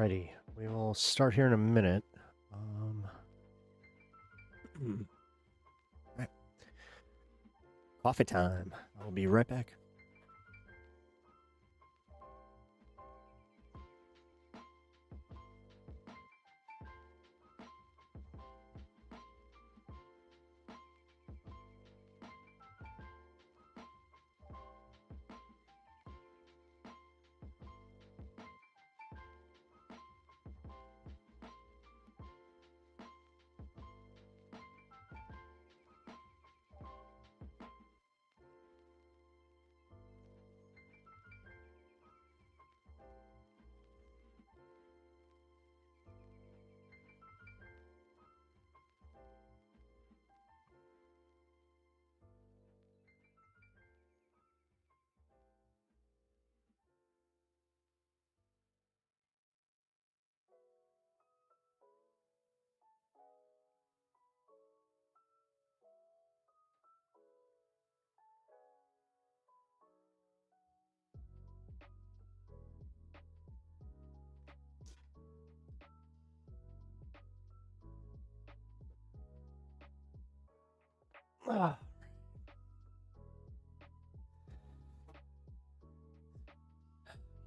Alrighty, we will start here in a minute. Right. Coffee time. I'll be right back.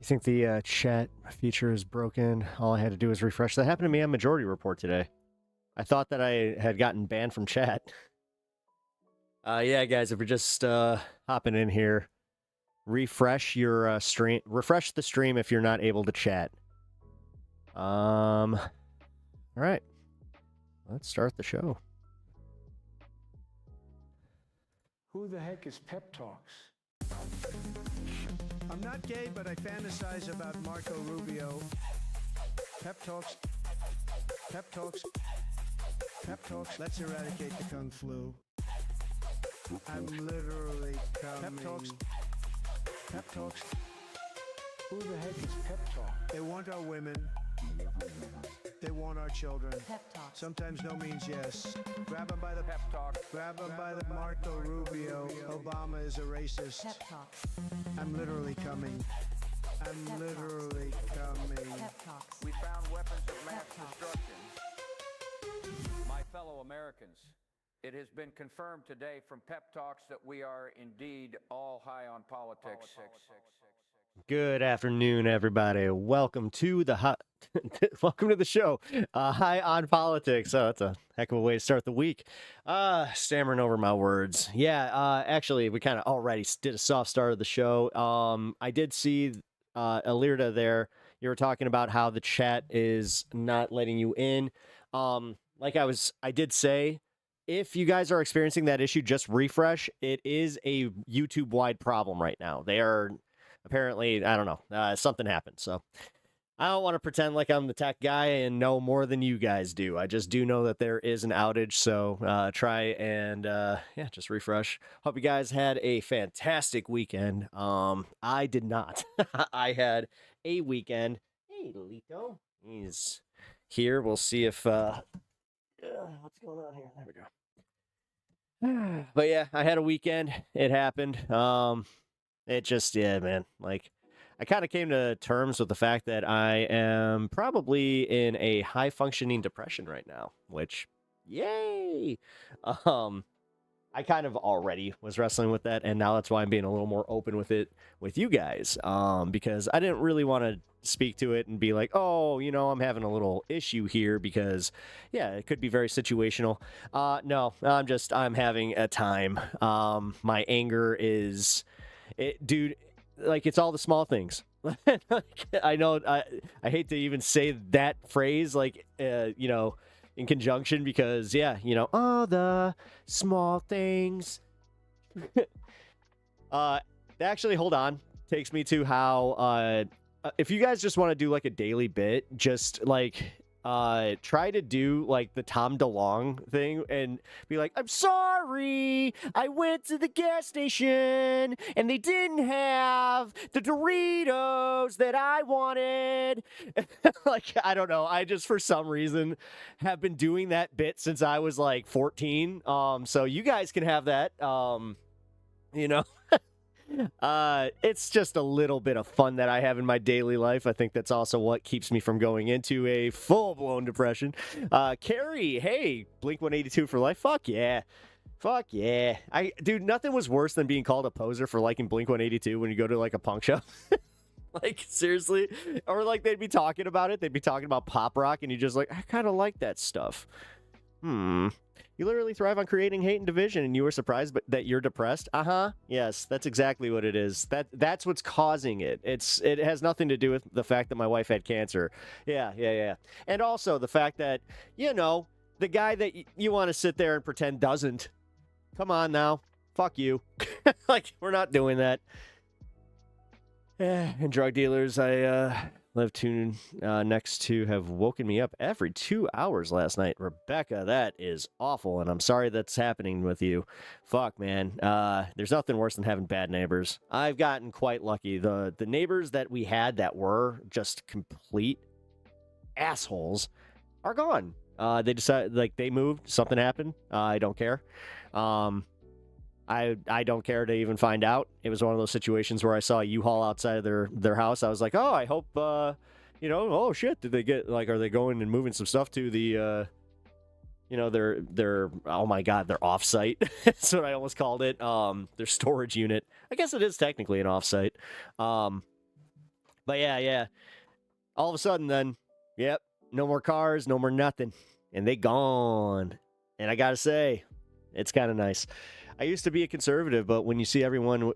You think the chat feature is broken? All I had to do was refresh. That happened to me on Majority Report today. I thought that I had gotten banned from chat. Yeah, guys, if you're just hopping in here, refresh your stream. Refresh the stream if you're not able to chat. All right. Let's start the show. Who the heck is Pep Talks? I'm not gay, but I fantasize about Marco Rubio. Pep Talks. Pep Talks. Pep Talks. Let's eradicate the Kung Flu. I'm literally coming. Pep Talks. Pep Talks. Who the heck is Pep Talk? They want our women. They want our children. Pep Talk. Sometimes no means yes. Grab them by the pep talk. Grab them by the Marco Rubio. Obama is a racist. Pep Talk. I'm literally coming. I'm Pep literally coming. Pep Talks. We found weapons of mass Pep Talk. destruction. My fellow Americans, it has been confirmed today from Pep Talks that we are indeed all high on politics. Good afternoon, everybody. Welcome to the welcome to the show. High on politics. Oh, that's a heck of a way to start the week. Stammering over my words. Yeah, actually, we kind of already did a soft start of the show. I did see Alirda there. You were talking about how the chat is not letting you in. Like I did say, if you guys are experiencing that issue, just refresh. It is a YouTube-wide problem right now. They are apparently, I don't know, something happened. So I don't want to pretend like I'm the tech guy and know more than you guys do. I just do know that there is an outage. So try and, yeah, just refresh. Hope you guys had a fantastic weekend. I did not. I had a weekend. Hey, Lito. He's here. We'll see if, what's going on here? There we go. But yeah, I had a weekend. It happened. It just, yeah, man, like, I kind of came to terms with the fact that I am probably in a high-functioning depression right now, which, yay! I kind of already was wrestling with that, and now that's why I'm being a little more open with it with you guys, because I didn't really want to speak to it and be like, oh, you know, I'm having a little issue here because, yeah, it could be very situational. No, I'm having a time. My anger is... dude, like, it's all the small things. I know I hate to even say that phrase, like, you know, in conjunction, because, yeah, you know, all the small things. Actually, hold on. Takes me to how, if you guys just want to do, like, a daily bit, just, like, try to do, like, the Tom DeLonge thing and be like, I'm sorry, I went to the gas station and they didn't have the Doritos that I wanted. Like, I don't know. I just, for some reason, have been doing that bit since I was, like, 14. So you guys can have that, you know. It's just a little bit of fun that I have in my daily life. I think that's also what keeps me from going into a full-blown depression. Carrie, hey, Blink-182 for life. Fuck yeah. Fuck yeah. Dude, nothing was worse than being called a poser for liking Blink-182 when you go to like a punk show. Like, seriously? Or like they'd be talking about it. They'd be talking about pop rock and you're just like, I kind of like that stuff. You literally thrive on creating hate and division, and you were surprised that you're depressed? Uh-huh. Yes, that's exactly what it is. That's what's causing it. It has nothing to do with the fact that my wife had cancer. Yeah. And also the fact that, the guy that you want to sit there and pretend doesn't. Come on now. Fuck you. Like, we're not doing that. And drug dealers I live next to have woken me up every 2 hours last night. Rebecca, that is awful, and I'm sorry that's happening with you. Fuck, man. There's nothing worse than having bad neighbors. I've gotten quite lucky. The neighbors that we had that were just complete assholes are gone. They decided, like, they moved. Something happened. I don't care. I don't care to even find out. It was one of those situations where I saw a U-Haul outside of their house. I was like, oh, I hope, oh shit, did they get, like, are they going and moving some stuff to the, their oh my God, their offsite. That's what I almost called it. Their storage unit. I guess it is technically an offsite. But yeah. All of a sudden then, yep, no more cars, no more nothing. And they gone. And I gotta say, it's kind of nice. I used to be a conservative, but when you see everyone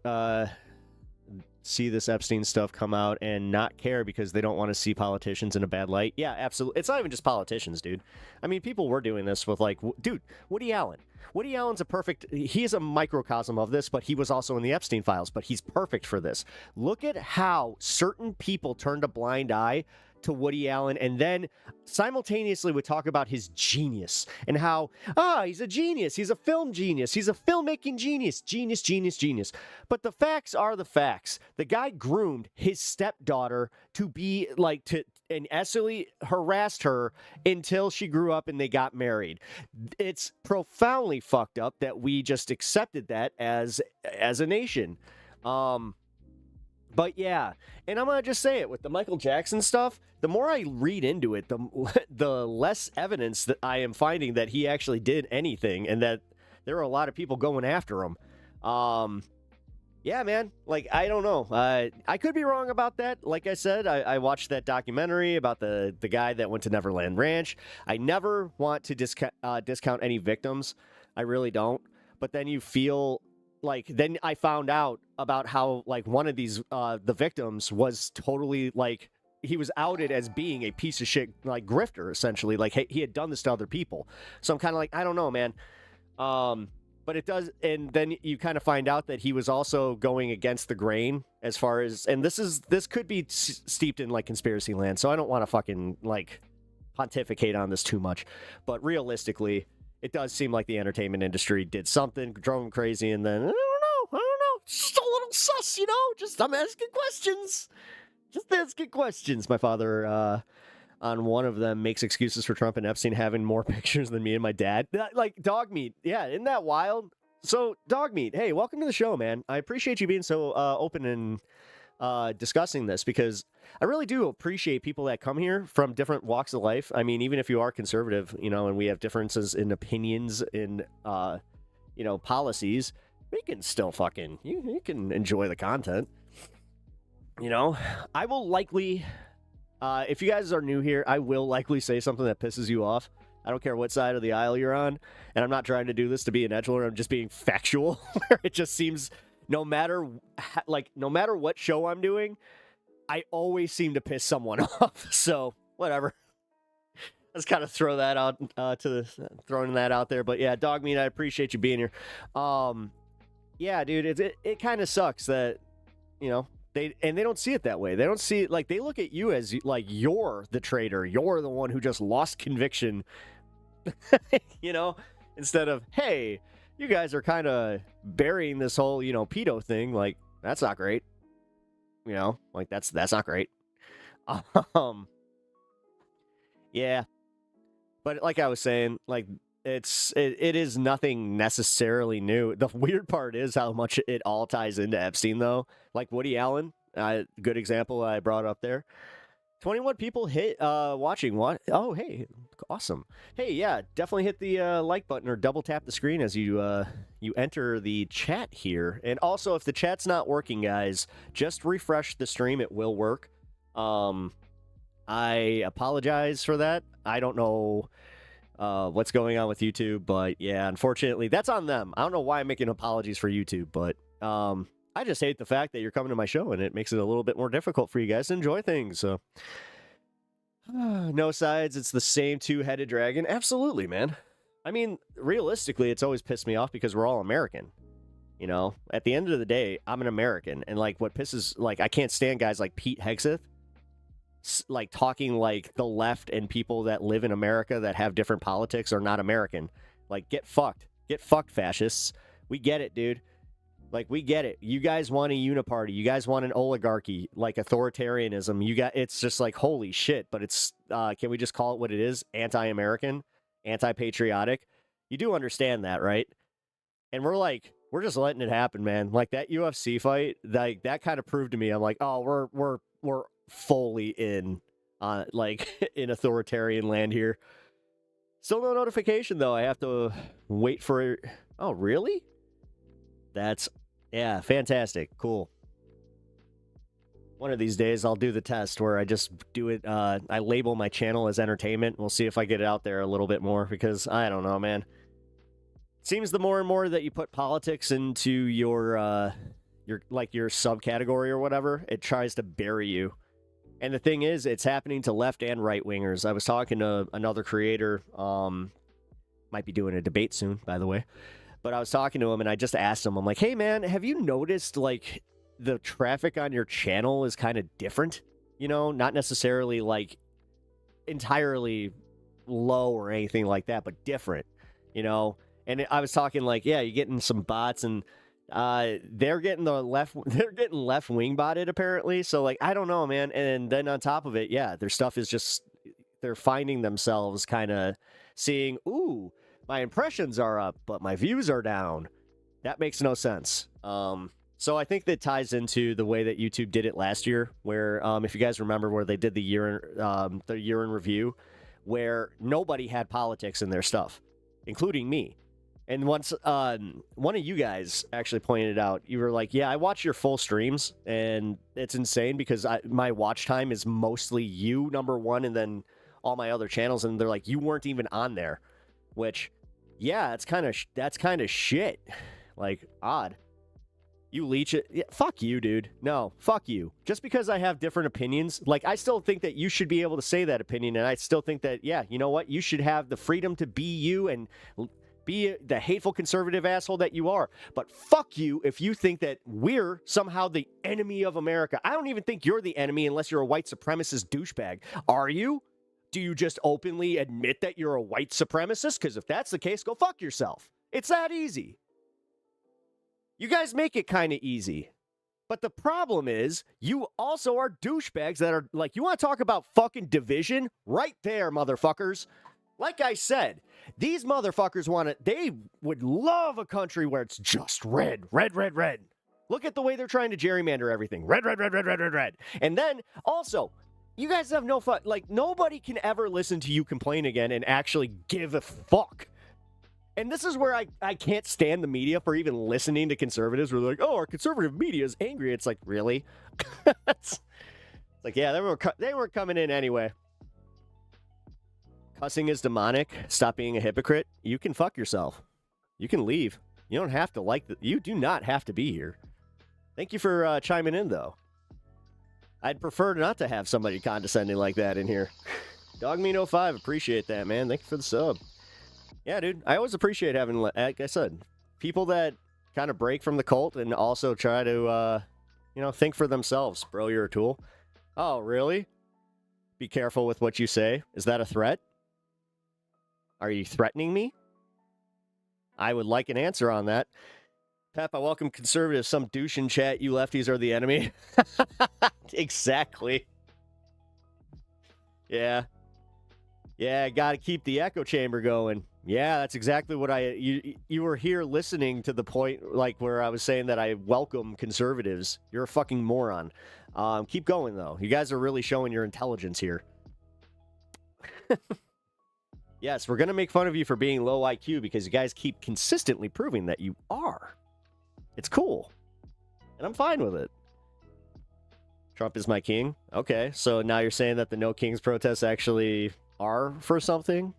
see this Epstein stuff come out and not care because they don't want to see politicians in a bad light, yeah, absolutely. It's not even just politicians, dude. I mean, people were doing this with, like, dude, Woody Allen. Woody Allen's he's a microcosm of this, but he was also in the Epstein files, but he's perfect for this. Look at how certain people turned a blind eye to Woody Allen and then simultaneously would talk about his genius and how, he's a genius, he's a film genius, he's a filmmaking genius, genius. But the facts are the facts. The guy groomed his stepdaughter to be like, and essentially harassed her until she grew up and they got married. It's profoundly fucked up that we just accepted that as a nation. But yeah, and I'm going to just say it, with the Michael Jackson stuff, the more I read into it, the less evidence that I am finding that he actually did anything and that there are a lot of people going after him. Yeah, man, like, I don't know. I could be wrong about that. Like I said, I watched that documentary about the guy that went to Neverland Ranch. I never want to discount any victims. I really don't. But then you feel... like, then I found out about how, like, one of these, the victims was totally, like, he was outed as being a piece of shit, like, grifter, essentially. Like, he had done this to other people. So I'm kind of like, I don't know, man. But it does, and then you kind of find out that he was also going against the grain as far as, and this could be steeped in, like, conspiracy land, so I don't want to fucking, like, pontificate on this too much. But realistically, it does seem like the entertainment industry did something, drove him crazy, and then, I don't know. Just a little sus, just I'm asking questions. Just asking questions. My father, on one of them, makes excuses for Trump and Epstein having more pictures than me and my dad. Like, Dog Meat. Yeah, isn't that wild? So, Dog Meat, hey, welcome to the show, man. I appreciate you being so open and discussing this, because I really do appreciate people that come here from different walks of life. I mean, even if you are conservative, and we have differences in opinions in, policies, we can still fucking, you can enjoy the content. I will likely, if you guys are new here, I will likely say something that pisses you off. I don't care what side of the aisle you're on, and I'm not trying to do this to be an edgelord. I'm just being factual. It just seems, no matter what show I'm doing, I always seem to piss someone off. So whatever. Let's kind of throw that out throwing that out there. But yeah, Dog Meat, I appreciate you being here. Yeah, dude, it kind of sucks that they don't see it that way. They don't see it, like, they look at you as like you're the traitor. You're the one who just lost conviction. Instead of, hey, you guys are kind of burying this whole, pedo thing. Like, that's not great. Like, that's not great. Yeah. But like I was saying, like, it is nothing necessarily new. The weird part is how much it all ties into Epstein, though. Like Woody Allen, good example I brought up there. 21 people hit watching. What? Oh, hey, awesome. Hey, yeah, definitely hit the like button or double tap the screen as you enter the chat here. And also, if the chat's not working, guys, just refresh the stream. It will work. I apologize for that. I don't know what's going on with YouTube, but yeah, unfortunately, that's on them. I don't know why I'm making apologies for YouTube, but I just hate the fact that you're coming to my show, and it makes it a little bit more difficult for you guys to enjoy things. So, no sides. It's the same two-headed dragon. Absolutely, man. I mean, realistically, it's always pissed me off because we're all American. You know, at the end of the day, I'm an American, and like what pisses, like I can't stand guys like Pete Hegseth, like talking like the left and people that live in America that have different politics are not American. Like, get fucked, fascists. We get it, dude. Like, we get it. You guys want a uniparty. You guys want an oligarchy, like authoritarianism. It's just like, holy shit. But it's, can we just call it what it is? Anti-American, anti-patriotic. You do understand that, right? And we're just letting it happen, man. Like that UFC fight, like that kind of proved to me. I'm like, oh, we're fully in, like in authoritarian land here. Still no notification though. I have to wait for it. Oh, really? Yeah, fantastic. Cool. One of these days, I'll do the test where I just do it. I label my channel as entertainment. We'll see if I get it out there a little bit more because I don't know, man. It seems the more and more that you put politics into your subcategory or whatever, it tries to bury you. And the thing is, it's happening to left and right wingers. I was talking to another creator. Might be doing a debate soon, by the way. But I was talking to him, and I just asked him, I'm like, hey, man, have you noticed, like, the traffic on your channel is kind of different? You know, not necessarily, like, entirely low or anything like that, but different, you know? And I was talking, like, yeah, you're getting some bots, and they're getting left wing botted, apparently. So, like, I don't know, man. And then on top of it, yeah, their stuff is just, they're finding themselves kind of seeing, ooh, my impressions are up, but my views are down. That makes no sense. So I think that ties into the way that YouTube did it last year, where if you guys remember, where they did the year in review, where nobody had politics in their stuff, including me. And once one of you guys actually pointed out, you were like, "Yeah, I watch your full streams, and it's insane because my watch time is mostly you, number one, and then all my other channels." And they're like, "You weren't even on there," which. Yeah, that's kind of shit. Like, odd. You leech it. Yeah, fuck you, dude. No, fuck you. Just because I have different opinions, like, I still think that you should be able to say that opinion, and I still think that, yeah, you know what? You should have the freedom to be you and be the hateful conservative asshole that you are. But fuck you if you think that we're somehow the enemy of America. I don't even think you're the enemy unless you're a white supremacist douchebag. Are you? Do you just openly admit that you're a white supremacist? Because if that's the case, go fuck yourself. It's that easy. You guys make it kind of easy. But the problem is, you also are douchebags that are like, you want to talk about fucking division? Right there, motherfuckers. Like I said, these motherfuckers they would love a country where it's just red, red, red, red. Look at the way they're trying to gerrymander everything. Red, red, red, red, red, red, red. And then also, you guys have no fun. Like, nobody can ever listen to you complain again and actually give a fuck. And this is where I can't stand the media for even listening to conservatives. We're like, oh, our conservative media is angry. It's like, really? It's like, yeah, they were coming in anyway. Cussing is demonic. Stop being a hypocrite. You can fuck yourself. You can leave. You don't have to you do not have to be here. Thank you for chiming in, though. I'd prefer not to have somebody condescending like that in here. Dogmeat05, appreciate that, man. Thank you for the sub. Yeah, dude, I always appreciate having, like I said, people that kind of break from the cult and also try to, think for themselves. Bro, you're a tool. Oh, really? Be careful with what you say. Is that a threat? Are you threatening me? I would like an answer on that. Pep, I welcome conservatives. Some douche in chat. You lefties are the enemy. Exactly. Yeah. Yeah, got to keep the echo chamber going. Yeah, that's exactly what you were here listening to the point like where I was saying that I welcome conservatives. You're a fucking moron. Keep going though. You guys are really showing your intelligence here. Yes, we're going to make fun of you for being low IQ because you guys keep consistently proving that you are. It's cool. And I'm fine with it. Trump is my king. Okay, so now you're saying that the No Kings protests actually are for something?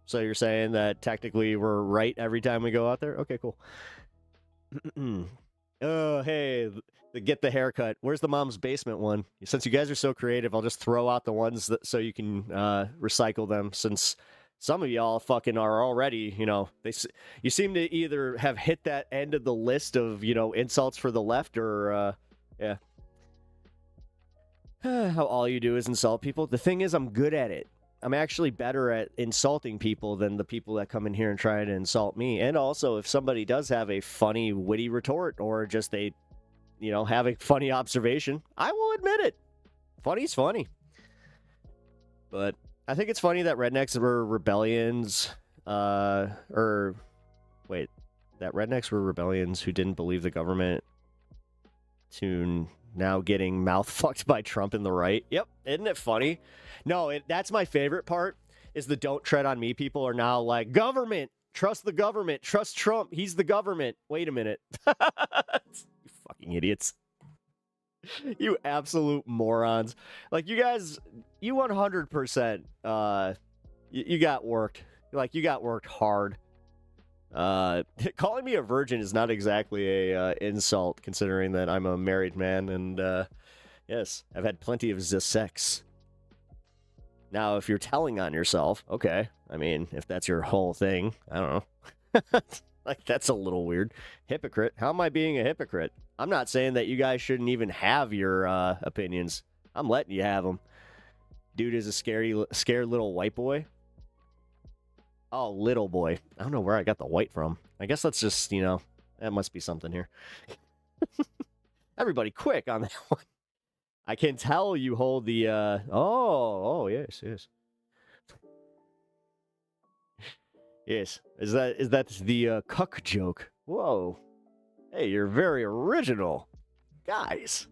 So you're saying that technically we're right every time we go out there? Okay, cool. Oh, hey, the get the haircut. Where's the mom's basement one? Since you guys are so creative, I'll just throw out the ones that so you can recycle them. Since some of y'all fucking are already, you seem to either have hit that end of the list of, insults for the left or, yeah. How all you do is insult people. The thing is, I'm good at it. I'm actually better at insulting people than the people that come in here and try to insult me. And also, if somebody does have a funny, witty retort or just a, have a funny observation, I will admit it. Funny's funny. But I think it's funny that rednecks were rebellions, that rednecks were rebellions who didn't believe the government to now getting mouth fucked by Trump and the right. Yep. Isn't it funny? No, that's my favorite part is the don't tread on me people are now like, government, trust the government, trust Trump. He's the government. Wait a minute. You fucking idiots. You absolute morons. Like you guys, you 100%, you got worked. Like you got worked hard. Calling me a virgin is not exactly a insult considering that I'm a married man and yes, I've had plenty of sex. Now, if you're telling on yourself, okay, I mean, if that's your whole thing, I don't know. Like, that's a little weird. Hypocrite. How am I being a hypocrite? I'm not saying that you guys shouldn't even have your opinions. I'm letting you have them. Dude is a scared little white boy. Oh, little boy. I don't know where I got the white from. I guess that's just, that must be something here. Everybody quick on that one. I can tell you hold the, yes. Yes. Is that the cuck joke? Whoa. Hey, you're very original. Guys.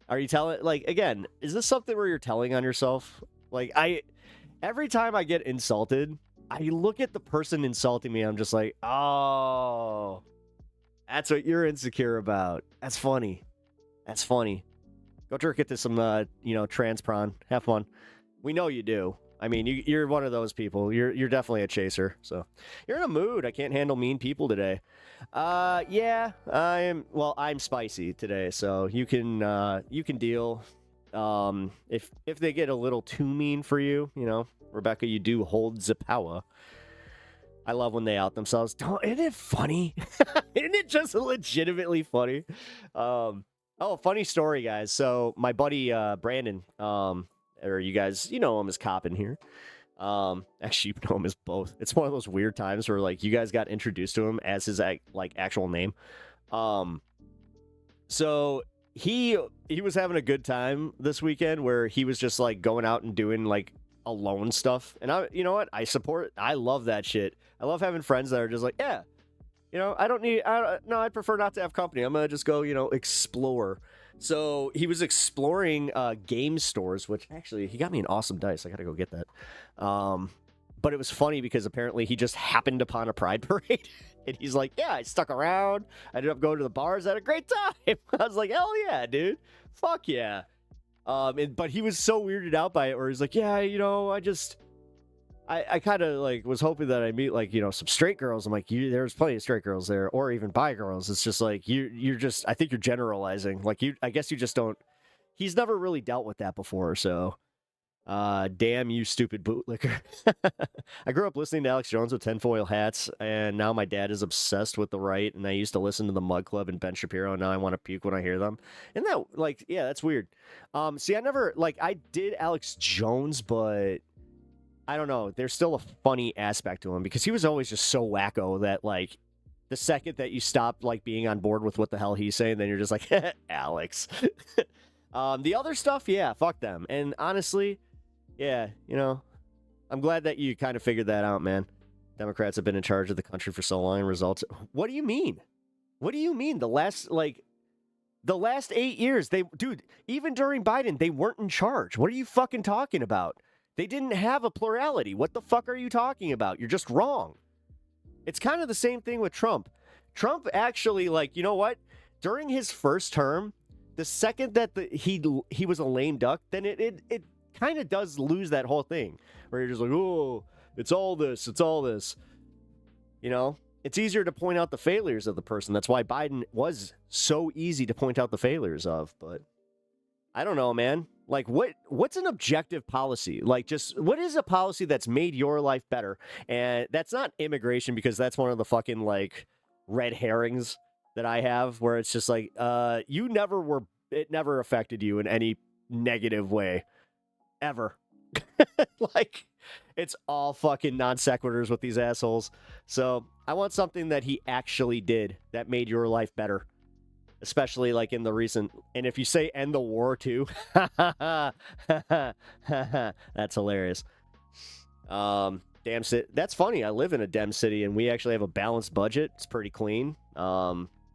Are you telling, like, again, is this something where you're telling on yourself? Like, every time I get insulted, I look at the person insulting me, I'm just like, oh, that's what you're insecure about. That's funny. That's funny. Go jerk it to some, trans prawn. Have fun. We know you do. I mean, you're one of those people. You're definitely a chaser. So you're in a mood. I can't handle mean people today. Yeah, I'm spicy today. So you can deal. If they get a little too mean for you, Rebecca, you do hold the power. I love when they out themselves. Isn't it funny? Isn't it just legitimately funny? Funny story, guys. So my buddy Brandon, or you guys, know him as Cop in here. Actually, you know him as both. It's one of those weird times where like you guys got introduced to him as his actual name. So he was having a good time this weekend where he was just like going out and doing like alone stuff. And you know what? I love that shit. I love having friends that are just like, yeah, I'd prefer not to have company. I'm going to just go, explore. So he was exploring game stores, which actually he got me an awesome dice. I got to go get that. But it was funny because apparently he just happened upon a pride parade. And he's like, yeah, I stuck around. I ended up going to the bars, had a great time. I was like, hell yeah, dude. Fuck yeah. But he was so weirded out by it where he's like, yeah, I kind of like was hoping that I meet like, some straight girls. I'm like, there's plenty of straight girls there or even bi girls. It's just like, I think you're generalizing. Like I guess you just don't, he's never really dealt with that before. So, damn you stupid bootlicker. I grew up listening to Alex Jones with tinfoil hats and now my dad is obsessed with the right. And I used to listen to the Mug Club and Ben Shapiro. And now I want to puke when I hear them. And that like, yeah, that's weird. See, I did Alex Jones, but I don't know. There's still a funny aspect to him because he was always just so wacko that like the second that you stop like being on board with what the hell he's saying, then you're just like, Alex. The other stuff, yeah, fuck them. And honestly, Yeah, I'm glad that you kind of figured that out, man. Democrats have been in charge of the country for so long, and results. What do you mean? What do you mean? The last 8 years, dude, even during Biden, they weren't in charge. What are you fucking talking about? They didn't have a plurality. What the fuck are you talking about? You're just wrong. It's kind of the same thing with Trump. Trump actually, you know what? During his first term, the second that he was a lame duck, then it kind of does lose that whole thing where you're just like, oh, it's all this. It's easier to point out the failures of the person. That's why Biden was so easy to point out the failures of. But I don't know, man. What's an objective policy? Just what is a policy that's made your life better? And that's not immigration, because that's one of the fucking red herrings that I have, where it's just it never affected you in any negative way ever. It's all fucking non sequiturs with these assholes. So I want something that he actually did that made your life better. Especially in the recent, and if you say end the war too, that's hilarious. Damn city. That's funny. I live in a Dem city, and we actually have a balanced budget. It's pretty clean.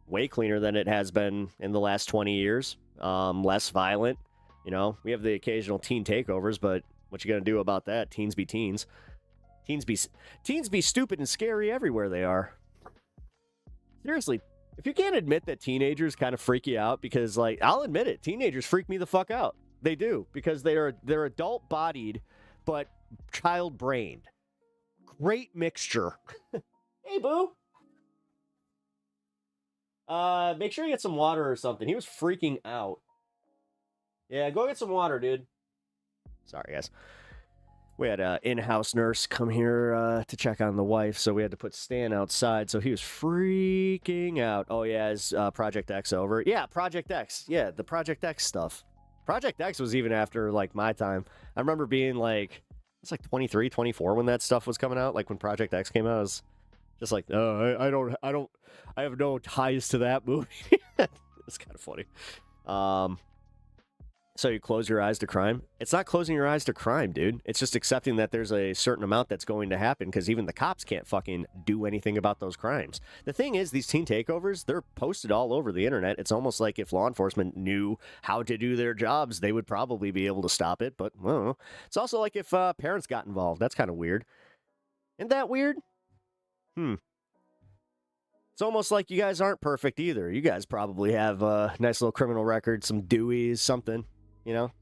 Way cleaner than it has been in the last 20 years. Less violent. We have the occasional teen takeovers, but what you gonna do about that? Teens be teens. Teens be stupid and scary everywhere they are. Seriously. If you can't admit that teenagers kind of freak you out, because I'll admit it, teenagers freak me the fuck out. They do, because they're adult bodied, but child brained. Great mixture. Hey, boo. Make sure you get some water or something. He was freaking out. Yeah, go get some water, dude. Sorry, guys. We had an in-house nurse come here to check on the wife, so we had to put Stan outside, so he was freaking out. Oh, yeah, is Project X over? Yeah, Project X. Yeah, the Project X stuff. Project X was even after, my time. I remember being, it's 23, 24 when that stuff was coming out. When Project X came out, I was just I have no ties to that movie. It's kind of funny. So you close your eyes to crime? It's not closing your eyes to crime, dude. It's just accepting that there's a certain amount that's going to happen, because even the cops can't fucking do anything about those crimes. The thing is, these teen takeovers, they're posted all over the internet. It's almost like if law enforcement knew how to do their jobs, they would probably be able to stop it. But, I don't know. It's also like if parents got involved. That's kind of weird. Isn't that weird? It's almost like you guys aren't perfect either. You guys probably have a nice little criminal record, some Deweys, something.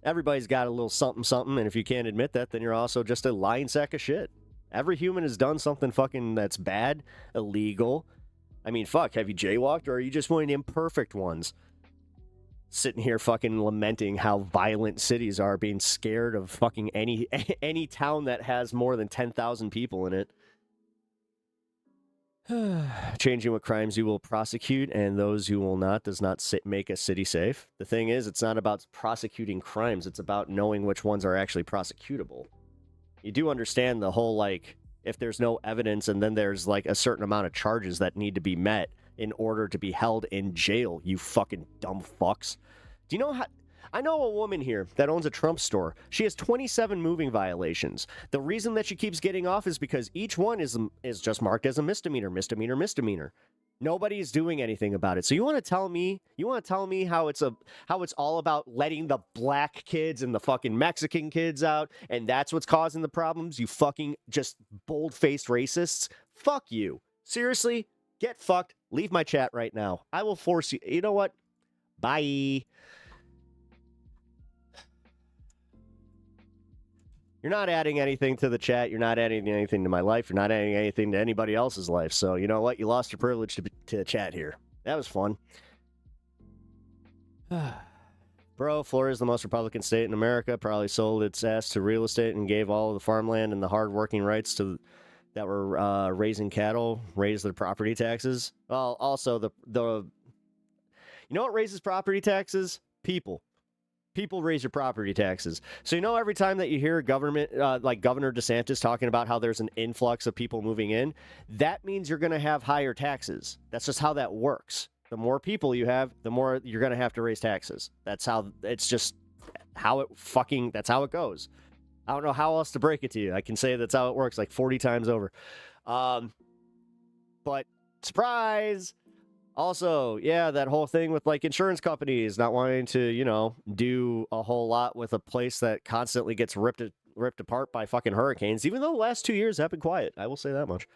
Everybody's got a little something, and if you can't admit that, then you're also just a lying sack of shit. Every human has done something fucking that's bad, illegal. I mean, fuck, have you jaywalked, or are you just one of the imperfect ones? Sitting here fucking lamenting how violent cities are, being scared of fucking any town that has more than 10,000 people in it. Changing what crimes you will prosecute and those you will not does not make a city safe. The thing is, it's not about prosecuting crimes. It's about knowing which ones are actually prosecutable. You do understand the whole, if there's no evidence and then there's, a certain amount of charges that need to be met in order to be held in jail, you fucking dumb fucks. Do you know how... I know a woman here that owns a Trump store. She has 27 moving violations. The reason that she keeps getting off is because each one is just marked as a misdemeanor. Nobody's doing anything about it. So you want to tell me how it's all about letting the black kids and the fucking Mexican kids out, and that's what's causing the problems? You fucking just bold-faced racists. Fuck you. Seriously, get fucked. Leave my chat right now. I will force you. You know what? Bye. You're not adding anything to the chat. You're not adding anything to my life. You're not adding anything to anybody else's life. So, you know what? You lost your privilege to chat here. That was fun. Bro, Florida is the most Republican state in America. Probably sold its ass to real estate and gave all of the farmland and the hard-working rights to that were raising cattle, raise their property taxes. Well, also, the you know what raises property taxes? People. People raise your property taxes. So, every time that you hear government, like Governor DeSantis talking about how there's an influx of people moving in, that means you're going to have higher taxes. That's just how that works. The more people you have, the more you're going to have to raise taxes. That's how, it's just how that's how it goes. I don't know how else to break it to you. I can say that's how it works like 40 times over. But surprise! Also, yeah, that whole thing with like insurance companies not wanting to, you know, do a whole lot with a place that constantly gets ripped apart by fucking hurricanes, even though the last 2 years have been quiet. I will say that much.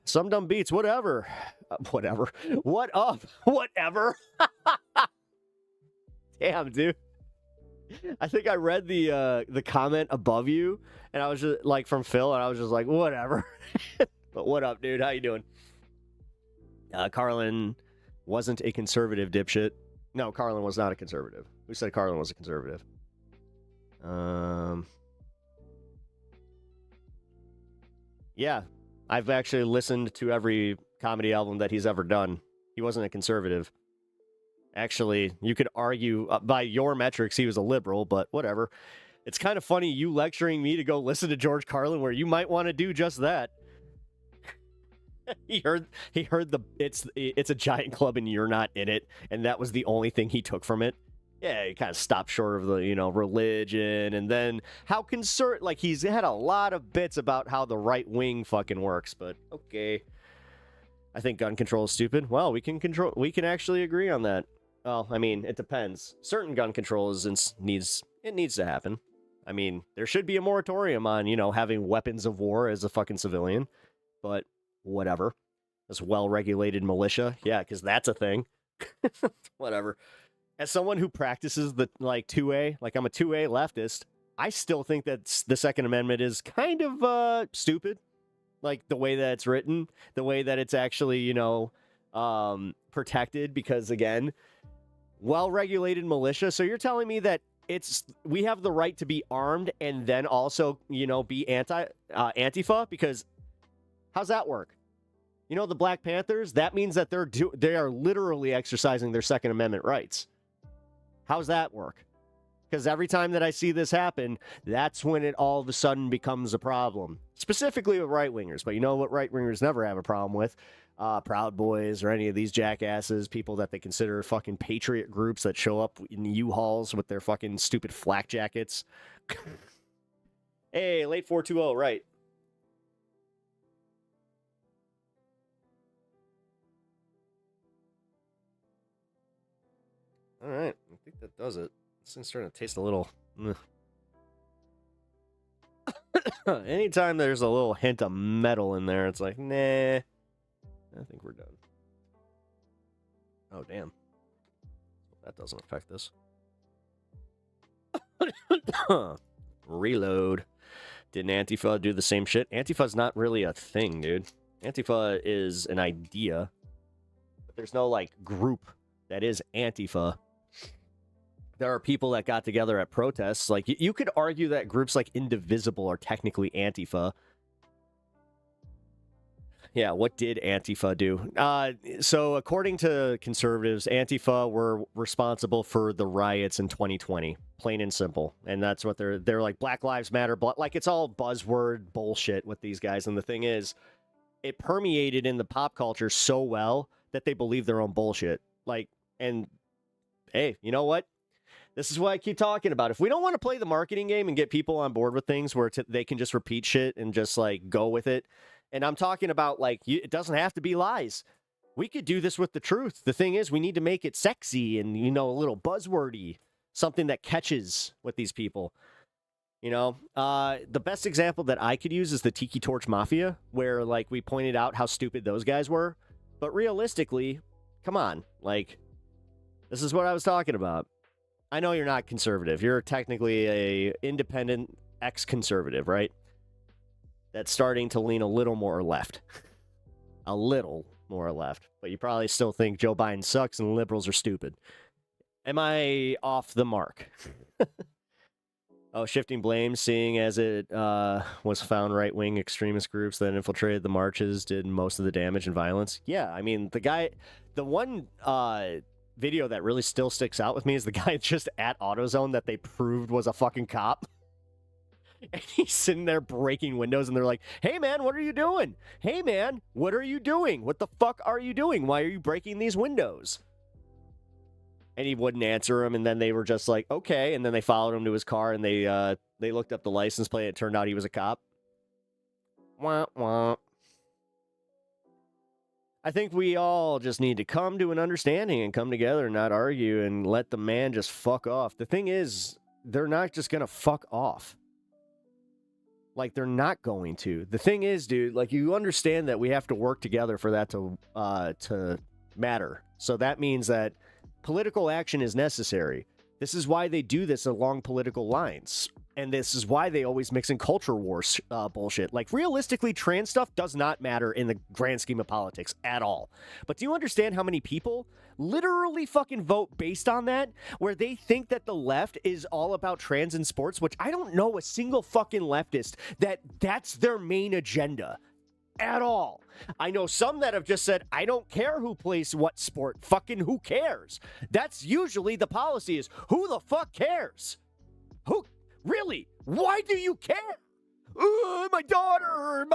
Some dumb beats, whatever. Whatever. What up? Whatever. Damn, dude. I think I read the comment above you, and I was just like from Phil, and I was just like, whatever. But what up, dude? How you doing? Carlin wasn't a conservative, dipshit. No, Carlin was not a conservative. Who said Carlin was a conservative? Yeah, I've actually listened to every comedy album that he's ever done. He wasn't a conservative. Actually, you could argue by your metrics he was a liberal, but whatever. It's kind of funny you lecturing me to go listen to George Carlin where you might want to do just that. He heard the it's a giant club and you're not in it, and that was the only thing he took from it. Yeah, he kind of stopped short of the, you know, religion, and then how like he's had a lot of bits about how the right wing fucking works, but okay. I think gun control is stupid. Well, we can actually agree on that. Well, I mean, it depends. Certain gun control needs to happen. I mean, there should be a moratorium on, you know, having weapons of war as a fucking civilian, but whatever. This well-regulated militia. Yeah, because that's a thing. Whatever. As someone who practices the, like, 2A, like I'm a 2A leftist, I still think that the Second Amendment is kind of stupid. Like, the way that it's written, the way that it's actually, you know, protected, because, again, well-regulated militia. So you're telling me that we have the right to be armed and then also, you know, be Antifa? Because how's that work? You know, the Black Panthers, that means that they are literally exercising their Second Amendment rights. How's that work? Because every time that I see this happen, that's when it all of a sudden becomes a problem. Specifically with right-wingers. But you know what right-wingers never have a problem with? Proud Boys or any of these jackasses, people that they consider fucking patriot groups that show up in U-Hauls with their fucking stupid flak jackets. Hey, late 420, right. All right, I think that does it. This thing's starting to taste a little... Anytime there's a little hint of metal in there, it's like, nah. I think we're done. Oh, damn. That doesn't affect this. Reload. Didn't Antifa do the same shit? Antifa's not really a thing, dude. Antifa is an idea. But there's no, like, group that is Antifa. There are people that got together at protests. Like, you could argue that groups like Indivisible are technically Antifa. Yeah, what did Antifa do? So according to conservatives, Antifa were responsible for the riots in 2020, plain and simple. And that's what they're like, Black Lives Matter, like it's all buzzword bullshit with these guys. And the thing is, it permeated in the pop culture so well that they believe their own bullshit. Like, and hey, you know what? This is what I keep talking about. If we don't want to play the marketing game and get people on board with things where they can just repeat shit and just like go with it. And I'm talking about like, it doesn't have to be lies. We could do this with the truth. The thing is, we need to make it sexy and, you know, a little buzzwordy, something that catches with these people. You know, the best example that I could use is the Tiki Torch Mafia, where like we pointed out how stupid those guys were. But realistically, come on, like, this is what I was talking about. I know you're not conservative. You're technically a independent ex-conservative, right? That's starting to lean a little more left. A little more left. But you probably still think Joe Biden sucks and liberals are stupid. Am I off the mark? Oh, shifting blame, seeing as it was found right-wing extremist groups that infiltrated the marches did most of the damage and violence. Yeah, I mean, the one video that really still sticks out with me is the guy just at AutoZone that they proved was a fucking cop. And he's sitting there breaking windows, and they're like, hey, man, what are you doing? Hey, man, what are you doing? What the fuck are you doing? Why are you breaking these windows? And he wouldn't answer him, and then they were just like, okay, and then they followed him to his car, and they looked up the license plate, and it turned out he was a cop. Wah, wah. I think we all just need to come to an understanding and come together and not argue and let the man just fuck off. The thing is, they're not just going to fuck off. Like, they're not going to. The thing is, dude, like, you understand that we have to work together for that to matter. So that means that political action is necessary. This is why they do this along political lines. And this is why they always mix in culture wars bullshit. Like, realistically, trans stuff does not matter in the grand scheme of politics at all. But do you understand how many people literally fucking vote based on that? Where they think that the left is all about trans in sports, which I don't know a single fucking leftist that's their main agenda. At all. I know some that have just said, I don't care who plays what sport. Fucking who cares? That's usually the policy is, who the fuck cares? Who? Really? Why do you care? My daughter,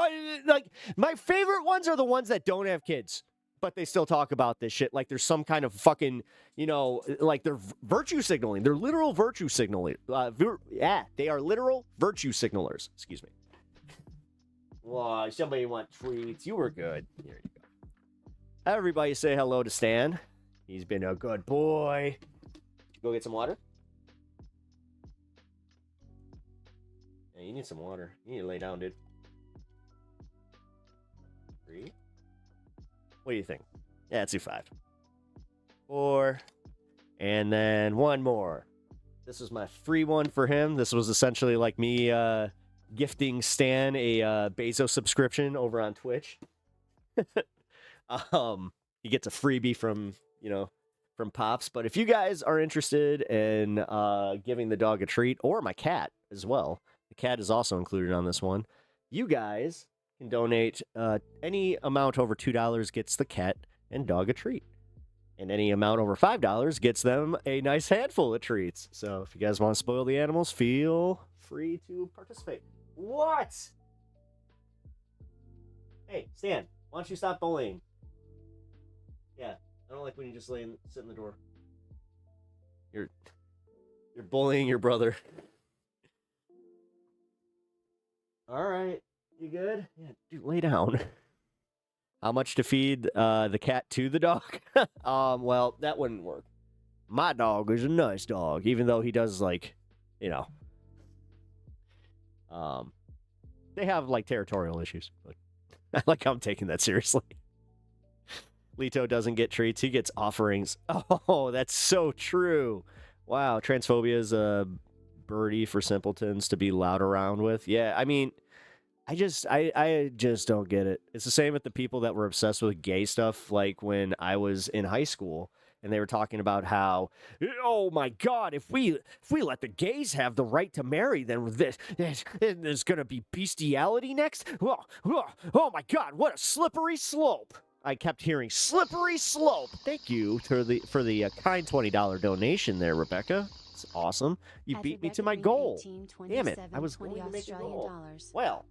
my favorite ones are the ones that don't have kids, but they still talk about this shit like there's some kind of fucking, like they're virtue signaling. They're literal virtue signaling. They are literal virtue signalers. Excuse me. Whoa, somebody want treats. You were good. Here you go. Everybody say hello to Stan. He's been a good boy. Go get some water. Yeah, you need some water. You need to lay down, dude. 3. What do you think? Yeah, let's do 5. 4. And then 1 more. This was my free one for him. This was essentially like me gifting Stan a Bezos subscription over on Twitch. He gets a freebie from Pops. But if you guys are interested in giving the dog a treat, or my cat as well, the cat is also included on this one, you guys can donate any amount over $2 gets the cat and dog a treat. And any amount over $5 gets them a nice handful of treats. So if you guys want to spoil the animals, feel free to participate. What? Hey, Stan, why don't you stop bullying? Yeah, I don't like when you just sit in the door. You're bullying your brother. All right, you good? Yeah, dude, lay down. How much to feed the cat to the dog? Well, that wouldn't work. My dog is a nice dog, even though he does, like, they have, like, territorial issues. But I like how I'm taking that seriously. Leto doesn't get treats. He gets offerings. Oh, that's so true. Wow, transphobia is a birdie for simpletons to be loud around with. Yeah, I mean, I just don't get it. It's the same with the people that were obsessed with gay stuff, like when I was in high school, and they were talking about how, oh my God, if we let the gays have the right to marry, then there's going to be bestiality next. Oh my God, what a slippery slope! I kept hearing slippery slope. Thank you for the kind $20 donation there, Rebecca. It's awesome. You beat me to my goal. Damn it. I was going to make a goal. Well.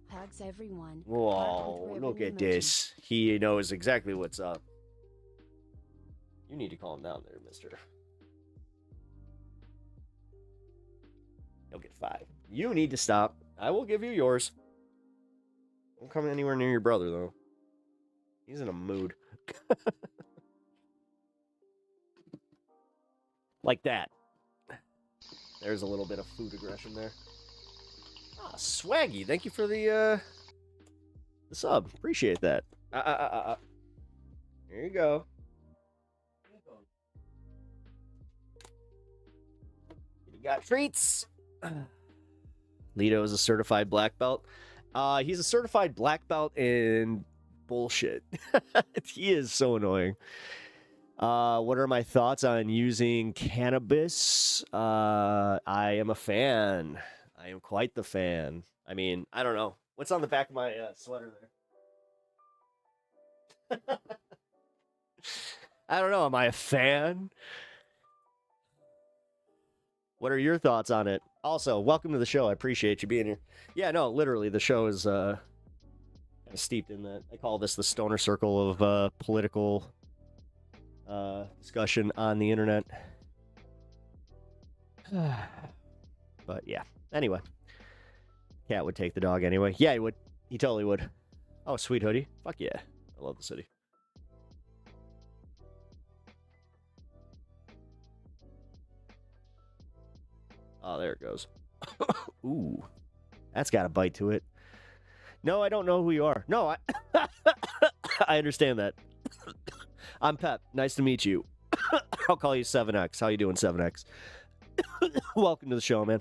Whoa, look at this. He knows exactly what's up. You need to calm down there, mister. You'll get 5. You need to stop. I will give you yours. Don't come anywhere near your brother, though. He's in a mood. Like that. There's a little bit of food aggression there. Ah, Swaggy, thank you for the sub. Appreciate that. Here you go. You got treats. Leto is a certified black belt. He's a certified black belt in bullshit. He is so annoying. What are my thoughts on using cannabis? I am a fan. I am quite the fan. I mean, I don't know. What's on the back of my sweater there? I don't know. Am I a fan? What are your thoughts on it? Also, welcome to the show. I appreciate you being here. Yeah, no, literally, the show is kind of steeped in that. I call this the stoner circle of political discussion on the internet. But yeah. Anyway. Cat would take the dog anyway. Yeah, he would. He totally would. Oh, sweet hoodie. Fuck yeah. I love the city. Oh, there it goes. Ooh. That's got a bite to it. No, I don't know who you are. No, I understand that. I'm Pep. Nice to meet you. I'll call you 7X. How you doing, 7X? Welcome to the show, man.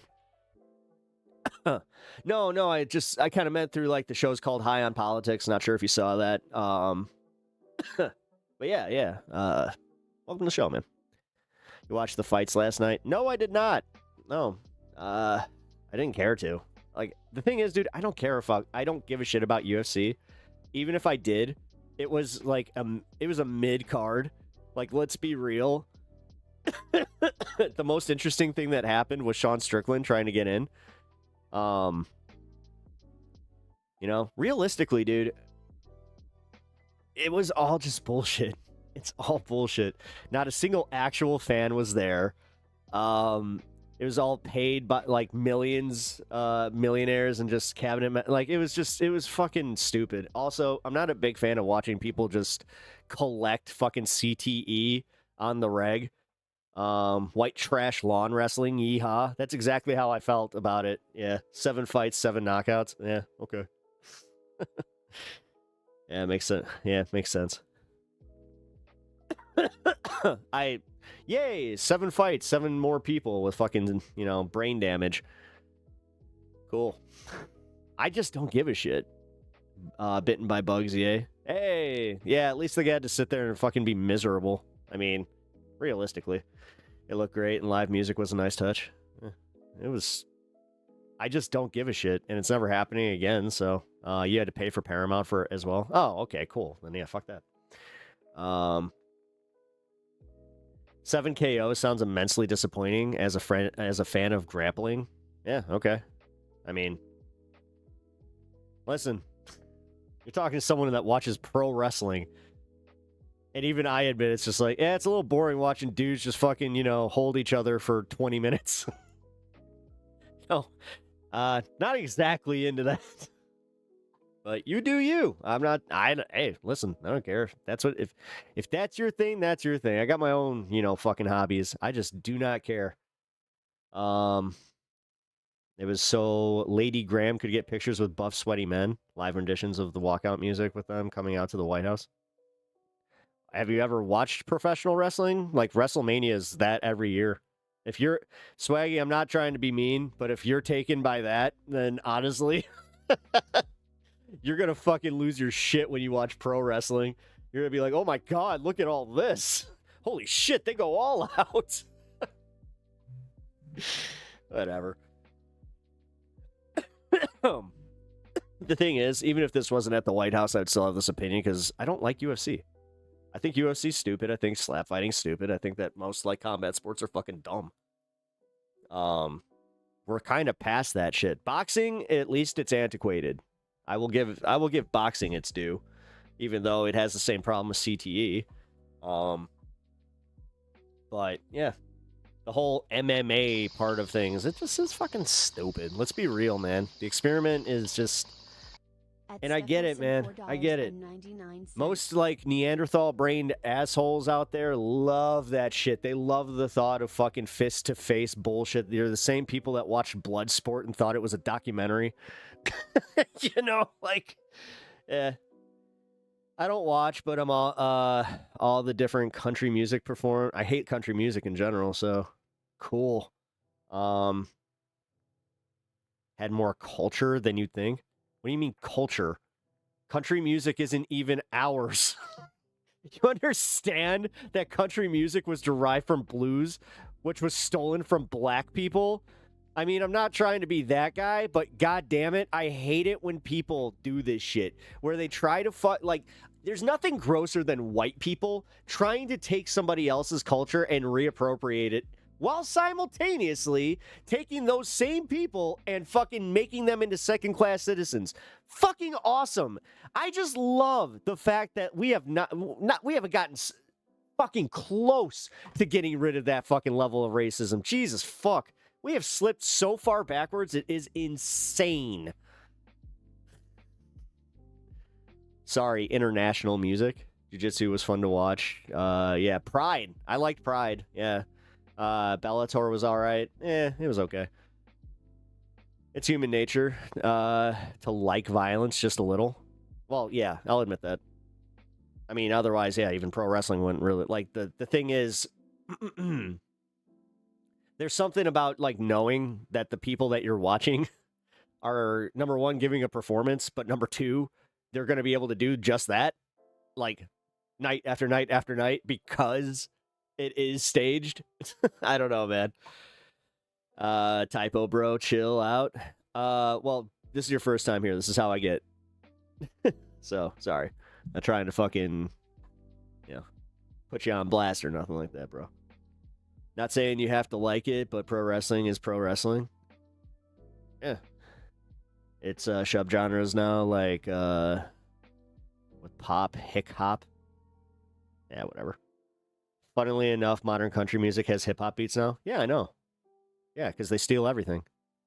No, I kind of meant through like the show's called High on Politics. Not sure if you saw that. But yeah. Welcome to the show, man. You watched the fights last night? No, I did not. No. I didn't care to. Like, the thing is, dude, I don't care if I don't give a shit about UFC. Even if I did, it was like it was a mid card. Like, let's be real. The most interesting thing that happened was Sean Strickland trying to get in. You know, realistically, dude, it was all just bullshit. It's all bullshit. Not a single actual fan was there. It was all paid by like millions, millionaires and just cabinet. Like it was fucking stupid. Also, I'm not a big fan of watching people just collect fucking CTE on the reg. White trash lawn wrestling, yeehaw. That's exactly how I felt about it. Yeah, 7 fights, 7 knockouts. Yeah, okay. Yeah, makes sense. Yeah, makes sense. Yay, 7 fights, 7 more people with fucking, brain damage. Cool. I just don't give a shit. Bitten by Bugsy, eh? Hey, yeah, at least the guy had to sit there and fucking be miserable. I mean, realistically. It looked great, and live music was a nice touch. It was... I just don't give a shit, and it's never happening again, so... you had to pay for Paramount for it as well? Oh, okay, cool. Then yeah, fuck that. 7 KO sounds immensely disappointing as a fan of grappling. Yeah, okay. I mean... Listen. You're talking to someone that watches pro wrestling... And even I admit it's just like, yeah, it's a little boring watching dudes just fucking, hold each other for 20 minutes. No, not exactly into that. But you do you. Hey, listen, I don't care. If that's your thing, that's your thing. I got my own, fucking hobbies. I just do not care. It was so Lady Graham could get pictures with buff, sweaty men, live renditions of the walkout music with them coming out to the White House. Have you ever watched professional wrestling? Like, WrestleMania is that every year. If you're... Swaggy, I'm not trying to be mean, but if you're taken by that, then honestly, you're going to fucking lose your shit when you watch pro wrestling. You're going to be like, oh my god, look at all this. Holy shit, they go all out. Whatever. The thing is, even if this wasn't at the White House, I'd still have this opinion because I don't like UFC. I think UFC's stupid. I think slap fighting's stupid. I think that most like combat sports are fucking dumb. We're kind of past that shit. Boxing, at least it's antiquated. I will give boxing its due, even though it has the same problem with CTE. But yeah, the whole MMA part of things, it just is fucking stupid. Let's be real, man. The experiment is just... And I get it, man. I get it. Most, like, Neanderthal-brained assholes out there love that shit. They love the thought of fucking fist-to-face bullshit. They're the same people that watched Bloodsport and thought it was a documentary. I don't watch, but I'm all the different country music perform. I hate country music in general, so cool. Had more culture than you'd think. What do you mean culture? Country music isn't even ours. You understand that country music was derived from blues, which was stolen from black people? I mean, I'm not trying to be that guy, but god damn it, I hate it when people do this shit. Where they try to there's nothing grosser than white people trying to take somebody else's culture and reappropriate it, while simultaneously taking those same people and fucking making them into second-class citizens. Fucking awesome. I just love the fact that we haven't gotten fucking close to getting rid of that fucking level of racism. Jesus fuck. We have slipped so far backwards, it is insane. Sorry, international music. Jiu-Jitsu was fun to watch. Yeah, Pride. I liked Pride. Yeah. Bellator was all right. It was okay. It's human nature to like violence just a little. Well, yeah, I'll admit that. I mean, otherwise, yeah, even pro wrestling wouldn't really... Like, the thing is... there's something about, like, knowing that the people that you're watching are, number one, giving a performance, but number two, they're going to be able to do just that, like, night after night after night, because it is staged. I don't know, man. Typo, bro, chill out. Well, this is your first time here. This is how I get. So, sorry. Not trying to fucking, put you on blast or nothing like that, bro. Not saying you have to like it, but pro wrestling is pro wrestling. Yeah. It's subgenres now, like with pop, hick hop. Yeah, whatever. Funnily enough, modern country music has hip hop beats now. Yeah, I know. Yeah, because they steal everything.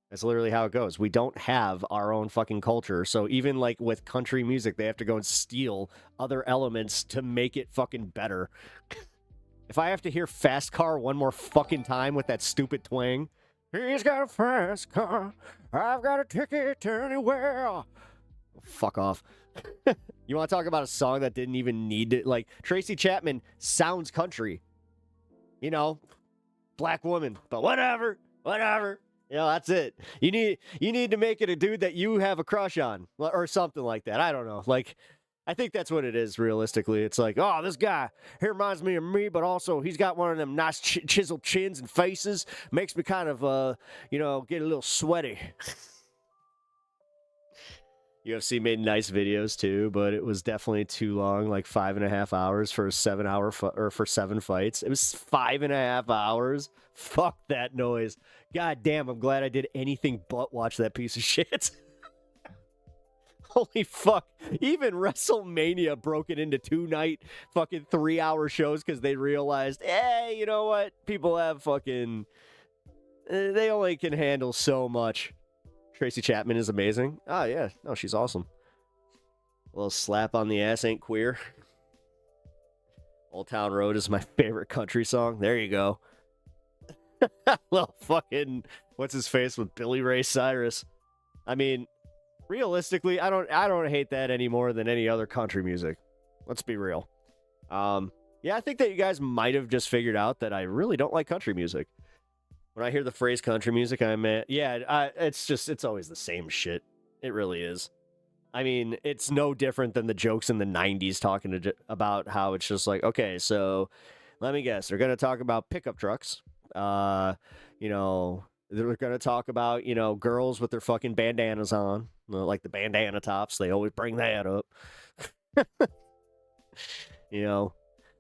That's literally how it goes. We don't have our own fucking culture. So even like with country music, they have to go and steal other elements to make it fucking better. If I have to hear Fast Car one more fucking time with that stupid twang, he's got a fast car, I've got a ticket to anywhere. Fuck off. You want to talk about a song that didn't even need it? Like, Tracy Chapman sounds country. You know, black woman, but whatever. That's it. You need to make it a dude that you have a crush on or something like that. I don't know. Like, I think that's what it is, realistically. It's like, oh, this guy, he reminds me of me, but also he's got one of them nice chiseled chins and faces. Makes me kind of, get a little sweaty. UFC made nice videos, too, but it was definitely too long, like 5.5 hours for a 7-hour or for 7 fights. It was 5.5 hours. Fuck that noise. God damn, I'm glad I did anything but watch that piece of shit. Holy fuck. Even WrestleMania broke it into 2-night fucking 3-hour shows because they realized, hey, you know what? People have fucking... They only can handle so much. Tracy Chapman is amazing. Oh, yeah. No, she's awesome. A little slap on the ass ain't queer. Old Town Road is my favorite country song. There you go. Well, fucking... What's his face with Billy Ray Cyrus? I mean... Realistically, I don't hate that any more than any other country music. Let's be real. Yeah, I think that you guys might have just figured out that I really don't like country music. When I hear the phrase country music, it's always the same shit. It really is. I mean, it's no different than the jokes in the 90s talking about how it's just like, okay, so let me guess. They're going to talk about pickup trucks. They're going to talk about, girls with their fucking bandanas on. Like the bandana tops. They always bring that up. The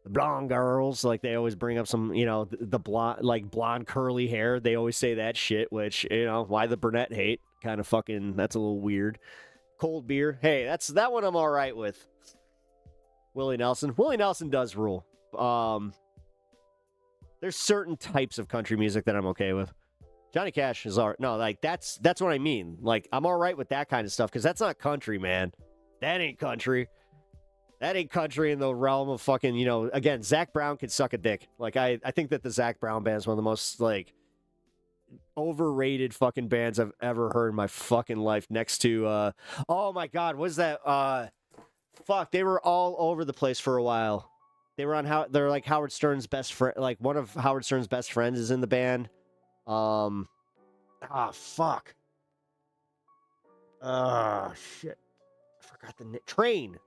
blonde girls, like they always bring up some, the blonde curly hair. They always say that shit, which, why the brunette hate? Kind of fucking, that's a little weird. Cold beer. Hey, that one I'm all right with. Willie Nelson. Willie Nelson does rule. There's certain types of country music that I'm okay with. Johnny Cash is all right. No, like that's what I mean. Like, I'm all right with that kind of stuff because that's not country, man. That ain't country. That ain't country in the realm of fucking, again, Zac Brown could suck a dick. Like, I think that the Zac Brown band is one of the most, like, overrated fucking bands I've ever heard in my fucking life next to, oh my God, what is that? Fuck, they were all over the place for a while. They were on they're like Howard Stern's best friend, like one of Howard Stern's best friends is in the band. Fuck. Shit. I forgot the name.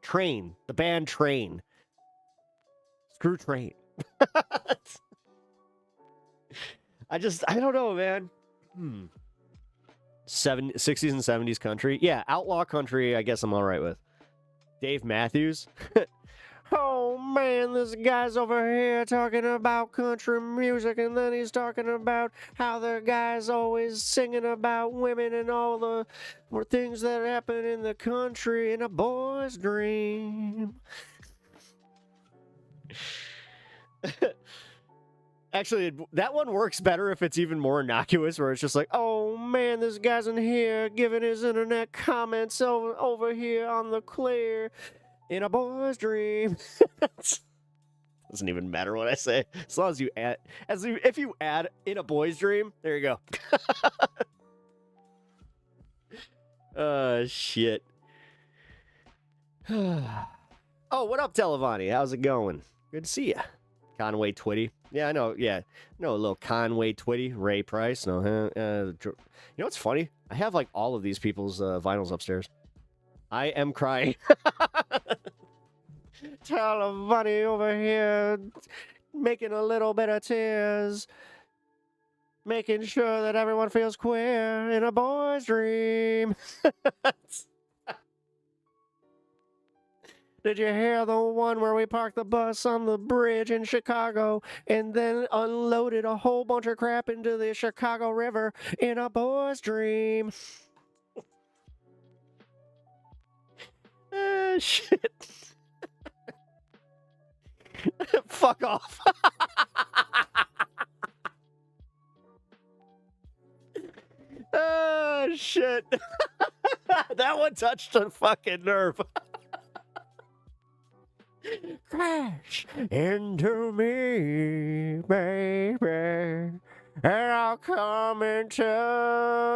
Train. The band Train. Screw Train. I don't know, man. 60s and 70s country. Yeah, outlaw country, I guess I'm all right with. Dave Matthews. Oh, man, this guy's over here talking about country music, and then he's talking about how the guy's always singing about women and all the things that happen in the country in a boy's dream. Actually, that one works better if it's even more innocuous, where it's just like, oh man, this guy's in here giving his internet comments over here on the clear in a boy's dream. Doesn't even matter what I say, as long as you add, if you add in a boy's dream, there you go. Shit. Oh, what up, Televani? How's it going? Good to see ya. Conway Twitty. Yeah, I know. Yeah, no, a little Conway Twitty. Ray Price. No, you know what's funny? I have like all of these people's vinyls upstairs. I am crying. Televani over here, making a little bit of tears, making sure that everyone feels queer in a boy's dream. Did you hear the one where we parked the bus on the bridge in Chicago and then unloaded a whole bunch of crap into the Chicago River in a boy's dream? Shit. Fuck off. Shit. That one touched a fucking nerve. Crash into me, baby, and I'll come into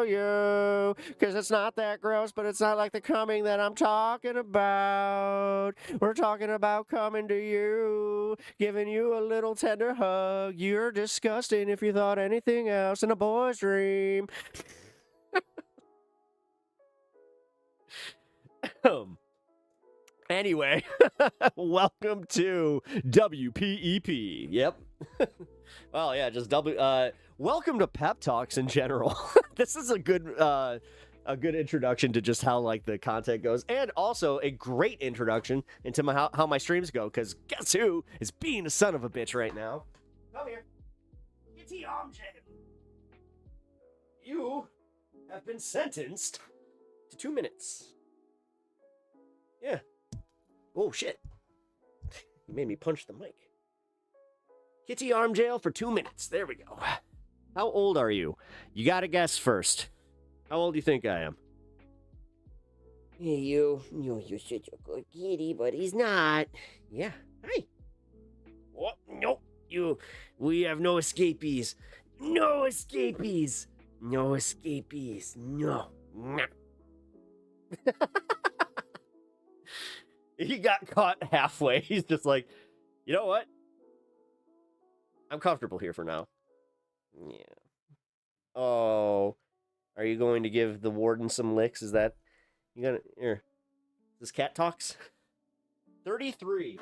you. Cause it's not that gross, but it's not like the coming that I'm talking about. We're talking about coming to you, giving you a little tender hug. You're disgusting if you thought anything else in a boy's dream. Anyway, welcome to WPEP. Yep. Well, yeah, just welcome to Pep Talks in general. This is a good introduction to just how like the content goes, and also a great introduction into how my streams go. Because guess who is being a son of a bitch right now? Come here. Get the arm jam. You have been sentenced to 2 minutes. Yeah. Oh, shit. You made me punch the mic. Kitty arm jail for 2 minutes. There we go. How old are you? You gotta guess first. How old do you think I am? Hey, you. You're such a good kitty, but he's not. Yeah. Hi. What? Nope. We have no escapees. No escapees. No escapees. No. He got caught halfway. He's just like, you know what? I'm comfortable here for now. Yeah. Oh. Are you going to give the warden some licks? Is that... You gonna... Here. This cat talks? 33.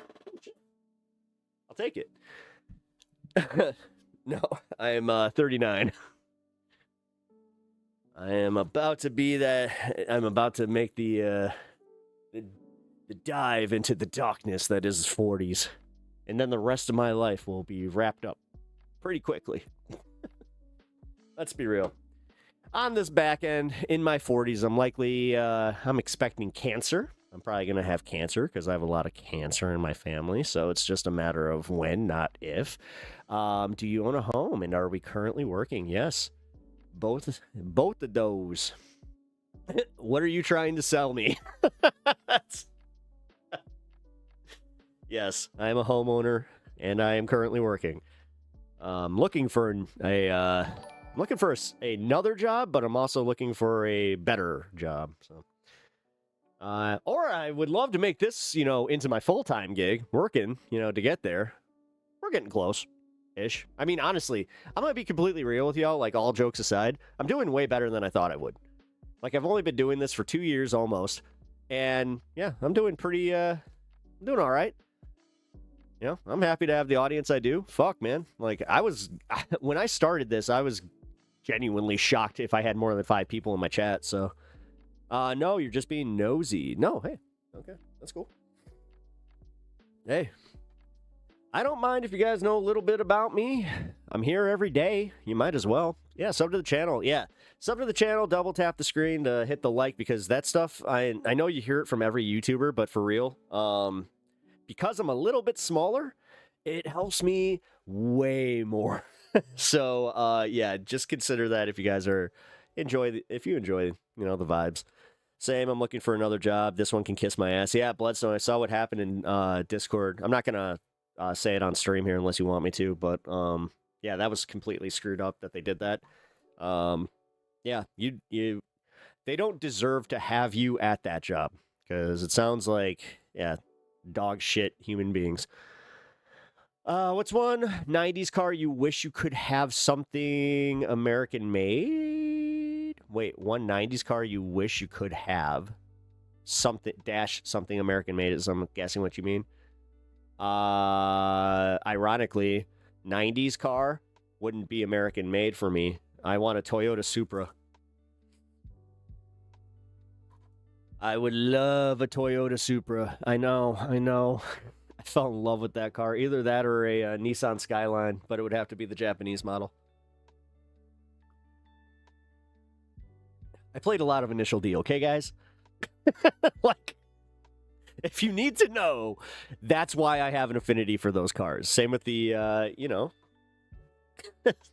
I'll take it. No, I am 39. I am about to be that... I'm about to make the dive into the darkness that is 40s. And then the rest of my life will be wrapped up pretty quickly. Let's be real. On this back end, in my 40s, I'm expecting cancer. I'm probably going to have cancer because I have a lot of cancer in my family. So it's just a matter of when, not if. Do you own a home? And are we currently working? Yes. Both of those. What are you trying to sell me? Yes, I am a homeowner, and I am currently working. Looking for another job, but I'm also looking for a better job. So, or I would love to make this, into my full-time gig, working, to get there. We're getting close-ish. I mean, honestly, I'm gonna be completely real with y'all. Like, all jokes aside, I'm doing way better than I thought I would. Like, I've only been doing this for 2 years almost, and yeah, I'm doing pretty. I'm doing all right. I'm happy to have the audience I do. Fuck, man. Like, when I started this, I was genuinely shocked if I had more than 5 people in my chat. So, no, you're just being nosy. No, hey, okay, that's cool. Hey, I don't mind if you guys know a little bit about me. I'm here every day. You might as well. Yeah, sub to the channel. Yeah, sub to the channel. Double tap the screen to hit the like, because that stuff, I know you hear it from every YouTuber, but for real, because I'm a little bit smaller, it helps me way more. So, yeah, just consider that if you guys are if you enjoy, the vibes. Same, I'm looking for another job. This one can kiss my ass. Yeah, Bloodstone, I saw what happened in Discord. I'm not going to say it on stream here unless you want me to, but yeah, that was completely screwed up that they did that. Yeah, they don't deserve to have you at that job because it sounds like, yeah, dog shit human beings. What's one 90s car you wish you could have something American made? Wait, one 90s car you wish you could have something American made is, I'm guessing what you mean. Ironically, 90s car wouldn't be American made for me. I want a Toyota Supra. I would love a Toyota Supra. I know. I fell in love with that car. Either that or a Nissan Skyline, but it would have to be the Japanese model. I played a lot of Initial D, okay, guys? Like, if you need to know, that's why I have an affinity for those cars. Same with the,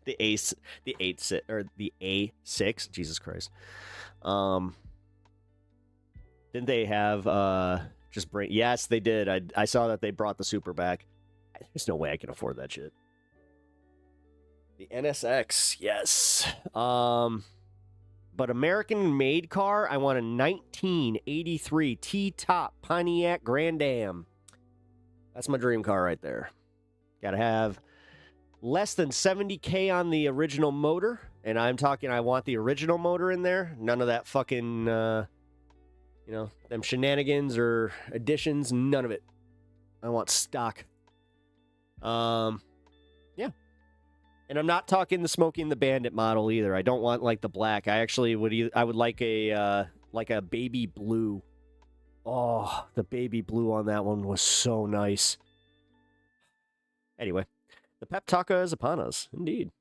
the A6. Jesus Christ. Didn't they have yes, they did. I saw that they brought the Super back. There's no way I can afford that shit. The NSX, yes. But American-made car, I want a 1983 T-top Pontiac Grand Am. That's my dream car right there. Gotta have less than 70K on the original motor. And I'm talking, I want the original motor in there. None of that fucking, them shenanigans or additions. None of it. I want stock. Yeah. And I'm not talking the Smoking the Bandit model either. I don't want like the black. I actually would like a baby blue. Oh, the baby blue on that one was so nice. Anyway, the pep talk is upon us, indeed.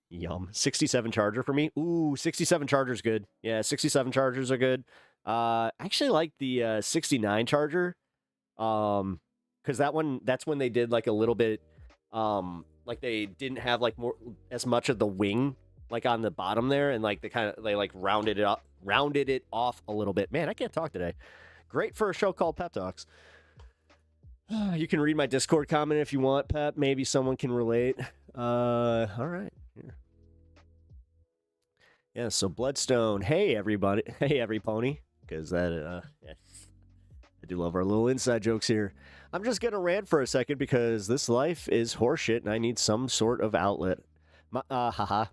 Yum. 67 Charger for me. Ooh, 67 Charger's good. Yeah, 67 Chargers are good. I actually like the 69 Charger. Because that's when they did like a little bit, like they didn't have like as much of the wing like on the bottom there, and like they like rounded it off a little bit. Man, I can't talk today. Great for a show called Pep Talks. You can read my Discord comment if you want, Pep. Maybe someone can relate. All right. Here. Yeah, so Bloodstone. Hey, everybody. Hey, every pony. Because that, yeah. I do love our little inside jokes here. I'm just going to rant for a second because this life is horseshit and I need some sort of outlet.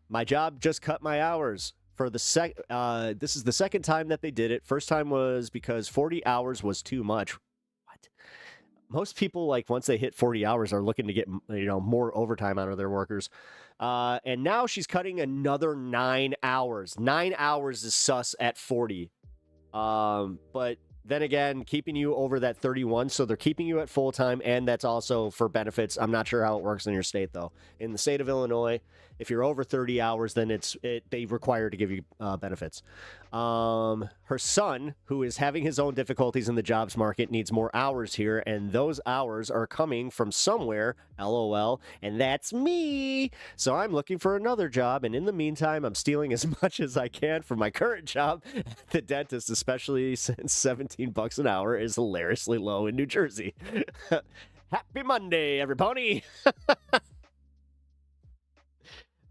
My job just cut my hours for the this is the second time that they did it. First time was because 40 hours was too much. What? Most people, like, once they hit 40 hours are looking to get, more overtime out of their workers. And now she's cutting another 9 hours. 9 hours is sus at 40. But then again, keeping you over that 31, so they're keeping you at full time, and that's also for benefits. I'm not sure how it works in your state, though. In the state of Illinois, if you're over 30 hours, then they require to give you benefits. Her son, who is having his own difficulties in the jobs market, needs more hours here, and those hours are coming from somewhere, LOL, and that's me. So I'm looking for another job, and in the meantime, I'm stealing as much as I can from my current job at the dentist, especially since $17 an hour is hilariously low in New Jersey. Happy Monday, everybody!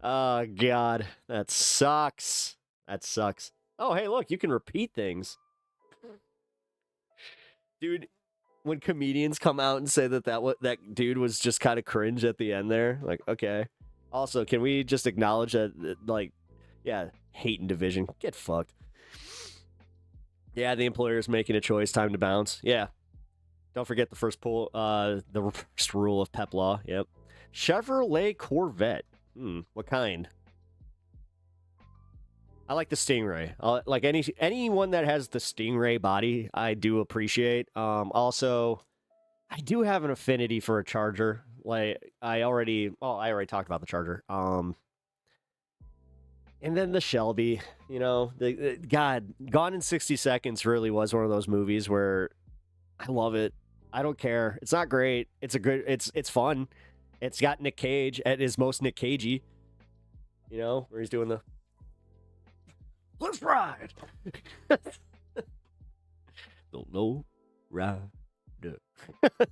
Oh, God. That sucks. That sucks. Oh, hey, look, you can repeat things. Dude, when comedians come out and say that dude was just kind of cringe at the end there, like, okay. Also, can we just acknowledge that, like, yeah, hate and division. Get fucked. Yeah, the employer's making a choice. Time to bounce. Yeah. Don't forget the first rule of Pep Law. Yep. Chevrolet Corvette. What kind? I like the Stingray. Like anyone that has the Stingray body, I do appreciate. Also, I do have an affinity for a Charger. Like I already talked about the Charger. And then the Shelby. God, Gone in 60 Seconds really was one of those movies where I love it. I don't care. It's not great. It's fun. It's got Nick Cage at his most Nick Cagey. You know, where he's doing the let's ride. The low rider.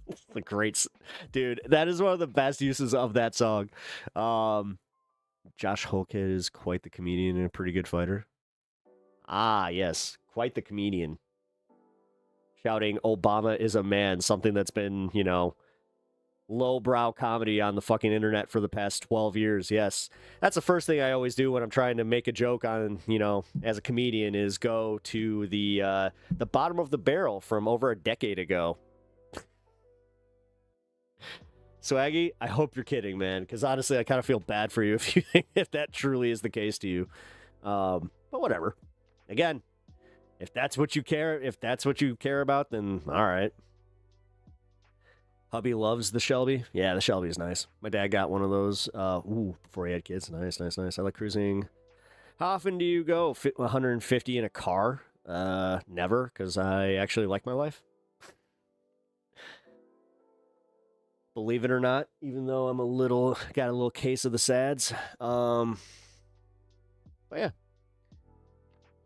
It's the great dude. That is one of the best uses of that song. Josh Holkhead is quite the comedian and a pretty good fighter. Ah, yes, quite the comedian. Shouting Obama is a man, something that's been, you know, lowbrow comedy on the fucking internet for the past 12 years. Yes. That's the first thing I always do when I'm trying to make a joke on, you know, as a comedian is go to the bottom of the barrel from over a decade ago. Swaggy, I hope you're kidding, man, because honestly, I kind of feel bad for you if you think if that truly is the case to you. But whatever. Again, if that's what you care about, then all right. Hubby loves the Shelby. Yeah, the Shelby is nice. My dad got one of those. Before he had kids. Nice. I like cruising. How often do you go? 150 in a car? Never, because I actually like my life. Believe it or not, even though I'm got a little case of the sads. But yeah.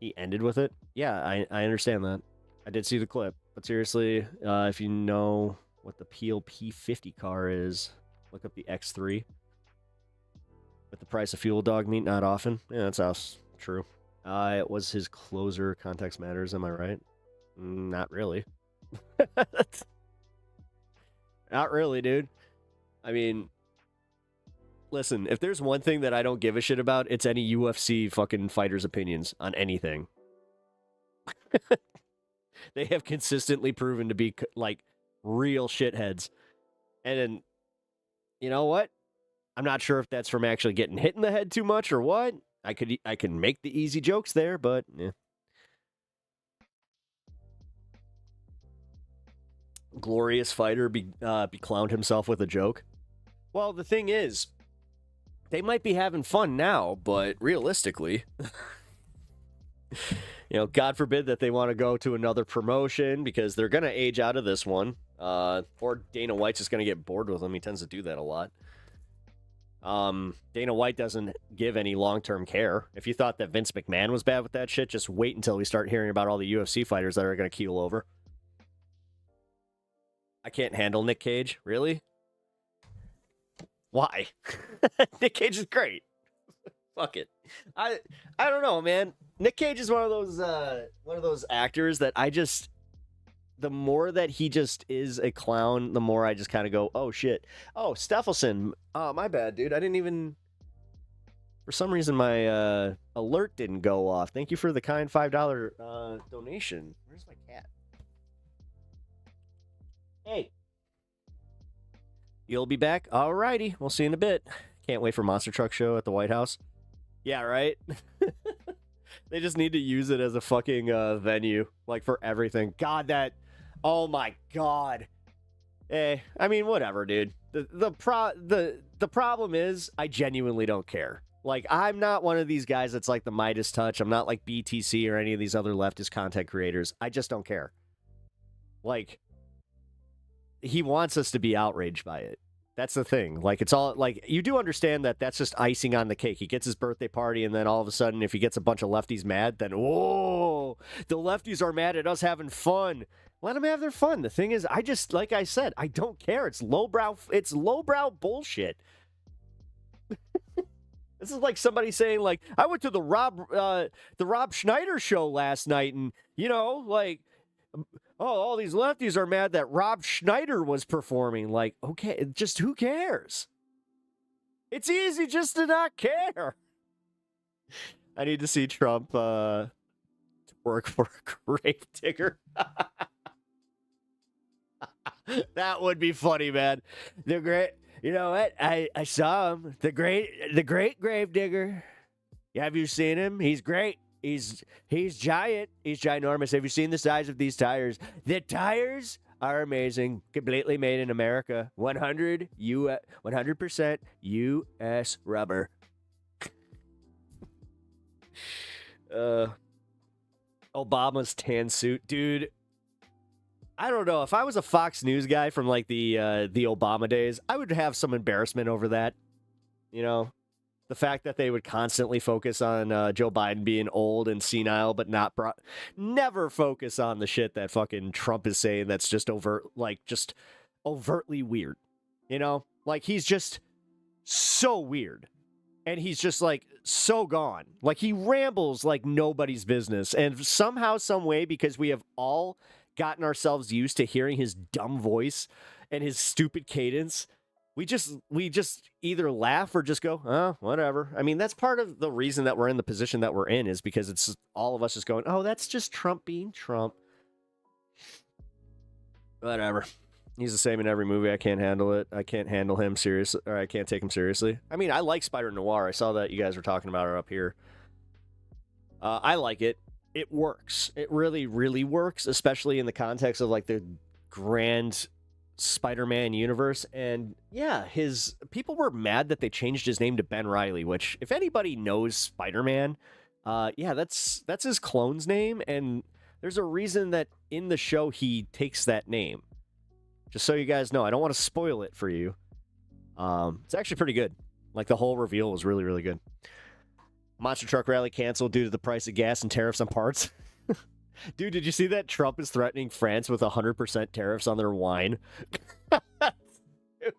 He ended with it. Yeah, I understand that. I did see the clip. But seriously, if you know what the PLP50 car is, look up the X3. With the price of fuel dog meat, not often. Yeah, that's us. True. It was his closer. Context matters, am I right? Not really. Not really, dude. I mean, listen, if there's one thing that I don't give a shit about, it's any UFC fucking fighters' opinions on anything. They have consistently proven to be, like, real shitheads. And then, you know what? I'm not sure if that's from actually getting hit in the head too much or what. I can make the easy jokes there, but yeah. Glorious fighter beclowned himself with a joke. Well, the thing is, they might be having fun now, but realistically, you know, God forbid that they want to go to another promotion because they're going to age out of this one. Or Dana White's just going to get bored with them. He tends to do that a lot. Dana White doesn't give any long-term care. If you thought that Vince McMahon was bad with that shit, just wait until we start hearing about all the UFC fighters that are going to keel over. I can't handle Nick Cage. Really? Why? Nick Cage is great. Fuck it. I don't know, man. Nick Cage is one of those actors that I just, the more that he just is a clown, the more I just kind of go, oh shit. Oh, Steffelson. Oh, my bad, dude. I didn't even, for some reason my alert didn't go off. Thank you for the kind $5 donation. Where's my cat? Hey. You'll be back? Alrighty. We'll see you in a bit. Can't wait for Monster Truck Show at the White House. Yeah, right? They just need to use it as a fucking venue, like, for everything. God, that... Oh, my God. I mean, whatever, dude. The problem is, I genuinely don't care. Like, I'm not one of these guys that's like the Midas Touch. I'm not like BTC or any of these other leftist content creators. I just don't care. Like... He wants us to be outraged by it. That's the thing. Like, it's all, like, you do understand that that's just icing on the cake. He gets his birthday party, and then all of a sudden, if he gets a bunch of lefties mad, then, whoa, the lefties are mad at us having fun. Let them have their fun. The thing is, I just, like I said, I don't care. It's lowbrow bullshit. This is like somebody saying, like, I went to the Rob Schneider show last night, and, you know, like, oh, all these lefties are mad that Rob Schneider was performing. Like, okay, just who cares? It's easy just to not care. I need to see Trump work for a grave digger. That would be funny, man. The great, you know what? I saw him. The great grave digger. Have you seen him? He's great. He's giant. He's ginormous. Have you seen the size of these tires? The tires are amazing. Completely made in America. 100% U.S. rubber. Obama's tan suit. Dude, I don't know. If I was a Fox News guy from like the Obama days, I would have some embarrassment over that. You know, the fact that they would constantly focus on Joe Biden being old and senile, but never focus on the shit that fucking Trump is saying that's just just overtly weird. You know, like he's just so weird. And he's just like so gone. Like he rambles like nobody's business. And somehow, some way, because we have all gotten ourselves used to hearing his dumb voice and his stupid cadence, we just either laugh or just go, oh, whatever. I mean, that's part of the reason that we're in the position that we're in, is because it's all of us just going, oh, that's just Trump being Trump. Whatever. He's the same in every movie. I can't handle it. I can't handle him seriously, or I can't take him seriously. I mean, I like Spider Noir. I saw that you guys were talking about it up here. I like it. It works. It really, really works, especially in the context of like the grand Spider-Man universe. And yeah, people were mad that they changed his name to Ben Reilly, which if anybody knows Spider-Man, yeah, that's his clone's name. And there's a reason that in the show he takes that name. Just so you guys know, I don't want to spoil it for you. It's actually pretty good. Like the whole reveal was really, really good. Monster Truck Rally canceled due to the price of gas and tariffs on parts. Dude, did you see that Trump is threatening France with 100% tariffs on their wine? Dude.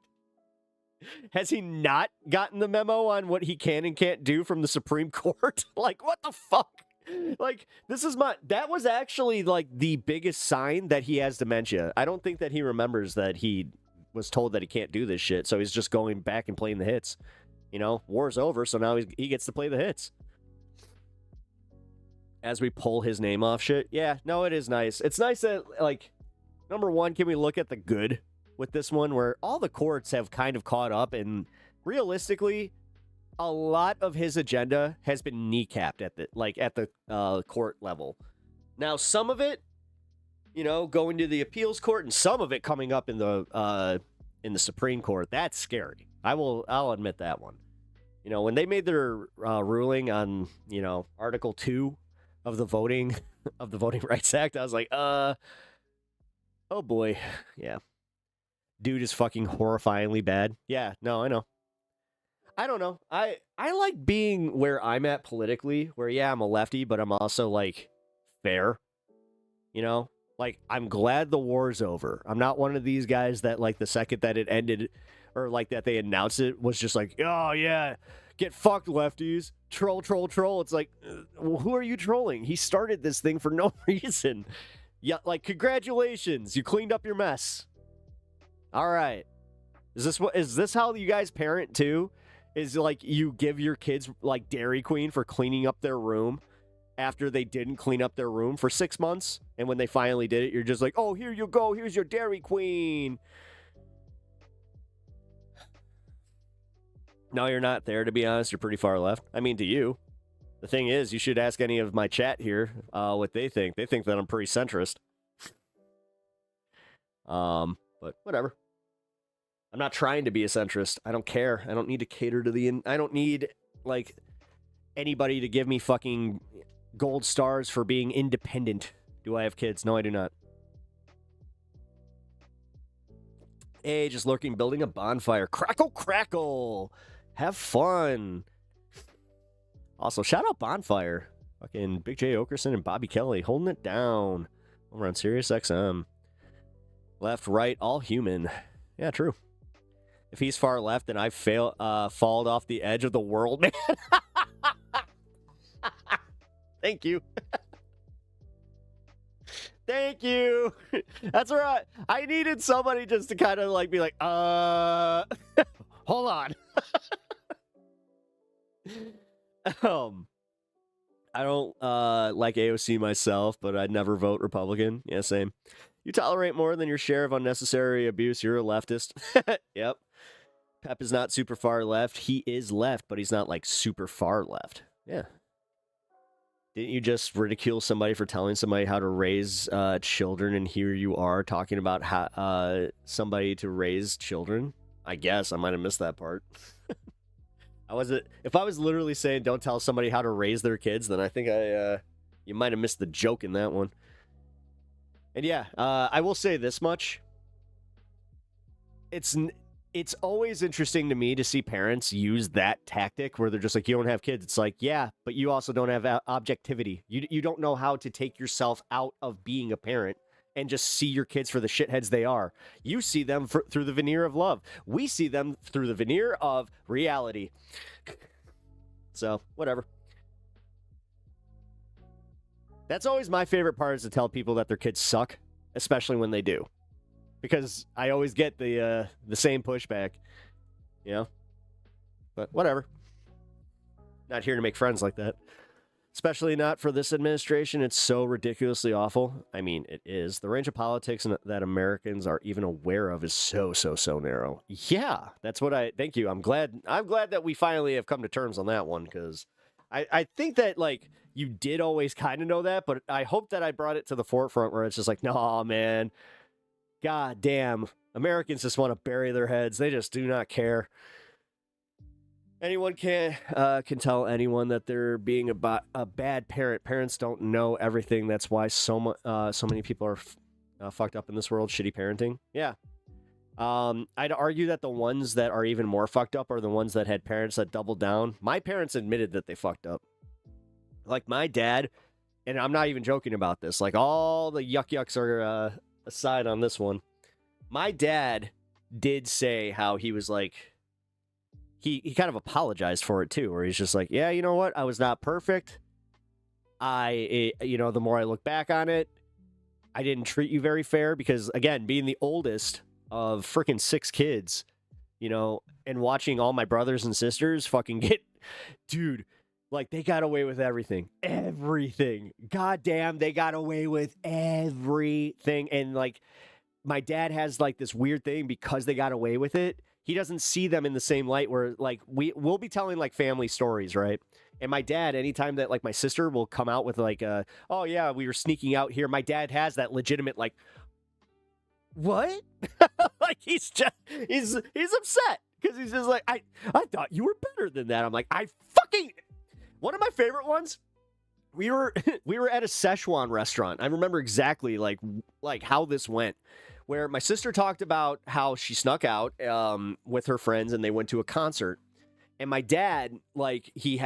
Has he not gotten the memo on what he can and can't do from the Supreme Court? Like, what the fuck? Like, that was actually like the biggest sign that he has dementia. I don't think that he remembers that he was told that he can't do this shit, so he's just going back and playing the hits. You know, war's over, so now he gets to play the hits. As we pull his name off shit. Yeah, no, it is nice. It's nice that, like, number one, can we look at the good with this one, where all the courts have kind of caught up, and realistically, a lot of his agenda has been kneecapped at the court level. Now, some of it, you know, going to the appeals court, and some of it coming up in the Supreme Court. That's scary. I'll admit that one. You know, when they made their ruling on, you know, Article 2 of the Voting Rights Act, I was like, oh boy. Yeah. Dude is fucking horrifyingly bad. Yeah, no, I know. I don't know. I like being where I'm at politically, where, yeah, I'm a lefty, but I'm also, like, fair. You know? Like, I'm glad the war's over. I'm not one of these guys that, like, the second that it ended, or, like, that they announced it, was just like, oh, yeah, get fucked, lefties. Troll, troll, troll. It's like, who are you trolling? He started this thing for no reason. Yeah, like, congratulations. You cleaned up your mess. All right. Is this how you guys parent, too? Is, like, you give your kids, like, Dairy Queen for cleaning up their room after they didn't clean up their room for 6 months? And when they finally did it, you're just like, oh, here you go. Here's your Dairy Queen. No, you're not there, to be honest. You're pretty far left. I mean, to you. The thing is, you should ask any of my chat here what they think. They think that I'm pretty centrist. But whatever. I'm not trying to be a centrist. I don't care. I don't need to cater to I don't need, like, anybody to give me fucking gold stars for being independent. Do I have kids? No, I do not. Hey, just lurking, building a bonfire. Crackle, crackle. Have fun. Also, shout out Bonfire. Fucking Big J. Okerson and Bobby Kelly holding it down over on Sirius XM. Left, right, all human. Yeah, true. If he's far left, then I falled off the edge of the world, man. Thank you. Thank you. That's right. I needed somebody just to kind of like be like, hold on. I don't like AOC myself, but I'd never vote Republican. Yeah, same. You tolerate more than your share of unnecessary abuse. You're a leftist. Yep. Pep is not super far left. He is left, but he's not like super far left. Yeah. Didn't you just ridicule somebody for telling somebody how to raise children, and here you are talking about how somebody to raise children? I guess I might have missed that part. If I was literally saying don't tell somebody how to raise their kids, then I think you might have missed the joke in that one. And yeah, I will say this much. It's always interesting to me to see parents use that tactic where they're just like, you don't have kids. It's like, yeah, but you also don't have objectivity. You don't know how to take yourself out of being a parent and just see your kids for the shitheads they are. You see them through the veneer of love. We see them through the veneer of reality. So, whatever. That's always my favorite part, is to tell people that their kids suck, especially when they do. Because I always get the same pushback, you know? But whatever. Not here to make friends like that. Especially not for this administration. It's so ridiculously awful. I mean, it is. The range of politics that Americans are even aware of is so narrow. Yeah, that's what thank you. I'm glad that we finally have come to terms on that one, because I think that, like, you did always kind of know that, but I hope that I brought it to the forefront where it's just like, no, man. God damn, Americans just want to bury their heads. They just do not care. Anyone can tell anyone that they're being a bad parent. Parents don't know everything. That's why so many people are fucked up in this world. Shitty parenting. Yeah. I'd argue that the ones that are even more fucked up are the ones that had parents that doubled down. My parents admitted that they fucked up. Like my dad, and I'm not even joking about this. Like, all the yucks are aside on this one. My dad did say how he was like, he kind of apologized for it too, where he's just like, yeah, you know what? I was not perfect. The more I look back on it, I didn't treat you very fair, because, again, being the oldest of freaking 6 kids, and watching all my brothers and sisters fucking get, dude, like, they got away with everything. Everything. Goddamn, they got away with everything. And, like, my dad has, like, this weird thing, because they got away with it. He doesn't see them in the same light, where, like, we'll be telling, like, family stories, right? And my dad, anytime that, like, my sister will come out with, like, oh, yeah, we were sneaking out here, my dad has that legitimate, like, what? Like, he's upset, because he's just like, I thought you were better than that. I'm like, one of my favorite ones, we were at a Szechuan restaurant. I remember exactly, like how this went, where my sister talked about how she snuck out with her friends, and they went to a concert. And my dad, like, he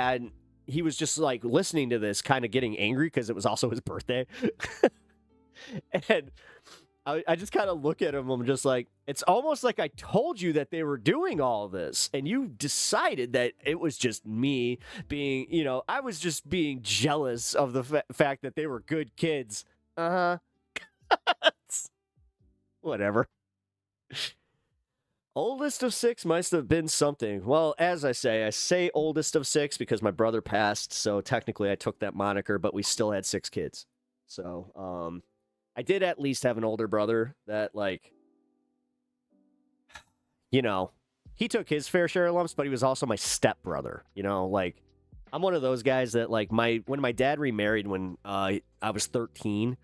was just, like, listening to this, kind of getting angry, because it was also his birthday. And I just kind of look at him, I'm just like, it's almost like I told you that they were doing all this, and you decided that it was just me being, I was just being jealous of the fact that they were good kids. Uh-huh. Whatever. Oldest of 6 must have been something. Well, as I say oldest of 6 because my brother passed, so technically I took that moniker, but we still had 6 kids. So, I did at least have an older brother that, like, he took his fair share of lumps, but he was also my stepbrother. Like, I'm one of those guys that, like, when my dad remarried when I was 13,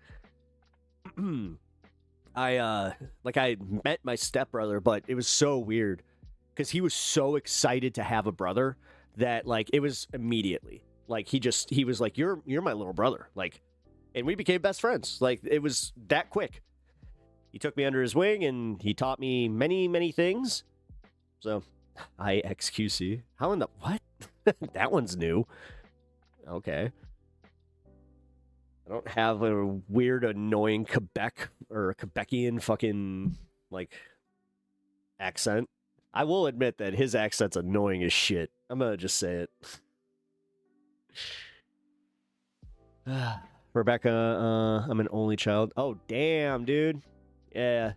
I met my stepbrother, but it was so weird because he was so excited to have a brother that, like, it was immediately, like, he was like, you're my little brother, like. And we became best friends. Like, it was that quick. He took me under his wing, and he taught me many, many things. So, IXQC. How in the... What? That one's new. Okay. I don't have a weird, annoying Quebec or Quebecian fucking, like, accent. I will admit that his accent's annoying as shit. I'm gonna just say it. Rebecca, I'm an only child. Oh, damn, dude. Yeah.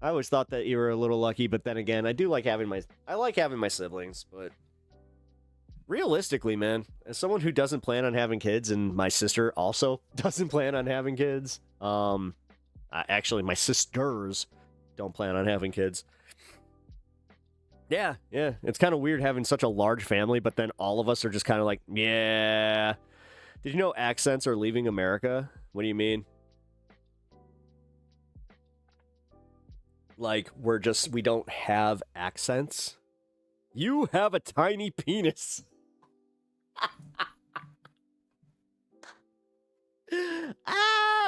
I always thought that you were a little lucky, but then again, I like having my siblings, but realistically, man, as someone who doesn't plan on having kids, and my sister also doesn't plan on having kids, actually, my sisters don't plan on having kids. Yeah, it's kind of weird having such a large family, but then all of us are just kind of like, yeah... Did you know accents are leaving America? What do you mean? Like, we don't have accents? You have a tiny penis.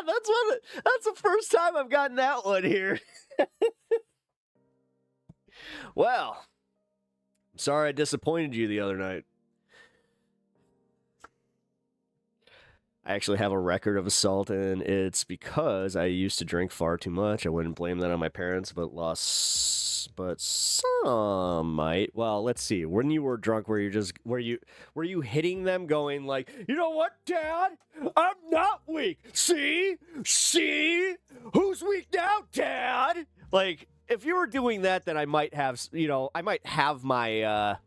That's the first time I've gotten that one here. Well, I'm sorry I disappointed you the other night. I actually have a record of assault, and it's because I used to drink far too much. I wouldn't blame that on my parents, but some might. Well, let's see. When you were drunk, were you hitting them, going like, you know what, Dad? I'm not weak. See, who's weak now, Dad? Like, if you were doing that, then I might have, my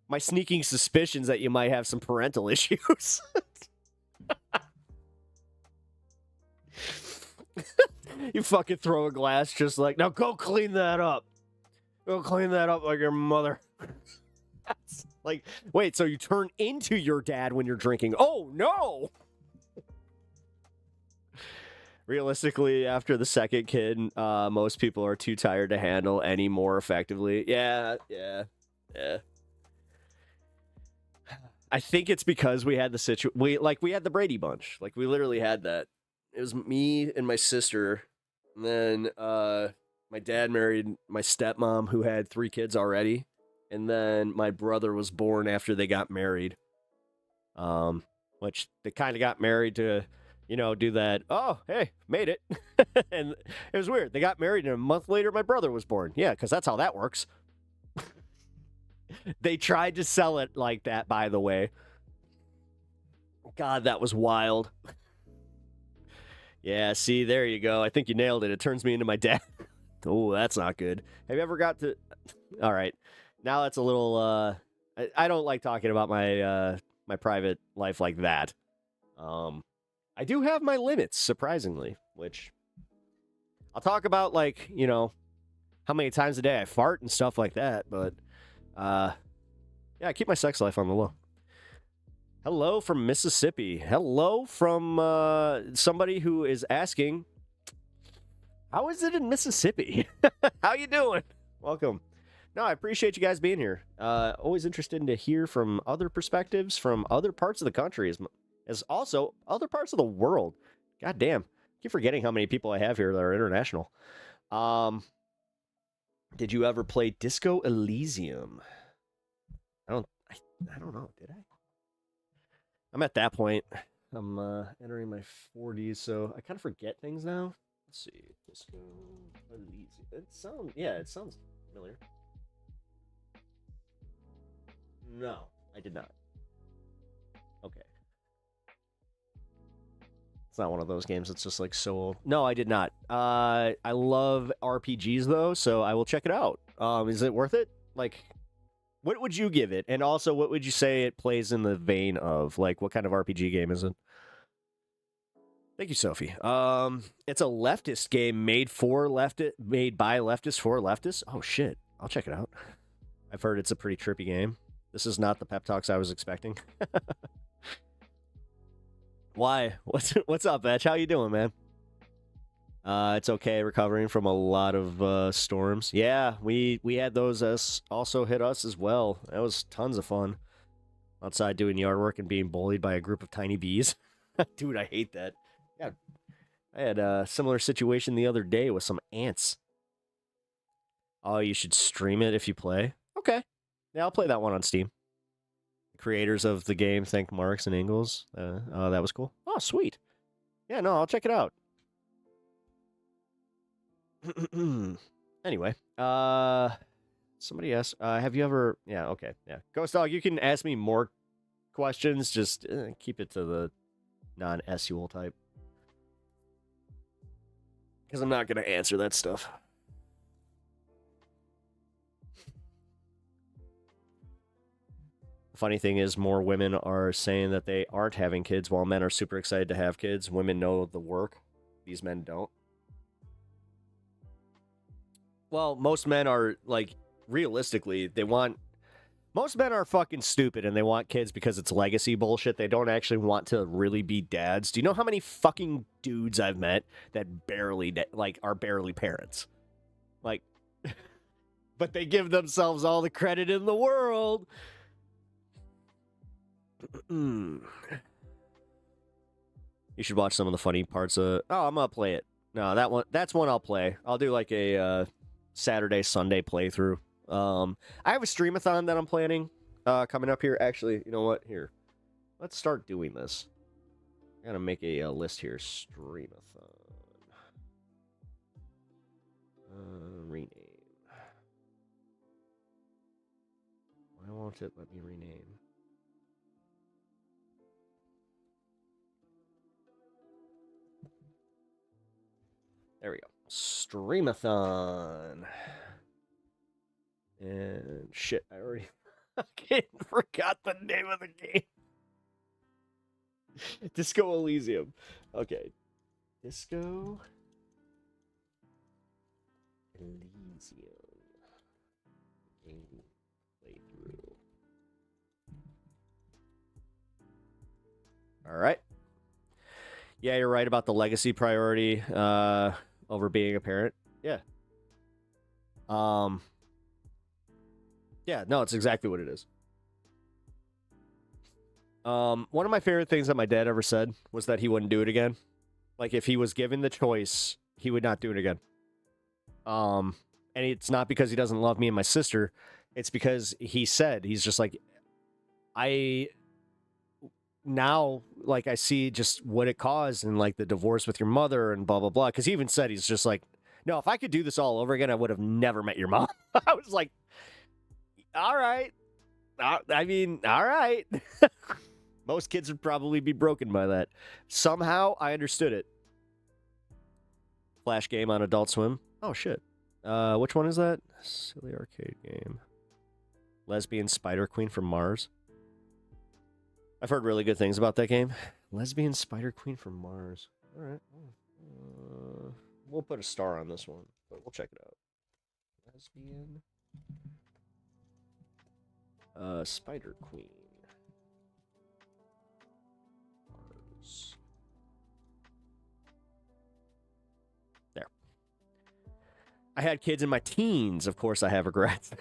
my sneaking suspicions that you might have some parental issues. You fucking throw a glass just like, now go clean that up. Go clean that up like your mother. Like, wait, so you turn into your dad when you're drinking. Oh, no! Realistically, after the second kid, most people are too tired to handle any more effectively. Yeah. I think it's because we had we had the Brady Bunch. Like, we literally had that. It was me and my sister, and then my dad married my stepmom, who had 3 kids already, and then my brother was born after they got married. Which they kind of got married to, do that. Oh, hey, made it. And it was weird. They got married, and a month later, my brother was born. Yeah, because that's how that works. They tried to sell it like that, by the way. God, that was wild. Yeah, see, there you go. I think you nailed it. It turns me into my dad. Oh, that's not good. Have you ever got to... All right. Now that's a little... I don't like talking about my my private life like that. I do have my limits, surprisingly, which... I'll talk about, like, how many times a day I fart and stuff like that, but... yeah, I keep my sex life on the low. Hello from Mississippi. Hello from somebody who is asking, how is it in Mississippi? How you doing? Welcome. No, I appreciate you guys being here. Always interested to hear from other perspectives from other parts of the country, as also other parts of the world. God damn. I keep forgetting how many people I have here that are international. Did you ever play Disco Elysium? I don't know. Did I? I'm at that point. I'm entering my 40s, so I kind of forget things now. Let's see. Disco Elysium. It sounds familiar. No, I did not. Okay. It's not one of those games that's just like so old. No, I did not. I love RPGs though, so I will check it out. Is it worth it? Like, what would you give it? And also, what would you say it plays in the vein of? Like, what kind of RPG game is it? Thank you, Sophie. It's a leftist game made by leftists for leftists. Oh shit, I'll check it out. I've heard it's a pretty trippy game. This is not the pep talks I was expecting. Why? What's up, Vetch? How you doing, man? It's okay, recovering from a lot of storms. Yeah, we had those also hit us as well. That was tons of fun. Outside doing yard work and being bullied by a group of tiny bees. Dude, I hate that. Yeah, I had a similar situation the other day with some ants. Oh, you should stream it if you play? Okay. Yeah, I'll play that one on Steam. Creators of the game thank Marks and Ingalls. That was cool. Oh, sweet. Yeah, no, I'll check it out. Anyway, somebody asked, have you ever... Yeah, okay, yeah. Ghost Dog, you can ask me more questions. Just keep it to the non-SUL type. Because I'm not going to answer that stuff. Funny thing is, more women are saying that they aren't having kids, while men are super excited to have kids. Women know the work. These men don't. Well, most men are, like, realistically, most men are fucking stupid and they want kids because it's legacy bullshit. They don't actually want to really be dads. Do you know how many fucking dudes I've met that are barely parents? Like, but they give themselves all the credit in the world. You should watch some of the funny parts of. Oh, I'm gonna play it. No, that's one I'll play. I'll do like a Saturday, Sunday playthrough. I have a streamathon that I'm planning coming up here. Actually, you know what? Here, let's start doing this. I gotta make a list here. Streamathon. Rename. Why won't it let me rename? There we go. Streamathon. And shit, I already fucking forgot the name of the game. Disco Elysium. Okay. Disco Elysium. Game playthrough. All right. Yeah, you're right about the legacy priority over being a parent. Yeah. Yeah, no, it's exactly what it is. One of my favorite things that my dad ever said was that he wouldn't do it again. Like, if he was given the choice, he would not do it again. And it's not because he doesn't love me and my sister. It's because he said, he's just like, now, like, I see just what it caused and, like, the divorce with your mother and blah, blah, blah. Because he even said, he's just like, no, if I could do this all over again, I would have never met your mom. I was like, all right. I mean, all right. Most kids would probably be broken by that. Somehow, I understood it. Flash game on Adult Swim. Oh, shit. Which one is that? Silly arcade game. Lesbian Spider Queen from Mars. I've heard really good things about that game. Lesbian Spider Queen from Mars. All right. We'll put a star on this one, but we'll check it out. Lesbian Spider Queen. Mars. There. I had kids in my teens. Of course, I have regrets.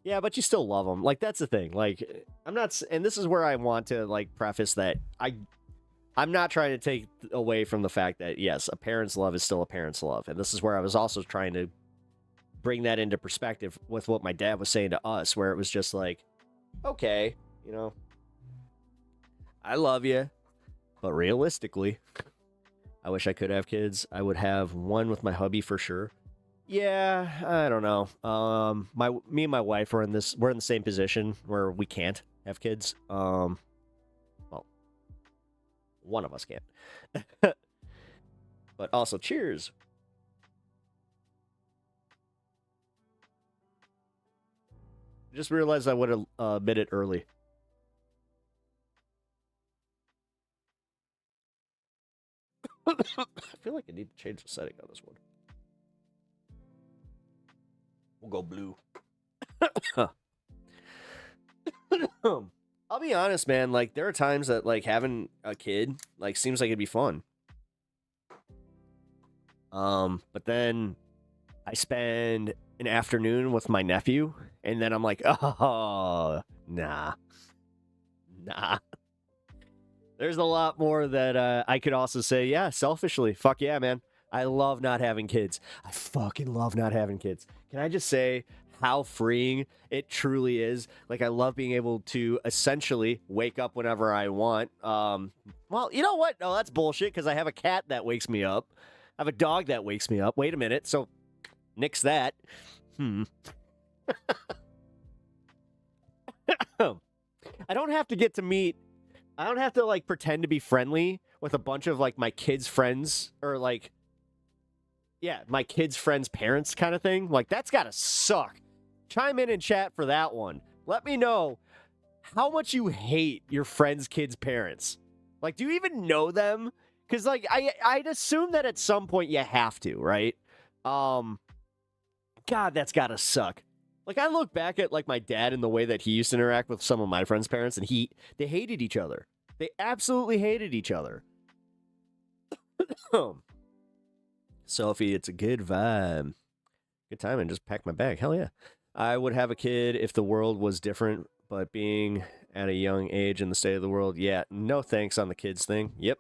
Yeah, but you still love them. Like, that's the thing. Like, I'm not, and this is where I want to, like, preface that I'm not trying to take away from the fact that, yes, a parent's love is still a parent's love. And this is where I was also trying to bring that into perspective with what my dad was saying to us, where it was just like, okay, you know, I love you, but realistically, I wish I could have kids. I would have one with my hubby for sure. Yeah, I don't know. Me and my wife we're in the same position where we can't have kids. Well, one of us can't. But also, cheers. Just realized I would have admit it early. I feel like I need to change the setting on this one. We'll go blue. I'll be honest, man. Like, there are times that, like, having a kid, like, seems like it'd be fun. But then I spend an afternoon with my nephew, and then I'm like, oh, nah. There's a lot more that I could also say, yeah, selfishly. Fuck yeah, man. I love not having kids. I fucking love not having kids. Can I just say how freeing it truly is? Like, I love being able to essentially wake up whenever I want. Well, you know what? No, that's bullshit, because I have a cat that wakes me up. I have a dog that wakes me up. Wait a minute. So, nix that. I don't have to get to meet... I don't have to, like, pretend to be friendly with a bunch of, like, my kids' friends, or, like... Yeah, my kids' friends' parents kind of thing. Like, that's gotta suck. Chime in chat for that one. Let me know how much you hate your friends' kids' parents. Like, do you even know them? Because, like, I'd assume that at some point you have to, right? God, that's gotta suck. Like, I look back at, like, my dad and the way that he used to interact with some of my friends' parents, and they hated each other. They absolutely hated each other. Sophie, it's a good vibe. Good time, and just pack my bag. Hell yeah. I would have a kid if the world was different, but being at a young age in the state of the world, yeah, no thanks on the kids thing. Yep.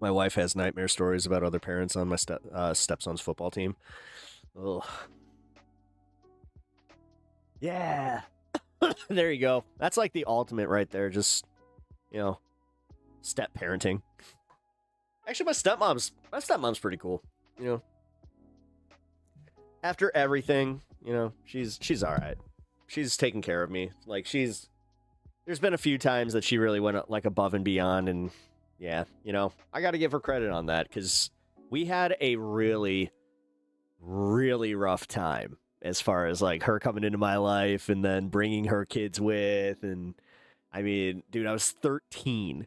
My wife has nightmare stories about other parents on my stepson's football team. Ugh. Yeah. There you go. That's like the ultimate right there. Just, step parenting. Actually, my stepmom's pretty cool. After everything, she's all right. She's taking care of me. Like there's been a few times that she really went like above and beyond, and yeah, I got to give her credit on that because we had a really, really rough time as far as like her coming into my life and then bringing her kids with, and I mean, dude, I was 13.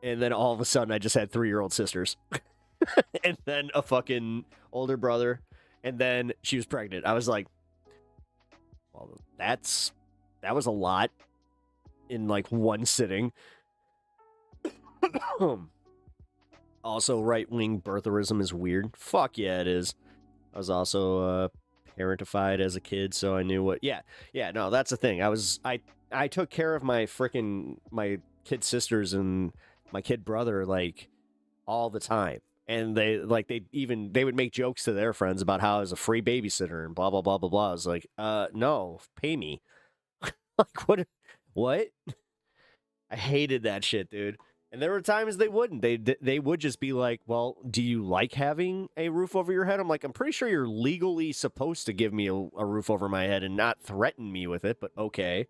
And then all of a sudden, I just had 3-year-old sisters. And then a fucking older brother. And then she was pregnant. I was like, well, that was a lot in like one sitting. Also, right-wing birtherism is weird. Fuck yeah, it is. I was also parentified as a kid, so I knew what... Yeah, no, that's the thing. I took care of my kid sisters and my kid brother like all the time, and they would make jokes to their friends about how I was a free babysitter and blah blah blah blah blah. I was like, no, pay me. Like what? I hated that shit, dude. And there were times they wouldn't. They would just be like, well, do you like having a roof over your head? I'm like, I'm pretty sure you're legally supposed to give me a roof over my head and not threaten me with it, but okay.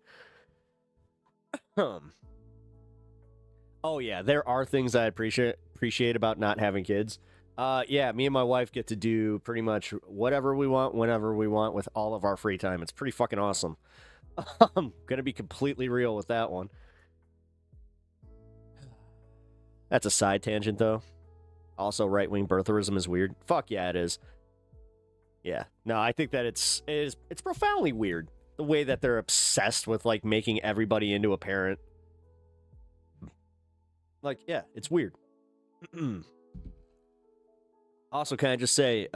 Oh yeah, there are things I appreciate about not having kids. Yeah, me and my wife get to do pretty much whatever we want, whenever we want, with all of our free time. It's pretty fucking awesome. I'm gonna be completely real with that one. That's a side tangent, though. Also, right-wing birtherism is weird. Fuck yeah, it is. Yeah, no, I think that it's profoundly weird the way that they're obsessed with like making everybody into a parent. Like, yeah, it's weird. Also, can I just say,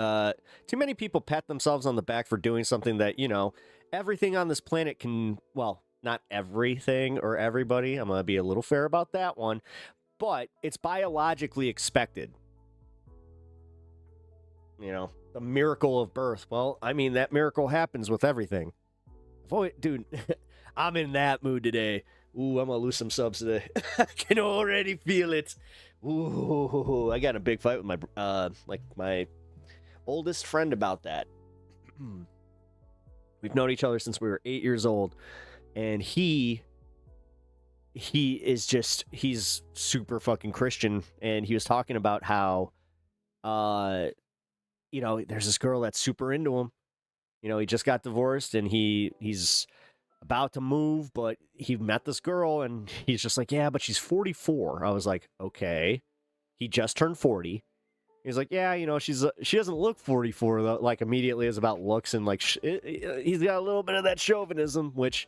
too many people pat themselves on the back for doing something that, everything on this planet can, well, not everything or everybody. I'm going to be a little fair about that one. But it's biologically expected. The miracle of birth. Well, I mean, that miracle happens with everything. Dude, I'm in that mood today. Ooh, I'm going to lose some subs today. I can already feel it. Ooh, I got in a big fight with my oldest friend about that. We've known each other since we were 8 years old. And he's super fucking Christian. And he was talking about how, there's this girl that's super into him. He just got divorced and he's about to move, but he met this girl and he's just like, yeah, but she's 44. I was like, okay. He just turned 40. He's like, yeah, she doesn't look 44 though. Like immediately is about looks and like he's got a little bit of that chauvinism, which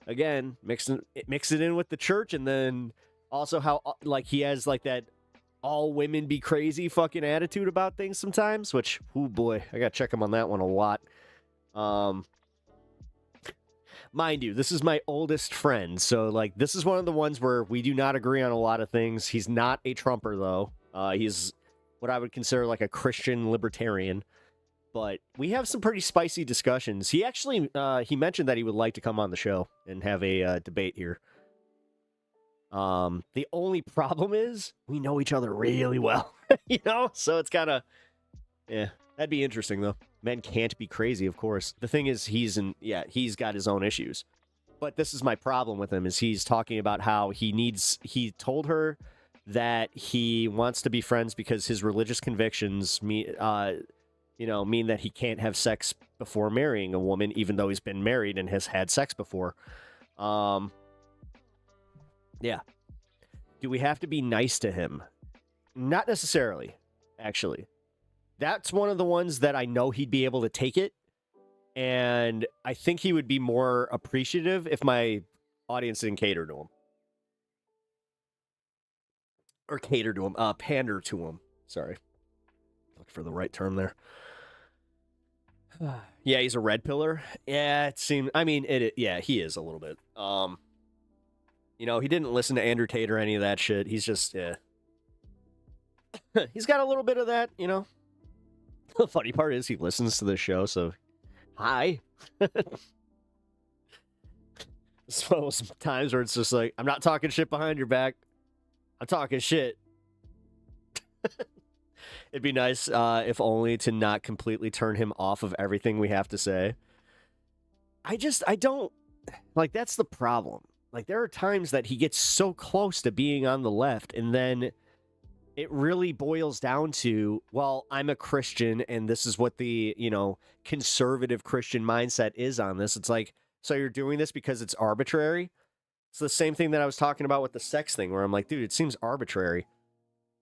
again mix it in with the church, and then also how like he has like that all women be crazy fucking attitude about things sometimes. Which, oh boy, I gotta check him on that one a lot. Mind you, this is my oldest friend, so like this is one of the ones where we do not agree on a lot of things. He's not a Trumper though. He's what I would consider like a Christian libertarian, but we have some pretty spicy discussions. He actually he mentioned that he would like to come on the show and have a debate here. The only problem is we know each other really well, so it's kind of, yeah, that'd be interesting though. Men can't be crazy, of course. The thing is, he's got his own issues. But this is my problem with him, is he's talking about how he told her that he wants to be friends because his religious convictions mean that he can't have sex before marrying a woman, even though he's been married and has had sex before. Yeah. Do we have to be nice to him? Not necessarily, actually. That's one of the ones that I know he'd be able to take it. And I think he would be more appreciative if my audience didn't cater to him. Or cater to him. Pander to him. Sorry. Look for the right term there. Yeah, he's a red pillar. Yeah, it seemed. I mean, yeah, he is a little bit. He didn't listen to Andrew Tate or any of that shit. He's just, yeah. He's got a little bit of that, The funny part is he listens to this show, so hi. It's one of those times where it's just like, I'm not talking shit behind your back. I'm talking shit. It'd be nice, if only to not completely turn him off of everything we have to say. I don't, like, that's the problem. Like, there are times that he gets so close to being on the left, and then it really boils down to, well, I'm a Christian, and this is what the, conservative Christian mindset is on this. It's like, so you're doing this because it's arbitrary? It's the same thing that I was talking about with the sex thing, where I'm like, dude, it seems arbitrary.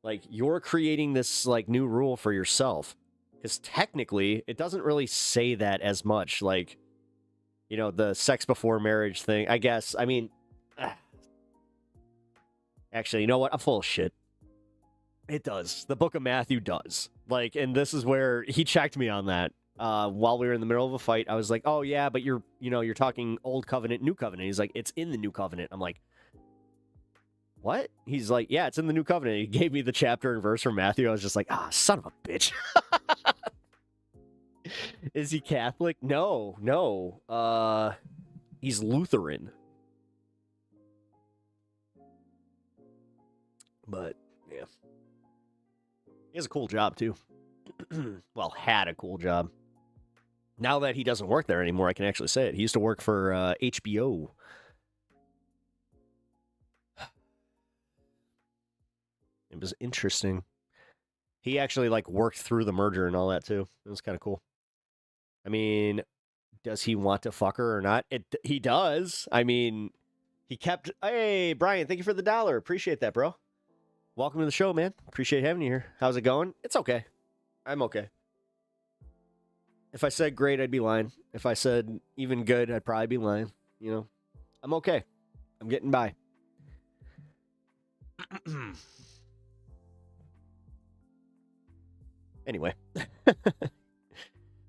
Like, you're creating this, like, new rule for yourself. Because technically, it doesn't really say that as much. Like, the sex before marriage thing, I guess. I mean, actually, you know what? I'm full of shit. It does. The book of Matthew does. Like, and this is where he checked me on that. While we were in the middle of a fight, I was like, oh, yeah, but you're talking old covenant, new covenant. He's like, it's in the new covenant. I'm like, what? He's like, yeah, it's in the new covenant. He gave me the chapter and verse from Matthew. I was just like, son of a bitch. Is he Catholic? No. He's Lutheran. But, yeah. He has a cool job, too. Well, had a cool job. Now that he doesn't work there anymore, I can actually say it. He used to work for HBO. It was interesting. He actually, like, worked through the merger and all that, too. It was kind of cool. I mean, does he want to fuck her or not? He does. I mean, he kept... Hey, Brian, thank you for the $1. Appreciate that, bro. Welcome to the show, man. Appreciate having you here. How's it going? It's okay. I'm okay. If I said great, I'd be lying. If I said even good, I'd probably be lying. I'm okay. I'm getting by. Anyway.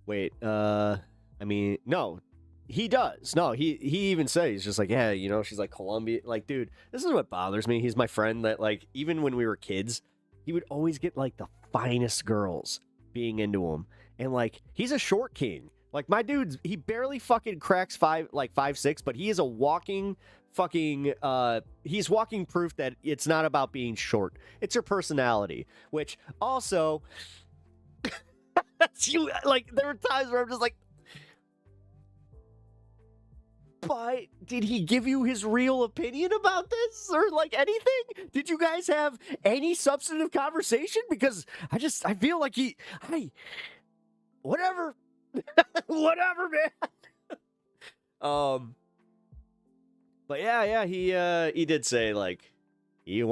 Wait, I mean, no, he does. No, he even said, he's just like, yeah, she's like Columbia. Like, dude, this is what bothers me. He's my friend that, like, even when we were kids, he would always get, like, the finest girls being into him. And, like, he's a short king. Like, my dude's, he barely fucking cracks 5'6", but he is a walking fucking, he's walking proof that it's not about being short. It's your personality, which also... That's you. Like, there were times where I'm just like, but did he give you his real opinion about this or like anything? Did you guys have any substantive conversation? Because I feel like whatever, whatever, man. But yeah, he did say, like, he's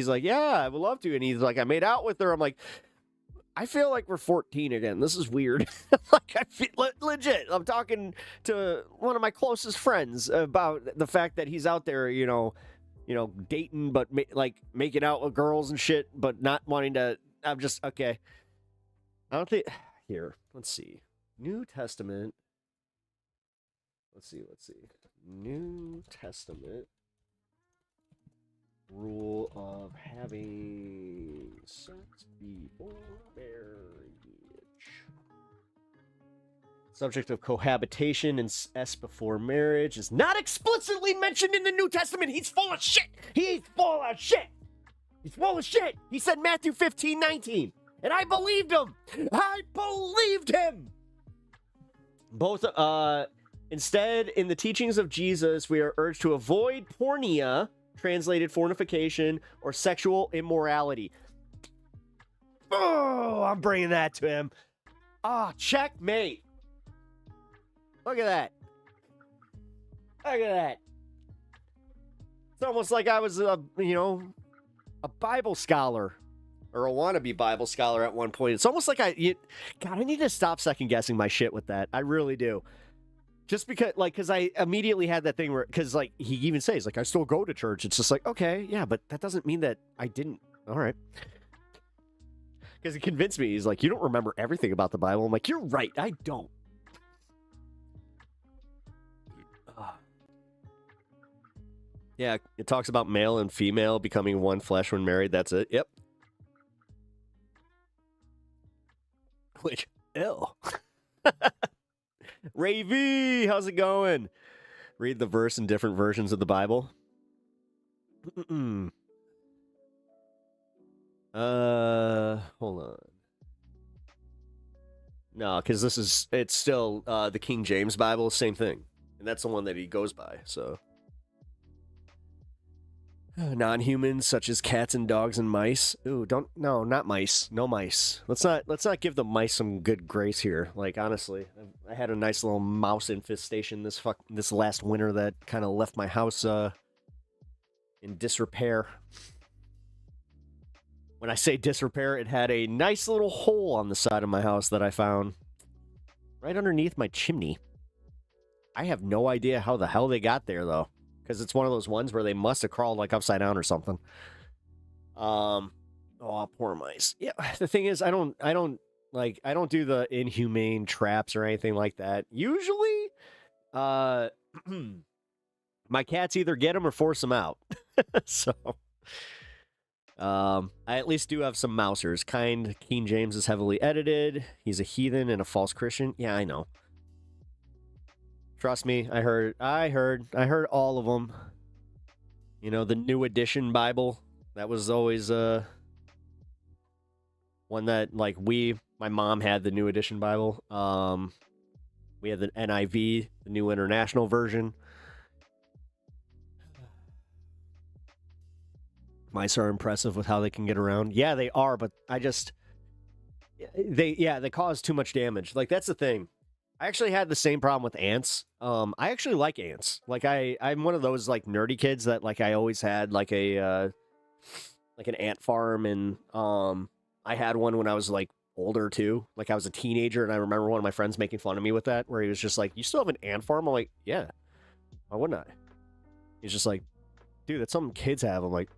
like, yeah, I would love to. And he's like, I made out with her. I'm like, I feel like we're 14 again. This is weird. Like, I feel legit. I'm talking to one of my closest friends about the fact that he's out there, dating, but like making out with girls and shit, but not wanting to. I'm just okay. I don't think here. Let's see. New Testament. Let's see. New Testament. Rule of having sex before marriage. Subject of cohabitation and S before marriage is not explicitly mentioned in the New Testament. He's full of shit. He's full of shit. He's full of shit. He said Matthew 15:19. And I believed him. I believed him. Both, instead, in the teachings of Jesus, we are urged to avoid porneia, translated fornication, or sexual immorality. Oh, I'm bringing that to him. Checkmate. Look at that. Look at that. It's almost like I was a Bible scholar, or a wannabe Bible scholar at one point. It's almost like God, I need to stop second guessing my shit with that. I really do. Just because I immediately had that thing where, because like he even says, like, I still go to church. It's just like, okay, yeah, but that doesn't mean that I didn't. All right. Because he convinced me. He's like, you don't remember everything about the Bible. I'm like, you're right. I don't. Yeah, it talks about male and female becoming one flesh when married. That's it. Yep. Which, ew. Ray V, how's it going? Read the verse in different versions of the Bible. Hold on. No, because it's still the King James Bible, same thing. And that's the one that he goes by, so. Non-humans such as cats and dogs and mice. Ooh, no, not mice. No mice. Let's not give the mice some good grace here. Like, honestly, I had a nice little mouse infestation this last winter that kind of left my house in disrepair. When I say disrepair, it had a nice little hole on the side of my house that I found right underneath my chimney. I have no idea how the hell they got there, though. Because it's one of those ones where they must have crawled like upside down or something. Oh, poor mice. Yeah, the thing is, I don't do the inhumane traps or anything like that. Usually, my cats either get them or force them out. So, I at least do have some mousers. King James is heavily edited. He's a heathen and a false Christian. Yeah, I know. Trust me, I heard all of them. You know, the New Edition Bible, that was always one that, like, my mom had the New Edition Bible. We had the NIV, the New International Version. Mice are impressive with how they can get around. Yeah, they are, but they cause too much damage. Like, that's the thing. I actually had the same problem with ants. I actually like ants. Like, I'm one of those, like, nerdy kids that, like, I always had, like, an ant farm, and I had one when I was, like, older, too. Like, I was a teenager, and I remember one of my friends making fun of me with that, where he was just like, you still have an ant farm? I'm like, yeah. Why wouldn't I? He's just like, dude, that's something kids have. I'm like,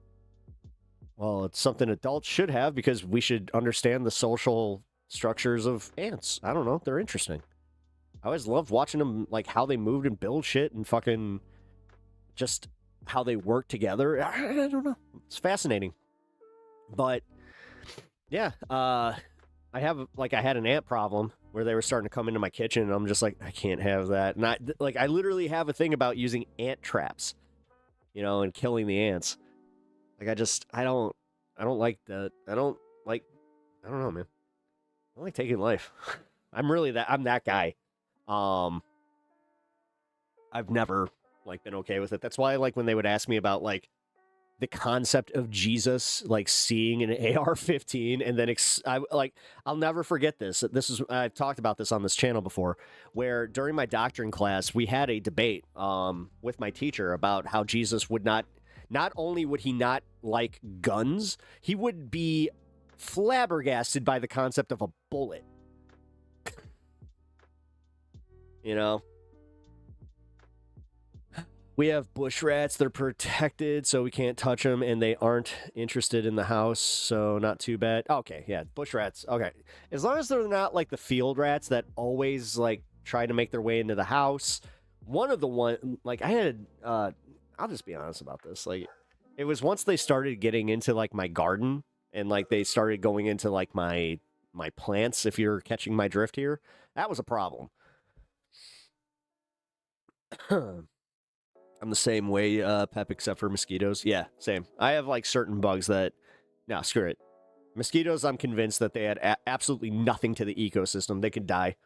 well, it's something adults should have, because we should understand the social structures of ants. I don't know. They're interesting. I always loved watching them, like, how they moved and build shit and fucking just how they work together. I don't know. It's fascinating. But, yeah, I had an ant problem where they were starting to come into my kitchen, and I'm just like, I can't have that. And I literally have a thing about using ant traps, you know, and killing the ants. Like, I don't like that. I don't know, man. I don't like taking life. I'm that guy. I've never, like, been okay with it. That's why, like, when they would ask me about, like, the concept of Jesus, like, seeing an AR-15, and then I'll never forget this. I've talked about this on this channel before, where during my doctrine class, we had a debate with my teacher about how Jesus would not only would he not like guns, he would be flabbergasted by the concept of a bullet. You know? We have bush rats. They're protected, so we can't touch them, and they aren't interested in the house, so not too bad. Okay, yeah, bush rats. Okay. As long as they're not like the field rats that always, like, try to make their way into the house. I had, I'll just be honest about this. Like, it was once they started getting into, like, my garden, and, like, they started going into, like, my plants, if you're catching my drift here. That was a problem. I'm the same way, Pep, except for mosquitoes. Yeah, same. I have, like, certain bugs that... No, screw it. Mosquitoes, I'm convinced that they add absolutely nothing to the ecosystem. They could die.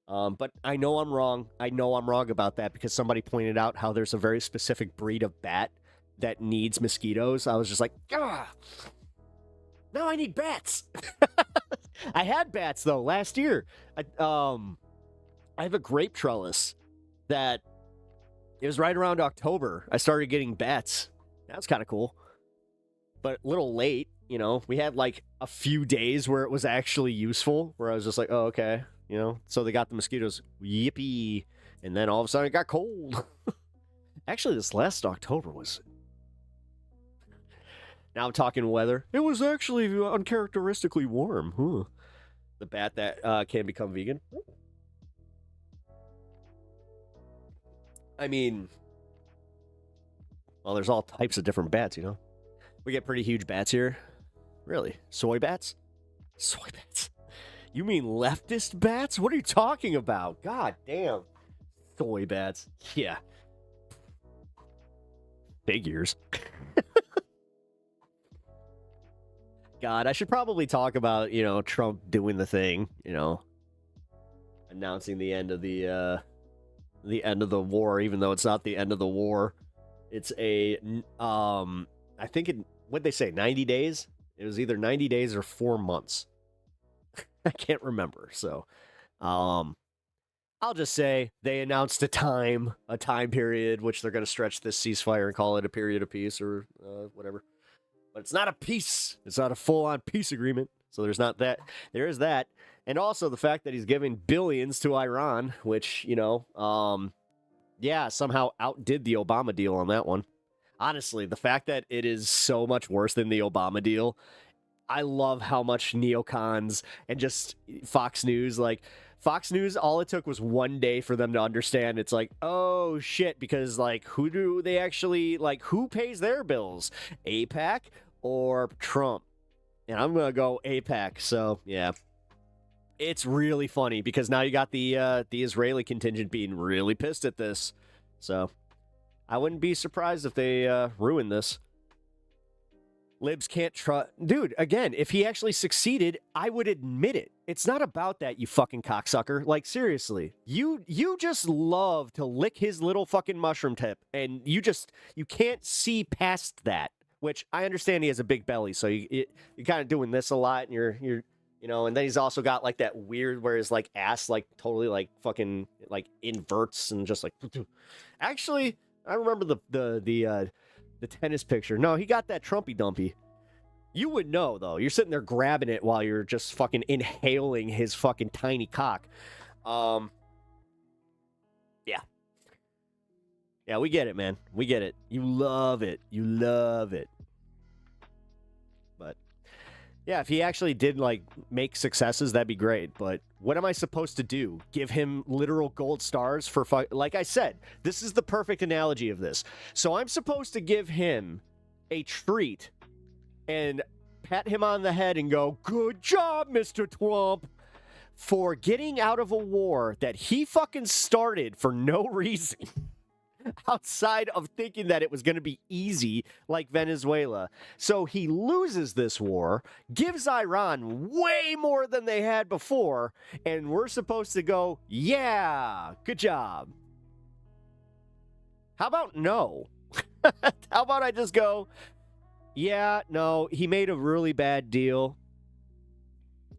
But I know I'm wrong. I know I'm wrong about that, because somebody pointed out how there's a very specific breed of bat that needs mosquitoes. I was just like, ah! Now I need bats! I had bats, though, last year. I have a grape trellis that... It was right around October. I started getting bats. That was kind of cool. But a little late, you know. We had, like, a few days where it was actually useful, where I was just like, oh, okay. You know, so they got the mosquitoes. Yippee. And then all of a sudden it got cold. Actually, this last October was... Now I'm talking weather. It was actually uncharacteristically warm. Huh. The bat that can become vegan. I mean, well, there's all types of different bats, you know? We get pretty huge bats here. Really? Soy bats? Soy bats? You mean leftist bats? What are you talking about? God damn. Soy bats. Yeah. Figures. God, I should probably talk about, you know, Trump doing the thing, you know, announcing the end of the war, even though it's not the end of the war. It's I think what'd they say, 90 days? It was either 90 days or 4 months. I can't remember. So, I'll just say they announced a time period, which they're going to stretch this ceasefire and call it a period of peace or whatever. But it's not a peace. It's not a full-on peace agreement. So there's not that. There is that. And also the fact that he's giving billions to Iran, which, you know, somehow outdid the Obama deal on that one. Honestly, the fact that it is so much worse than the Obama deal, I love how much neocons and just Fox News, all it took was 1 day for them to understand. It's like, oh shit, because who do they actually, who pays their bills? AIPAC or Trump? And I'm going to go AIPAC. So yeah, it's really funny because now you got the Israeli contingent being really pissed at this. So I wouldn't be surprised if they ruin this. Libs can't trust. Dude, again, if he actually succeeded, I would admit it. It's not about that, you fucking cocksucker. Like, seriously. You just love to lick his little fucking mushroom tip, and you can't see past that, which I understand he has a big belly, so you're kind of doing this a lot, and you're you know, and then he's also got, that weird where his, ass, totally, fucking, inverts and just, Actually, I remember the tennis picture. No, he got that Trumpy Dumpy. You would know, though. You're sitting there grabbing it while you're just fucking inhaling his fucking tiny cock. Yeah. Yeah, we get it, man. We get it. You love it. You love it. But, yeah, if he actually did, make successes, that'd be great. But what am I supposed to do? Give him literal gold stars for... Like I said, this is the perfect analogy of this. So I'm supposed to give him a treat and pat him on the head and go, good job, Mr. Trump, for getting out of a war that he fucking started for no reason. Outside of thinking that it was going to be easy like Venezuela. So he loses this war, gives Iran way more than they had before, and we're supposed to go, yeah, good job. How about no? How about I just go, yeah, no, he made a really bad deal.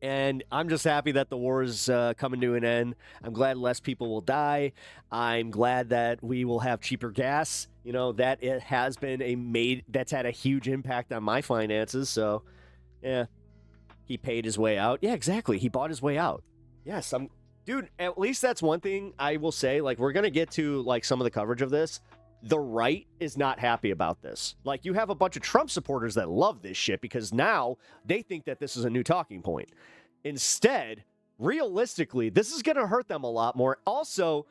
And I'm just happy that the war is coming to an end. I'm glad less people will die. I'm glad that we will have cheaper gas. You know, that it has been that's had a huge impact on my finances. So, yeah, he paid his way out. Yeah, exactly. He bought his way out. Yes, dude, at least that's one thing I will say. We're going to get to, some of the coverage of this. The right is not happy about this. You have a bunch of Trump supporters that love this shit because now they think that this is a new talking point. Instead, realistically, this is going to hurt them a lot more. Also,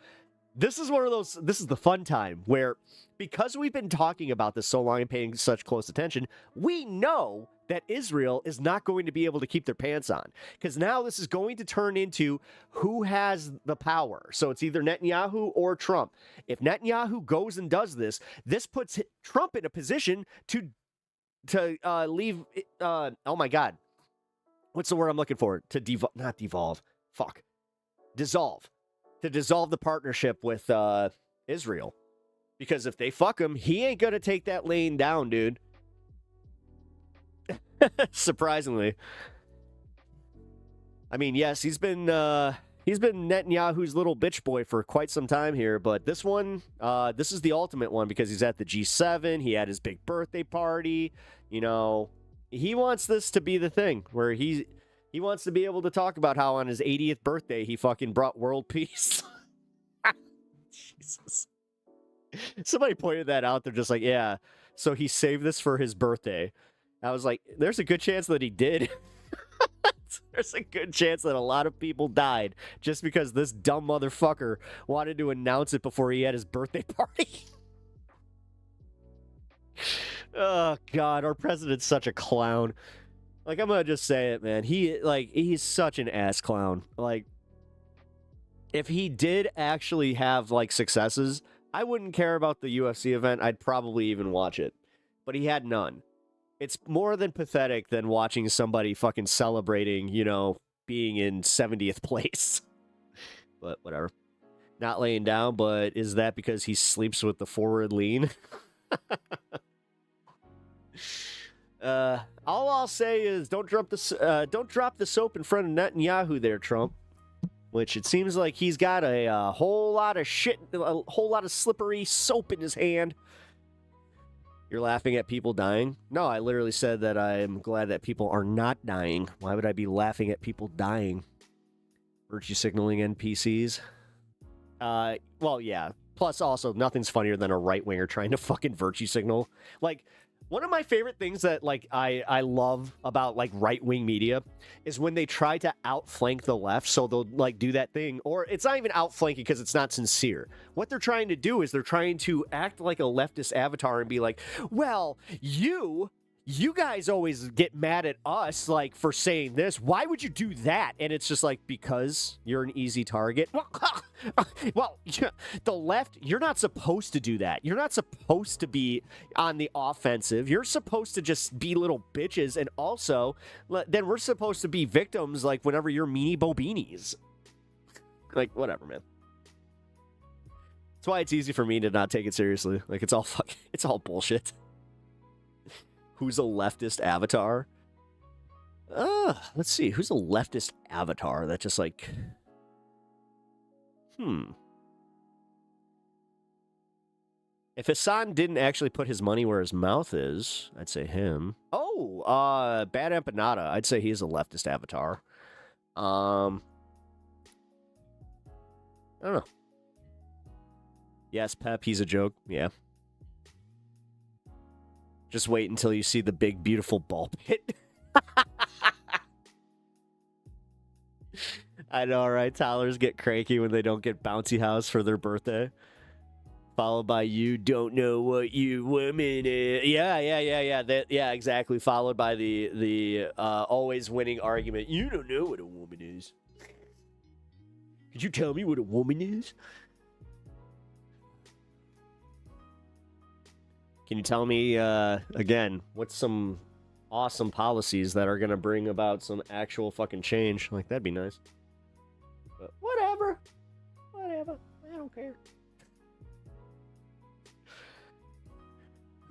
this is the fun time where, because we've been talking about this so long and paying such close attention, we know that Israel is not going to be able to keep their pants on. Because now this is going to turn into who has the power. So it's either Netanyahu or Trump. If Netanyahu goes and does this, this puts Trump in a position to leave, oh my God. What's the word I'm looking for? Dissolve. To dissolve the partnership with Israel. Because if they fuck him, he ain't going to take that lane down, dude. Surprisingly. I mean, yes, he's been Netanyahu's little bitch boy for quite some time here, but this one, this is the ultimate one because he's at the G7. He had his big birthday party. You know, he wants this to be the thing where he wants to be able to talk about how on his 80th birthday he fucking brought world peace. Jesus. Somebody pointed that out. They're just like, yeah, so he saved this for his birthday. I was like, there's a good chance that he did. There's a good chance that a lot of people died just because this dumb motherfucker wanted to announce it before he had his birthday party. Oh, God, our president's such a clown. Like, I'm gonna just say it, man. He's such an ass clown. Like, if he did actually have, like, successes, I wouldn't care about the UFC event. I'd probably even watch it. But he had none. It's more than pathetic than watching somebody fucking celebrating, you know, being in 70th place. But whatever. Not laying down, but is that because he sleeps with the forward lean? All I'll say is don't drop the soap in front of Netanyahu there, Trump. Which it seems like he's got a whole lot of shit, a whole lot of slippery soap in his hand. You're laughing at people dying? No, I literally said that I'm glad that people are not dying. Why would I be laughing at people dying? Virtue signaling NPCs? Well, yeah. Plus, also, nothing's funnier than a right-winger trying to fucking virtue signal. Like, one of my favorite things that, like, I love about, like, right-wing media is when they try to outflank the left, so they'll, like, do that thing. Or it's not even outflanking because it's not sincere. What they're trying to do is they're trying to act like a leftist avatar and be like, well, you guys always get mad at us, like, for saying this. Why would you do that? And it's just like, because you're an easy target. Well, the left, you're not supposed to do that. You're not supposed to be on the offensive. You're supposed to just be little bitches. And also, then we're supposed to be victims, like, whenever you're meanie bobinis. Like, whatever, man. That's why it's easy for me to not take it seriously. Like, it's all bullshit. Who's a leftist avatar? Let's see. Who's a leftist avatar that just like... If Hassan didn't actually put his money where his mouth is, I'd say him. Oh, Bad Empanada. I'd say he's a leftist avatar. I don't know. Yes, Pep, he's a joke. Yeah. Just wait until you see the big, beautiful ball pit. I know, right? Toddlers get cranky when they don't get Bouncy House for their birthday. Followed by you don't know what you woman is. Yeah. Yeah, exactly. Followed by the always winning argument. You don't know what a woman is. Could you tell me what a woman is? Can you tell me, again, what's some awesome policies that are going to bring about some actual fucking change? Like, that'd be nice. But whatever. I don't care.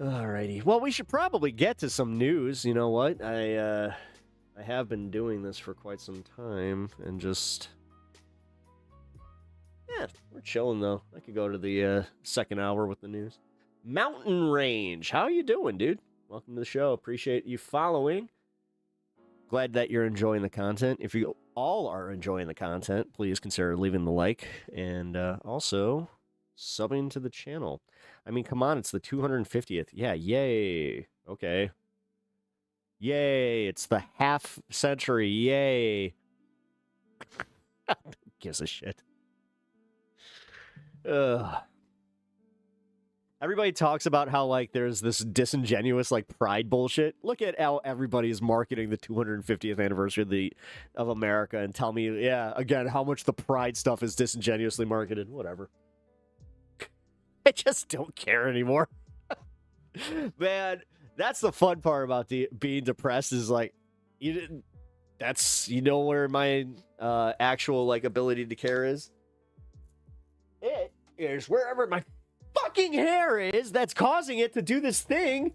Alrighty. Well, we should probably get to some news. You know what? I have been doing this for quite some time, and just... Yeah, we're chilling, though. I could go to the second hour with the news. Mountain Range. How you doing, dude? Welcome to the show. Appreciate you following. Glad that you're enjoying the content. If you all are enjoying the content, please consider leaving the like and also subbing to the channel. I mean, come on, it's the 250th. Yeah, yay. Okay. Yay, it's the half century. Yay. Gives a shit. Ugh. Everybody talks about how, like, there's this disingenuous, like, pride bullshit. Look at how everybody is marketing the 250th anniversary of America and tell me, yeah, again, how much the pride stuff is disingenuously marketed. Whatever. I just don't care anymore. Man, that's the fun part about being depressed is, like, you know where my actual, like, ability to care is? It is wherever my fucking hair is that's causing it to do this thing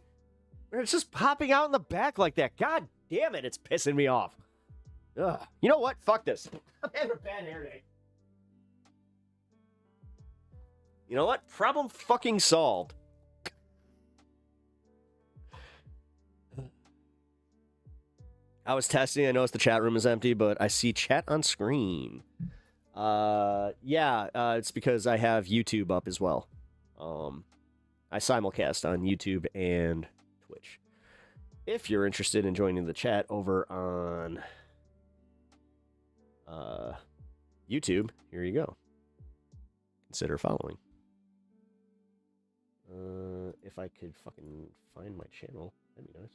where it's just popping out in the back like that. God damn it, it's pissing me off. Ugh. You know what? Fuck this. I'm having a bad hair day. You know what? Problem fucking solved. I was testing. I noticed the chat room is empty, but I see chat on screen. It's because I have YouTube up as well. I simulcast on YouTube and Twitch. if you're interested in joining the chat over on YouTube, here you go. Consider following. If I could fucking find my channel, that'd be nice.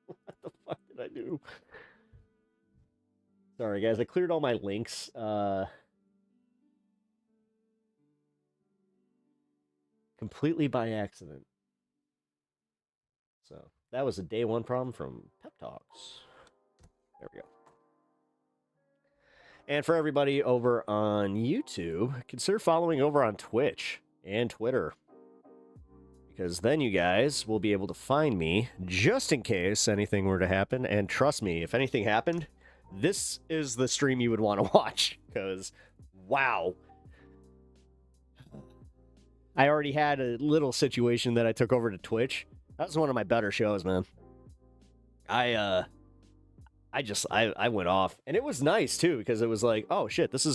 What the fuck did I do? Sorry, guys. I cleared all my links. Completely by accident. So, that was a day one problem from Pep Talks. There we go. And for everybody over on YouTube, consider following over on Twitch and Twitter. Because then you guys will be able to find me just in case anything were to happen. And trust me, if anything happened, this is the stream you would want to watch. Because, wow. I already had a little situation that I took over to Twitch. That was one of my better shows, man. I went off. And it was nice, too, because it was like, oh, shit, this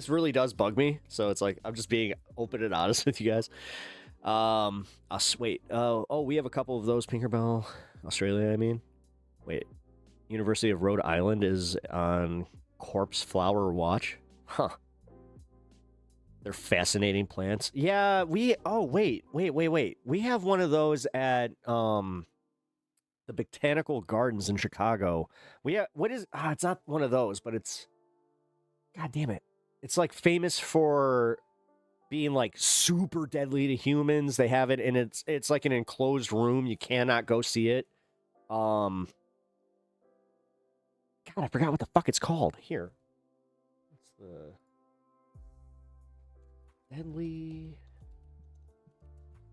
really does bug me. So it's like, I'm just being open and honest with you guys. Wait. We have a couple of those. Tinkerbell, Australia, I mean. Wait. University of Rhode Island is on Corpse Flower Watch. Huh. They're fascinating plants. Yeah, wait. We have one of those at, the Botanical Gardens in Chicago. It's not one of those, but it's, god damn it. It's like famous for being like super deadly to humans. They have it, and it's like an enclosed room. You cannot go see it. God, I forgot what the fuck it's called. Here. What's the deadly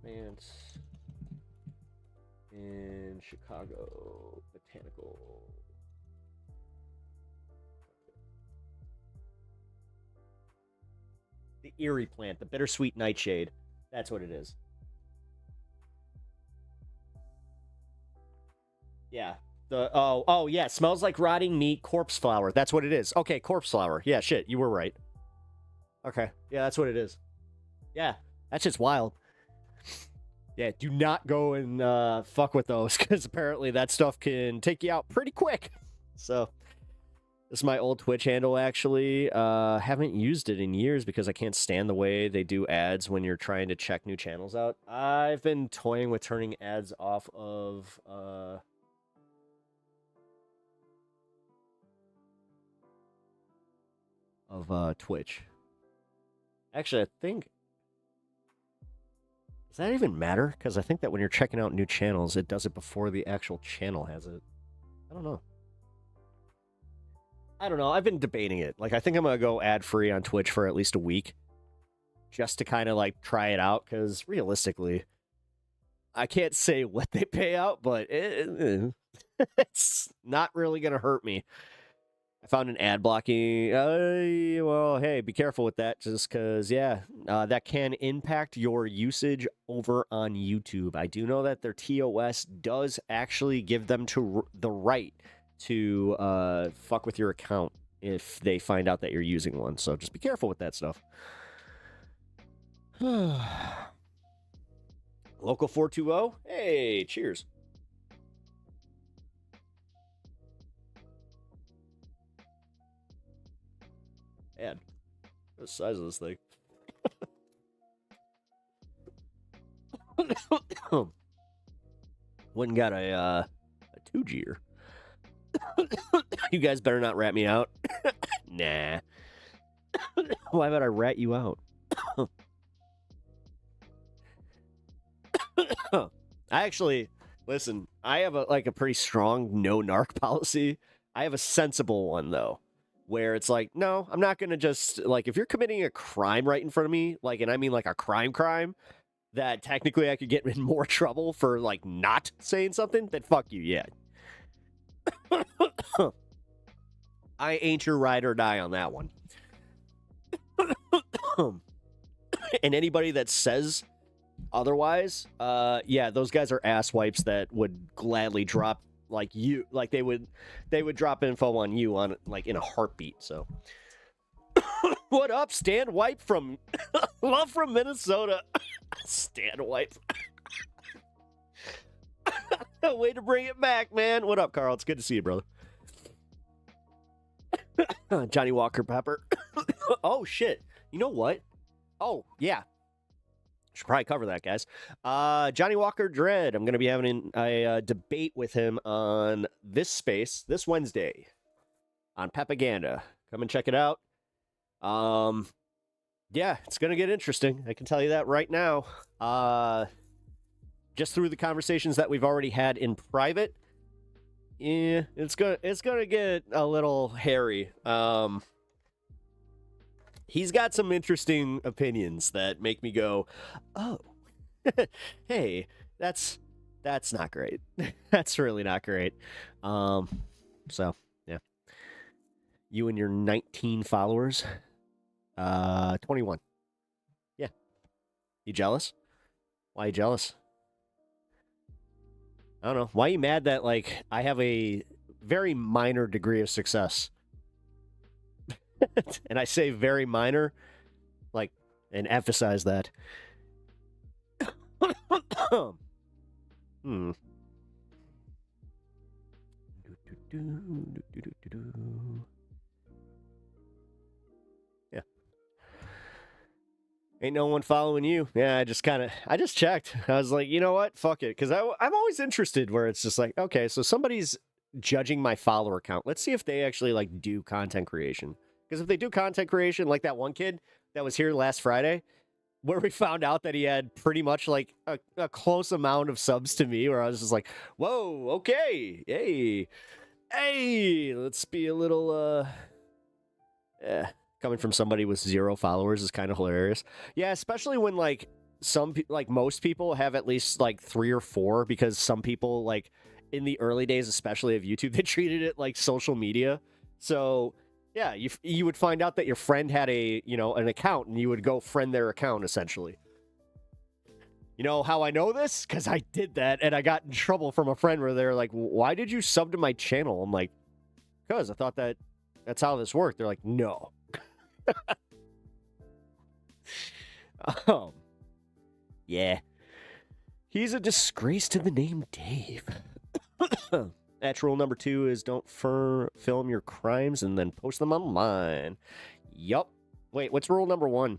plants in Chicago Botanical? The Erie plant, the bittersweet nightshade. That's what it is. Yeah. Yeah, smells like rotting meat, corpse flower. That's what it is. Okay, corpse flower. Yeah, shit, you were right. Okay, yeah, that's what it is. Yeah, that's just wild. Yeah, do not go and fuck with those, because apparently that stuff can take you out pretty quick. So, this is my old Twitch handle, actually. Haven't used it in years because I can't stand the way they do ads when you're trying to check new channels out. I've been toying with turning ads off of Twitch. Actually, I think... Does that even matter? Because I think that when you're checking out new channels, it does it before the actual channel has it. I don't know. I've been debating it. Like, I think I'm going to go ad-free on Twitch for at least a week. Just to kind of, like, try it out. Because, realistically, I can't say what they pay out, but it's not really going to hurt me. I found an ad blocking. Well, hey, be careful with that, just because, yeah, that can impact your usage over on YouTube. I do know that their TOS does actually give them the right to fuck with your account if they find out that you're using one. So just be careful with that stuff. Local 420. Hey, cheers. Man, the size of this thing. Wouldn't got a 2G-er. You guys better not rat me out. Nah. Why would I rat you out? I actually, listen, I have a pretty strong no narc policy. I have a sensible one, though, where it's like, no, I'm not going to just, like, if you're committing a crime right in front of me, like, and I mean, like, a crime, that technically I could get in more trouble for, like, not saying something, then fuck you, yeah. I ain't your ride or die on that one. And anybody that says otherwise, yeah, those guys are ass wipes that would gladly drop like you, like they would drop info on you on like in a heartbeat. So what up, Stan Wipe from love from Minnesota. Stan Wipe. Way to bring it back, man. What up, Carl? It's good to see you, brother. Johnny Walker Pepper. Oh, shit. You know what? Oh, yeah. Should probably cover that, guys. Johnny Walker Dread. I'm going to be having a debate with him on this space this Wednesday on PEPAGANDA. Come and check it out. Yeah, it's going to get interesting. I can tell you that right now. Just through the conversations that we've already had in private, yeah, it's gonna get a little hairy. He's got some interesting opinions that make me go, oh, hey, that's not great. That's really not great. So yeah, you and your 19 followers, 21. Yeah, you jealous? Why you jealous? I don't know. Why are you mad that, like, I have a very minor degree of success? And I say very minor, like, and emphasize that. Hmm. Yeah. Ain't no one following you. Yeah, I just checked. I was like, you know what? Fuck it. Because I'm always interested where it's just like, okay, so somebody's judging my follower count. Let's see if they actually, like, do content creation. Because if they do content creation, like that one kid that was here last Friday, where we found out that he had pretty much, like, a close amount of subs to me, where I was just like, whoa, okay, hey, let's be a little, coming from somebody with 0 followers is kind of hilarious. Yeah, especially when, like, most people have at least, like, 3 or 4, because some people, like, in the early days, especially of YouTube, they treated it like social media. So yeah, you would find out that your friend had an account, and you would go friend their account, essentially. You know how I know this? Because I did that, and I got in trouble from a friend where they're like, why did you sub to my channel? I'm like, because I thought that's how this worked. They're like, no. Yeah. He's a disgrace to the name Dave. That's rule number 2 is don't film your crimes and then post them online. Yup. Wait, what's rule number 1?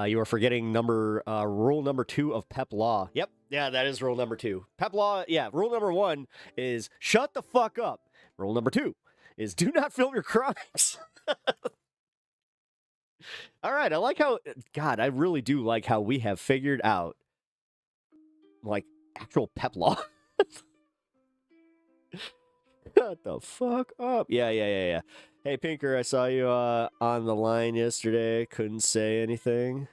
You are forgetting rule number 2 of PEP law. Yep. Yeah, that is rule number 2. PEP law, yeah, rule number 1 is shut the fuck up. Rule number 2 is do not film your crimes. All right, I really do like how we have figured out, like, actual PEP law. Shut the fuck up. Yeah. Hey, Pinker, I saw you on the line yesterday. Couldn't say anything.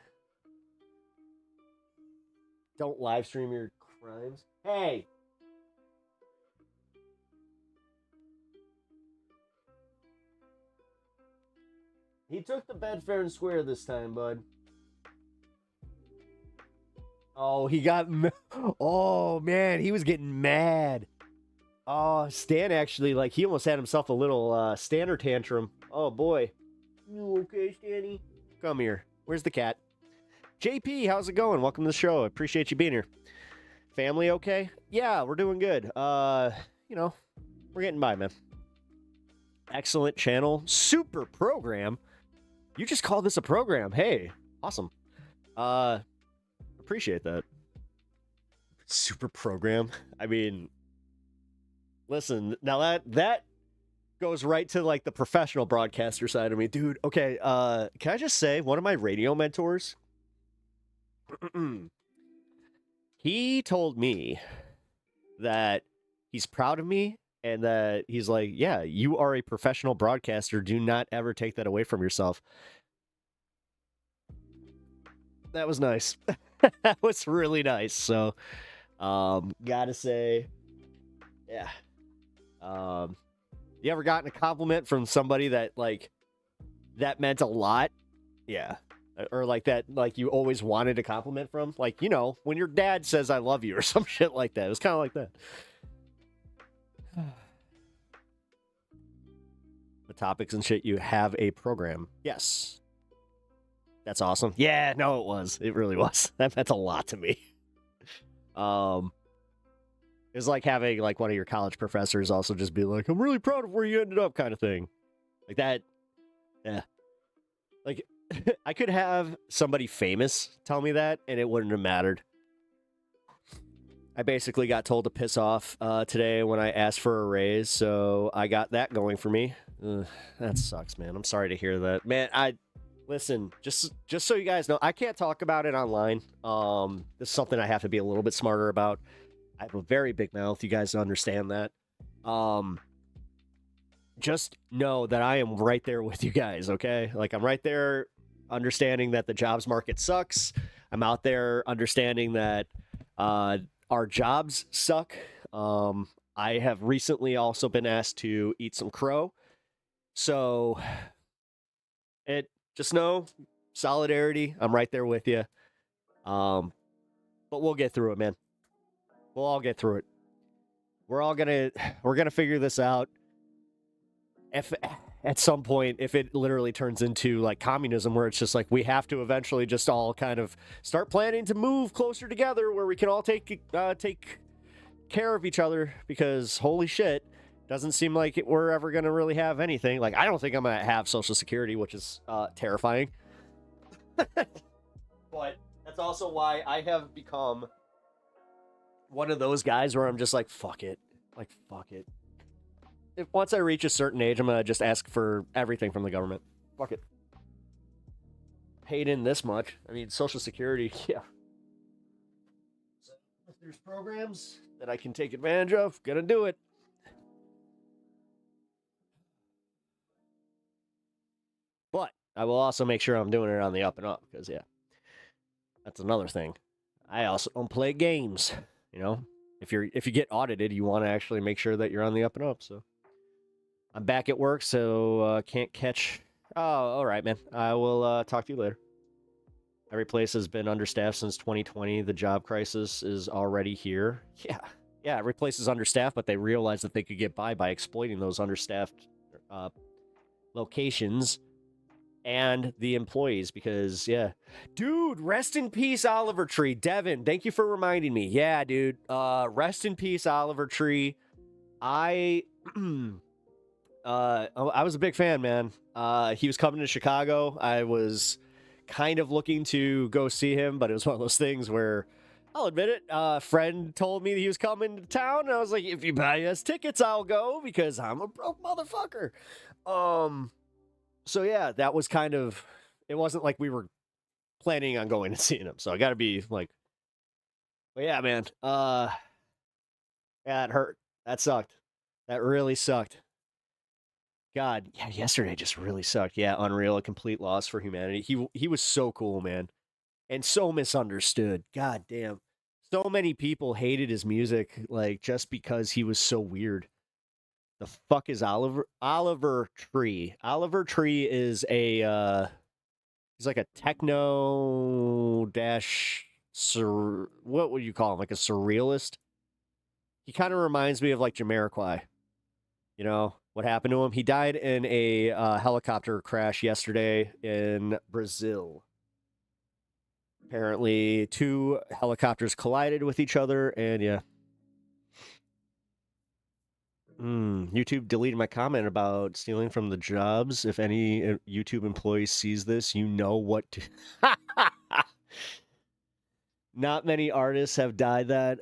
Don't live stream your crimes. Hey! He took the bed fair and square this time, bud. Oh, oh, man, he was getting mad. Oh, Stan actually, like, he almost had himself a little Stanner tantrum. Oh, boy. You okay, Stanny? Come here. Where's the cat? JP, how's it going? Welcome to the show. I appreciate you being here. Family okay? Yeah, we're doing good. We're getting by, man. Excellent channel. Super program. You just called this a program. Hey, awesome. Appreciate that. Super program. I mean, listen, now that goes right to, like, the professional broadcaster side of me. Dude, okay, can I just say, one of my radio mentors, he told me that he's proud of me, and that he's like, yeah, you are a professional broadcaster. Do not ever take that away from yourself. That was nice. That was really nice. So, gotta say, yeah. You ever gotten a compliment from somebody that, like, that meant a lot? Yeah. Or like that, like, you always wanted a compliment from? Like, when your dad says I love you or some shit like that. It was kind of like that. The topics and shit, you have a program. Yes. That's awesome. Yeah, no, it was. It really was. That meant a lot to me. It's like having like one of your college professors also just be like, I'm really proud of where you ended up, kind of thing. Like that. Yeah. Like I could have somebody famous tell me that and it wouldn't have mattered. I basically got told to piss off today when I asked for a raise, so I got that going for me. Ugh, that sucks, man. I'm sorry to hear that. Man, listen, just so you guys know, I can't talk about it online. This is something I have to be a little bit smarter about. I have a very big mouth. You guys understand that. Just know that I am right there with you guys, okay? Like, I'm right there understanding that the jobs market sucks. I'm out there understanding that our jobs suck. I have recently also been asked to eat some crow. So, just know, solidarity, I'm right there with you. But we'll get through it, man. We'll all get through it. We're gonna figure this out. If at some point, if it literally turns into like communism, where it's just like we have to eventually just all kind of start planning to move closer together, where we can all take care of each other, because holy shit, doesn't seem like we're ever gonna really have anything. Like, I don't think I'm gonna have Social Security, which is terrifying. But that's also why I have become one of those guys where I'm just like, fuck it. Like, fuck it. If once I reach a certain age, I'm going to just ask for everything from the government. Fuck it. Paid in this much. I mean, Social Security, yeah. So if there's programs that I can take advantage of, gonna do it. But I will also make sure I'm doing it on the up and up, because, yeah, that's another thing. I also don't play games, you know? If you get audited, you want to actually make sure that you're on the up and up, so. I'm back at work, so can't catch... Oh, all right, man. I will talk to you later. Every place has been understaffed since 2020. The job crisis is already here. Yeah, every place is understaffed, but they realized that they could get by exploiting those understaffed locations and the employees, because, yeah. Dude, rest in peace, Oliver Tree. Devin, thank you for reminding me. Yeah, dude. Rest in peace, Oliver Tree. I was a big fan, man. He was coming to Chicago. I was kind of looking to go see him, but it was one of those things where, I'll admit it, a friend told me that he was coming to town, and I was like, if you buy us tickets, I'll go, because I'm a broke motherfucker. So yeah, that was kind of, it wasn't like we were planning on going and seeing him, so I gotta be like, but yeah, man, yeah, it hurt. That sucked. That really sucked. God, yeah, yesterday just really sucked. Yeah, unreal, a complete loss for humanity. He was so cool, man, and so misunderstood. God damn, so many people hated his music, like, just because he was so weird. The fuck is Oliver Tree? Oliver Tree is a he's like a techno dash what would you call him? Like a surrealist. He kind of reminds me of like Jamiroquai. You know what happened to him? He died in a helicopter crash yesterday in Brazil. Apparently, 2 helicopters collided with each other, and yeah. YouTube deleted my comment about stealing from the jobs. If any YouTube employee sees this, you know what to... Not many artists have died that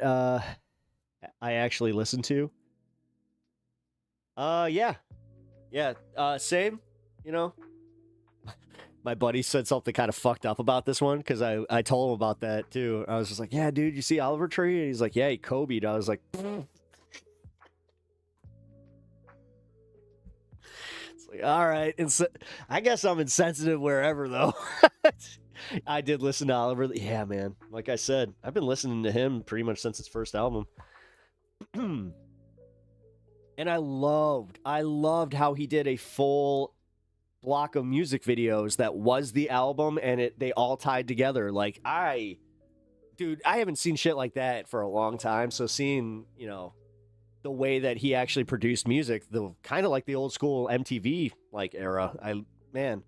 I actually listened to. Yeah. Same, you know. My buddy said something kind of fucked up about this one, because I told him about that too. I was just like, yeah, dude, you see Oliver Tree? And he's like, yeah, he Kobe'd. I was like, it's like, all right. I guess I'm insensitive wherever, though. I did listen to Oliver. Yeah, man. Like I said, I've been listening to him pretty much since his first album. And I loved how he did a full block of music videos that was the album, and they all tied together. Like, dude, I haven't seen shit like that for a long time. So seeing, you know, the way that he actually produced music, the kind of like the old school MTV like era, man.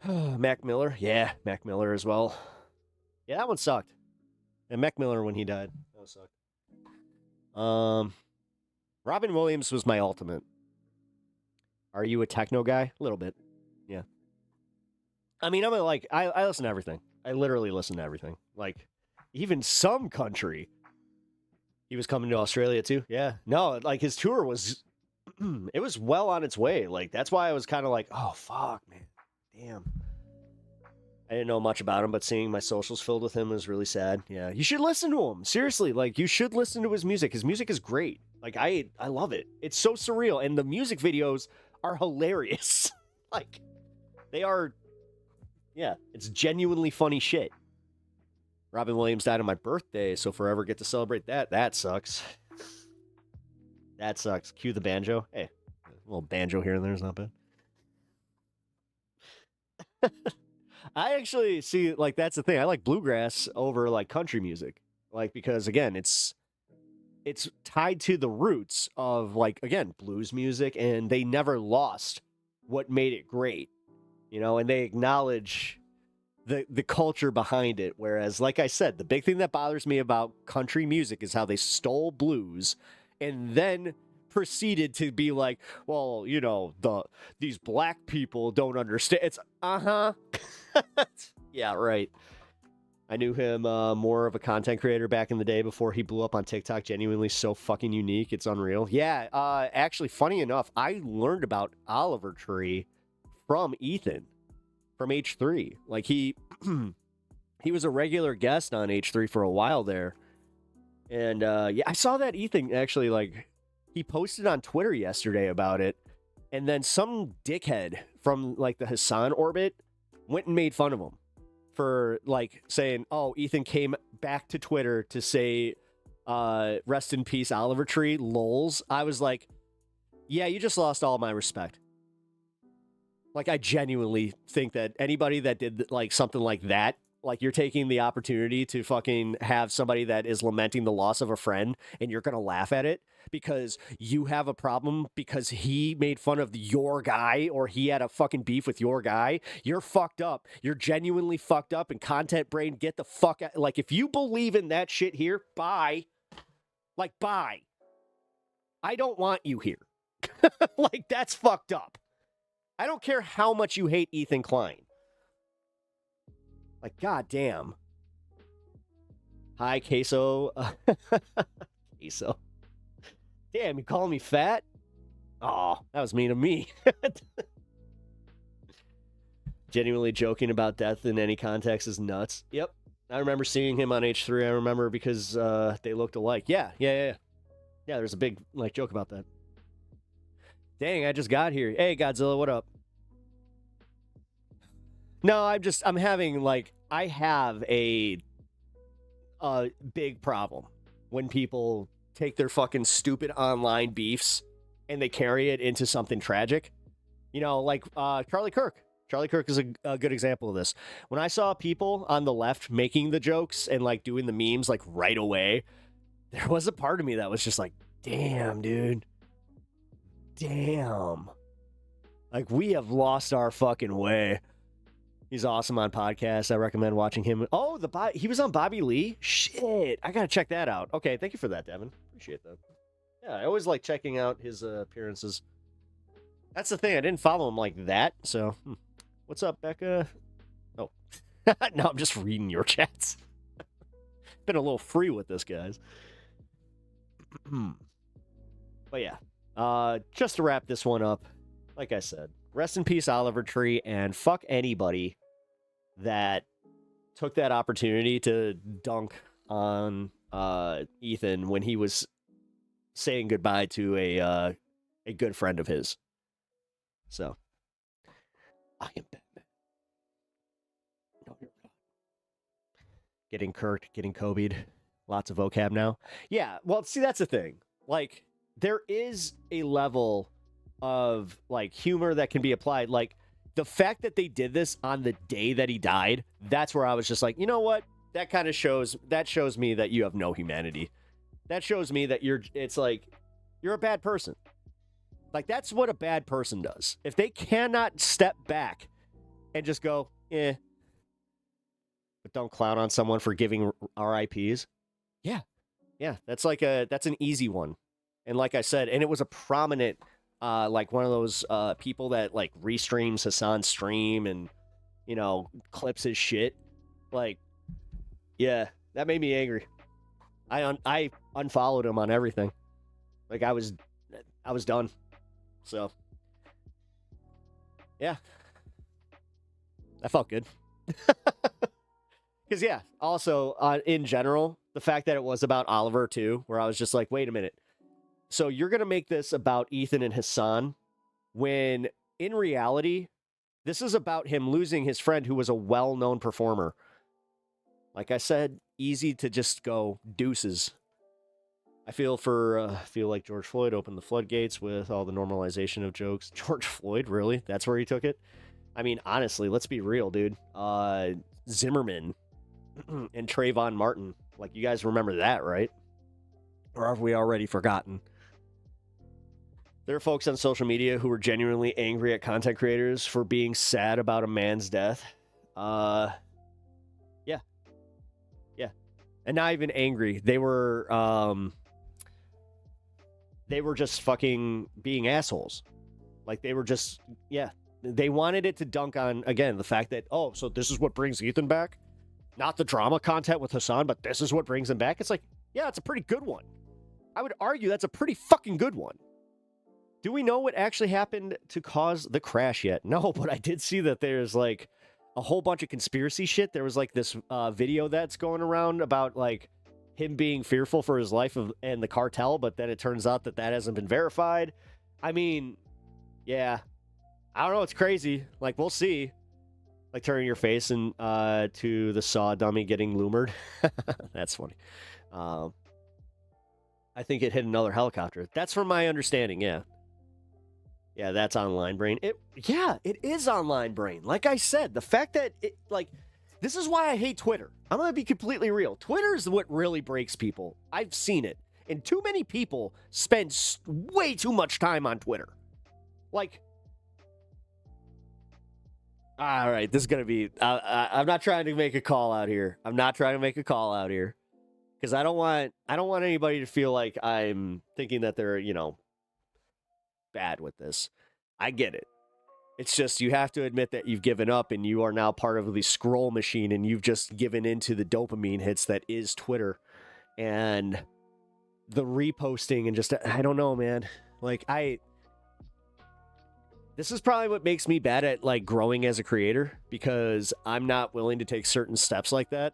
Mac Miller, yeah, Mac Miller as well. Yeah, that one sucked. And Mac Miller when he died. That sucked. Robin Williams was my ultimate. Are you a techno guy? A little bit. Yeah. I mean, I listen to everything. I literally listen to everything. Like, even some country. He was coming to Australia too. Yeah. No, like his tour was, it was well on its way. Like, that's why I was kind of like, oh, fuck, man. Damn. I didn't know much about him, but seeing my socials filled with him was really sad. Yeah. You should listen to him. Seriously. Like, you should listen to his music. His music is great. Like, I love it. It's so surreal. And the music videos are hilarious. Like, they are, yeah, it's genuinely funny shit. Robin Williams died on my birthday, so forever get to celebrate that. That sucks. That sucks. Cue the banjo. Hey, a little banjo here and there is not bad. I actually see, like, that's the thing. I like bluegrass over, like, country music. Like, because, again, it's tied to the roots of, like, again, blues music, and they never lost what made it great. You know, and they acknowledge the culture behind it. Whereas, like I said, the big thing that bothers me about country music is how they stole blues and then proceeded to be like, well, you know, these black people don't understand. It's yeah, right. I knew him more of a content creator back in the day before he blew up on TikTok. Genuinely so fucking unique. It's unreal. Yeah, actually, funny enough, I learned about Oliver Tree from Ethan. From H3. Like, he was a regular guest on H3 for a while there. And yeah, I saw that Ethan actually, like, he posted on Twitter yesterday about it. And then some dickhead from, like, the Hassan orbit went and made fun of him for, like, saying, oh, Ethan came back to Twitter to say rest in peace Oliver Tree, lols. I was like, yeah, you just lost all my respect. Like, I genuinely think that anybody that did, like, something like that, like, you're taking the opportunity to fucking have somebody that is lamenting the loss of a friend and you're going to laugh at it because you have a problem because he made fun of your guy or he had a fucking beef with your guy. You're fucked up. You're genuinely fucked up, and content brain, get the fuck out. Like, if you believe in that shit here, bye. Like, bye. I don't want you here. Like, that's fucked up. I don't care how much you hate Ethan Klein. Like, goddamn. Hi, Queso. Queso. Damn, you calling me fat? Oh, that was mean of me. Genuinely joking about death in any context is nuts. Yep. I remember seeing him on H3. I remember because they looked alike. Yeah, there's a big, like, joke about that. Dang, I just got here. Hey, Godzilla, what up? No, I'm having, like, I have a big problem when people take their fucking stupid online beefs and they carry it into something tragic. You know, like Charlie Kirk. Charlie Kirk is a good example of this. When I saw people on the left making the jokes and, like, doing the memes, like, right away, there was a part of me that was just like, damn, dude. Damn. Like, we have lost our fucking way. He's awesome on podcasts. I recommend watching him. Oh, he was on Bobby Lee? Shit. I got to check that out. Okay, thank you for that, Devin. Appreciate that. Yeah, I always like checking out his appearances. That's the thing. I didn't follow him like that, so. What's up, Becca? Oh. No, I'm just reading your chats. Been a little free with this, guys. But yeah. Just to wrap this one up, like I said, rest in peace, Oliver Tree, and fuck anybody that took that opportunity to dunk on Ethan when he was saying goodbye to a good friend of his. So, I am Batman. No, you're not. Getting Kirked, getting Kobe'd. Lots of vocab now. Yeah, well, see, that's the thing. Like, there is a level of, like, humor that can be applied. Like, the fact that they did this on the day that he died, that's where I was just like, you know what? That kind of shows me that you have no humanity. That shows me that it's like, you're a bad person. Like, that's what a bad person does. If they cannot step back and just go, don't clown on someone for giving RIPs. Yeah. Yeah, that's an easy one. And like I said, and it was a prominent like one of those people that like restreams Hassan's stream and clips his shit. Like, yeah, that made me angry. I unfollowed him on everything. Like I was done. So yeah, that felt good. Because yeah, also in general, the fact that it was about Oliver too, where I was just like, wait a minute. So you're gonna make this about Ethan and Hassan, when in reality, this is about him losing his friend who was a well-known performer. Like I said, easy to just go deuces. I feel like George Floyd opened the floodgates with all the normalization of jokes. George Floyd, really? That's where he took it? I mean, honestly, let's be real, dude. Zimmerman and Trayvon Martin. Like, you guys remember that, right? Or have we already forgotten? There are folks on social media who were genuinely angry at content creators for being sad about a man's death. Yeah. And not even angry. They were just fucking being assholes. Like, they were just, yeah. They wanted it to dunk on, again, the fact that, oh, so this is what brings Ethan back? Not the drama content with Hassan, but this is what brings him back? It's like, yeah, it's a pretty good one. I would argue that's a pretty fucking good one. Do we know what actually happened to cause the crash yet? No, but I did see that there's like a whole bunch of conspiracy shit. There was like this video that's going around about like him being fearful for his life and the cartel, but then it turns out that hasn't been verified. I mean, yeah, I don't know. It's crazy. Like, we'll see. Like turning your face and to the saw dummy getting loomered. That's funny. I think it hit another helicopter. That's from my understanding. Yeah. Yeah, that's online brain. It is online brain. Like I said, the fact that this is why I hate Twitter. I'm going to be completely real. Twitter is what really breaks people. I've seen it. And too many people spend way too much time on Twitter. Like, all right, this is going to be, I'm not trying to make a call out here. Because I don't want anybody to feel like I'm thinking that they're, bad with this. I get it. It's just you have to admit that you've given up and you are now part of the scroll machine and you've just given into the dopamine hits that is Twitter and the reposting and just, I don't know, man. Like, this is probably what makes me bad at like growing as a creator, because I'm not willing to take certain steps like that.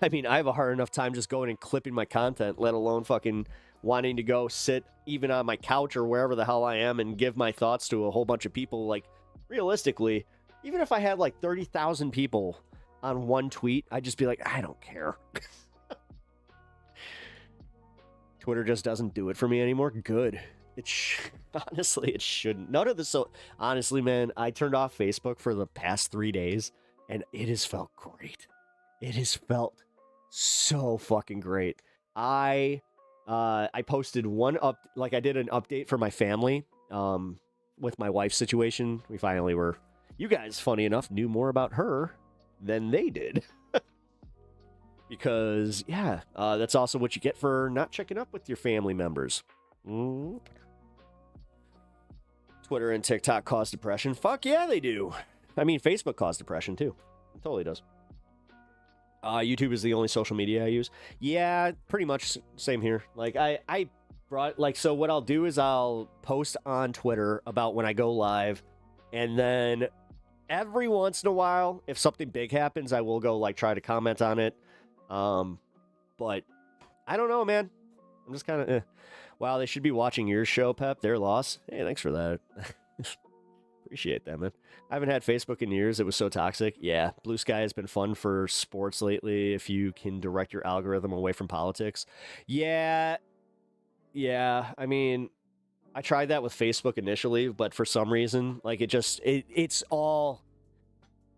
I mean, I have a hard enough time just going and clipping my content, let alone fucking wanting to go sit even on my couch or wherever the hell I am and give my thoughts to a whole bunch of people. Like, realistically, even if I had like 30,000 people on one tweet, I'd just be like, I don't care. Twitter just doesn't do it for me anymore. Good. Honestly, it shouldn't. None of this. So honestly, man, I turned off Facebook for the past 3 days and it has felt great. It has felt so fucking great. I posted I did an update for my family with my wife's situation. We finally were, you guys, funny enough, knew more about her than they did. Because, yeah, that's also what you get for not checking up with your family members. Twitter and TikTok cause depression. Fuck yeah, they do. I mean, Facebook causes depression, too. It totally does. YouTube is the only social media I use. Yeah, pretty much same here. Like, I brought, like, so what I'll do is I'll post on Twitter about when I go live, and then every once in a while, if something big happens, I will go, like, try to comment on it. But I don't know, man. I'm just kind of, Wow, they should be watching your show, Pep. Their loss. Hey, thanks for that. Appreciate that, man. I haven't had Facebook in years. It was so toxic. Yeah, Blue Sky has been fun for sports lately if you can direct your algorithm away from politics. Yeah. I mean, I tried that with Facebook initially, but for some reason, like, it's all,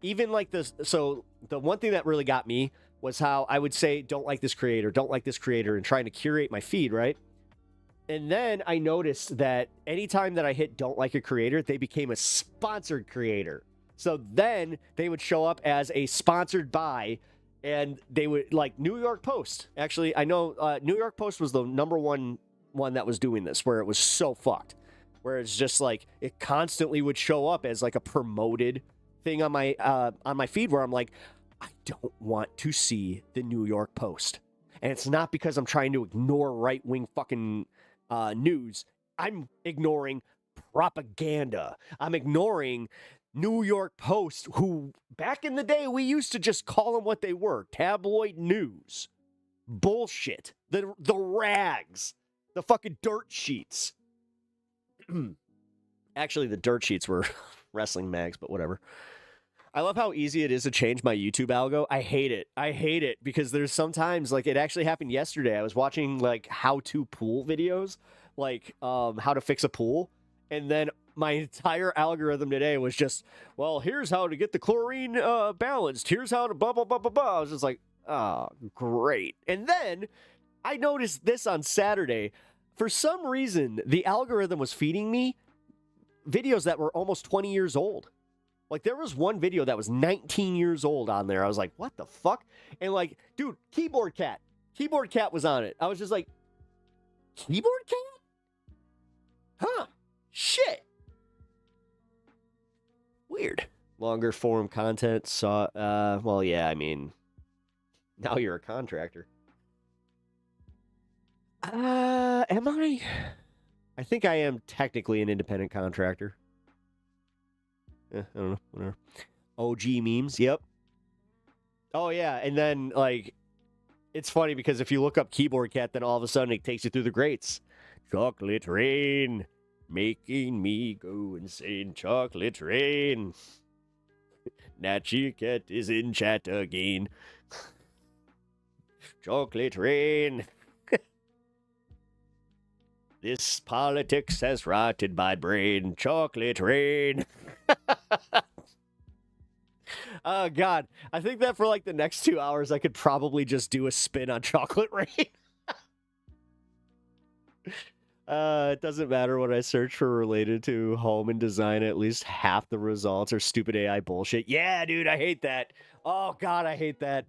even like this. So the one thing that really got me was how I would say, don't like this creator, and trying to curate my feed, right? And then I noticed that anytime that I hit don't like a creator, they became a sponsored creator. So then they would show up as a sponsored by, And they would, like, New York Post. Actually, I know New York Post was the number one that was doing this, where it was so fucked. Where it's just like, it constantly would show up as like a promoted thing on my feed, where I'm like, I don't want to see the New York Post. And it's not because I'm trying to ignore right-wing fucking news. I'm ignoring propaganda. I'm ignoring New York Post, who back in the day we used to just call them what they were: tabloid news, bullshit, the rags, the fucking dirt sheets. Actually, the dirt sheets were wrestling mags, but whatever. I love how easy it is to change my YouTube algo. I hate it because there's sometimes, like, it actually happened yesterday. I was watching like how-to pool videos, like how to fix a pool, and then my entire algorithm today was just, well, here's how to get the chlorine balanced. Here's how to blah, blah, blah, blah, blah. I was just like, oh, great. And then I noticed this on Saturday. For some reason, the algorithm was feeding me videos that were almost 20 years old. Like, there was one video that was 19 years old on there. I was like, what the fuck? And, like, dude, Keyboard Cat was on it. I was just like, Keyboard Cat? Huh. Shit. Weird. Longer form content. Well, yeah, I mean, now you're a contractor. Am I? I think I am technically an independent contractor. I don't know. Whatever. OG memes. Yep. Oh, yeah. And then, like, it's funny because if you look up Keyboard Cat, then all of a sudden it takes you through the greats. Chocolate rain, making me go insane. Chocolate rain. Natchy Cat is in chat again. Chocolate rain. This politics has rotted my brain. Chocolate rain. Oh, God. I think that for like the next 2 hours, I could probably just do a spin on Chocolate Rain. It doesn't matter what I search for related to home and design. At least half the results are stupid AI bullshit. Yeah, dude, I hate that. Oh, God, I hate that.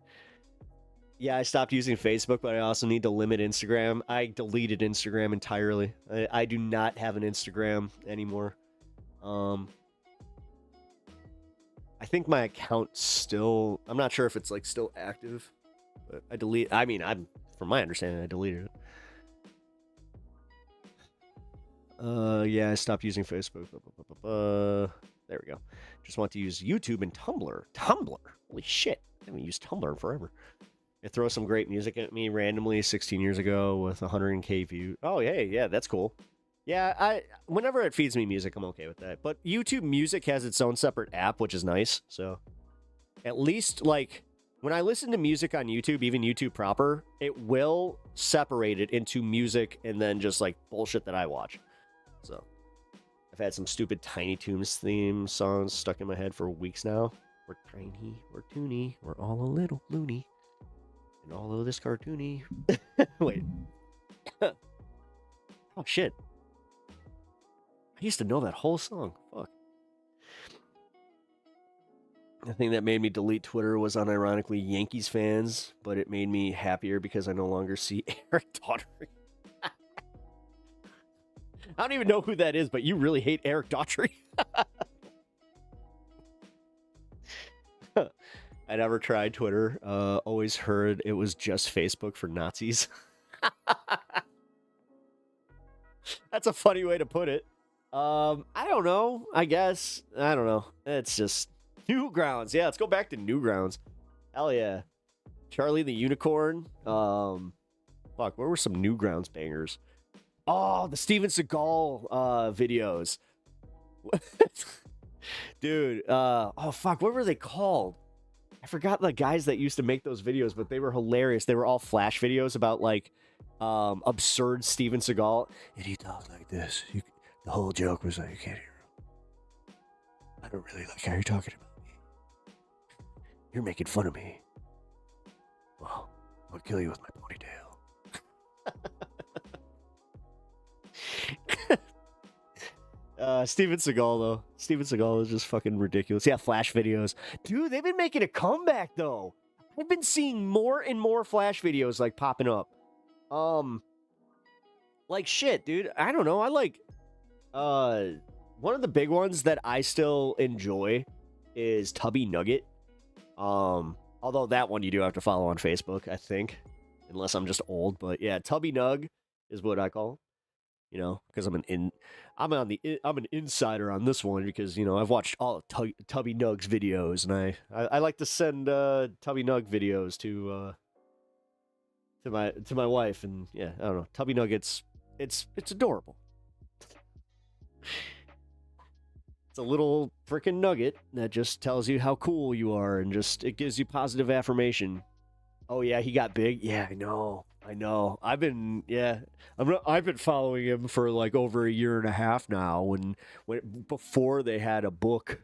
Yeah, I stopped using Facebook, but I also need to limit Instagram. I deleted Instagram entirely. I do not have an Instagram anymore. I think my account's still... I'm not sure if it's, like, still active. But from my understanding, I deleted it. Yeah, I stopped using Facebook. There we go. Just want to use YouTube and Tumblr. Tumblr? Holy shit. I haven't used Tumblr in forever. It throws some great music at me randomly 16 years ago with 100K views. Oh, yeah, that's cool. Yeah, whenever it feeds me music, I'm okay with that. But YouTube Music has its own separate app, which is nice. So at least, like, when I listen to music on YouTube, even YouTube proper, it will separate it into music and then just, like, bullshit that I watch. So I've had some stupid Tiny Toons theme songs stuck in my head for weeks now. We're tiny, we're toony, we're all a little loony. And all of this cartoony. Wait. Oh, shit. I used to know that whole song. Fuck. The thing that made me delete Twitter was unironically Yankees fans, but it made me happier because I no longer see Eric Daughtry. I don't even know who that is, but you really hate Eric Daughtry. I never tried Twitter. Always heard it was just Facebook for Nazis. That's a funny way to put it. I don't know. I guess. I don't know. It's just Newgrounds. Yeah, let's go back to Newgrounds. Hell yeah. Charlie the Unicorn. Fuck, where were some Newgrounds bangers? Oh, the Steven Seagal videos. Dude, oh fuck, what were they called? I forgot the guys that used to make those videos, but they were hilarious. They were all flash videos about, like, absurd Steven Seagal. And he talked like this. The whole joke was like, you can't hear him. I don't really like how you're talking about me. You're making fun of me. Well, I'll kill you with my ponytail. Steven Seagal, though. Steven Seagal is just fucking ridiculous. Yeah, flash videos. Dude, they've been making a comeback, though. I've been seeing more and more Flash videos like popping up. Like shit, dude. I don't know. I like one of the big ones that I still enjoy is Tubby Nugget. Although that one you do have to follow on Facebook, I think. Unless I'm just old, but yeah, Tubby Nug is what I call. You know, because I'm an insider on this one because you know I've watched all of Tubby Nug's videos and I like to send Tubby Nug videos to my wife and yeah I don't know Tubby Nuggets it's adorable. It's a little freaking nugget that just tells you how cool you are and just it gives you positive affirmation. Oh yeah, he got big. Yeah, I know. I've been following him for like over a year and a half now. When before they had a book.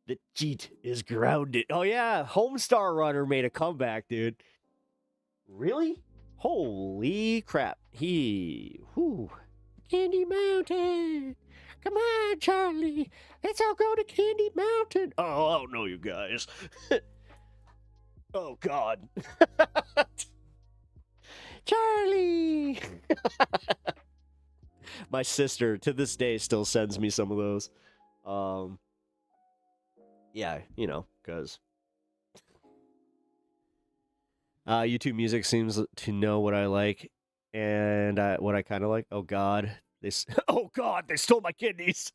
The cheat is grounded. Oh yeah, Homestar Runner made a comeback, dude. Really? Holy crap! Candy Mountain. Come on, Charlie. Let's all go to Candy Mountain. Oh, I don't know, you guys. Oh, God. Charlie! My sister, to this day, still sends me some of those. Yeah, you know, because... YouTube Music seems to know what I like and what I kind of like. Oh, God. Oh, God, they stole my kidneys!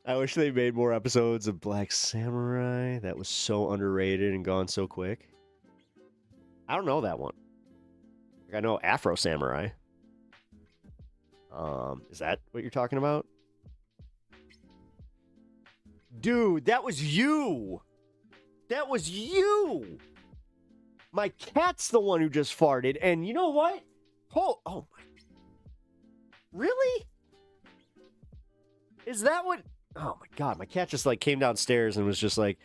I wish they made more episodes of Black Samurai. That was so underrated and gone so quick. I don't know that one. Like, I know Afro Samurai. Is that what you're talking about? Dude, that was you! That was you! My cat's the one who just farted, and you know what? Oh my... Really? Is that what... Oh my god, my cat just like came downstairs and was just like,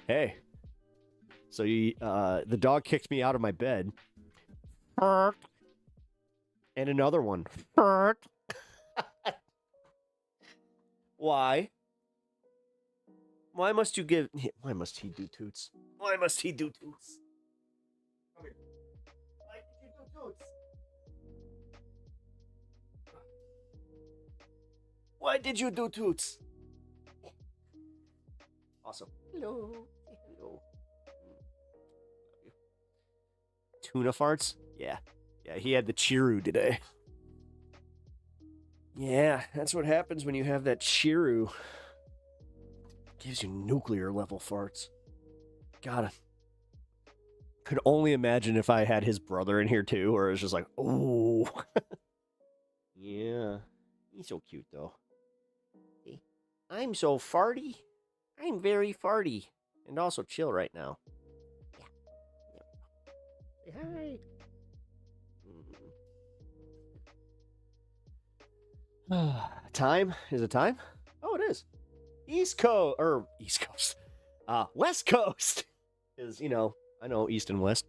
hey. So the dog kicked me out of my bed. And another one. Why? Why must he do toots? Why must he do toots? Come here. Why did you do toots? Why did you do toots? Awesome. Hello. Hello. Love you. Tuna farts? Yeah. Yeah, he had the Chiru today. Yeah, that's what happens when you have that Chiru. Gives you nuclear level farts. God, could only imagine if I had his brother in here too, or it was just like, oh. Yeah. He's so cute though. Hey, I'm so farty. I'm very farty. And also chill right now. Yeah. Say hi. Time? Is it time? Oh, it is. East Coast. West Coast. Is, you know, I know East and West.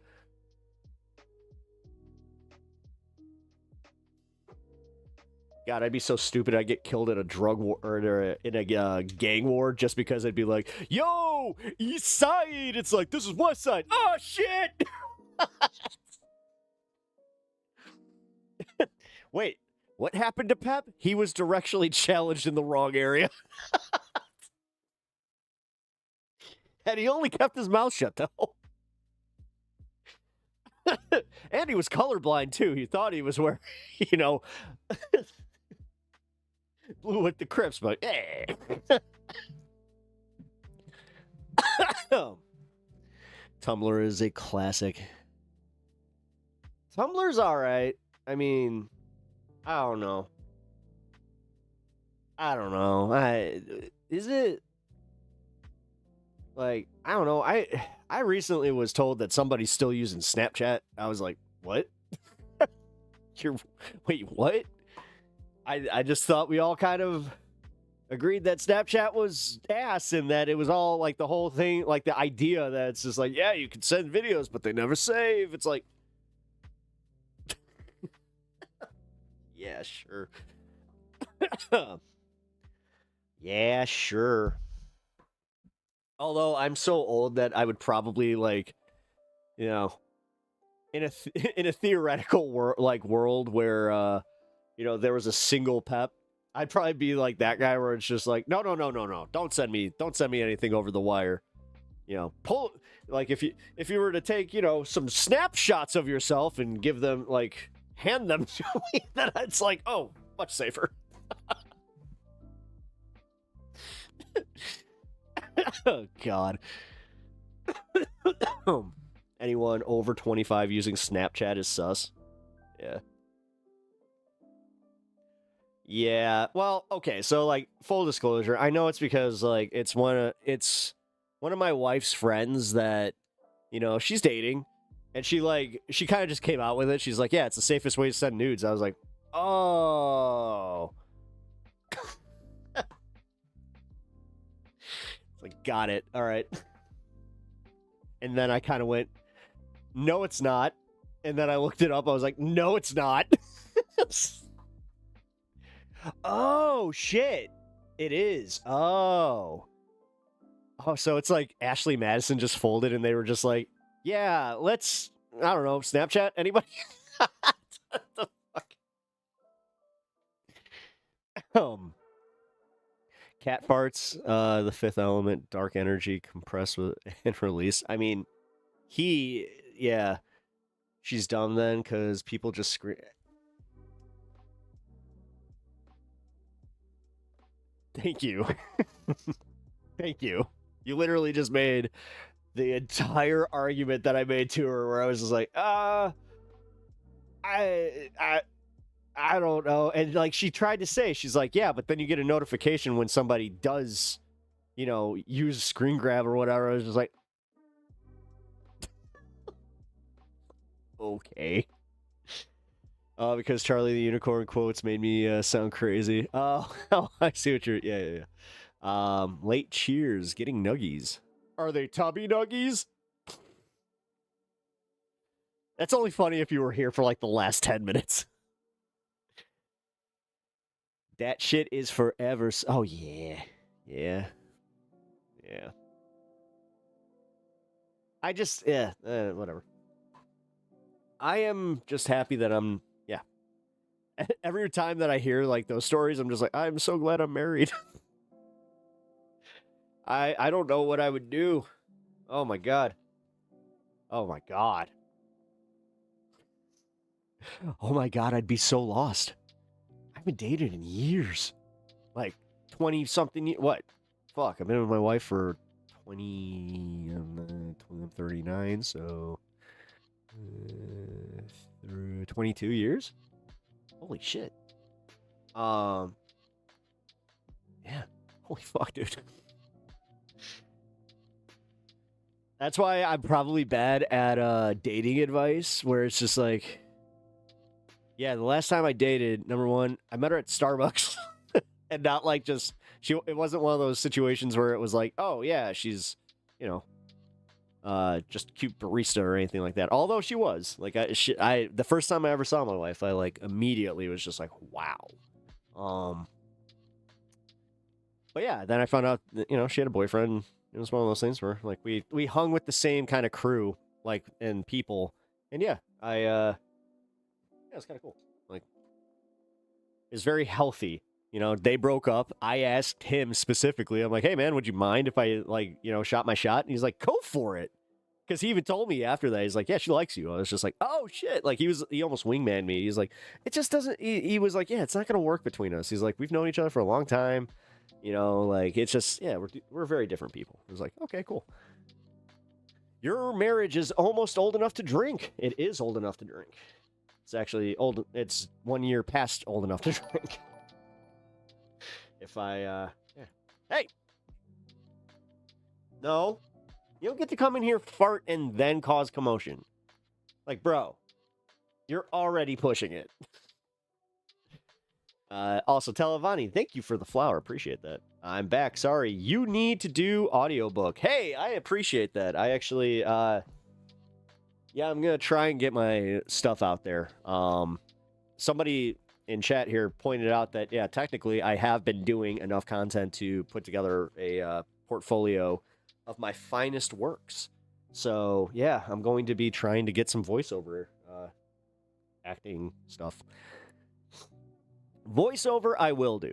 God, I'd be so stupid I'd get killed in a drug war or in a gang war just because I'd be like, yo, East Side. It's like, this is West Side. Oh, shit. Wait, what happened to Pep? He was directionally challenged in the wrong area. And he only kept his mouth shut, though. And he was colorblind, too. He thought he was wearing, you know... Blue with the Crips, but hey. Tumblr is a classic. Tumblr's alright. I mean, I don't know. Is it like I don't know. I recently was told that somebody's still using Snapchat. I was like, what? Wait, what? I just thought we all kind of agreed that Snapchat was ass and that it was all like the whole thing, like the idea that it's just like, yeah, you can send videos, but they never save. It's like, yeah, sure. Yeah, sure. Although I'm so old that I would probably like, you know, in a in a theoretical world where there was a single pep, I'd probably be like that guy where it's just like, no, no, no, no, no, don't send me anything over the wire. Pull, like if you were to take some snapshots of yourself and give them, like, hand them to me, then it's like, oh, much safer. Oh God. Anyone over 25 using Snapchat is sus. Yeah. Yeah. Well, okay. So, like, full disclosure, I know it's because, like, it's one of my wife's friends that, she's dating, and she kind of just came out with it. She's like, yeah, it's the safest way to send nudes. I was like, oh. It's like, got it. All right. And then I kind of went, no, it's not. And then I looked it up. I was like, no, it's not. Oh, shit. It is. Oh, so it's like Ashley Madison just folded and they were just like, yeah, let's, I don't know, Snapchat? Anybody? What the fuck? Cat farts, the fifth element, dark energy, compressed with and release. I mean, yeah, she's dumb then because people just scream. Thank you. Thank you. You literally just made the entire argument that I made to her, where I was just like, I don't know. And like, she tried to say, she's like, yeah, but then you get a notification when somebody does, use screen grab or whatever. I was just like, okay. Because Charlie the Unicorn quotes made me sound crazy. Oh, I see what you're. Yeah. Late cheers, getting nuggies. Are they tubby nuggies? That's only funny if you were here for like the last 10 minutes. That shit is forever. Oh, yeah. Yeah. I just, whatever. I am just happy that yeah. Every time that I hear like those stories, I'm just like, I'm so glad I'm married. I don't know what I would do. Oh my God. Oh my God. Oh my God, I'd be so lost. I haven't dated in years. Like 20 something. What? Fuck, I've been with my wife for 20. I'm 39, so 22 years. Holy shit. Yeah. Holy fuck, dude. That's why I'm probably bad at dating advice, where it's just like, yeah, the last time I dated, number one, I met her at Starbucks. And not like just, it wasn't one of those situations where it was like, oh yeah, she's, just cute barista or anything like that. Although she was, like, the first time I ever saw my wife, I like immediately was just like, wow. But yeah, then I found out that, she had a boyfriend. It was one of those things where like we hung with the same kind of crew, like, and people, and yeah, yeah, it's kind of cool. Like, it's very healthy. They broke up. I asked him specifically. I'm like, hey man, would you mind if I shot my shot? And he's like, go for it. Because he even told me after that, he's like, yeah, she likes you. I was just like, oh shit. Like, he almost wingmaned me. He's like, it just doesn't, he was like, yeah, it's not going to work between us. He's like, we've known each other for a long time. Like, it's just, yeah, we're very different people. I was like, okay, cool. Your marriage is almost old enough to drink. It is old enough to drink. It's actually old. It's 1 year past old enough to drink. If I, yeah. Hey! No. You don't get to come in here, fart, and then cause commotion. Like, bro, you're already pushing it. Also, Televani, thank you for the flower. Appreciate that. I'm back. Sorry. You need to do audiobook. Hey, I appreciate that. I actually, yeah, I'm going to try and get my stuff out there. Somebody in chat here pointed out that, yeah, technically I have been doing enough content to put together a portfolio of my finest works. So yeah, I'm going to be trying to get some voiceover acting stuff. Voiceover I will do.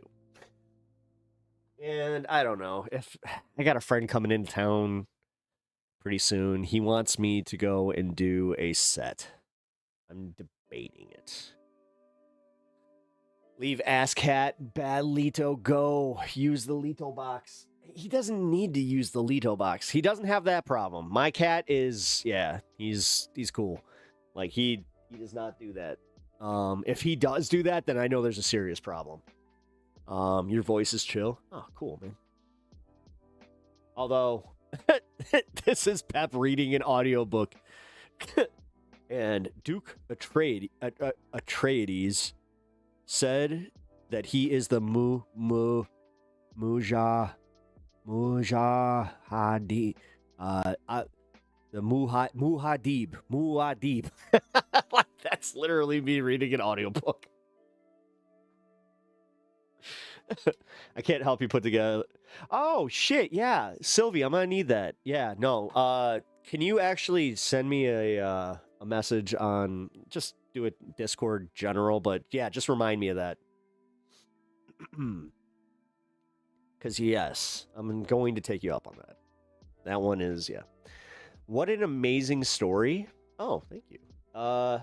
And I don't know, if I got a friend coming into town pretty soon. He wants me to go and do a set. I'm debating it. Leave AssCat, bad Leto, go. Use the Leto box. He doesn't need to use the Leto box. He doesn't have that problem. My cat is, yeah, he's cool. Like, he does not do that. If he does do that, then I know there's a serious problem. Your voice is chill. Oh, cool, man. Although, this is Pep reading an audiobook. And Duke Atreides said that he is the Mujahidi, the Muad'Dib. That's literally me reading an audiobook. I can't help you put together. Oh shit, yeah, Sylvie, I'm gonna need that. Yeah, no. Can you actually send me a message on, just do a Discord general, but yeah, just remind me of that. Because yes, I'm going to take you up on that. That one is, yeah. What an amazing story. Oh, thank you. Oh,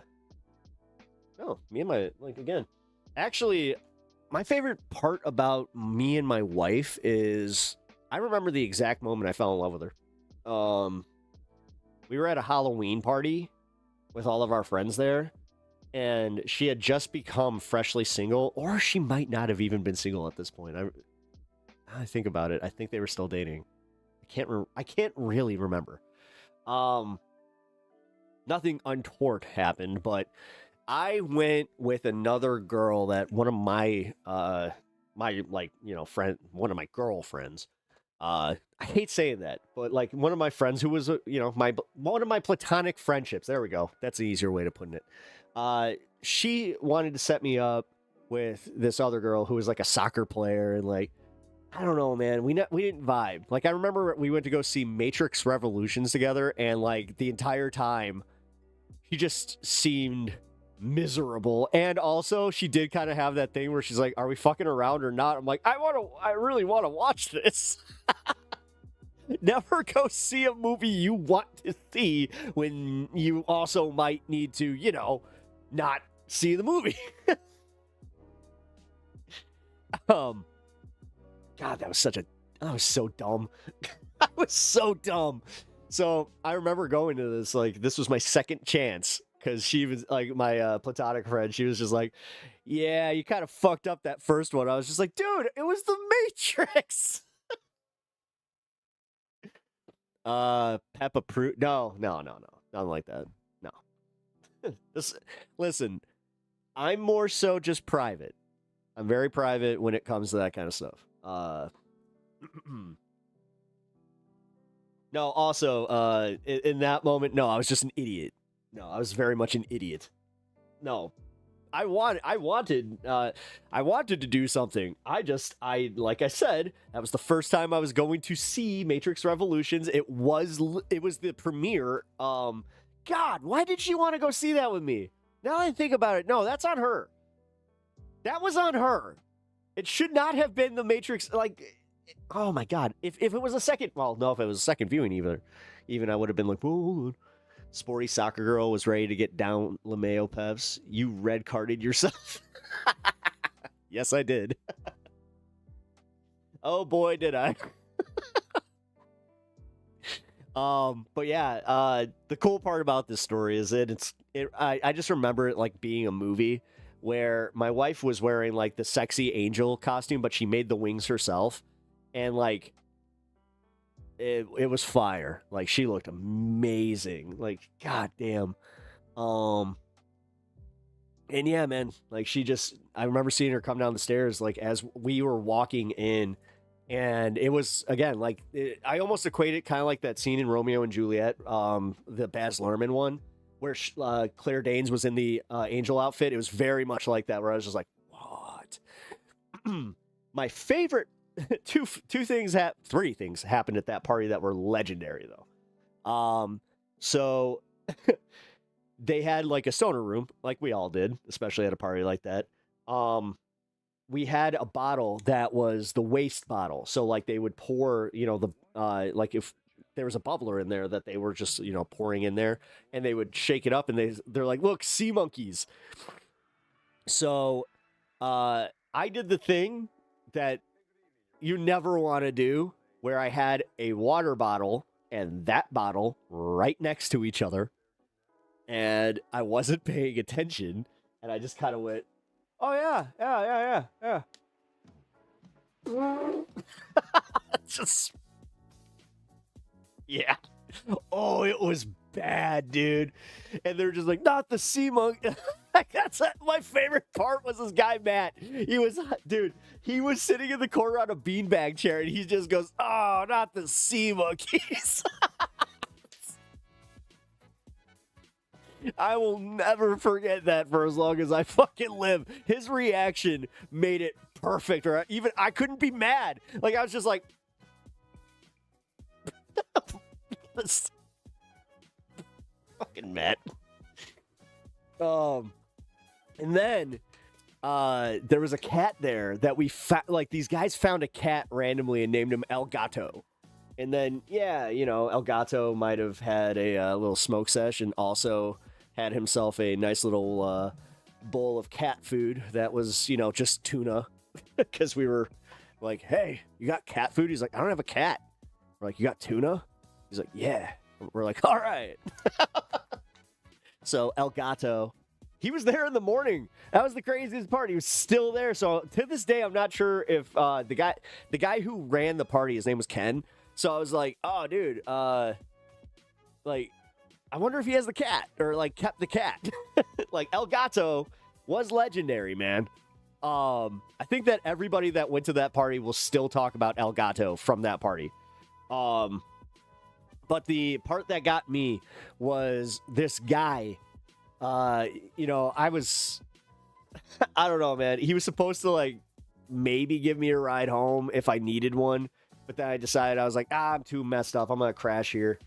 me and my, like, again, actually, my favorite part about me and my wife is I remember the exact moment I fell in love with her. We were at a Halloween party with all of our friends there, and she had just become freshly single, or she might not have even been single at this point. I think about it. I think they were still dating. I can't really remember. Nothing untoward happened, but I went with another girl that one of my friend, one of my girlfriends. I hate saying that, but like one of my friends who was, one of my platonic friendships. There we go. That's an easier way to put it. She wanted to set me up with this other girl who was like a soccer player, and like, I don't know, man. We didn't vibe. Like, I remember we went to go see Matrix Revolutions together, and like the entire time, she just seemed miserable. And also, she did kind of have that thing where she's like, "Are we fucking around or not?" I'm like, I really want to watch this. Never go see a movie you want to see when you also might need to, not see the movie. God, that was so dumb. I was so dumb. So I remember going to this, like, this was my second chance, because she was like, my platonic friend, she was just like, "Yeah, you kind of fucked up that first one." I was just like, dude, it was the Matrix. Peppa Pru. No, nothing like that. No. Listen, I'm more so just private. I'm very private when it comes to that kind of stuff. No, also, in that moment, no, I was just an idiot. No, I was very much an idiot. No, I wanted to do something. Like I said, that was the first time I was going to see Matrix Revolutions. It was the premiere. God, why did she want to go see that with me? Now that I think about it, no, that's on her. That was on her. It should not have been the Matrix. Like, oh my God. If it was a second, well, no, if it was a second viewing, even I would have been like, whoa, hold on. Sporty soccer girl was ready to get down LeMayo Pevs. You red carded yourself. Yes, I did. Oh boy, did I. But yeah, the cool part about this story is that I just remember it like being a movie where my wife was wearing like the sexy angel costume, but she made the wings herself. And like, it was fire. Like, she looked amazing. Like, goddamn. And yeah, man, like, I remember seeing her come down the stairs, like, as we were walking in, and it was, again, like, I almost equate it kind of like that scene in Romeo and Juliet, the Baz Luhrmann one, where Claire Danes was in the angel outfit. It was very much like that, where I was just like, what? My favorite three things happened at that party that were legendary though. So they had like a stoner room, like we all did, especially at a party like that. We had a bottle that was the waste bottle. So like they would pour, like if there was a bubbler in there that they were just, pouring in there, and they would shake it up, and they're like, look, sea monkeys. So I did the thing that you never want to do, where I had a water bottle and that bottle right next to each other, and I wasn't paying attention, and I just kind of went, oh yeah. Just, yeah. Oh, it was bad, dude. And they're just like, not the sea monkey. That's my favorite part was this guy, Matt. He was sitting in the corner on a beanbag chair, and he just goes, oh, not the sea monkeys. I will never forget that for as long as I fucking live. His reaction made it perfect. Or even I couldn't be mad. Like, I was just like, fucking Matt. And then there was a cat there that we like these guys found a cat randomly and named him El Gato. And then, yeah, El Gato might have had a little smoke sesh and also had himself a nice little bowl of cat food that was, just tuna. Because we were like, hey, you got cat food? He's like, I don't have a cat. We're like, you got tuna? He's like, yeah. We're like, all right. So El Gato, he was there in the morning. That was the craziest part. He was still there. So to this day, I'm not sure if the guy who ran the party, his name was Ken. So I was like, oh, dude, like, I wonder if he has the cat or like kept the cat. Like El Gato was legendary, man. I think that everybody that went to that party will still talk about El Gato from that party. But the part that got me was this guy. I don't know, man. He was supposed to like maybe give me a ride home if I needed one. But then I decided, I was like, I'm too messed up. I'm going to crash here.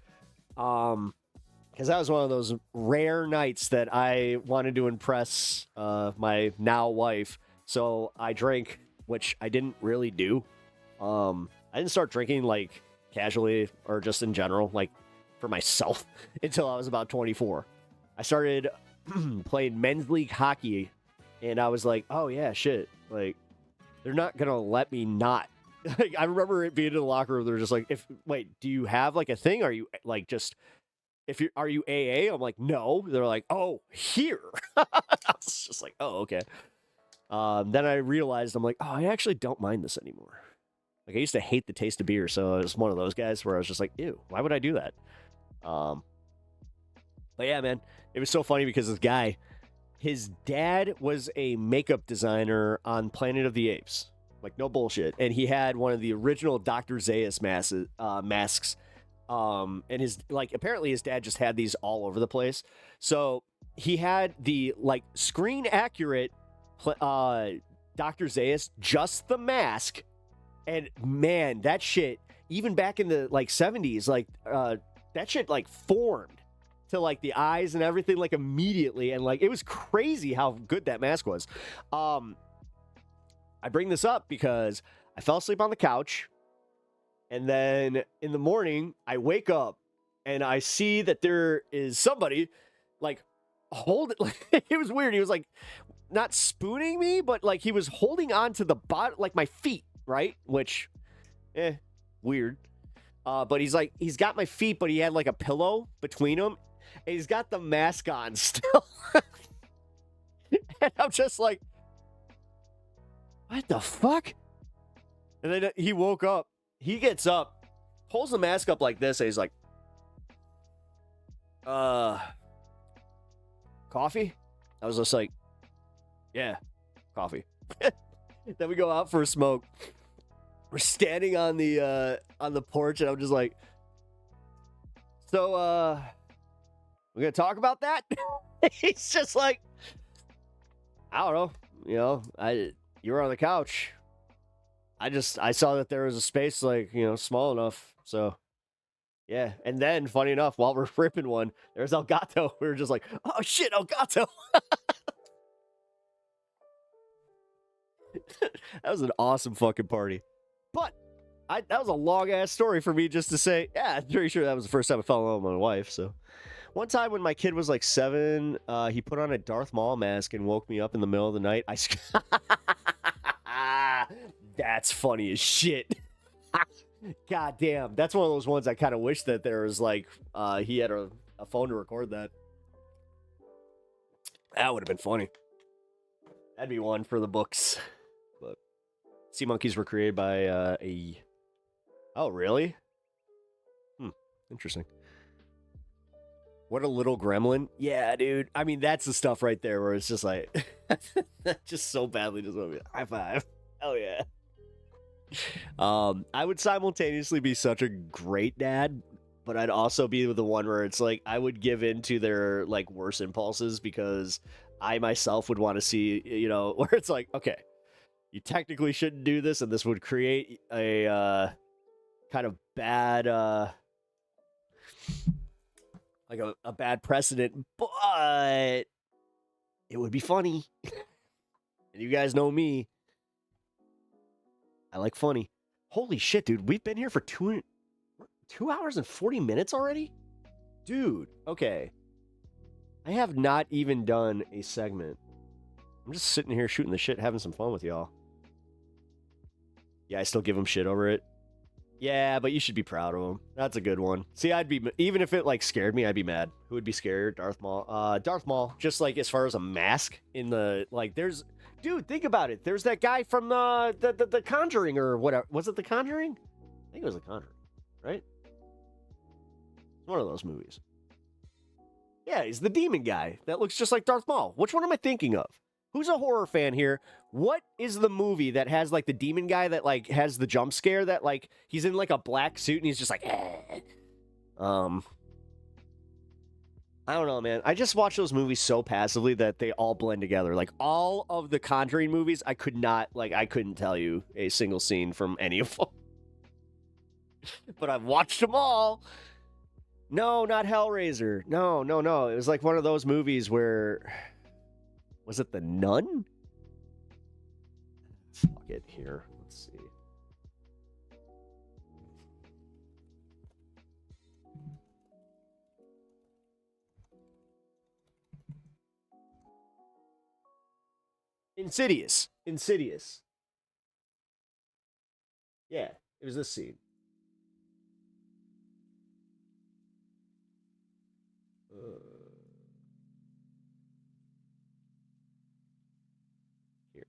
Because that was one of those rare nights that I wanted to impress my now wife. So I drank, which I didn't really do. I didn't start drinking like casually or just in general, like for myself, until I was about 24. I started playing men's league hockey, and I was like, oh yeah, shit. Like, they're not going to let me not. Like, I remember it being in the locker room. They're just like, wait, do you have like a thing? Are you like just, are you AA? I'm like, no. They're like, oh, here. I was just like, oh, okay. Then I realized, I'm like, oh, I actually don't mind this anymore. Like, I used to hate the taste of beer, so I was one of those guys where I was just like, ew, why would I do that? But yeah, man, it was so funny because this guy, his dad was a makeup designer on Planet of the Apes. Like, no bullshit. And he had one of the original Dr. Zaius masks. And his, like, apparently his dad just had these all over the place. So he had the, like, screen accurate Dr. Zaius, just the mask. And man, that shit, even back in the like 70s, like, that shit like formed to like the eyes and everything like immediately. And like, it was crazy how good that mask was. I bring this up because I fell asleep on the couch, and then in the morning I wake up and I see that there is somebody like like, it was weird. He was like not spooning me, but like he was holding on to the bottom, like my feet, right? Which, weird. But he's got my feet, but he had like a pillow between them, and he's got the mask on still. And I'm just like, what the fuck? And then he woke up. He gets up, pulls the mask up like this, and he's like, coffee? I was just like, yeah, coffee. Then we go out for a smoke. We're standing on the porch, and I'm just like, so we're gonna talk about that? He's just like, I don't know, you were on the couch. I saw that there was a space like, small enough. So yeah. And then funny enough, while we're ripping one, there's Elgato. We were just like, oh shit, Elgato. That was an awesome fucking party. But that was a long ass story for me just to say, yeah, I'm pretty sure that was the first time I fell in love with my wife. So one time when my kid was like 7, he put on a Darth Maul mask and woke me up in the middle of the night. That's funny as shit. God damn. That's one of those ones I kind of wish that there was like, he had a phone to record that. That would have been funny. That'd be one for the books. But sea monkeys were created by a... Oh, really? Interesting. What a little gremlin. Yeah, dude. I mean, that's the stuff right there where it's just like... just so badly just want to be like, high five. Hell yeah. I would simultaneously be such a great dad, but I'd also be the one where it's like I would give in to their like worst impulses because I myself would want to see, where it's like, okay, you technically shouldn't do this, and this would create a kind of bad, like a bad precedent, but it would be funny. And you guys know me. I like funny. Holy shit, dude. We've been here for 2 hours and 40 minutes already? Dude, okay. I have not even done a segment. I'm just sitting here shooting the shit, having some fun with y'all. Yeah, I still give him shit over it. Yeah, but you should be proud of him. That's a good one. See, I'd be... Even if it, like, scared me, I'd be mad. Who would be scarier? Darth Maul. Darth Maul, just, like, as far as a mask in the... Like, there's... Dude, think about it. There's that guy from the Conjuring or whatever. Was it The Conjuring? I think it was The Conjuring, right? One of those movies. Yeah, he's the demon guy that looks just like Darth Maul. Which one am I thinking of? Who's a horror fan here? What is the movie that has like the demon guy that like has the jump scare that like he's in like a black suit and he's just like I don't know, man. I just watch those movies so passively that they all blend together. Like all of the Conjuring movies, I couldn't tell you a single scene from any of them. But I've watched them all. No, not Hellraiser. No. It was like one of those movies where... Was it The Nun? Fuck it, here. Let's see. Insidious. Yeah, it was this scene. Here.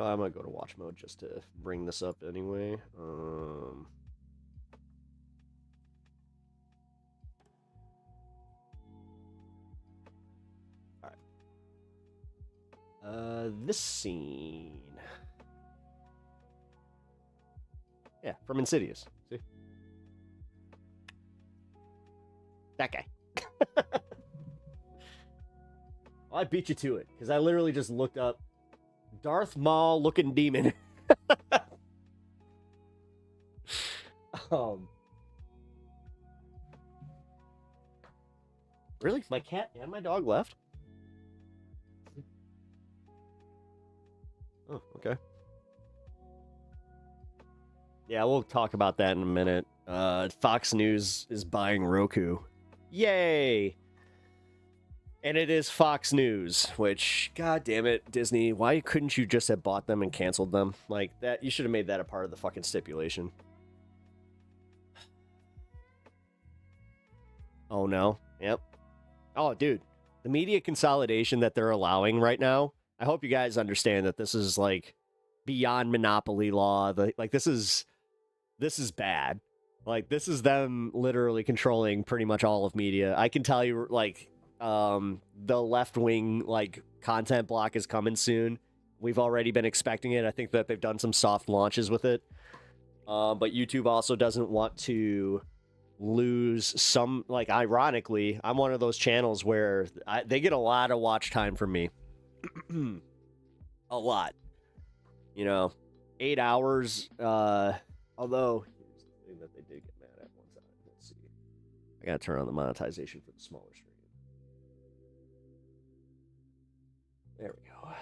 I'm gonna go to watch mode just to bring this up anyway. This scene. Yeah, from Insidious. See? That guy. Well, I beat you to it, because I literally just looked up Darth Maul looking demon. Really? My cat and my dog left? Oh, okay. Yeah, we'll talk about that in a minute. Fox News is buying Roku. Yay! And it is Fox News, which, god damn it, Disney, why couldn't you just have bought them and canceled them? Like, that, you should have made that a part of the fucking stipulation. Oh, no. Yep. Oh, dude. The media consolidation that they're allowing right now, I hope you guys understand that this is, like, beyond monopoly law. This is bad. Like, this is them literally controlling pretty much all of media. I can tell you, like, the left-wing, like, content block is coming soon. We've already been expecting it. I think that they've done some soft launches with it. But YouTube also doesn't want to lose some, like, ironically, I'm one of those channels where they get a lot of watch time from me. A lot. You know, 8 hours. Although, here's the thing that they did get mad at one time. Let's see. I gotta turn on the monetization for the smaller stream. There we go.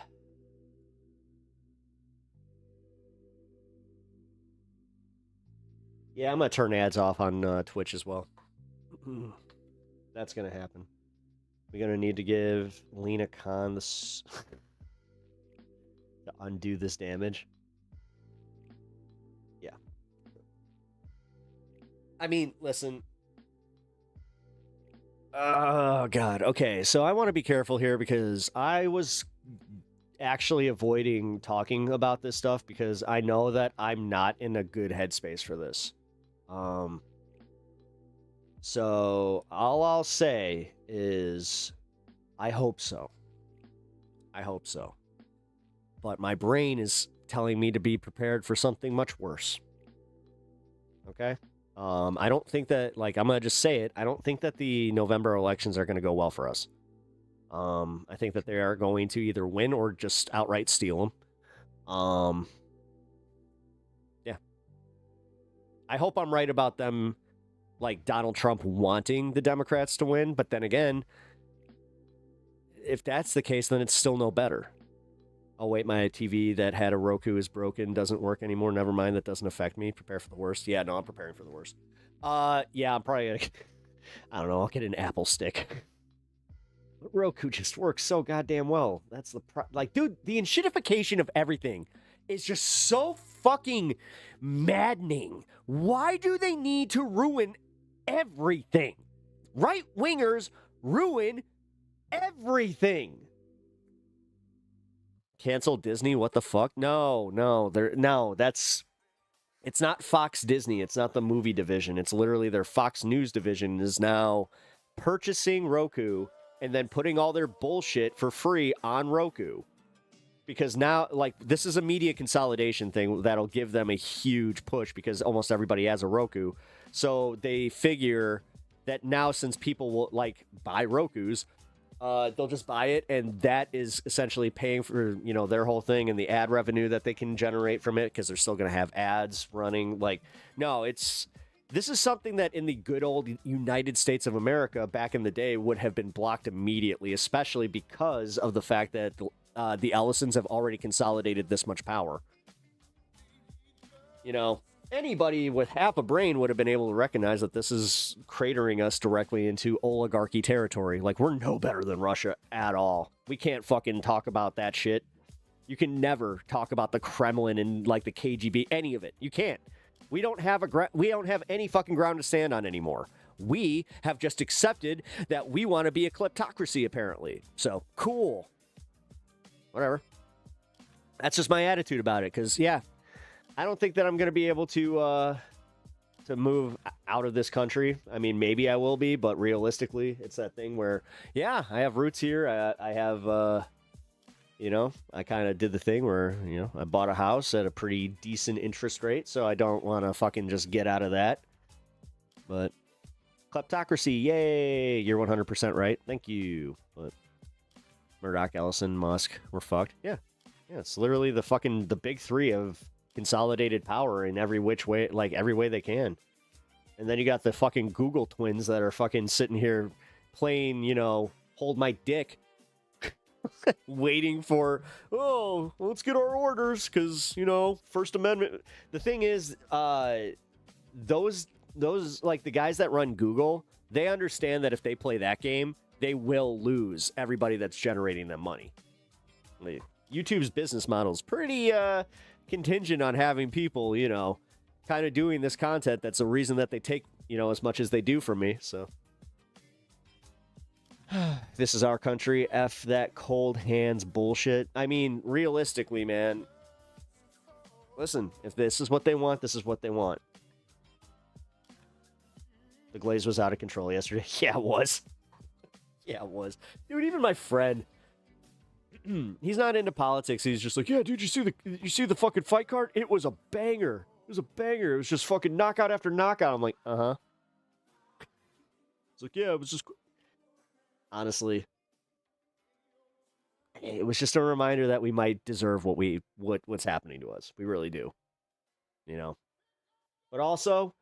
Yeah, I'm gonna turn ads off on Twitch as well. That's gonna happen. We're gonna need to give Lena Khan the to undo this damage. Yeah. I mean, listen. Oh God. Okay, so I want to be careful here because I was actually avoiding talking about this stuff because I know that I'm not in a good headspace for this. So all I'll say is I hope so. I hope so. But my brain is telling me to be prepared for something much worse. Okay? I don't think that, like, I'm going to just say it. I don't think that the November elections are going to go well for us. I think that they are going to either win or just outright steal them. Yeah. I hope I'm right about them, like Donald Trump wanting the Democrats to win. But then again, if that's the case, then it's still no better. Oh, wait, my TV that had a Roku is broken, doesn't work anymore. Never mind, that doesn't affect me. Prepare for the worst. Yeah, no, I'm preparing for the worst. Yeah, I'm probably gonna, I don't know, I'll get an Apple stick. Roku just works so goddamn well. That's the like, dude, the enshittification of everything is just so fucking maddening. Why do they need to ruin everything? Right-wingers ruin everything. Cancel Disney? What the fuck? No, it's not Fox Disney. It's not the movie division. It's literally their Fox News division is now purchasing Roku and then putting all their bullshit for free on Roku. Because now, like, this is a media consolidation thing that'll give them a huge push because almost everybody has a Roku. So they figure that now since people will, like, buy Rokus, they'll just buy it, and that is essentially paying for, you know, their whole thing and the ad revenue that they can generate from it because they're still going to have ads running. Like, no, this is something that in the good old United States of America back in the day would have been blocked immediately, especially because of the fact that the Ellisons have already consolidated this much power. You know, anybody with half a brain would have been able to recognize that this is cratering us directly into oligarchy territory. Like, we're no better than Russia at all. We can't fucking talk about that shit. You can never talk about the Kremlin and, like, the KGB, any of it. You can't. We don't have any fucking ground to stand on anymore. We have just accepted that we want to be a kleptocracy, apparently. So, cool. Whatever. That's just my attitude about it, because, yeah, I don't think that I'm going to be able to move out of this country. I mean, maybe I will be, but realistically, it's that thing where, yeah, I have roots here. I have, you know, I kind of did the thing where, you know, I bought a house at a pretty decent interest rate, so I don't want to fucking just get out of that. But kleptocracy, yay! You're 100% right. Thank you. But Murdoch, Ellison, Musk, we're fucked. Yeah, it's literally the big three of consolidated power in every which way, like every way they can. And then you got the fucking Google twins that are fucking sitting here playing, you know, hold my dick. Waiting for, oh, let's get our orders because, you know, First Amendment. The thing is, those like the guys that run Google, they understand that if they play that game, they will lose everybody that's generating them money. YouTube's business model is pretty contingent on having people, you know, kind of doing this content. That's the reason that they take, you know, as much as they do from me. So this is our country. F that cold hands bullshit. I mean, realistically, man, listen, if this is what they want, this is what they want. The Glaze was out of control yesterday. Yeah, it was. Yeah, it was. Dude, even my friend, he's not into politics. He's just like, yeah, dude, you see the fucking fight card? It was a banger. It was a banger. It was just fucking knockout after knockout. I'm like, uh-huh. It's like, yeah, it was just... Honestly, it was just a reminder that we might deserve what's happening to us. We really do, you know. But also,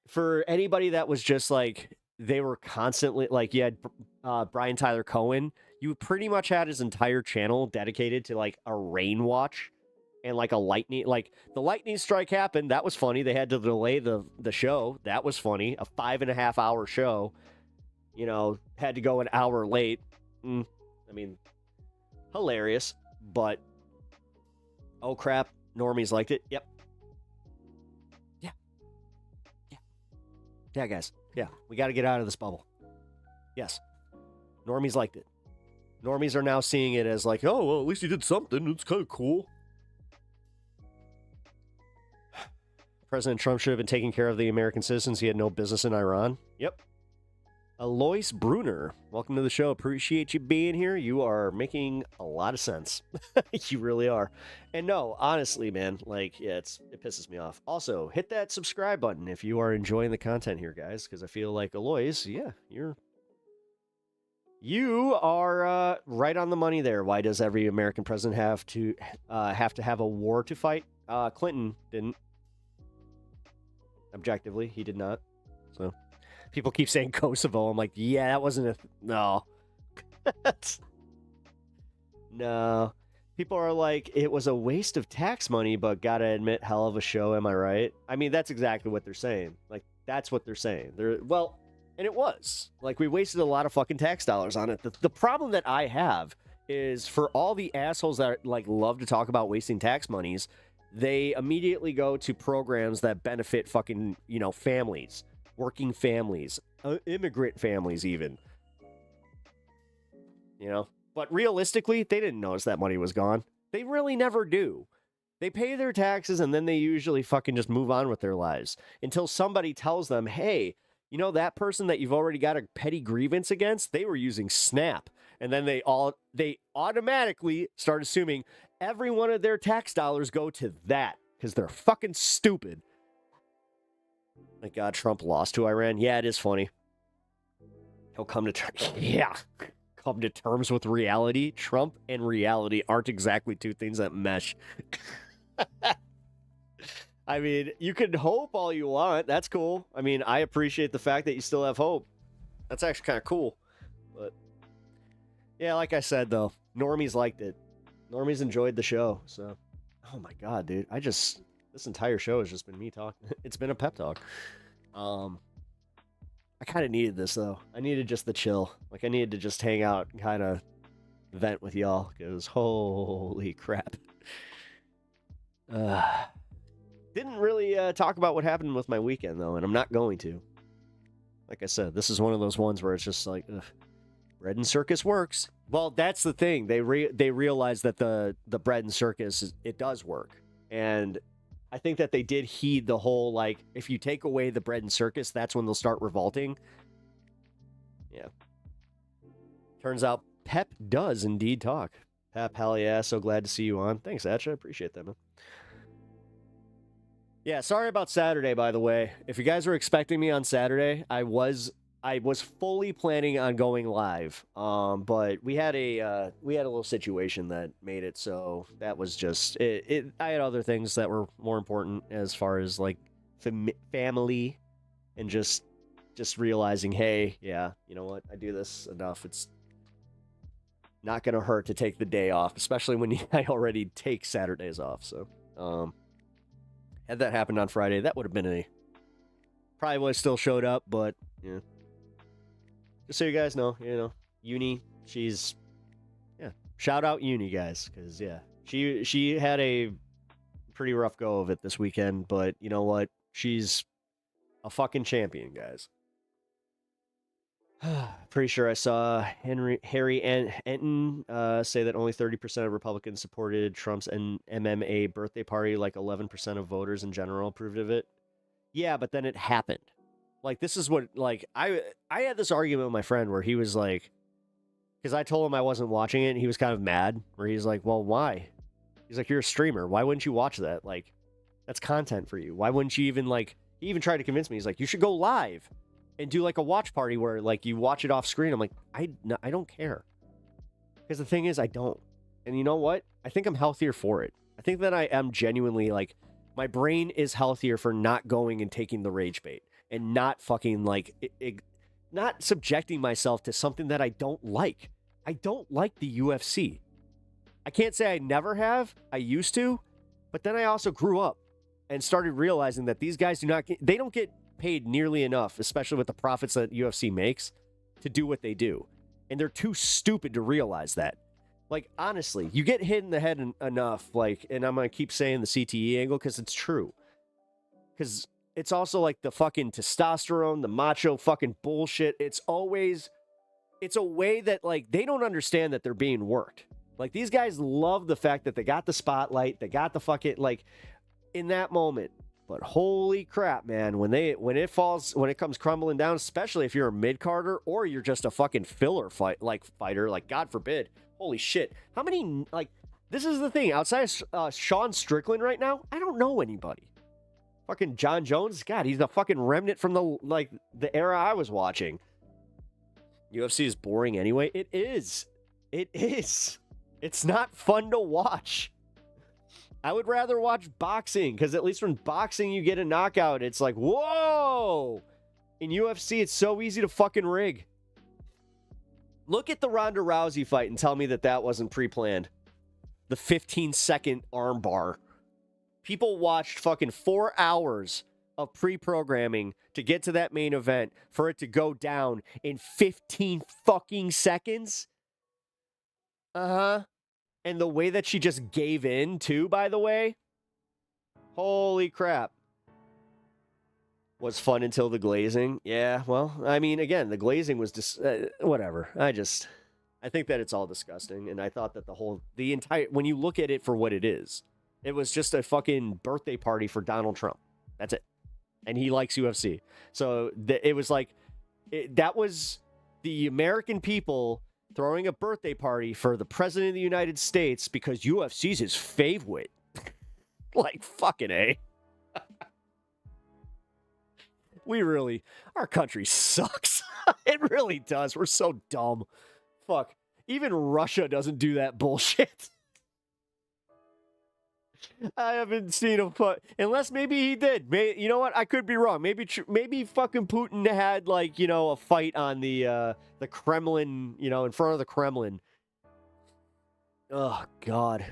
for anybody that was just like they were constantly like, you had Brian Tyler Cohen, you pretty much had his entire channel dedicated to like a rain watch and like a lightning, like the lightning strike happened. That was funny. They had to delay the show. That was funny. A 5.5-hour show, you know, had to go an hour late. I mean, hilarious, but oh crap, normies liked it. Yep. Yeah, guys. Yeah, we got to get out of this bubble. Yes. Normies liked it. Normies are now seeing it as like, oh, well, at least he did something. It's kind of cool. President Trump should have been taking care of the American citizens. He had no business in Iran. Yep. Alois Bruner, welcome to the show. Appreciate you being here. You are making a lot of sense. You really are. And no, honestly, man, like, yeah, it pisses me off. Also, hit that subscribe button if you are enjoying the content here, guys, because I feel like Alois, yeah, you are right on the money there. Why does every American president have to have a war to fight? Clinton didn't. Objectively, he did not. So. People keep saying Kosovo. I'm like, yeah, that wasn't no. No. People are like, it was a waste of tax money, but gotta admit, hell of a show, am I right? I mean, that's exactly what they're saying. Like, that's what they're saying. Well, and it was. Like, we wasted a lot of fucking tax dollars on it. The problem that I have is for all the assholes that, like, love to talk about wasting tax monies, they immediately go to programs that benefit fucking, you know, families. Working families, immigrant families even, you know, but realistically, they didn't notice that money was gone. They really never do. They pay their taxes and then they usually fucking just move on with their lives until somebody tells them, hey, you know, that person that you've already got a petty grievance against, they were using SNAP. And then they automatically start assuming every one of their tax dollars go to that because they're fucking stupid. Thank God Trump lost to Iran. Yeah, it is funny. He'll come to terms. Yeah. Come to terms with reality. Trump and reality aren't exactly two things that mesh. I mean, you can hope all you want. That's cool. I mean, I appreciate the fact that you still have hope. That's actually kind of cool. But yeah, like I said, though, normies liked it. Normies enjoyed the show. So, oh my God, dude. This entire show has just been me talking. It's been a pep talk. I kind of needed this, though. I needed just the chill. Like, I needed to just hang out and kind of vent with y'all, because holy crap. Didn't really talk about what happened with my weekend, though, and I'm not going to. Like I said, this is one of those ones where it's just like, ugh, bread and circus works. Well, that's the thing. They realized that the bread and circus, it does work. And I think that they did heed the whole, like, if you take away the bread and circus, that's when they'll start revolting. Yeah. Turns out Pep does indeed talk. Pep, hell yeah, so glad to see you on. Thanks, Atch, I appreciate that, man. Yeah, sorry about Saturday, by the way. If you guys were expecting me on Saturday, I was fully planning on going live, but we had a little situation that made it so that was just it. I had other things that were more important as far as like family and just realizing, hey, yeah, you know what, I do this enough. It's not gonna hurt to take the day off, especially when I already take Saturdays off. So, had that happened on Friday, that would have been probably would have still showed up, but yeah. Just so you guys know, you know, Uni, she's, yeah, shout out Uni, guys, because, yeah, she had a pretty rough go of it this weekend, but you know what? She's a fucking champion, guys. Pretty sure I saw Harry Enton say that only 30% of Republicans supported Trump's MMA birthday party, like 11% of voters in general approved of it. Yeah, but then it happened. Like, this is what, like, I had this argument with my friend where he was like, because I told him I wasn't watching it, and he was kind of mad, where he's like, well, why? He's like, you're a streamer. Why wouldn't you watch that? Like, that's content for you. Why wouldn't you even, like, he even tried to convince me. He's like, you should go live and do, like, a watch party where, like, you watch it off screen. I'm like, I don't care. Because the thing is, I don't. And you know what? I think I'm healthier for it. I think that I am genuinely, like, my brain is healthier for not going and taking the rage bait and not fucking, like, not subjecting myself to something that I don't like. I don't like the UFC. I can't say I never have. I used to. But then I also grew up and started realizing that these guys they don't get paid nearly enough, especially with the profits that UFC makes, to do what they do. And they're too stupid to realize that. Like, honestly, you get hit in the head enough, like, and I'm going to keep saying the CTE angle because it's true. Because it's also like the fucking testosterone, the macho fucking bullshit. It's a way that, like, they don't understand that they're being worked. Like, these guys love the fact that they got the spotlight, they got the fucking, like, in that moment. But holy crap, man, when it comes crumbling down, especially if you're a mid-carder or you're just a fucking filler fighter, like, God forbid. Holy shit. How many, like, this is the thing. Outside of Sean Strickland right now, I don't know anybody. Fucking John Jones, God, he's a fucking remnant from the era I was watching. UFC is boring anyway. It is. It is. It's not fun to watch. I would rather watch boxing, because at least when boxing you get a knockout, it's like, whoa! In UFC, it's so easy to fucking rig. Look at the Ronda Rousey fight and tell me that wasn't pre-planned. The 15-second armbar. People watched fucking 4 hours of pre-programming to get to that main event for it to go down in 15 fucking seconds? Uh-huh. And the way that she just gave in, too, by the way. Holy crap. Was fun until the glazing. Yeah, well, I mean, again, the glazing was just, whatever. I think that it's all disgusting. And I thought that when you look at it for what it is, it was just a fucking birthday party for Donald Trump. That's it. And he likes UFC. So it was like, that was the American people throwing a birthday party for the president of the United States because UFC's his favorite. Like, fucking A. Our country sucks. It really does. We're so dumb. Fuck. Even Russia doesn't do that bullshit. I haven't seen him unless maybe he did. You know what? I could be wrong. Maybe fucking Putin had, like, you know, a fight on the Kremlin, you know, in front of the Kremlin. Oh God.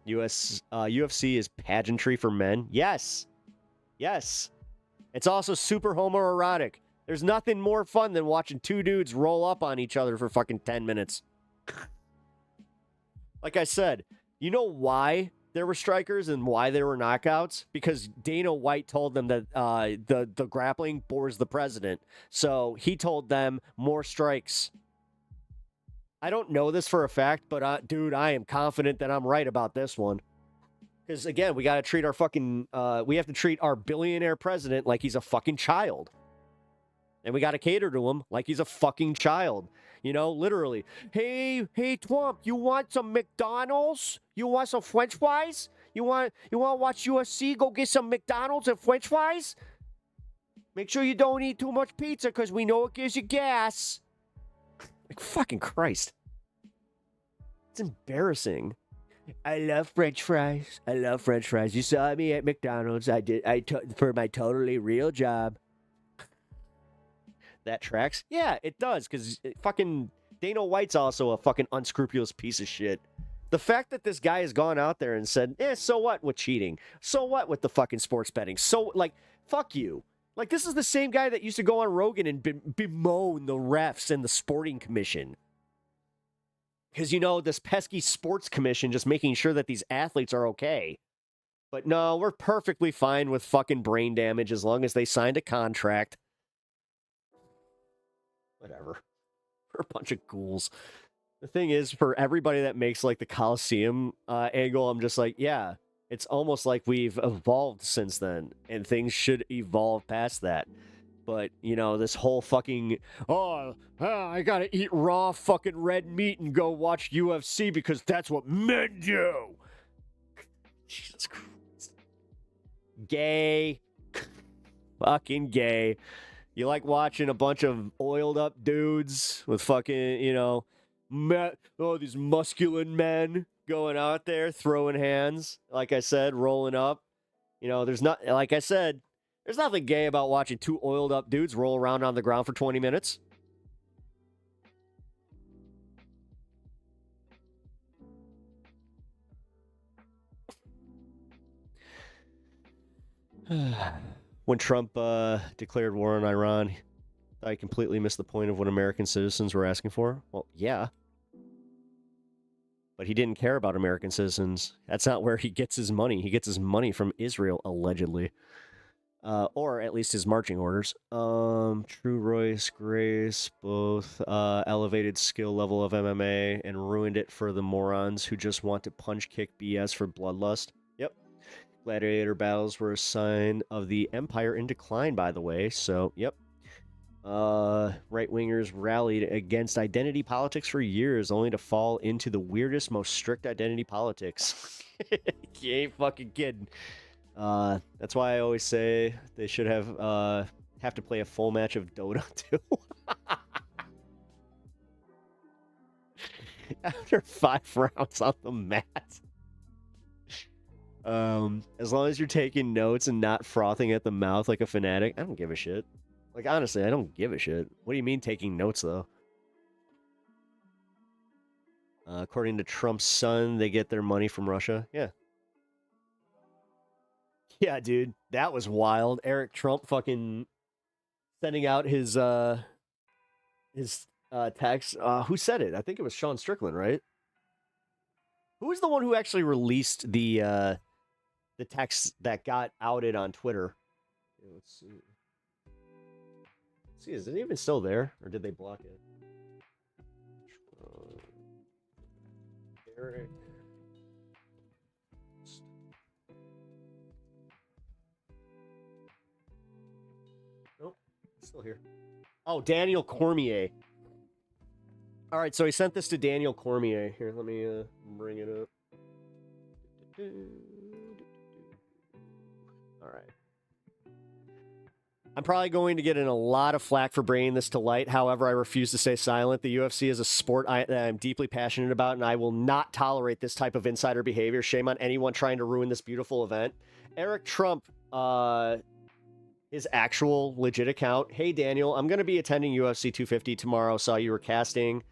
UFC is pageantry for men. Yes. It's also super homoerotic. There's nothing more fun than watching two dudes roll up on each other for fucking 10 minutes. Like I said, you know why there were strikers and why there were knockouts? Because Dana White told them that the grappling bores the president. So he told them more strikes. I don't know this for a fact, but dude, I am confident that I'm right about this one. Because again, we got to treat we have to treat our billionaire president like he's a fucking child. And we got to cater to him like he's a fucking child. You know, literally. Hey, Twump, you want some McDonald's? You want some French fries? You want to watch UFC? Go get some McDonald's and French fries? Make sure you don't eat too much pizza because we know it gives you gas. Like, fucking Christ. It's embarrassing. I love French fries. You saw me at McDonald's. For my totally real job. That tracks? Yeah, it does, because fucking Dana White's also a fucking unscrupulous piece of shit. The fact that this guy has gone out there and said, so what with cheating? So what with the fucking sports betting? So, like, fuck you. Like, this is the same guy that used to go on Rogan and bemoan the refs and the sporting commission. Because, you know, this pesky sports commission just making sure that these athletes are okay. But no, we're perfectly fine with fucking brain damage as long as they signed a contract. Whatever. We're a bunch of ghouls. The thing is, for everybody that makes, like, the Coliseum angle, I'm just like, yeah, it's almost like we've evolved since then, and things should evolve past that. But, you know, this whole fucking, I gotta eat raw fucking red meat and go watch UFC because that's what men do. Jesus Christ. Gay. Fucking gay. You like watching a bunch of oiled up dudes with fucking, you know, These muscular men going out there throwing hands. Like I said, rolling up. You know, there's not, like I said, there's nothing gay about watching two oiled up dudes roll around on the ground for 20 minutes. When Trump declared war on Iran, I completely missed the point of what American citizens were asking for. Well, yeah. But he didn't care about American citizens. That's not where he gets his money. He gets his money from Israel, allegedly. Or at least his marching orders. True Royce Grace both elevated skill level of MMA and ruined it for the morons who just want to punch kick BS for bloodlust. Yep. Gladiator battles were a sign of the empire in decline, by the way. So, yep. Right-wingers rallied against identity politics for years, only to fall into the weirdest, most strict identity politics. You ain't fucking kidding. That's why I always say they should have to play a full match of Dota too. After 5 rounds on the mat. As long as you're taking notes and not frothing at the mouth like a fanatic, I don't give a shit. Like, honestly, I don't give a shit. What do you mean taking notes, though? According to Trump's son, they get their money from Russia. Yeah. Yeah, dude. That was wild. Eric Trump fucking sending out his text. Who said it? I think it was Sean Strickland, right? Who was the one who actually released the text that got outed on Twitter? Let's see. See, is it even still there, or did they block it? Eric. Nope, it's still here. Oh, Daniel Cormier. All right, so he sent this to Daniel Cormier. Here, let me bring it up. All right. I'm probably going to get in a lot of flack for bringing this to light. However, I refuse to stay silent. The UFC is a sport that I'm deeply passionate about, and I will not tolerate this type of insider behavior. Shame on anyone trying to ruin this beautiful event. Eric Trump, his actual legit account. Hey, Daniel, I'm going to be attending UFC 250 tomorrow. Saw you were casting.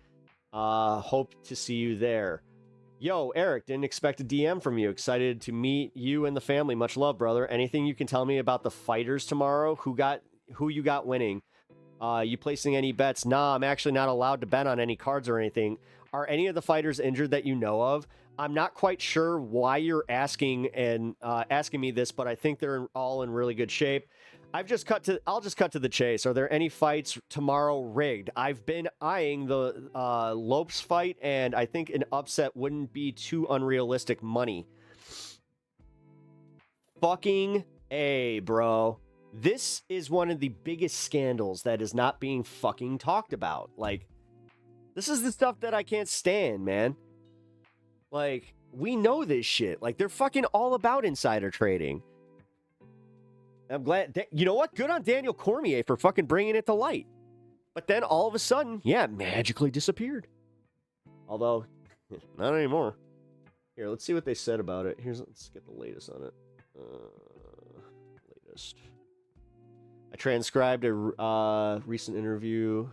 Hope to see you there. Yo, Eric, didn't expect a DM from you. Excited to meet you and the family. Much love, brother. Anything you can tell me about the fighters tomorrow? Who you got winning? You placing any bets? Nah, I'm actually not allowed to bet on any cards or anything. Are any of the fighters injured that you know of? I'm not quite sure why you're asking me this, but I think they're all in really good shape. I'll just cut to the chase. Are there any fights tomorrow rigged? I've been eyeing the Lopes fight, and I think an upset wouldn't be too unrealistic money. Fucking A, bro. This is one of the biggest scandals that is not being fucking talked about. Like, this is the stuff that I can't stand, man. Like, we know this shit. Like, they're fucking all about insider trading. I'm glad. You know what? Good on Daniel Cormier for fucking bringing it to light. But then all of a sudden, yeah, it magically disappeared. Although, not anymore. Here, let's see what they said about it. Let's get the latest on it. Latest. I transcribed a recent interview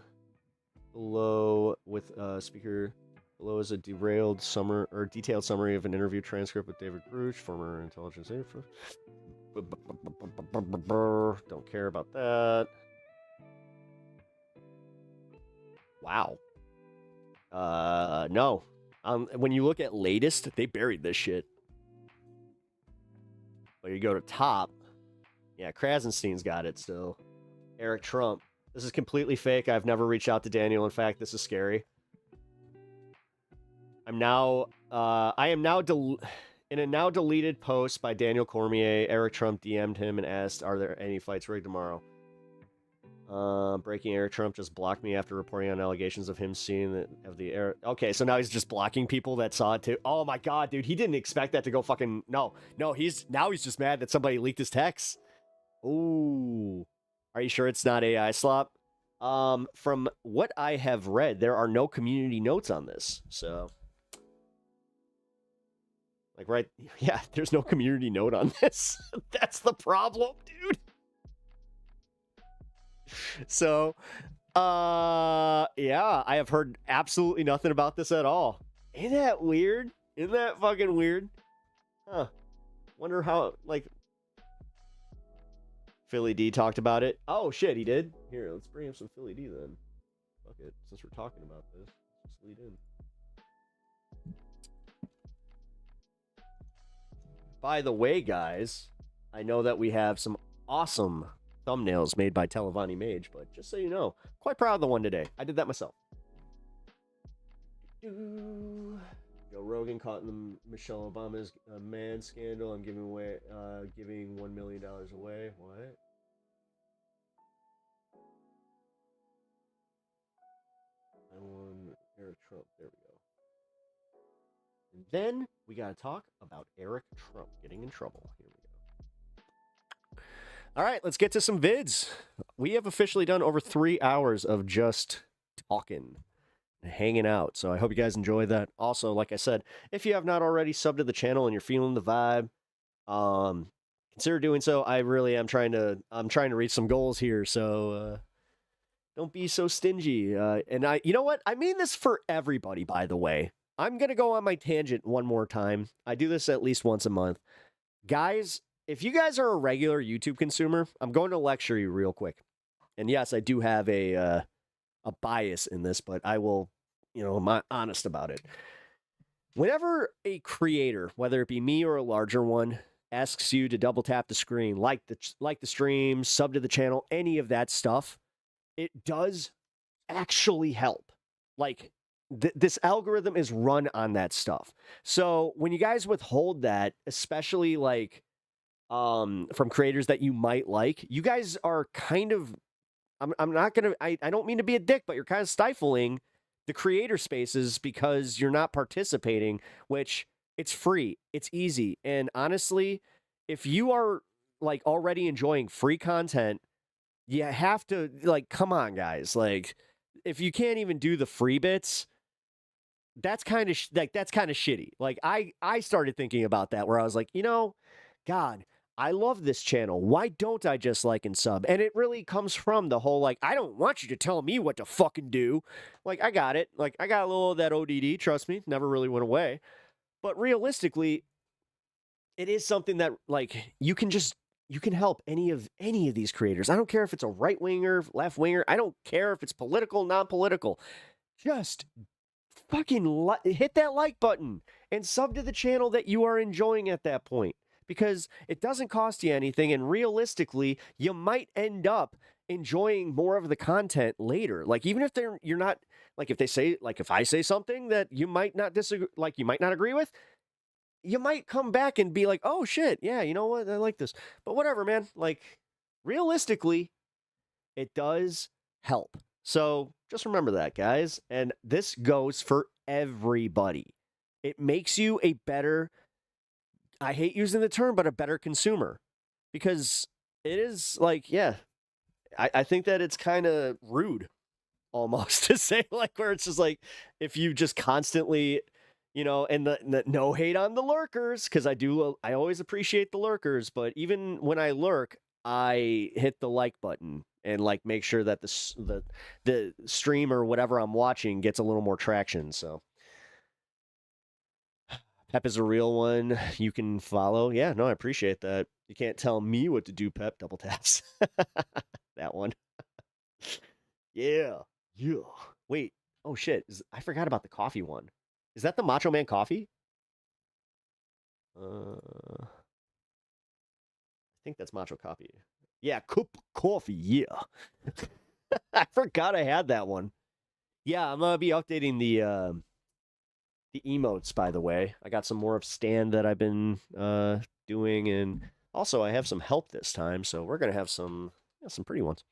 below with speaker. Below is a detailed summary of an interview transcript with David Grush, former intelligence agent. Don't care about that. Wow. No. When you look at latest, they buried this shit. But you go to top. Yeah, Krasenstein's got it still. Eric Trump. This is completely fake. I've never reached out to Daniel. In fact, this is scary. I am now in a now deleted post by Daniel Cormier, Eric Trump DM'd him and asked, are there any fights rigged tomorrow? Breaking Eric Trump just blocked me after reporting on allegations of him seeing Okay, so now he's just blocking people that saw it too. Oh my god, dude, he didn't expect that to go fucking... No, he's just mad that somebody leaked his text. Ooh. Are you sure it's not AI slop? From what I have read, there are no community notes on this. So, like, right? Yeah, there's no community note on this. That's the problem, dude. So, yeah, I have heard absolutely nothing about this at all. Ain't that weird? Isn't that fucking weird? Huh. Wonder how, like, Philly D talked about it. Oh, shit, he did? Here, let's bring up some Philly D then. Fuck it, since we're talking about this. Let's lead in. By the way, guys, I know that we have some awesome thumbnails made by Televani Mage, but just so you know, quite proud of the one today. I did that myself. Joe Rogan caught in the Michelle Obama's man scandal. I'm giving $1 million away. What? I won Eric Trump. There we go. And then we got to talk about Eric Trump getting in trouble. Here we go. All right, let's get to some vids. We have officially done over 3 hours of just talking and hanging out. So I hope you guys enjoy that. Also, like I said, if you have not already subbed to the channel and you're feeling the vibe, consider doing so. I really am trying to reach some goals here. So don't be so stingy. And you know what? I mean this for everybody, by the way. I'm going to go on my tangent one more time. I do this at least once a month. Guys, if you guys are a regular YouTube consumer, I'm going to lecture you real quick. And yes, I do have a bias in this, but I will, I'm honest about it. Whenever a creator, whether it be me or a larger one, asks you to double tap the screen, like the stream, sub to the channel, any of that stuff, it does actually help. Like, this algorithm is run on that stuff. So when you guys withhold that, especially like from creators that you might like, you guys are kind of, I'm not gonna, I don't mean to be a dick, but you're kind of stifling the creator spaces because you're not participating, which it's free, it's easy. And honestly, if you are like already enjoying free content, you have to, like, come on, guys. Like, if you can't even do the free bits, that's kind of that's kind of shitty. Like, I started thinking about that, where I was like, God, I love this channel. Why don't I just like and sub? And it really comes from the whole, like, I don't want you to tell me what to fucking do. Like, I got it. Like, I got a little of that ODD, trust me, never really went away. But realistically, it is something that, like, you can help any of these creators. I don't care if it's a right winger, left winger. I don't care if it's political, non-political. Just fucking hit that like button and sub to the channel that you are enjoying at that point, because it doesn't cost you anything, and realistically, you might end up enjoying more of the content later. Like, even if you're not, like, if they say, like, if I say something that you might not disagree, like, you might not agree with, you might come back and be like, oh shit, yeah, you know what, I like this. But whatever, man. Like, realistically, it does help. So just remember that, guys. And this goes for everybody. It makes you a better, I hate using the term, but a better consumer. Because it is like, yeah, I think that it's kind of rude almost to say, like, where it's just like, if you just constantly, and the no hate on the lurkers, because I always appreciate the lurkers, but even when I lurk, I hit the like button and, like, make sure that the stream or whatever I'm watching gets a little more traction. So Pep is a real one you can follow. Yeah, no, I appreciate that. You can't tell me what to do, Pep. Double taps. That one. Yeah. Wait. Oh shit. I forgot about the coffee one. Is that the Macho Man coffee? I think that's Macho Coffee. Yeah, cup coffee, yeah. I forgot I had that one. Yeah, I'm gonna be updating the emotes, by the way. I got some more of Stan that I've been doing, and also I have some help this time, so we're gonna have some pretty ones.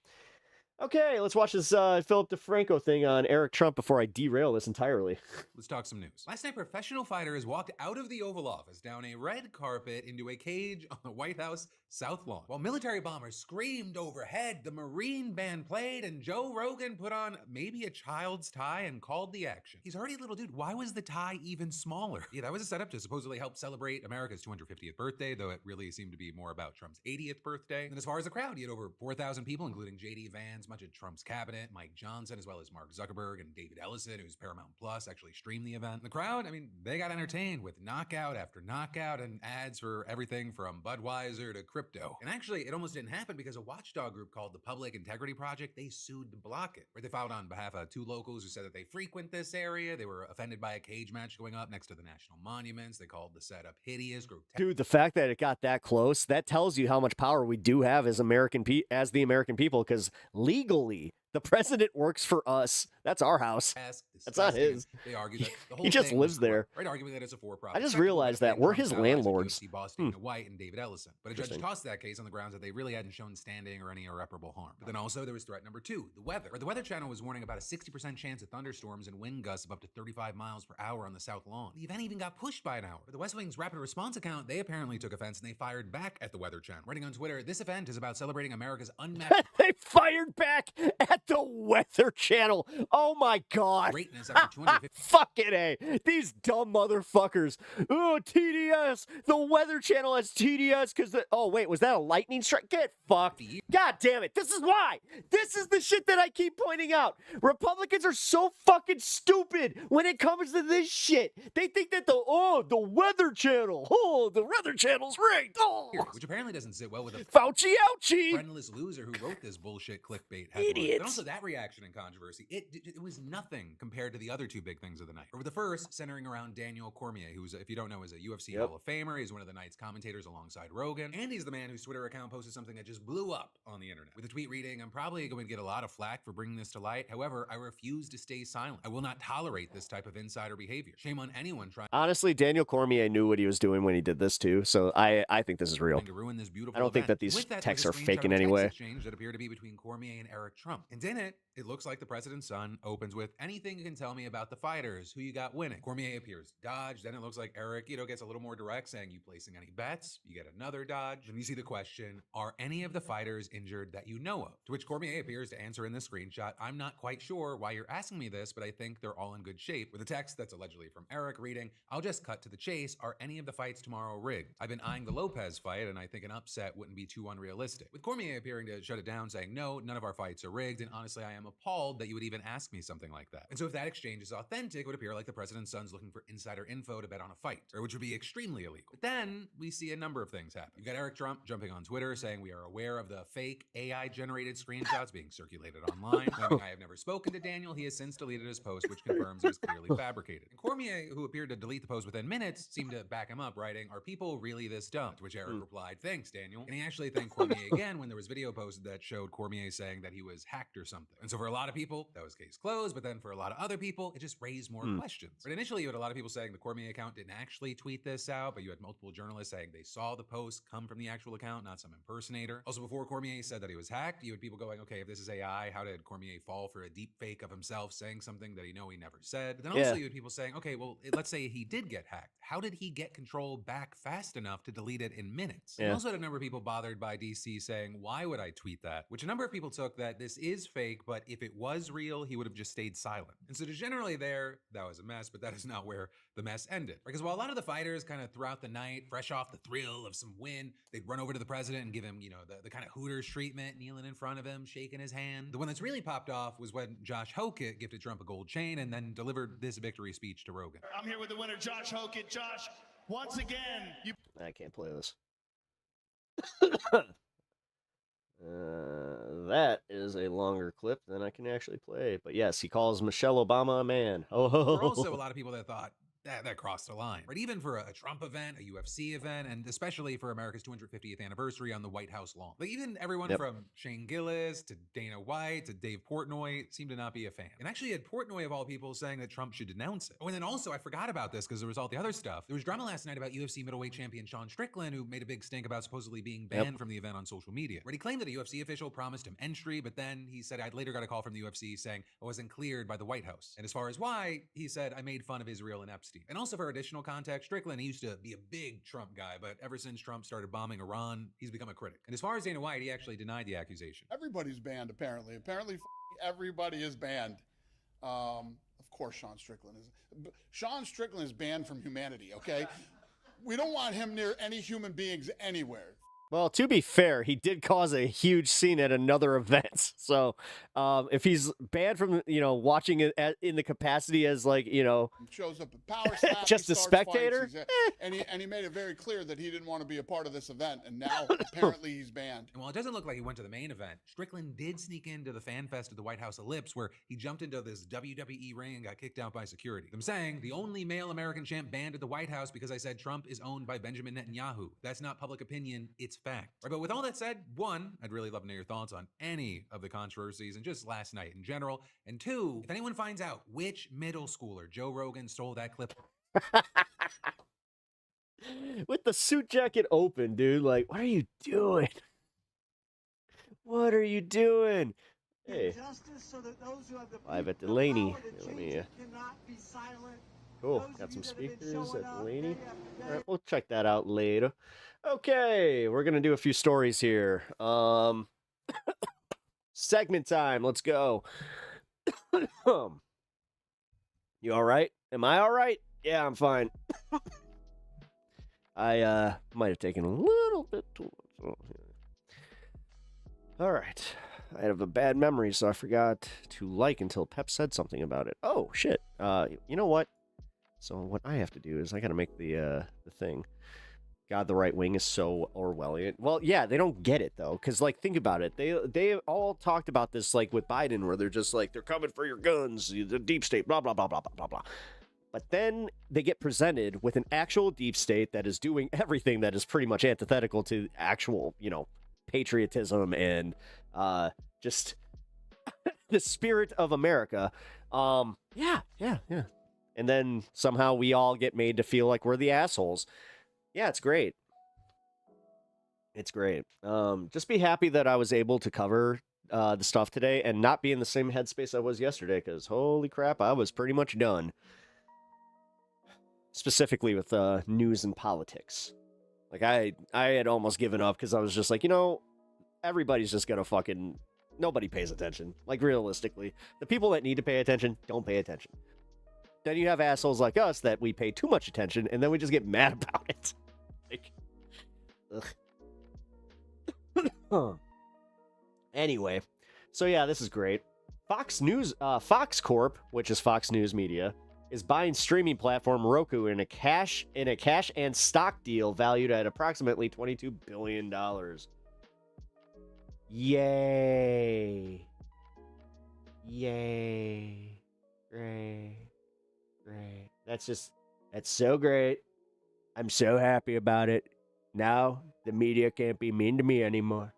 Okay, let's watch this Philip DeFranco thing on Eric Trump before I derail this entirely. Let's talk some news. Last night, professional fighters walked out of the Oval Office down a red carpet into a cage on the White House South Lawn. While military bombers screamed overhead, the Marine band played, and Joe Rogan put on maybe a child's tie and called the action. He's already a little dude. Why was the tie even smaller? Yeah, that was a setup to supposedly help celebrate America's 250th birthday, though it really seemed to be more about Trump's 80th birthday. And as far as the crowd, he had over 4,000 people, including J.D. Vance, much of Trump's cabinet, Mike Johnson, as well as Mark Zuckerberg and David Ellison, who's Paramount Plus, actually streamed the event. The crowd, I mean, they got entertained with knockout after knockout and ads for everything from Budweiser to crypto. And actually, it almost didn't happen because a watchdog group called the Public Integrity Project, they sued to block it, where they filed on behalf of 2 locals who said that they frequent this area. They were offended by a cage match going up next to the national monuments. They called the setup hideous, grotesque. Dude, the fact that it got that close, that tells you how much power we do have as the American people, because legally, the president works for us. That's our house. That's not his. They argue that the whole He just thing lives was there. corrupt, right? Arguing that it's a for-profit. I just sector, realized but that we're Trump's his allies at landlords. UFC Boss Dana White and David Ellison. But a judge Interesting. tossed that case on the grounds that they really hadn't shown standing or any irreparable harm. But then also there was threat number 2, the weather. Where the Weather Channel was warning about a 60% chance of thunderstorms and wind gusts of up to 35 miles per hour on the South Lawn. The event even got pushed by an hour. The West Wing's rapid response account, they apparently took offense and they fired back at the Weather Channel. Writing on Twitter, this event is about celebrating America's unmatched They fired back at the Weather Channel. Oh my God. greatness after 250. Fucking A. These dumb motherfuckers. Oh, TDS. The Weather Channel has TDS because oh, wait, was that a lightning strike? Get fucked. God damn it. This is why. This is the shit that I keep pointing out. Republicans are so fucking stupid when it comes to this shit. They think that the Weather Channel. Oh, the Weather Channel's rigged. Oh. Which apparently doesn't sit well with a Fauci ouchie. friendless loser who wrote this bullshit clickbait headline. Idiots. And also that reaction and controversy, it was nothing compared to the other 2 big things of the night. Over the first, centering around Daniel Cormier, who's, if you don't know, is a UFC Hall of Famer. He's one of the night's commentators alongside Rogan. And he's the man whose Twitter account posted something that just blew up on the internet. With the tweet reading, I'm probably going to get a lot of flack for bringing this to light. However, I refuse to stay silent. I will not tolerate this type of insider behavior. Shame on anyone trying Honestly, Daniel Cormier knew what he was doing when he did this too, so I think this is real. to ruin this beautiful I don't think event. that these With that, texts there are was a fake in screenshot of a any text way. exchange that appeared to be between Cormier and Eric Trump. And in it looks like the president's son opens with, anything you can tell me about the fighters, who you got winning. Cormier appears dodge. Then it looks like Eric, gets a little more direct, saying, you placing any bets? You get another dodge. And you see the question, are any of the fighters injured that you know of? To which Cormier appears to answer in the screenshot, I'm not quite sure why you're asking me this, but I think they're all in good shape. With a text that's allegedly from Eric reading, I'll just cut to the chase. Are any of the fights tomorrow rigged? I've been eyeing the Lopez fight, and I think an upset wouldn't be too unrealistic. With Cormier appearing to shut it down, saying, no, none of our fights are rigged, and honestly, I am appalled that you would even ask me something like that. And so if that exchange is authentic, it would appear like the president's son's looking for insider info to bet on a fight, or which would be extremely illegal. But then we see a number of things happen. You've got Eric Trump jumping on Twitter saying we are aware of the fake AI-generated screenshots being circulated online. Claiming I have never spoken to Daniel. He has since deleted his post, which confirms it was clearly fabricated. And Cormier, who appeared to delete the post within minutes, seemed to back him up, writing, are people really this dumb? To which Eric replied, thanks, Daniel. And he actually thanked Cormier again when there was video posted that showed Cormier saying that he was hacked or something. And so for a lot of people, that was case closed, but then for a lot of other people, it just raised more questions. But initially, you had a lot of people saying the Cormier account didn't actually tweet this out, but you had multiple journalists saying they saw the post come from the actual account, not some impersonator. Also, before Cormier said that he was hacked, you had people going, okay, if this is AI, how did Cormier fall for a deep fake of himself saying something that he never said? But then also you had people saying, okay, well, let's say he did get hacked. How did he get control back fast enough to delete it in minutes? And also had a number of people bothered by DC saying, why would I tweet that? Which a number of people took that this is fake, but if it was real, he would have just stayed silent. And so to generally that was a mess, but that is not where the mess ended. Because while a lot of the fighters kind of throughout the night, fresh off the thrill of some win, they'd run over to the president and give him, the kind of Hooters treatment, kneeling in front of him, shaking his hand. The one that's really popped off was when Josh Hokett gifted Trump a gold chain and then delivered this victory speech to Rogan. I'm here with the winner, Josh Hokett. Josh, once again, you I can't play this. That is a longer clip than I can actually play. But yes, he calls Michelle Obama a man. There were also a lot of people that thought that crossed the line. Right? Even for a Trump event, a UFC event, and especially for America's 250th anniversary on the White House lawn. Like even everyone Yep. from Shane Gillis to Dana White to Dave Portnoy seemed to not be a fan. And actually had Portnoy of all people saying that Trump should denounce it. Oh, and then also I forgot about this because there was all the other stuff. There was drama last night about UFC middleweight champion Sean Strickland, who made a big stink about supposedly being banned from the event on social media. Where he claimed that a UFC official promised him entry, but then he said, I'd later got a call from the UFC saying I wasn't cleared by the White House. And as far as why, he said, I made fun of Israel and Epstein. And also for additional context, Strickland, he used to be a big Trump guy, but ever since Trump started bombing Iran, he's become a critic. And as far as Dana White, he actually denied the accusation. Everybody's banned, apparently. Apparently, everybody is banned. Of course, Sean Strickland is. Sean Strickland is banned from humanity, okay? We don't want him near any human beings anywhere. Well, to be fair, he did cause a huge scene at another event. So, if he's banned from, watching it in the capacity as He shows up at Power Slap, just he a starts spectator, fights, and he made it very clear that he didn't want to be a part of this event, and now apparently he's banned. And while it doesn't look like he went to the main event, Strickland did sneak into the fan fest at the White House Ellipse, where he jumped into this WWE ring and got kicked out by security. I'm saying the only male American champ banned at the White House because I said Trump is owned by Benjamin Netanyahu. That's not public opinion, it's fact. Right, but with all that said, one, I'd really love to know your thoughts on any of the controversies and just last night in general. And two, if anyone finds out which middle schooler Joe Rogan stole that clip with the suit jacket open, dude. Like, what are you doing? What are you doing? Hey, live at Delaney. Let me. Cool. Got some speakers at Delaney. All right, we'll check that out later. Okay, we're gonna do a few stories here. Segment time. Let's go. You all right? Am I all right? Yeah, I'm fine. I might have taken a little bit too much. All right. I have a bad memory, so I forgot to like until Pep said something about it. Oh shit. You know what? So what I have to do is I gotta make the thing. God, the right wing is so Orwellian. Well, yeah, they don't get it though, because like think about it. They all talked about this like with Biden, where they're just like they're coming for your guns, the deep state, blah blah blah blah blah blah blah. But then they get presented with an actual deep state that is doing everything that is pretty much antithetical to actual, patriotism and just the spirit of America. Yeah. And then somehow we all get made to feel like we're the assholes. Yeah, it's great. It's great. Just be happy that I was able to cover the stuff today and not be in the same headspace I was yesterday, because holy crap, I was pretty much done. Specifically with news and politics. Like, I had almost given up because I was just like, everybody's just gonna fucking... Nobody pays attention. Like, realistically. The people that need to pay attention don't pay attention. Then you have assholes like us that we pay too much attention, and then we just get mad about it. Ugh. Anyway, so yeah, this is great. Fox Corp, which is Fox News Media, is buying streaming platform Roku in a cash and stock deal valued at approximately $22 billion. Yay. Great. That's so great. I'm so happy about it. Now, the media can't be mean to me anymore.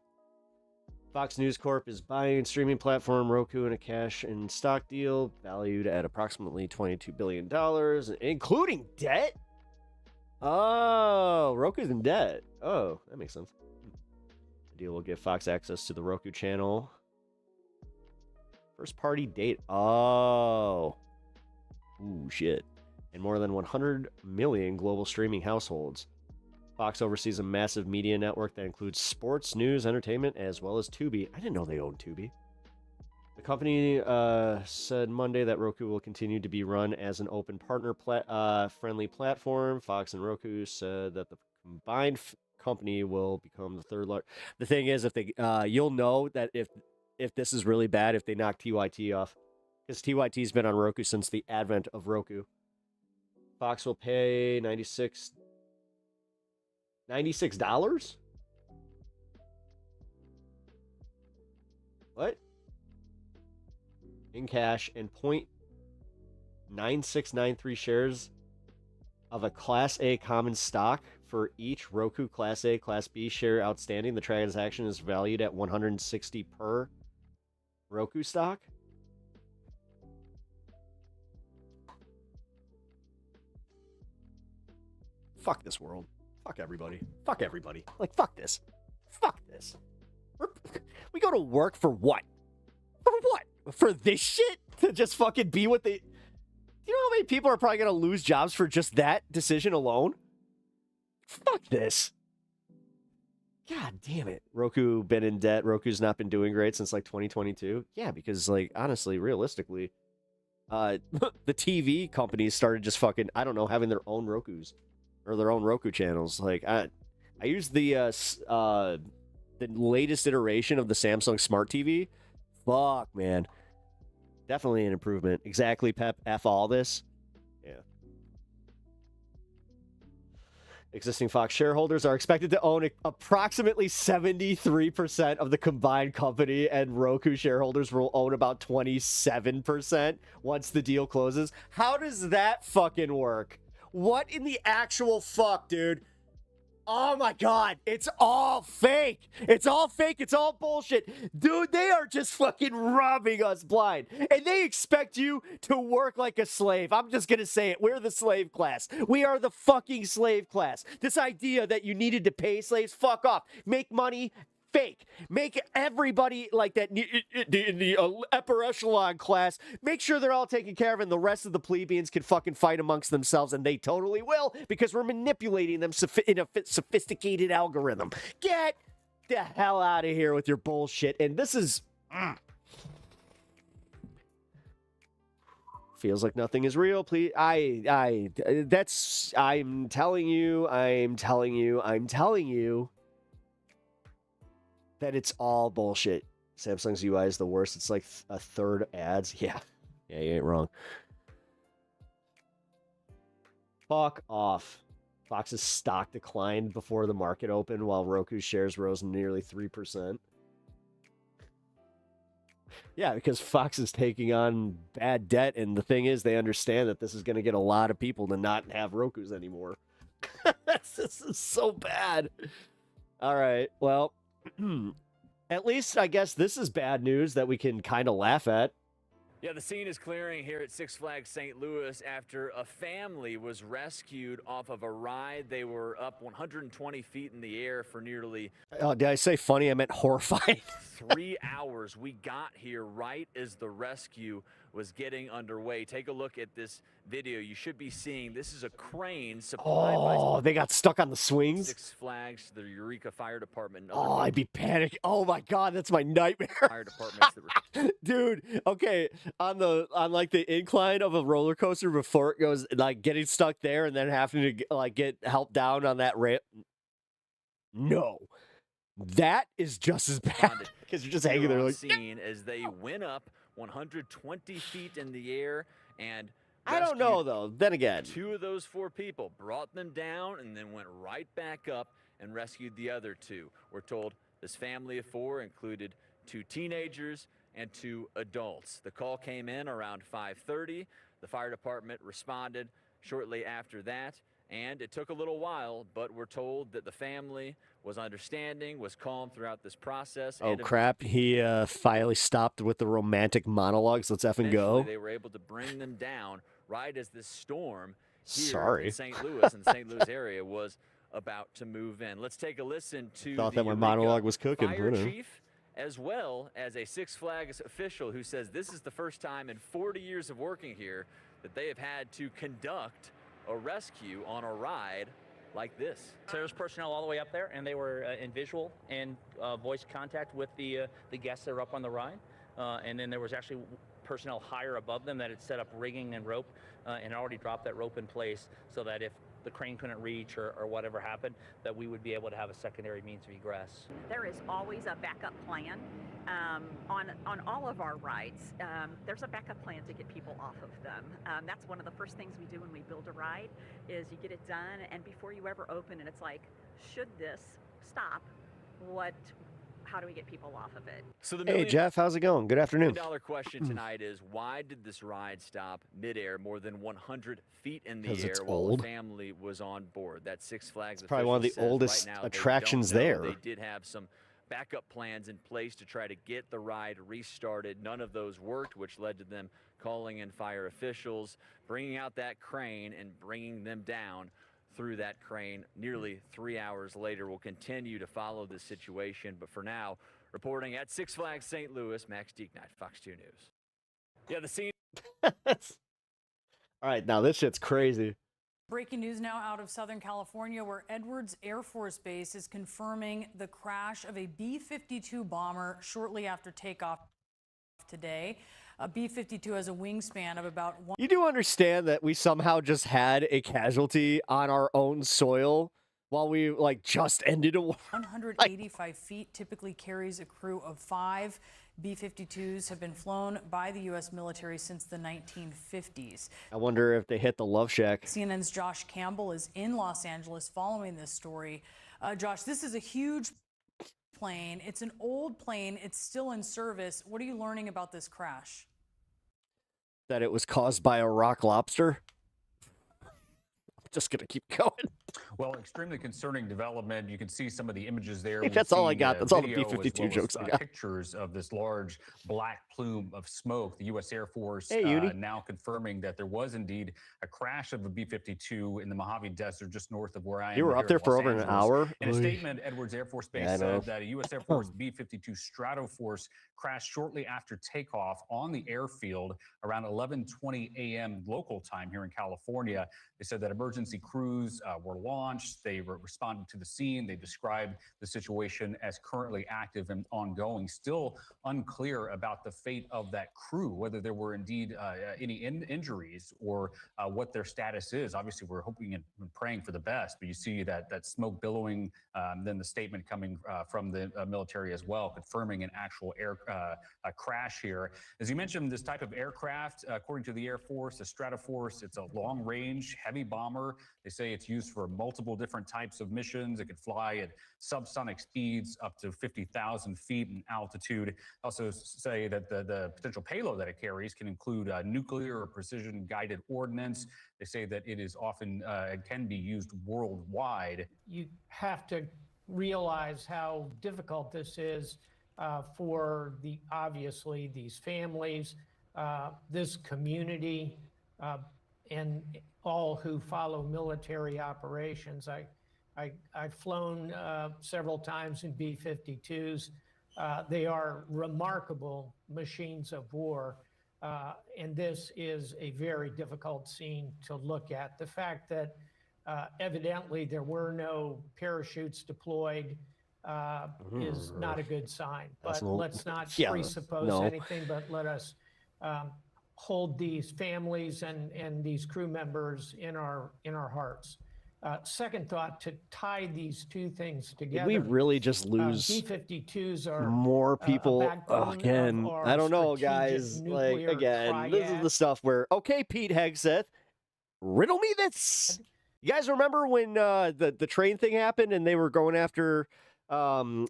Fox News Corp is buying streaming platform Roku in a cash and stock deal valued at approximately $22 billion, including debt? Oh, Roku's in debt. Oh, that makes sense. The deal will give Fox access to the Roku channel. First party date. Oh. Ooh, shit. And more than 100 million global streaming households. Fox oversees a massive media network that includes sports, news, entertainment, as well as Tubi. I didn't know they owned Tubi. The company said Monday that Roku will continue to be run as an open partner-friendly platform. Fox and Roku said that the combined company will become the third largest. The thing is, if they, you'll know that if this is really bad, if they knock TYT off, because TYT's been on Roku since the advent of Roku. Fox will pay $96. What? In cash and 0.9693 shares of a Class A common stock for each Roku Class A, Class B share outstanding. The transaction is valued at 160 per Roku stock. Fuck this world. Fuck everybody. Fuck everybody. Like, fuck this. Fuck this. We go to work for what? For what? For this shit? To just fucking be what they... You know how many people are probably going to lose jobs for just that decision alone? Fuck this. God damn it. Roku been in debt. Roku's not been doing great since like 2022. Yeah, because like honestly, realistically, the TV companies started just fucking, I don't know, having their own Rokus or their own Roku channels. Like I use the latest iteration of the Samsung Smart TV. Fuck, man. Definitely an improvement. Exactly, Pep. F all this. Yeah. Existing Fox shareholders are expected to own approximately 73% of the combined company, and Roku shareholders will own about 27% once the deal closes. How does that fucking work? What in the actual fuck, dude? Oh my God, it's all fake. It's all fake. It's all bullshit. Dude, they are just fucking robbing us blind. And they expect you to work like a slave. I'm just going to say it. We're the slave class. We are the fucking slave class. This idea that you needed to pay slaves, fuck off. Make money. Fake. Make everybody like that in the upper echelon class, make sure they're all taken care of and the rest of the plebeians can fucking fight amongst themselves, and they totally will because we're manipulating them in a sophisticated algorithm. Get the hell out of here with your bullshit. And this is... Feels like nothing is real. Please, I'm telling you that it's all bullshit. Samsung's UI is the worst. It's like a third ads. Yeah, you ain't wrong. Fuck off. Fox's stock declined before the market opened, while Roku's shares rose nearly 3%. Yeah, because Fox is taking on bad debt, and the thing is, they understand that this is going to get a lot of people to not have Rokus anymore. This is so bad. All right, well... At least, I guess this is bad news that we can kind of laugh at. Yeah, the scene is clearing here at Six Flags St. Louis after a family was rescued off of a ride. They were up 120 feet in the air for nearly... Did I say funny? I meant horrifying. 3 hours. We got here right as the rescue was getting underway. Take a look at this video. You should be seeing this is a crane supplied by... they got stuck on the swings? Six Flags, the Eureka Fire Department. I'd be panicking. Oh my God, that's my nightmare. Fire departments that were... Dude, okay, on like the incline of a roller coaster before it goes, like getting stuck there and then having to like get help down on that ramp. No, that is just as bad because you're just hanging there like... Scene as they went up 120 feet in the air and... I don't know, though. Then again, 2 of those 4 people brought them down and then went right back up and rescued the other 2. We're told this family of 4 included 2 teenagers and 2 adults. The call came in around 5:30. The fire department responded shortly after that, and it took a little while, but we're told that the family was understanding, was calm throughout this process. Oh, crap. He finally stopped with the romantic monologues. Let's effing go. They were able to bring them down right as this storm here in St. Louis and the St. Louis area was about to move in. Let's take a listen to Thought the that my monologue was cooking. fire chief, as well as a Six Flags official who says this is the first time in 40 years of working here that they have had to conduct a rescue on a ride like this. So there's personnel all the way up there, and they were in visual and voice contact with the guests that were up on the ride. And then there was actually personnel higher above them that had set up rigging and rope and already dropped that rope in place so that if the crane couldn't reach or whatever happened, that we would be able to have a secondary means of egress. There is always a backup plan on all of our rides. There's a backup plan to get people off of them. That's one of the first things we do when we build a ride is you get it done, and before you ever open it, it's like, should this stop, what how do we get people off of it? So the Hey, Jeff, how's it going? Good afternoon. $1 question tonight is, why did this ride stop midair more than 100 feet in the 'Cause air it's while old. a family was on board? That Six Flags It's probably one of the official says oldest right now attractions they don't know. there. They did have some backup plans in place to try to get the ride restarted. None of those worked, which led to them calling in fire officials, bringing out that crane and bringing them down through that crane nearly 3 hours later. We'll continue to follow this situation, but for now, reporting at Six Flags St. Louis, Max Deeknight, Fox 2 News. Yeah, the scene. All right, now this shit's crazy. Breaking news now out of Southern California, where Edwards Air Force Base is confirming the crash of a B-52 bomber shortly after takeoff today. A B-52 has a wingspan of about one. You do understand that we somehow just had a casualty on our own soil while we like just ended a war. 185 feet typically carries a crew of 5. B-52s have been flown by the U.S. military since the 1950s. I wonder if they hit the Love Shack. CNN's Josh Campbell is in Los Angeles following this story. Josh, this is a huge plane. It's an old plane. It's still in service. What are you learning about this crash? That it was caused by a rock lobster. I'm just gonna keep going. Well, extremely concerning development. You can see some of the images there. Hey, that's all I got. That's all the video B-52 as well as, jokes I got. Pictures of this large black plume of smoke. The U.S. Air Force Hey, Uni. now confirming that there was indeed a crash of a B-52 in the Mojave Desert just north of where I am. You were here up there in for Los over an Angeles. hour? In a Oy. statement, Edwards Air Force Base Yeah, I know. said that a U.S. Air Force B-52 Stratoforce crashed shortly after takeoff on the airfield around 11:20 a.m. local time here in California. They said that emergency crews were launched. They responded to the scene. They described the situation as currently active and ongoing. Still unclear about the fate of that crew, whether there were indeed any injuries or what their status is. Obviously, we're hoping and praying for the best, but you see that smoke billowing, then the statement coming from the military as well, confirming an actual air crash here. As you mentioned, this type of aircraft, according to the Air Force, the Stratoforce, it's a long-range, heavy bomber. They say it's used for multiple different types of missions. It could fly at subsonic speeds up to 50,000 feet in altitude. Also say that the potential payload that it carries can include nuclear or precision-guided ordnance. They say that it is often it can be used worldwide. You have to realize how difficult this is for obviously these families, this community, and all who follow military operations. I've flown several times in B-52s. They are remarkable machines of war, and this is a very difficult scene to look at. The fact that evidently there were no parachutes deployed is not a good sign. But let's not presuppose anything, but let us hold these families and these crew members in our hearts. Second thought, to tie these two things together. Did we really just lose B-52s are more people again? I don't know, guys. Like, nuclear again, this is triad. the stuff where, okay, Pete Hegseth, riddle me this. You guys remember when the train thing happened and they were going after the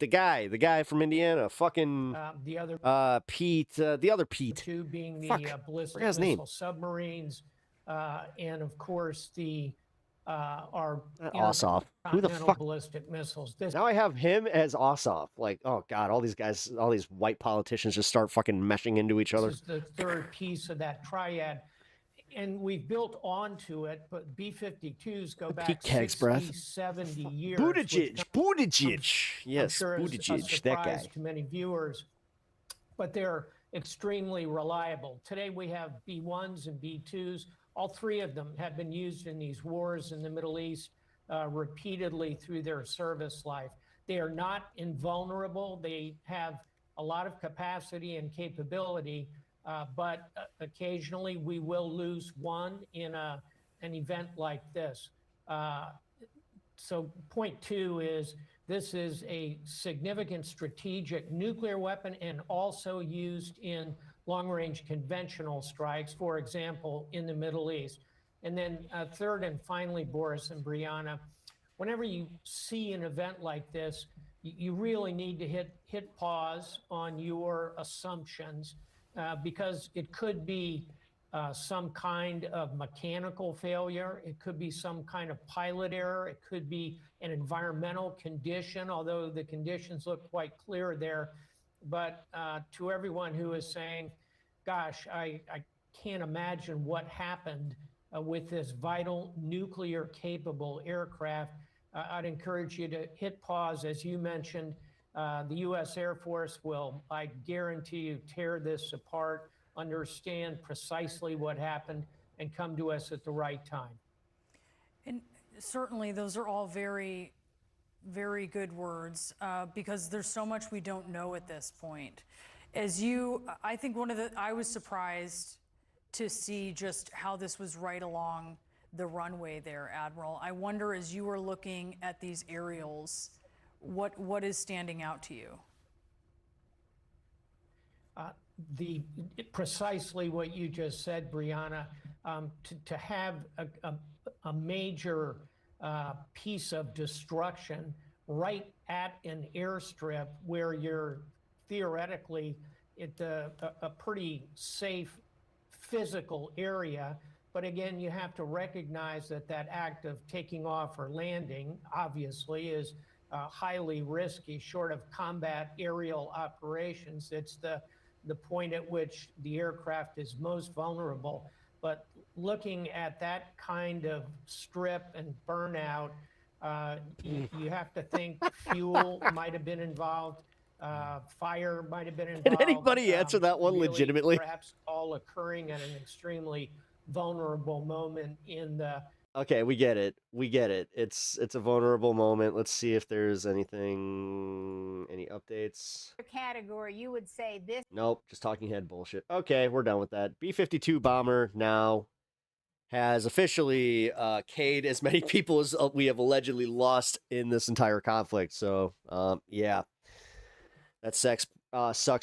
guy from Indiana, fucking the other Pete, the other Pete. two being the Fuck, ballistic forgot his name. missile submarines, and of course the our Ossoff. Who the intercontinental fuck? ballistic missiles. This Now I have him as Ossoff. Like, oh god, all these guys, all these white politicians just start fucking meshing into each other. is the third piece of that triad. And we've built onto it, but B-52s go back Pete Keg's breath. 60, 70 years. Buttigieg. I'm Yes, sure is a Buttigieg, that guy. surprise to many viewers, but they're extremely reliable. Today we have B-1s and B-2s. All three of them have been used in these wars in the Middle East repeatedly through their service life. They are not invulnerable. They have a lot of capacity and capability, but occasionally we will lose one in an event like this. So point two is this is a significant strategic nuclear weapon and also used in long-range conventional strikes, for example, in the Middle East. And then third and finally, Boris and Brianna, whenever you see an event like this, you really need to hit pause on your assumptions because it could be some kind of mechanical failure. It could be some kind of pilot error. It could be an environmental condition, although the conditions look quite clear there. But to everyone who is saying, gosh, I can't imagine what happened with this vital nuclear capable aircraft, I'd encourage you to hit pause. As you mentioned, the U.S. Air Force will, I guarantee you, tear this apart, understand precisely what happened, and come to us at the right time. And certainly those are all very, very good words because there's so much we don't know at this point. I think I was surprised to see just how this was right along the runway there, Admiral. I wonder, as you were looking at these aerials, what is standing out to you? Precisely what you just said, Brianna, to have a major piece of destruction right at an airstrip where you're theoretically at a pretty safe physical area. But again, you have to recognize that act of taking off or landing obviously is highly risky, short of combat aerial operations. It's the point at which the aircraft is most vulnerable. But looking at that kind of strip and burnout, you have to think fuel might have been involved, fire might have been involved. Can anybody answer that one really, legitimately? Perhaps all occurring at an extremely vulnerable moment in the... Okay, we get it. We get it. It's a vulnerable moment. Let's see if there's any updates. Category, you would say this. Nope, just talking head bullshit. Okay, we're done with that. B-52 bomber now has officially K'd as many people as we have allegedly lost in this entire conflict. So, yeah. That sucks,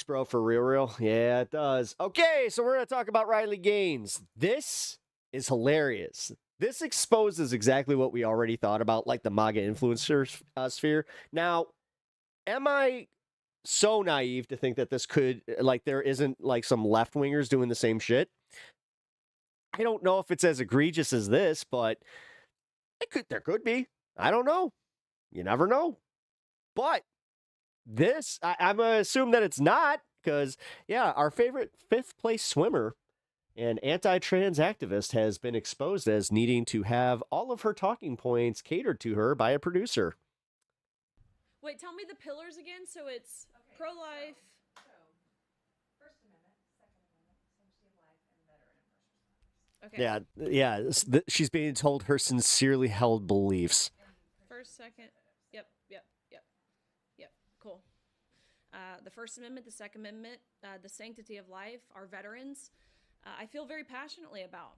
bro, for real. Yeah, it does. Okay, so we're going to talk about Riley Gaines. This is hilarious. This exposes exactly what we already thought about, like the Maga influencer sphere. Now, am I so naive to think that this could, like, there isn't, like, some left-wingers doing the same shit? I don't know if it's as egregious as this, but there could be. I don't know. You never know. But this, I'm going to assume that it's not, because, yeah, our favorite fifth-place swimmer and anti-trans activist has been exposed as needing to have all of her talking points catered to her by a producer. Wait, tell me the pillars again. So it's pro-life. First Amendment, Second Amendment, sanctity of life, and veteran and first responders. Okay. Yeah, she's being told her sincerely held beliefs. First, second. Yep. Cool. The First Amendment, the Second Amendment, the sanctity of life, our veterans. I feel very passionately about.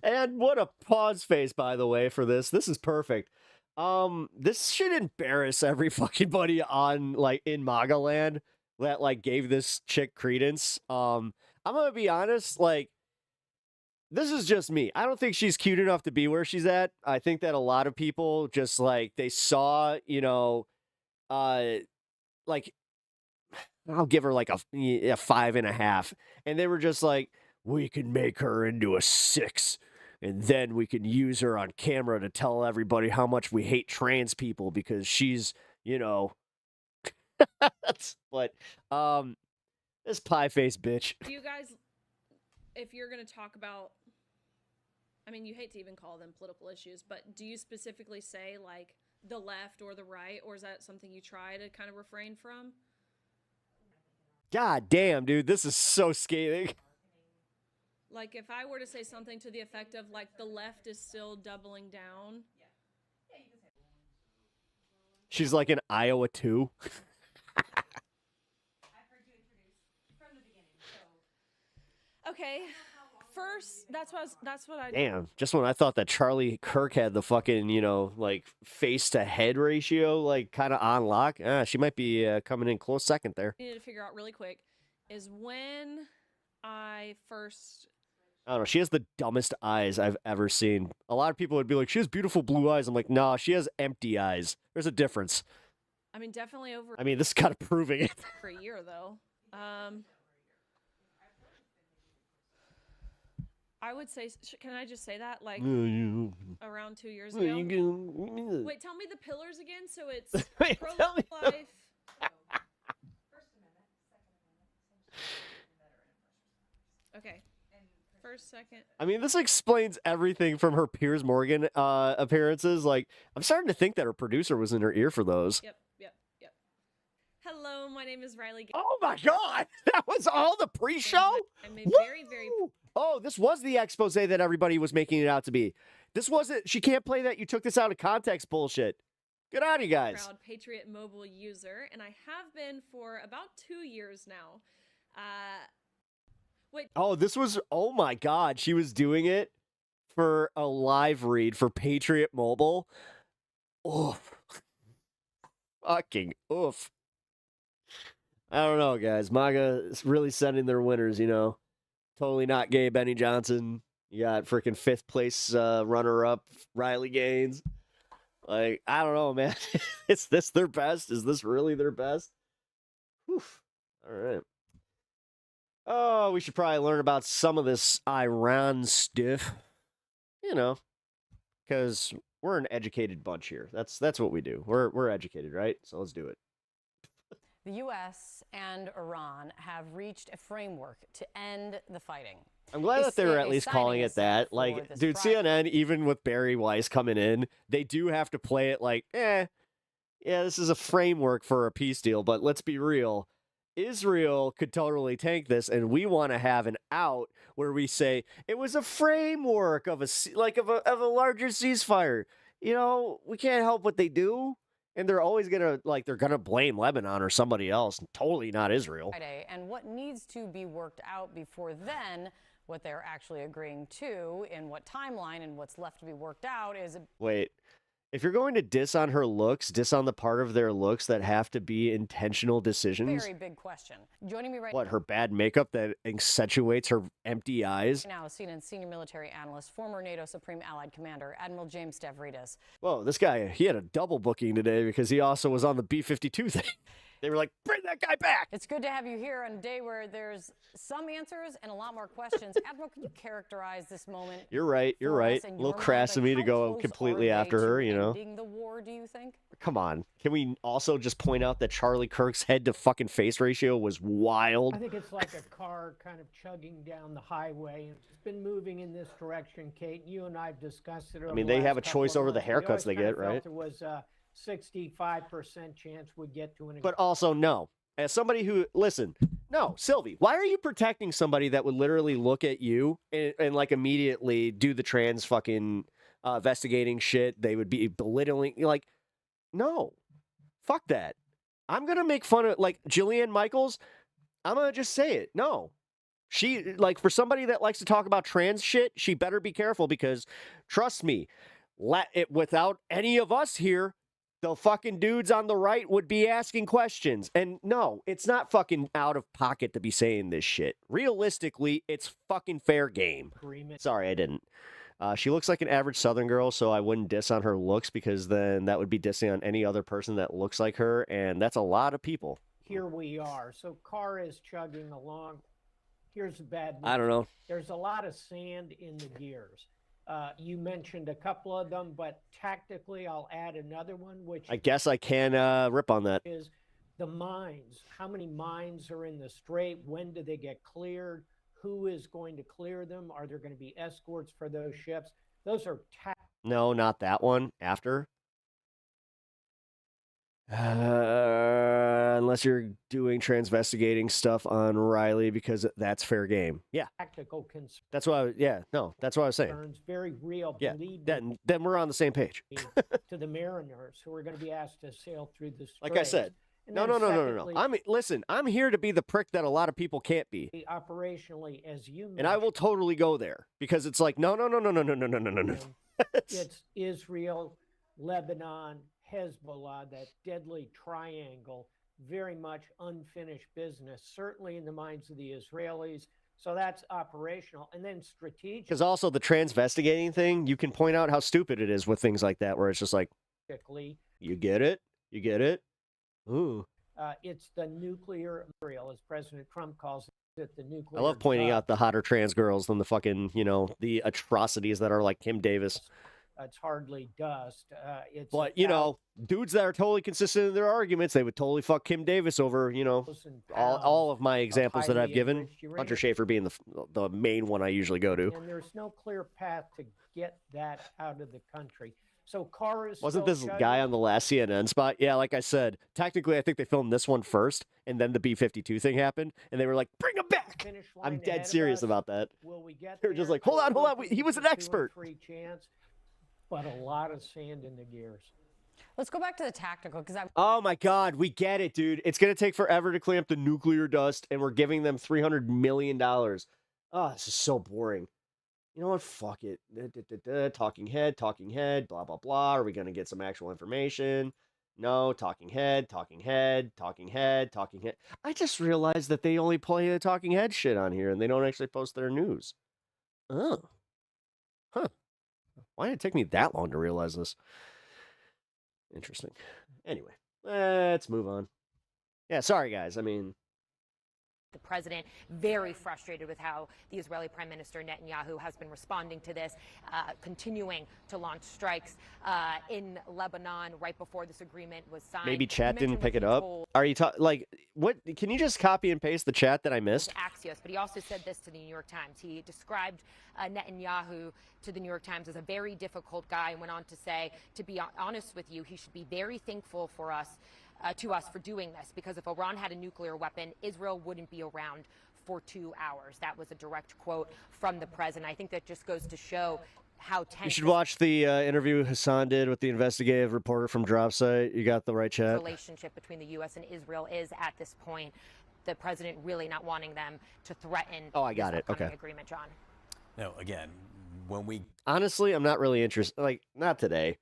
And what a pause face, by the way, for this. This is perfect. This should embarrass every fucking buddy on, like, in Maga land that, like, gave this chick credence. I'm gonna be honest, like, this is just me. I don't think she's cute enough to be where she's at. I think that a lot of people just, like, they saw, you know, like, I'll give her like a 5.5, and they were just like, we can make her into a 6, and then we can use her on camera to tell everybody how much we hate trans people because she's, you know, but this pie face bitch. Do you guys, if you're going to talk about, I mean, you hate to even call them political issues, but do you specifically say like the left or the right, or is that something you try to kind of refrain from? God damn, dude, this is so scathing. Like if I were to say something to the effect of like the left is still doubling down. She's like in Iowa too. Okay. First, that's what I Damn, just when I thought that Charlie Kirk had the fucking, you know, like face to head ratio, like kind of on lock. She might be coming in close second there. needed to figure out really quick is when I first I don't know. She has the dumbest eyes I've ever seen. A lot of people would be like, she has beautiful blue eyes. I'm like, nah, she has empty eyes. There's a difference. I mean, definitely over. I mean, this is kind of proving it. For a year though. I would say, can I just say that? Like, around 2 years ago. Wait, tell me the pillars again. So it's Wait, pro-life. Okay. First, second. I mean, this explains everything from her Piers Morgan appearances. Like, I'm starting to think that her producer was in her ear for those. Yep. Hello, my name is Riley. Oh my God, that was all the pre-show? I'm a very Oh, this was the expose that everybody was making it out to be. This wasn't, she can't play that you took this out of context bullshit. Good on you guys. Proud Patriot Mobile user, and I have been for about 2 years now. Wait. Oh, this was, oh my God, she was doing it for a live read for Patriot Mobile. Oof. Fucking oof. I don't know, guys. Maga is really sending their winners, you know. Totally not gay, Benny Johnson. You got freaking 5th place runner-up, Riley Gaines. Like, I don't know, man. Is this their best? Is this really their best? Whew. All right. Oh, we should probably learn about some of this Iran stuff. You know, because we're an educated bunch here. That's what we do. We're educated, right? So let's do it. The U.S. and Iran have reached a framework to end the fighting. I'm glad that they were at least calling it that. Like, dude, CNN, even with Barry Weiss coming in, they do have to play it like, yeah, this is a framework for a peace deal. But let's be real. Israel could totally tank this, and we want to have an out where we say it was a framework of a larger ceasefire. You know, we can't help what they do. And they're always gonna blame Lebanon or somebody else, totally not Israel. And what needs to be worked out before then, what they're actually agreeing to, in what timeline, and what's left to be worked out is. Wait, if you're going to diss on her looks, diss on the part of their looks that have to be intentional decisions. Very big question. Joining me right now. What, her bad makeup that accentuates her empty eyes? Now, CNN senior military analyst, former NATO Supreme Allied Commander, Admiral James Stavridis. Whoa, this guy, he had a double booking today because he also was on the B-52 thing. They were like, bring that guy back. It's good to have you here on a day where there's some answers and a lot more questions. Admiral, could you characterize this moment? You're right. A little crass of me to go completely after her, you know. Ending the war, do you think? Come on. Can we also just point out that Charlie Kirk's head to fucking face ratio was wild? I think it's like a car kind of chugging down the highway. It's been moving in this direction, Kate. You and I have discussed it. I mean, they have a choice over the haircuts they get, right? There was 65% chance we'd get to an. But also, no. As somebody who, listen, no, Sylvie, why are you protecting somebody that would literally look at you and like immediately do the trans fucking investigating shit? They would be belittling, like, no, fuck that. I'm going to make fun of, like, Jillian Michaels. I'm going to just say it. No. She, like, for somebody that likes to talk about trans shit, she better be careful because, trust me, without any of us here, the fucking dudes on the right would be asking questions. And no, it's not fucking out of pocket to be saying this shit. Realistically, it's fucking fair game. Sorry, I didn't. She looks like an average Southern girl, so I wouldn't diss on her looks because then that would be dissing on any other person that looks like her, and that's a lot of people. Here we are. So car is chugging along. Here's the bad news. I don't know. There's a lot of sand in the gears. You mentioned a couple of them, but tactically, I'll add another one, which I guess I can rip on that. Is the mines. How many mines are in the strait? When do they get cleared? Who is going to clear them? Are there going to be escorts for those ships? Those are No, not that one. After. Unless you're doing transvestigating stuff on Riley because that's fair game. Yeah. Tactical concerns. That's what that's what I was saying. Very real. Yeah. Then we're on the same page. To the mariners who are going to be asked to sail through the strait. Like I said. No. Listen, I'm here to be the prick that a lot of people can't be. Operationally, as you mentioned, and I will totally go there because it's like no. It's Israel, Lebanon, Hezbollah, that deadly triangle, very much unfinished business, certainly in the minds of the Israelis, So that's operational. And then strategic. Because also the transvestigating thing, you can point out how stupid it is with things like that, where it's just like, you get it? You get it? Ooh. It's the nuclear material, as President Trump calls it, the nuclear. I love pointing dust. out the hotter trans girls than the fucking, the atrocities that are like Kim Davis. It's hardly dust. But, dudes that are totally consistent in their arguments, they would totally fuck Kim Davis over, all of my examples that I've given. Hunter Schafer being the main one I usually go to. And there's no clear path to get that out of the country. So Carr is Wasn't this guy on the last CNN spot? Yeah, like I said, technically I think they filmed this one first, and then the B-52 thing happened, and they were like, bring him back! I'm dead serious about that. Will we get They were just like, hold on, he was an expert. Free chance, but a lot of sand in the gears. Let's go back to the tactical, because Oh my God, we get it, dude. It's going to take forever to clean up the nuclear dust, and we're giving them $300 million. Oh, this is so boring. You know what? Fuck it. Talking head, blah, blah, blah. Are we going to get some actual information? No, talking head. I just realized that they only play the talking head shit on here, and they don't actually post their news. Oh. Huh. Why did it take me that long to realize this? Interesting. Anyway, let's move on. Yeah, sorry, guys. The president very frustrated with how the Israeli Prime Minister Netanyahu has been responding to this, continuing to launch strikes in Lebanon right before this agreement was signed. Maybe chat didn't pick it up. Are you what? Can you just copy and paste the chat that I missed? Axios, but he also said this to the New York Times. He described Netanyahu to the New York Times as a very difficult guy and went on to say, to be honest with you, he should be very thankful for us. To us for doing this, because if Iran had a nuclear weapon, Israel wouldn't be around for 2 hours. That was a direct quote from the president. I think that just goes to show how tense. You should watch the interview Hassan did with the investigative reporter from Dropsite. You got the right chat. Relationship between the U.S. and Israel is at this point. The president really not wanting them to threaten. Oh, I got it. Okay. Agreement, John. No, again, when we honestly, I'm not really interested. Like, not today.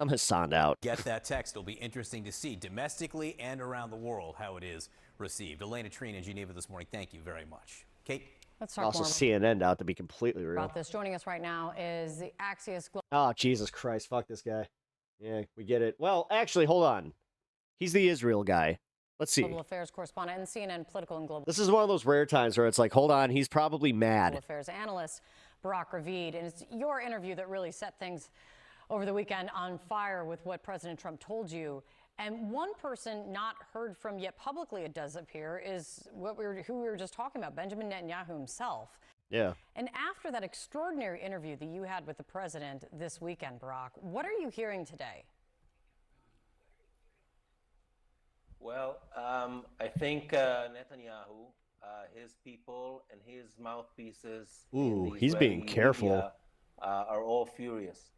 I'm Hassan out. Get that text. It'll be interesting to see domestically and around the world how it is received. Elena Treen in Geneva this morning. Thank you very much. Kate? Let's talk also more CNN out to be completely real. about this. Joining us right now is the Axios. Oh, Jesus Christ. Fuck this guy. Yeah, we get it. Well, actually, hold on. He's the Israel guy. Let's see. Global Affairs correspondent and CNN political and global. This is one of those rare times where it's like, hold on, he's probably mad. Global Affairs analyst Barak Ravid. And it's your interview that really set things over the weekend on fire with what President Trump told you. And one person not heard from yet publicly, it does appear, is who we were just talking about, Benjamin Netanyahu himself. Yeah. And after that extraordinary interview that you had with the president this weekend, Barak, what are you hearing today? Well, I think Netanyahu, his people, and his mouthpieces. Ooh, he's being careful. Are all furious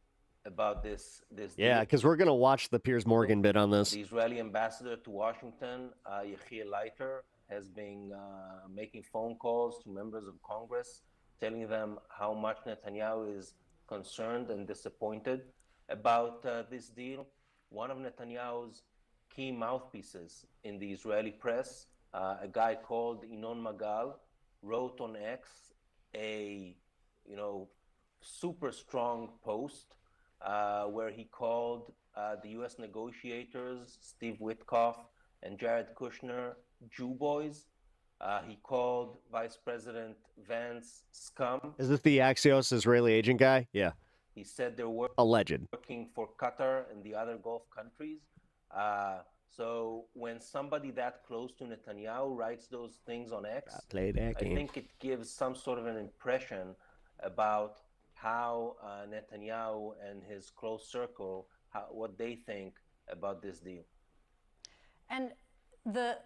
about this. Yeah, because we're gonna watch the Piers Morgan bit on this. The Israeli ambassador to Washington, Yechiel Leiter, has been making phone calls to members of Congress, telling them how much Netanyahu is concerned and disappointed about this deal. One of Netanyahu's key mouthpieces in the Israeli press, a guy called Inon Magal, wrote on X a super strong post where he called the U.S. negotiators, Steve Witkoff and Jared Kushner, Jew boys. He called Vice President Vance scum. Is this the Axios Israeli agent guy? Yeah. He said they're alleged working for Qatar and the other Gulf countries. So when somebody that close to Netanyahu writes those things on X, play that game. I think it gives some sort of an impression about how Netanyahu and his close circle, what they think about this deal. And the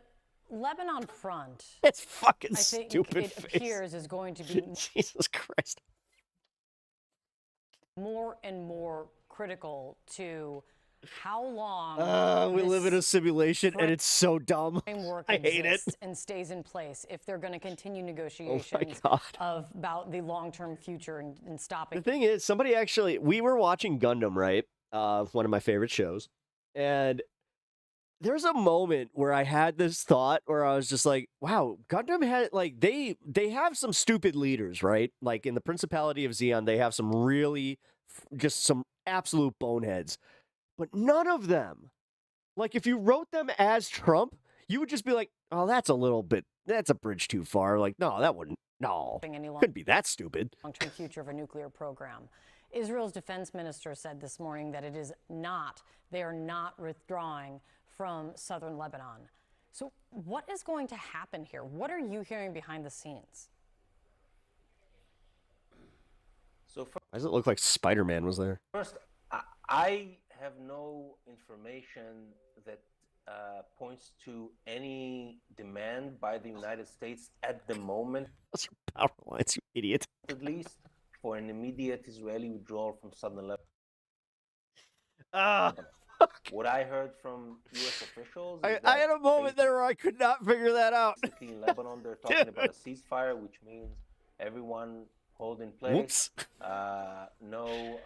Lebanon front, it's fucking I think stupid. It appears is going to be Jesus Christ, more and more critical to how long we live in a simulation, and it's so dumb. I hate it. And stays in place if they're going to continue negotiations about the long-term future and stopping. The thing is, we were watching Gundam, right? One of my favorite shows, and there's a moment where I had this thought where I was just like, wow, Gundam had like they have some stupid leaders, right? Like in the Principality of Zeon, they have some really just some absolute boneheads. But none of them, like if you wrote them as Trump, you would just be like, oh, that's a bridge too far. Like, no, that wouldn't, no, couldn't be that stupid. Long-term future of a nuclear program. Israel's defense minister said this morning that they are not withdrawing from southern Lebanon. So what is going to happen here? What are you hearing behind the scenes? So Why does it look like Spider-Man was there? first, I have no information that points to any demand by the United States at the moment. Those are power lines, you idiot. At least for an immediate Israeli withdrawal from southern Lebanon. What I heard from U.S. officials is I had a moment there where I could not figure that out. basically in Lebanon they're talking about a ceasefire, which means everyone hold in place. Whoops. No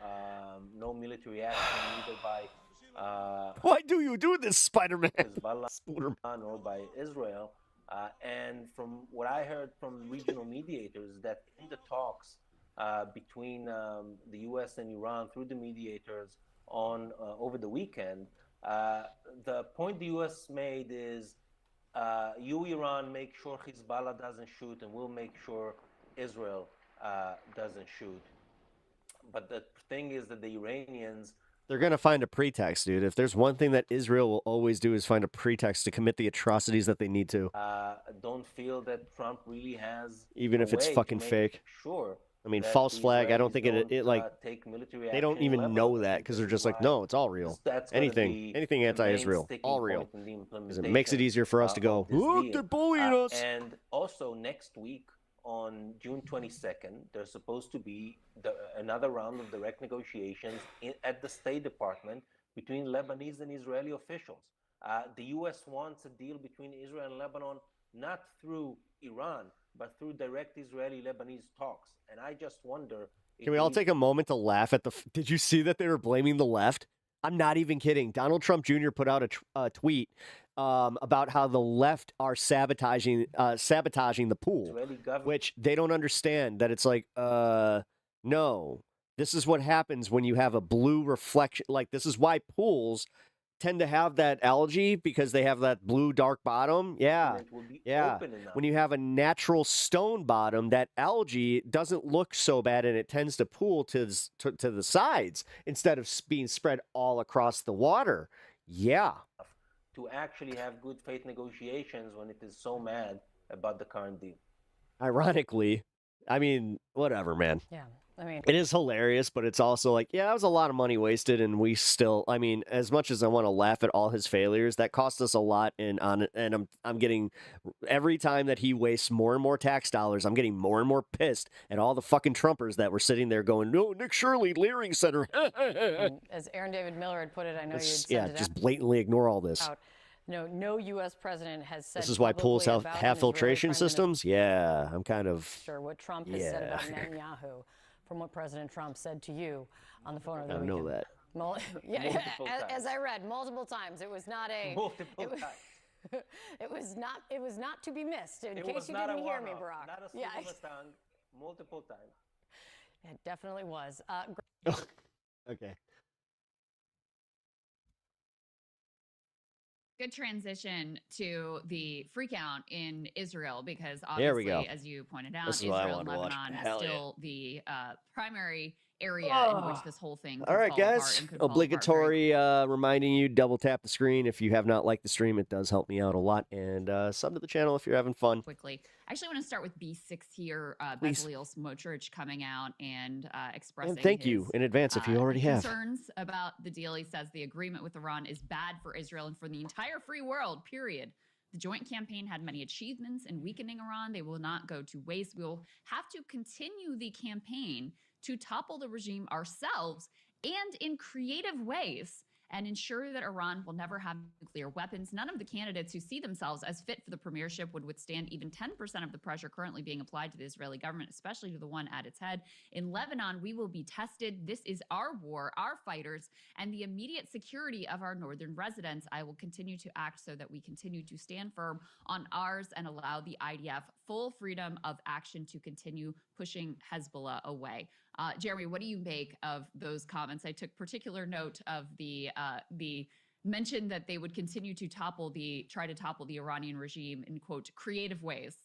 military action either by Why do you do this, Spider-Man? Hezbollah or by Israel. And from what I heard from regional mediators, that in the talks between the U.S. and Iran through the mediators on over the weekend, the point the U.S. made is you, Iran, make sure Hezbollah doesn't shoot, and we'll make sure Israel doesn't shoot. But the thing is that the Iranians... They're going to find a pretext, dude. If there's one thing that Israel will always do is find a pretext to commit the atrocities that they need to. don't feel that Trump really has... Even if it's fucking fake. Sure. I mean, that false the flag, I don't think Israelis it like... don't, take military They don't action in even Lebanon. know that because they're just like, no, it's all real. That's gonna Anything be the main anti-Israel, sticking all real. point in the Because it makes it easier for us to go, this oh, deal. they're bullying us. And also next week, on June 22nd, there's supposed to be another round of direct negotiations at the State Department between Lebanese and Israeli officials. The U.S. wants a deal between Israel and Lebanon, not through Iran, but through direct Israeli-Lebanese talks. And I just wonder... Can we all take a moment to laugh at the... Did you see that they were blaming the left? I'm not even kidding. Donald Trump Jr. put out a tweet about how the left are sabotaging the pool, which they don't understand that it's like, no, this is what happens when you have a blue reflection. Like, this is why pools tend to have that algae because they have that blue dark bottom. Yeah. Yeah. When you have a natural stone bottom, that algae doesn't look so bad and it tends to pool to the sides instead of being spread all across the water. Yeah. To actually have good faith negotiations when it is so mad about the current deal. Ironically, I mean, whatever, man. Yeah. I mean, it is hilarious, but it's also like, yeah, that was a lot of money wasted, and we still, I mean, as much as I want to laugh at all his failures, that cost us a lot. And I'm getting every time that he wastes more and more tax dollars, I'm getting more and more pissed at all the fucking Trumpers that were sitting there going, no, Nick Shirley, Leering Center. As Aaron David Miller had put it, I know you'd send it just blatantly ignore all this. out. No U.S. president has said. This is why pools have publicly about an filtration Israeli prime systems. Yeah, I'm kind of Sure, what Trump has said about Netanyahu, from what President Trump said to you on the phone over the I weekend. know that. Yeah, as I read multiple times, it was not a it was not to be missed. In case you didn't hear me, Barack. Not a slip of a tongue, multiple times. It definitely was. Okay. Good transition to the freakout in Israel because There we obviously, go. as you pointed out, This is what I Israel and wanted to watch. Lebanon is Hell yeah. still the primary area in which this whole thing could All right, fall apart guys. and could fall apart very Obligatory reminding you, double tap the screen if you have not liked the stream. It does help me out a lot. And sub to the channel if you're having fun. quickly. I actually want to start with B6 here. Please. Bezalel Smotrich coming out and expressing And thank you his, in advance if you already have. concerns about the deal. He says the agreement with Iran is bad for Israel and for the entire free world, period. The joint campaign had many achievements in weakening Iran. They will not go to waste. We will have to continue the campaign to topple the regime ourselves and in creative ways and ensure that Iran will never have nuclear weapons. None of the candidates who see themselves as fit for the premiership would withstand even 10% of the pressure currently being applied to the Israeli government, especially to the one at its head. In Lebanon, we will be tested. This is our war, our fighters, and the immediate security of our northern residents. I will continue to act so that we continue to stand firm on ours and allow the IDF full freedom of action to continue pushing Hezbollah away. Jeremy, what do you make of those comments? I took particular note of the mention that they would continue to try to topple the Iranian regime in, quote, creative ways.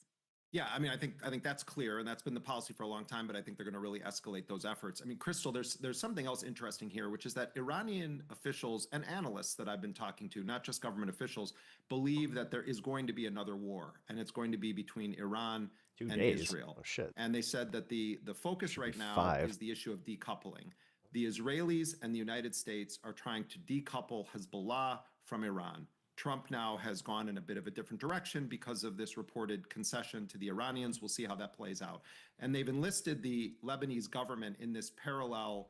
Yeah, I mean, I think that's clear, and that's been the policy for a long time, but I think they're going to really escalate those efforts. I mean, Crystal, there's something else interesting here, which is that Iranian officials and analysts that I've been talking to, not just government officials, believe that there is going to be another war, and it's going to be between Iran and Israel. Oh, shit. And they said that the focus right now 5. is the issue of decoupling. The Israelis and the United States are trying to decouple Hezbollah from Iran. Trump now has gone in a bit of a different direction because of this reported concession to the Iranians. We'll see how that plays out. And they've enlisted the Lebanese government in this parallel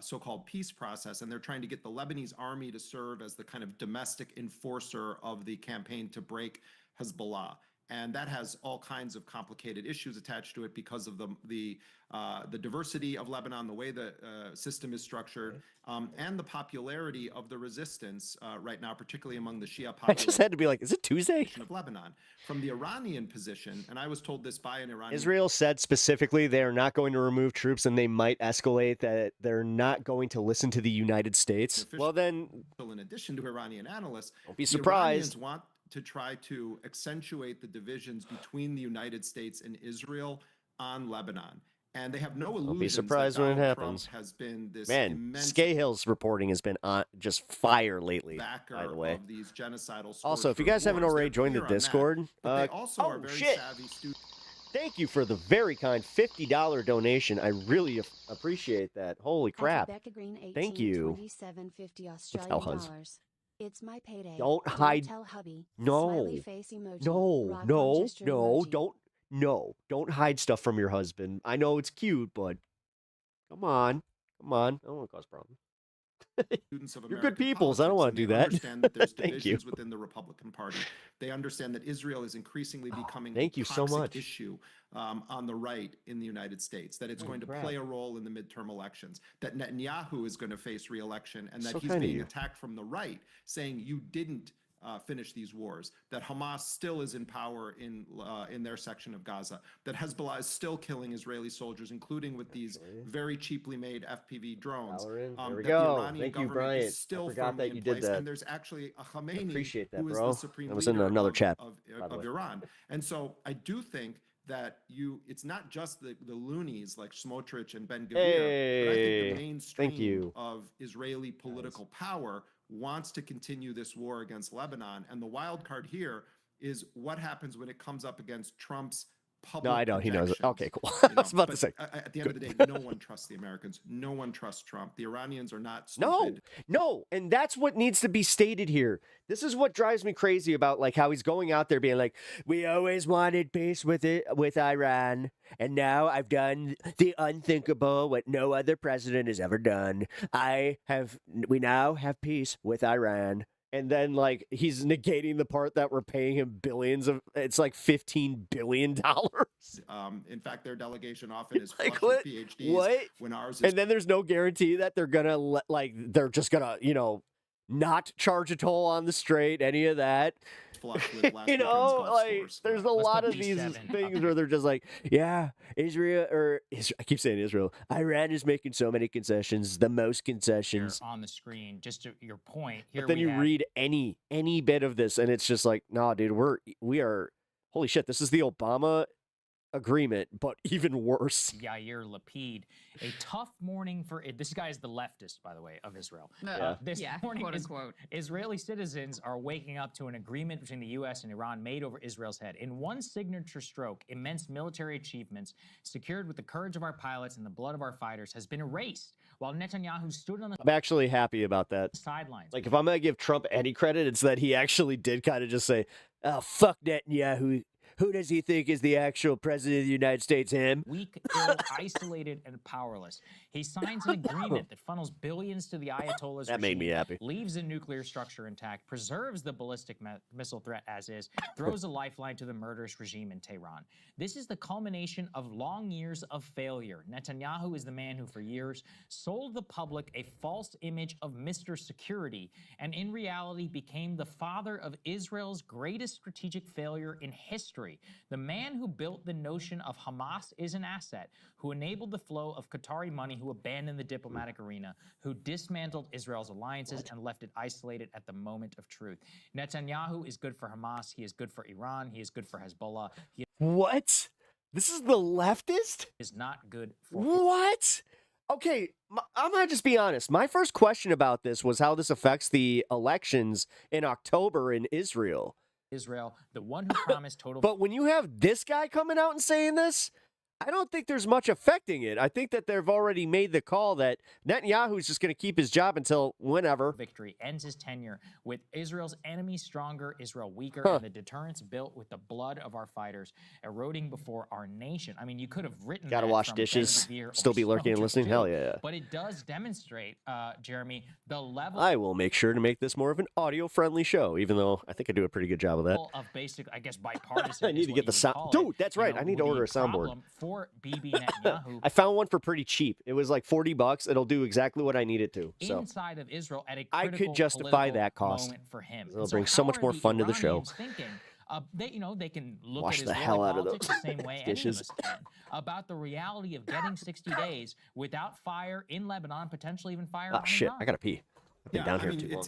so-called peace process, and they're trying to get the Lebanese army to serve as the kind of domestic enforcer of the campaign to break Hezbollah. And that has all kinds of complicated issues attached to it because of the diversity of Lebanon, the way the system is structured, and the popularity of the resistance right now, particularly among the Shia population. I just had to be like, is it Tuesday? Of Lebanon. From the Iranian position, and I was told this by an Iranian. Israel said specifically they are not going to remove troops and they might escalate, that they're not going to listen to the United States. Well, then, in addition to Iranian analysts, don't be the surprised. Iranians want to try to accentuate the divisions between the United States and Israel on Lebanon. And they have no illusions. Don't be surprised when it happens. Trump has been this Man, immense Scahill's reporting has been on just fire lately, backer by the way. of these genocidal Also, if you scorched guys haven't wars. already They're joined the clear on that. Discord, But they also are oh, very shit. savvy students. Thank you for the very kind $50 donation. I really appreciate that. Holy crap. Rebecca Green, 18, Thank you. 27.50 Tell Australian hus. dollars. It's my payday. Don't hide. Tell hubby. No. Smiley face emoji. No, Rock no, on gesture no, emoji. don't hide stuff from your husband. I know it's cute, but come on. I don't want to cause problems. Students of You're American good peoples. I don't want to do politics, that. and they understand that there's Thank you. divisions within the Republican Party. They understand that Israel is increasingly becoming thank a you so toxic much. issue on the right in the United States, that it's Oh, going to crap. play a role in the midterm elections, that Netanyahu is going to face re-election, and that So he's kind of being you. attacked from the right, saying you didn't finish these wars, that Hamas still is in power in their section of Gaza, that Hezbollah is still killing Israeli soldiers, including with these very cheaply made FPV drones. There we that the go. Iranian Thank you, government Bryant. is still I forgot firmly that in you did place, that. and there's actually a Khamenei Appreciate that, who is bro. the supreme That was in leader another of, chat, of, by the of way. Iran. And so I do think that it's not just the loonies like Smotrich and Ben Gvir, but I think Hey, the mainstream thank you. of Israeli political power wants to continue this war against Lebanon. And the wild card here is what happens when it comes up against Trump's public No, I know. He knows it. projections. Okay, cool. You I was know, about to but say. at the end of the day, no one trusts the Americans. No one trusts Trump. The Iranians are not stupid. No, and that's what needs to be stated here. This is what drives me crazy about like how he's going out there being like, we always wanted peace with Iran, and now I've done the unthinkable, what no other president has ever done. We now have peace with Iran. And then, like, he's negating the part that we're paying him billions of. It's like $15 billion. In fact, their delegation often is Like, flush what? with PhDs. What? When ours is And then there's no guarantee that they're gonna they're just gonna, not charge a toll on the strait, any of that. flush with last You weekend's know, golf like scores. there's a Let's lot put of these B7 things up. where they're just like, yeah, I keep saying Israel. Iran is making so many concessions, the most concessions. on the screen. Just to your point, here But then we you have, read any bit of this, and it's just like, nah, dude, we are holy shit. This is the Obama agreement, but even worse. Yair Lapid. A tough morning for it. This guy is the leftist, by the way, of Israel. Yeah. This morning, quote unquote. Israeli citizens are waking up to an agreement between the U.S. and Iran made over Israel's head. In one signature stroke, immense military achievements secured with the courage of our pilots and the blood of our fighters has been erased, while Netanyahu stood on the I'm actually happy about that. sidelines. Like, if I'm gonna give Trump any credit, it's that he actually did kind of just say, "Oh, fuck Netanyahu. Who does he think is the actual president of the United States? Him? Weak, ill, isolated, and powerless. He signs an agreement that funnels billions to the Ayatollah's That made me regime, happy. leaves the nuclear structure intact, preserves the ballistic missile threat as is, throws a lifeline to the murderous regime in Tehran. This is the culmination of long years of failure. Netanyahu is the man who, for years, sold the public a false image of Mr. Security, and in reality became the father of Israel's greatest strategic failure in history. The man who built the notion of Hamas is an asset, who enabled the flow of Qatari money, who abandoned the diplomatic arena, who dismantled Israel's alliances and left it isolated at the moment of truth. Netanyahu is good for Hamas. He is good for Iran. He is good for Hezbollah. He What? This is the leftist? is not good for What? Okay, I'm going to just be honest. My first question about this was how this affects the elections in October in Israel. Israel, the one who promised total... But when you have this guy coming out and saying this, I don't think there's much affecting it. I think that they've already made the call that Netanyahu's just going to keep his job until whenever. Victory ends his tenure with Israel's enemies stronger, Israel weaker, and the deterrence built with the blood of our fighters eroding before our nation. I mean, you could have written Gotta that wash from dishes, Ben Gvir or still be lurking and Smotrich listening. too. Hell yeah. But it does demonstrate, Jeremy, the level I will make sure to make this more of an audio-friendly show, even though I think I do a pretty good job of that. of basic, I guess, bipartisan. I need to get the sound. Dude, that's right. I need to order a soundboard. For Bibi Netanyahu. I found one for pretty cheap. It was like $40. It'll do exactly what I need it to. So Inside of Israel at a I critical could justify political that cost. moment for him. It'll And bring so how much are more the fun to the show. Iranians thinking? They can look Wash at the Israeli hell out of politics those the same way any of dishes. us can, about the reality of getting 60 days without fire in Lebanon, potentially even fire Oh on shit, Iran. I gotta pee. I've been down I here mean, too long.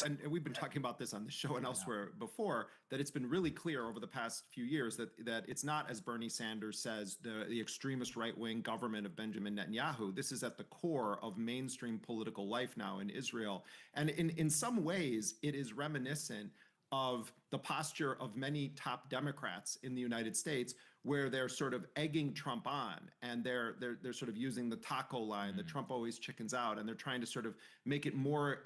and we've been talking about this on the show and elsewhere before, that it's been really clear over the past few years that it's not, as Bernie Sanders says, the extremist right-wing government of Benjamin Netanyahu. This is at the core of mainstream political life now in Israel. And in some ways, it is reminiscent of the posture of many top Democrats in the United States, where they're sort of egging Trump on, and they're sort of using the taco line that Trump always chickens out, and they're trying to sort of make it more,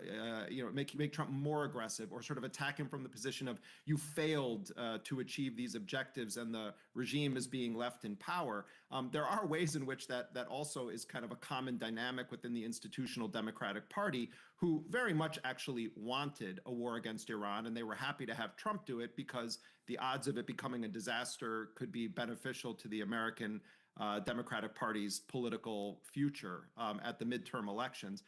make Trump more aggressive, or sort of attack him from the position of, you failed to achieve these objectives and the regime is being left in power. There are ways in which that also is kind of a common dynamic within the institutional Democratic Party, who very much actually wanted a war against Iran, and they were happy to have Trump do it because the odds of it becoming a disaster could be beneficial to the American Democratic Party's political future at the midterm elections.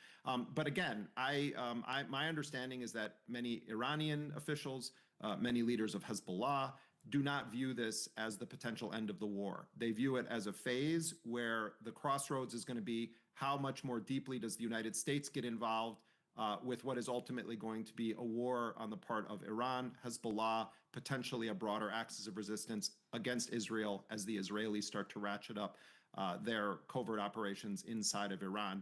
But again, my understanding is that many Iranian officials, many leaders of Hezbollah, do not view this as the potential end of the war. They view it as a phase where the crossroads is going to be, how much more deeply does the United States get involved with what is ultimately going to be a war on the part of Iran, Hezbollah, potentially a broader axis of resistance against Israel as the Israelis start to ratchet up their covert operations inside of Iran.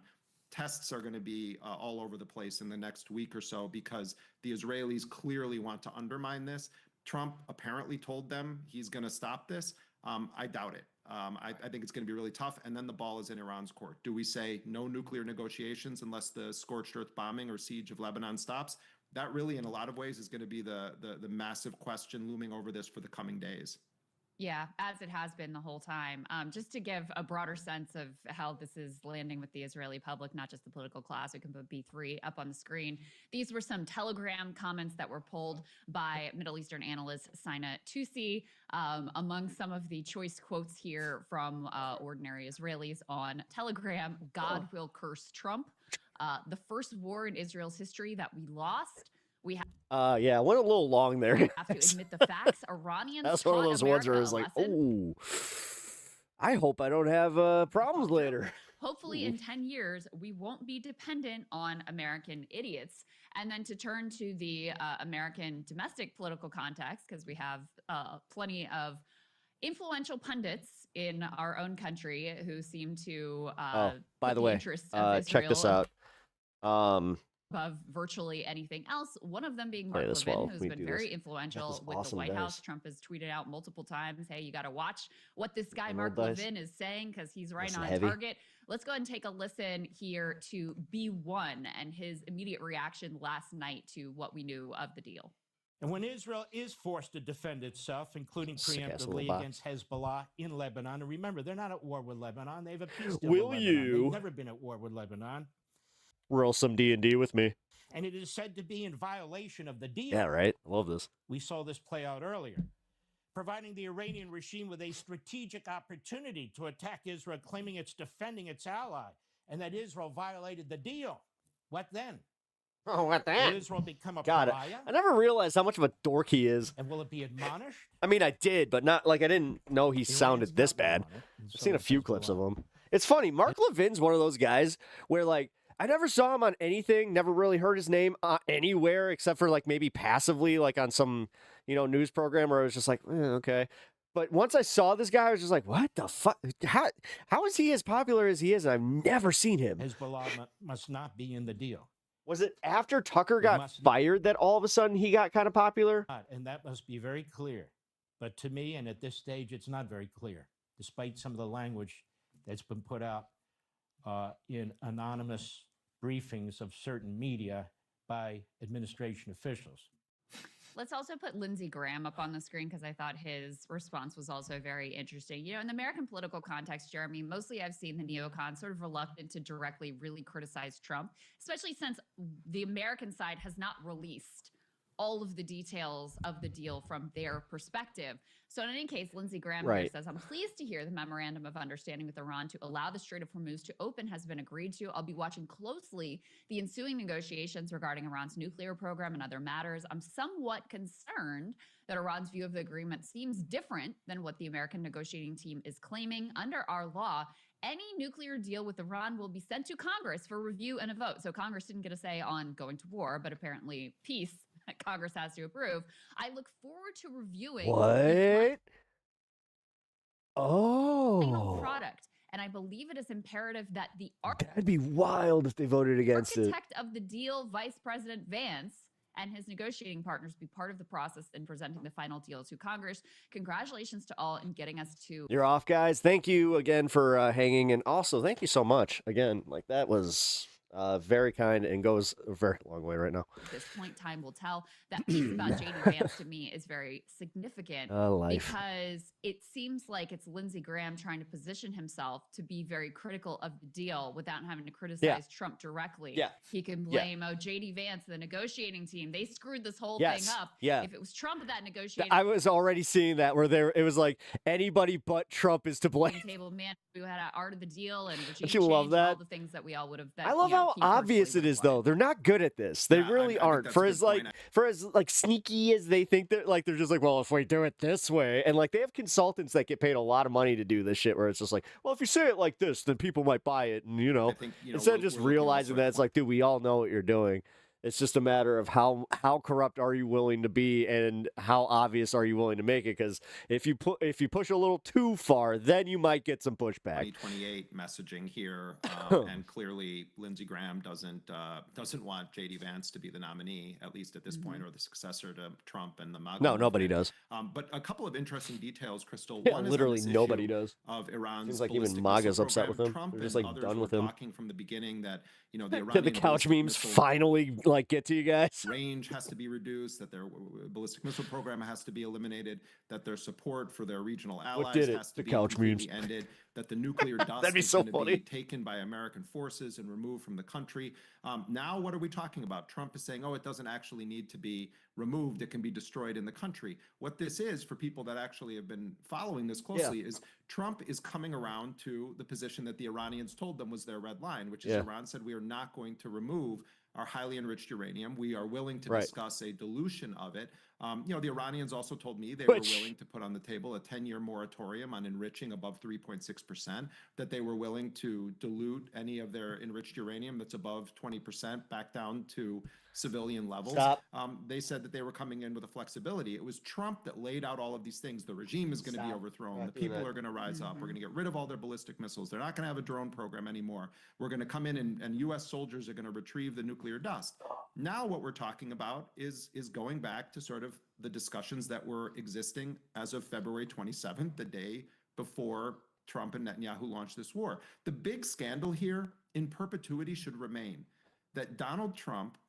Tests are going to be all over the place in the next week or so, because the Israelis clearly want to undermine this. Trump apparently told them he's going to stop this. I doubt it. I think it's going to be really tough. And then the ball is in Iran's court. Do we say no nuclear negotiations unless the scorched earth bombing or siege of Lebanon stops? That really, in a lot of ways, is going to be the massive question looming over this for the coming days. Yeah, as it has been the whole time. Just to give a broader sense of how this is landing with the Israeli public, not just the political class, we can put B3 up on the screen. These were some Telegram comments that were pulled by Middle Eastern analyst Sina Tusi. Among some of the choice quotes here from ordinary Israelis on Telegram: God will curse Trump. The first war in Israel's history that we lost. We have Yeah, I went a little long there. to admit the facts. Iranians That's one of taught those ones where America it's a like, lesson. oh, I hope I don't have problems later. Hopefully in 10 years, we won't be dependent on American idiots. And then to turn to the American domestic political context, because we have plenty of influential pundits in our own country who seem to By put the way, interests of check this Israel out. above virtually anything else. One of them being Play Mark this Levin, while who's we been do very this. influential This is with awesome the White House. dice. Trump has tweeted out multiple times, hey, you got to watch what this guy, Emerald Mark dice. Levin, is saying, because he's right Nice on and heavy. target. Let's go ahead and take a listen here to B1 and his immediate reaction last night to what we knew of the deal. And when Israel is forced to defend itself, including Sick-ass little preemptively box. against Hezbollah in Lebanon, and remember, they're not at war with Lebanon. They have a peace deal Will with Lebanon. you? They've never been at war with Lebanon. Roll some D&D with me. And it is said to be in violation of the deal. Yeah, right. Love this. We saw this play out earlier. Providing the Iranian regime with a strategic opportunity to attack Israel, claiming it's defending its ally, and that Israel violated the deal. What then? Oh, what Will then? Israel become a God, pariah? I never realized how much of a dork he is. And will it be admonished? I mean, I did, but not like I didn't know he sounded this bad. I've seen a few clips of him. It's funny. Mark Levin's one of those guys where, like, I never saw him on anything, never really heard his name anywhere except for, like, maybe passively, like on some, news program where I was just like, okay. But once I saw this guy, I was just like, what the fuck? How is he as popular as he is? And I've never seen him. Hezbollah must not be in the deal. Was it after Tucker got fired that all of a sudden he got kind of popular? And that must be very clear. But to me, and at this stage, it's not very clear, despite some of the language that's been put out in anonymous briefings of certain media by administration officials. Let's also put Lindsey Graham up on the screen because I thought his response was also very interesting. In the American political context, Jeremy, mostly I've seen the neocons sort of reluctant to directly really criticize Trump, especially since the American side has not released all of the details of the deal from their perspective. So in any case, Lindsey Graham here says, I'm pleased to hear the memorandum of understanding with Iran to allow the Strait of Hormuz to open has been agreed to. I'll be watching closely the ensuing negotiations regarding Iran's nuclear program and other matters. I'm somewhat concerned that Iran's view of the agreement seems different than what the American negotiating team is claiming. Under our law, any nuclear deal with Iran will be sent to Congress for review and a vote. So Congress didn't get a say on going to war, but apparently peace Congress has to approve. I look forward to reviewing What? final Oh. product. And I believe it is imperative that the That'd be wild if they voted against it. architect of the deal, Vice President Vance, and his negotiating partners be part of the process in presenting the final deal to Congress. Congratulations to all in getting us to You're off, guys. Thank you again for hanging. And also, thank you so much. Again, like that was very kind and goes a very long way right now. At this point, time will tell. That piece about JD Vance to me is very significant Life. because it seems like it's Lindsey Graham trying to position himself to be very critical of the deal without having to criticize Trump directly. Yeah. He can blame, JD Vance, the negotiating team. They screwed this whole Yes. thing up. Yeah. If it was Trump that negotiated I was already seeing that where it was like anybody but Trump is to blame. table, man, we had art of the deal and regime Don't you love change and all that? the things that we all would have. I love how obvious it is, though. They're not good at this. They really aren't. For as sneaky as they think they're just like, well, if we do it this way, and like they have consultants that get paid a lot of money to do this shit, where it's just like, well, if you say it like this, then people might buy it, and instead of just realizing that it's like, dude, we all know what you're doing. It's just a matter of how corrupt are you willing to be and how obvious are you willing to make it. Because if you push a little too far, then you might get some pushback. 2028 messaging here, and clearly Lindsey Graham doesn't want JD Vance to be the nominee, at least at this point, or the successor to Trump and the Maga. No, nobody does. But a couple of interesting details, Crystal. Yeah, One is literally on this nobody issue does. Of Iran's Seems like even ballistic Maga's missile upset with program. him. Trump They're just and like others done were with him. talking from the beginning that the Did Iranian the couch ballistic memes missile finally get to you guys? range has to be reduced, that their ballistic missile program has to be eliminated, that their support for their regional allies did it? has to The be couch completely memes. ended, that the nuclear dust That'd be is so going to funny. be taken by American forces and removed from the country. Now, what are we talking about? Trump is saying, oh, it doesn't actually need to be removed. It can be destroyed in the country. What this is, for people that actually have been following this closely, is Trump is coming around to the position that the Iranians told them was their red line, which is Iran said, we are not going to remove our highly enriched uranium. We are willing to discuss a dilution of it. The Iranians also told me they were willing to put on the table a 10-year moratorium on enriching above 3.6%, that they were willing to dilute any of their enriched uranium that's above 20% back down to civilian levels. Stop. They said that they were coming in with a flexibility. It was Trump that laid out all of these things. The regime is going to be overthrown. The people are going to rise up. We're going to get rid of all their ballistic missiles. They're not going to have a drone program anymore. We're going to come in and U.S. soldiers are going to retrieve the nuclear dust. Now what we're talking about is going back to sort of the discussions that were existing as of February 27th, the day before Trump and Netanyahu launched this war. The big scandal here in perpetuity should remain that Donald Trump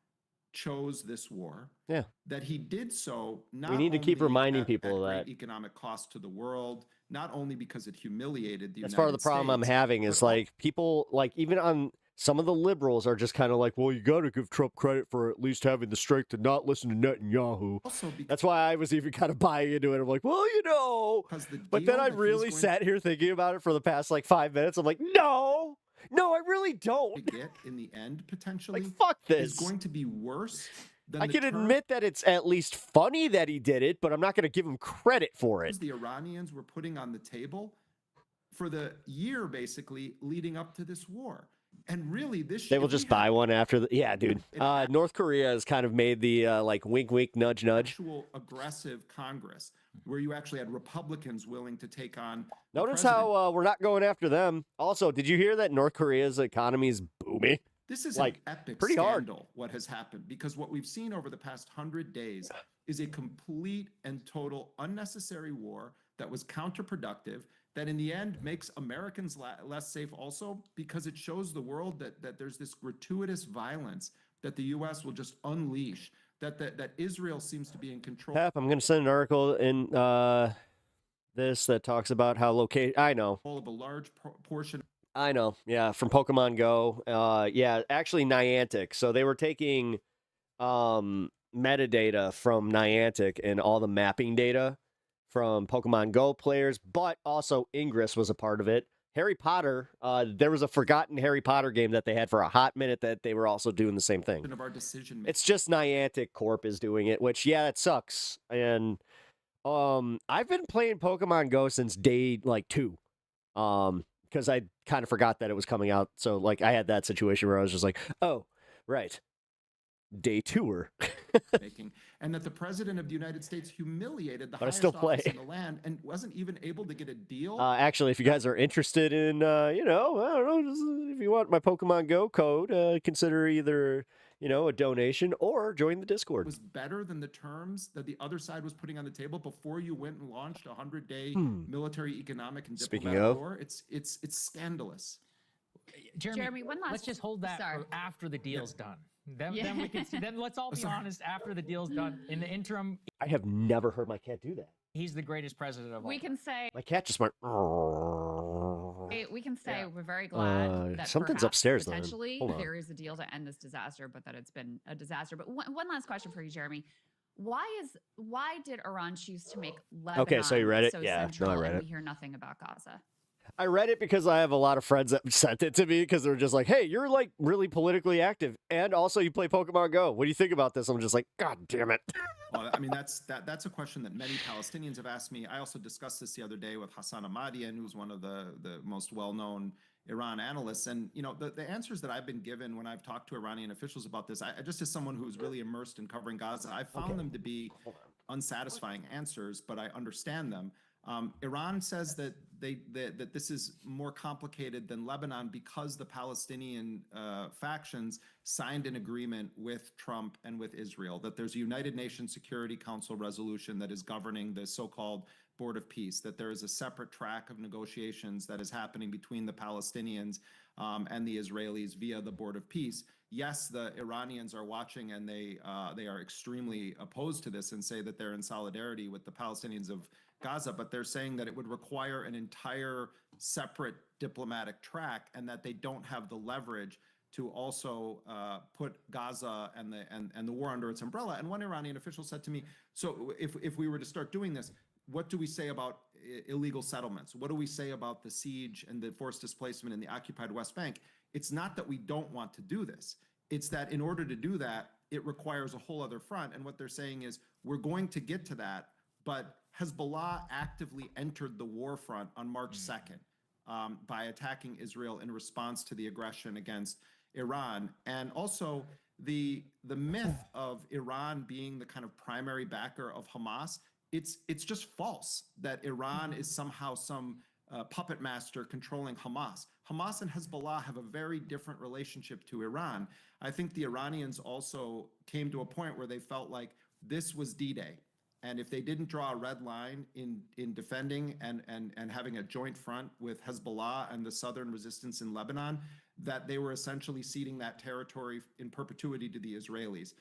chose this war. Yeah. That he did so not We need to keep only reminding at people great that. economic cost to the world, not only because it humiliated the That's United part of the problem I'm States, having is but like people like even on some of the liberals are just kind of like, well, you got to give Trump credit for at least having the strength to not listen to Netanyahu. That's why I was even kind of buying into it. I'm like, well, you know, but then I really sat here thinking about it for the past like 5 minutes. I'm like, no, I really don't. to get in the end potentially Like, fuck is this. going to be worse than I the can term admit that it's at least funny that he did it, but I'm not going to give him credit for it. the Iranians were putting on the table for the year basically leading up to this war. And really, this They will just buy one after the. Yeah, dude. North Korea has kind of made the like wink, wink, nudge, nudge. actual aggressive Congress where you actually had Republicans willing to take on the Notice president. how we're not going after them. Also, did you hear that North Korea's economy is booming? This is like an epic pretty hard. scandal, what has happened, because what we've seen over the past 100 days is a complete and total unnecessary war that was counterproductive, that in the end makes Americans less safe also, because it shows the world that there's this gratuitous violence that the U.S. will just unleash, that Israel seems to be in control. Pep, I'm going to send an article in this that talks about how I know. Of a large portion. I know. Yeah, from Pokemon Go. Yeah, actually Niantic. So they were taking metadata from Niantic and all the mapping data from Pokemon Go players, but also Ingress was a part of it. Harry Potter, there was a forgotten Harry Potter game that they had for a hot minute that they were also doing the same thing. Of our decision It's just Niantic Corp is doing it, which, yeah, it sucks. And I've been playing Pokemon Go since day, 2. Because I kind of forgot that it was coming out. So, like, I had that situation where I was just like, oh, right. Day 2-er. making, and that the president of the United States humiliated the But I highest still office play. in the land and wasn't even able to get a deal. Actually, if you guys are interested in, I don't know, just, if you want my Pokemon Go code, consider either, a donation or join the Discord. Was better than the terms that the other side was putting on the table before you went and launched a 100-day military, economic, and Speaking diplomatic of. war. It's scandalous. Jeremy, one last. Let's just hold that for after the deal's done. Then we can see. Then let's all be honest. After the deal's done, in the interim, I have never heard my cat do that. he's the greatest president of all. We can say. My cat just went. We can say we're very glad that something's perhaps upstairs, though. potentially Hold on. there is a deal to end this disaster, but that it's been a disaster. But one last question for you, Jeremy. Why did Iran choose to make Lebanon Okay, so you read it? so Yeah, no, I central read and it. we hear nothing about Gaza? I read it because I have a lot of friends that sent it to me because they were just like, hey, you're like really politically active. And also you play Pokemon Go. What do you think about this? I'm just like, God damn it. Well, I mean, that's a question that many Palestinians have asked me. I also discussed this the other day with Hassan Ahmadian, who's one of the most well-known Iran analysts. And, the answers that I've been given when I've talked to Iranian officials about this, I just as someone who's really immersed in covering Gaza, I found them to be unsatisfying answers, but I understand them. Iran says that that this is more complicated than Lebanon because the Palestinian factions signed an agreement with Trump and with Israel, that there's a United Nations Security Council resolution that is governing the so-called Board of Peace, that there is a separate track of negotiations that is happening between the Palestinians and the Israelis via the Board of Peace. Yes, the Iranians are watching and they are extremely opposed to this and say that they're in solidarity with the Palestinians of Gaza, but they're saying that it would require an entire separate diplomatic track and that they don't have the leverage to also put Gaza and the war under its umbrella. And one Iranian official said to me, so if we were to start doing this, what do we say about illegal settlements? What do we say about the siege and the forced displacement in the occupied West Bank? It's not that we don't want to do this. It's that in order to do that, it requires a whole other front. And what they're saying is, we're going to get to that, but Hezbollah actively entered the war front on March 2nd by attacking Israel in response to the aggression against Iran. And also the myth of Iran being the kind of primary backer of Hamas, it's just false that Iran is somehow some puppet master controlling Hamas. Hamas and Hezbollah have a very different relationship to Iran. I think the Iranians also came to a point where they felt like this was D-Day. And if they didn't draw a red line in defending and having a joint front with Hezbollah and the southern resistance in Lebanon, that they were essentially ceding that territory in perpetuity to the Israelis.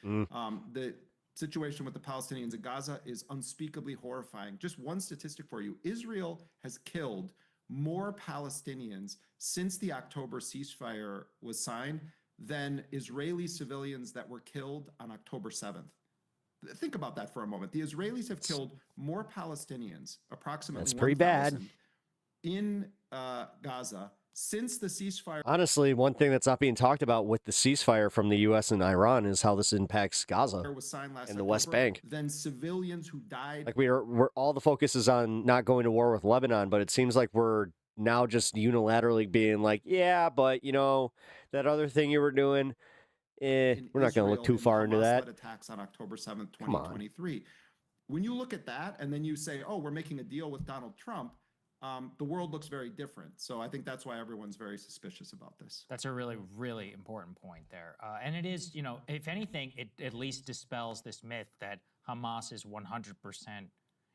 The situation with the Palestinians in Gaza is unspeakably horrifying. Just one statistic for you. Israel has killed more Palestinians since the October ceasefire was signed than Israeli civilians that were killed on October 7th. Think about that for a moment. The Israelis have killed more Palestinians, approximately That's pretty bad. 1,000, in Gaza since the ceasefire. Honestly, one thing that's not being talked about with the ceasefire from the U.S. and Iran is how this impacts Gaza was signed last and the West October, Bank. Than civilians who died. Like we're all the focus is on not going to war with Lebanon, but it seems like we're now just unilaterally being like, yeah, but you know that other thing you were doing, we're not going to look too far into that. Attacks on October 7th, Come on. 2023. When you look at that and then you say, oh, we're making a deal with Donald Trump, the world looks very different. So I think that's why everyone's very suspicious about this. That's a really, really important point there. And it is, you know, if anything, it at least dispels this myth that Hamas is 100%,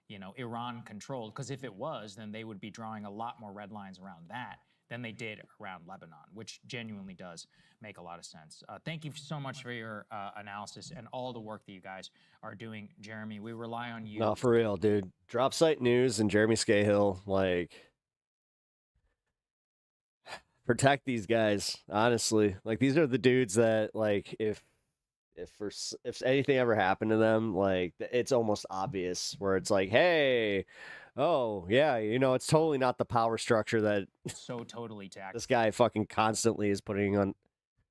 you know, Iran controlled. Because if it was, then they would be drawing a lot more red lines around that than they did around Lebanon, which genuinely does make a lot of sense. Thank you so much for your analysis and all the work that you guys are doing, Jeremy. We rely on you. No, for real, dude. Drop Site News and Jeremy Scahill, like, protect these guys, honestly. Like, these are the dudes that, like, if anything ever happened to them, like, it's almost obvious where it's like, hey, oh, yeah, you know, it's totally not the power structure that so totally taxed. this guy fucking constantly is putting on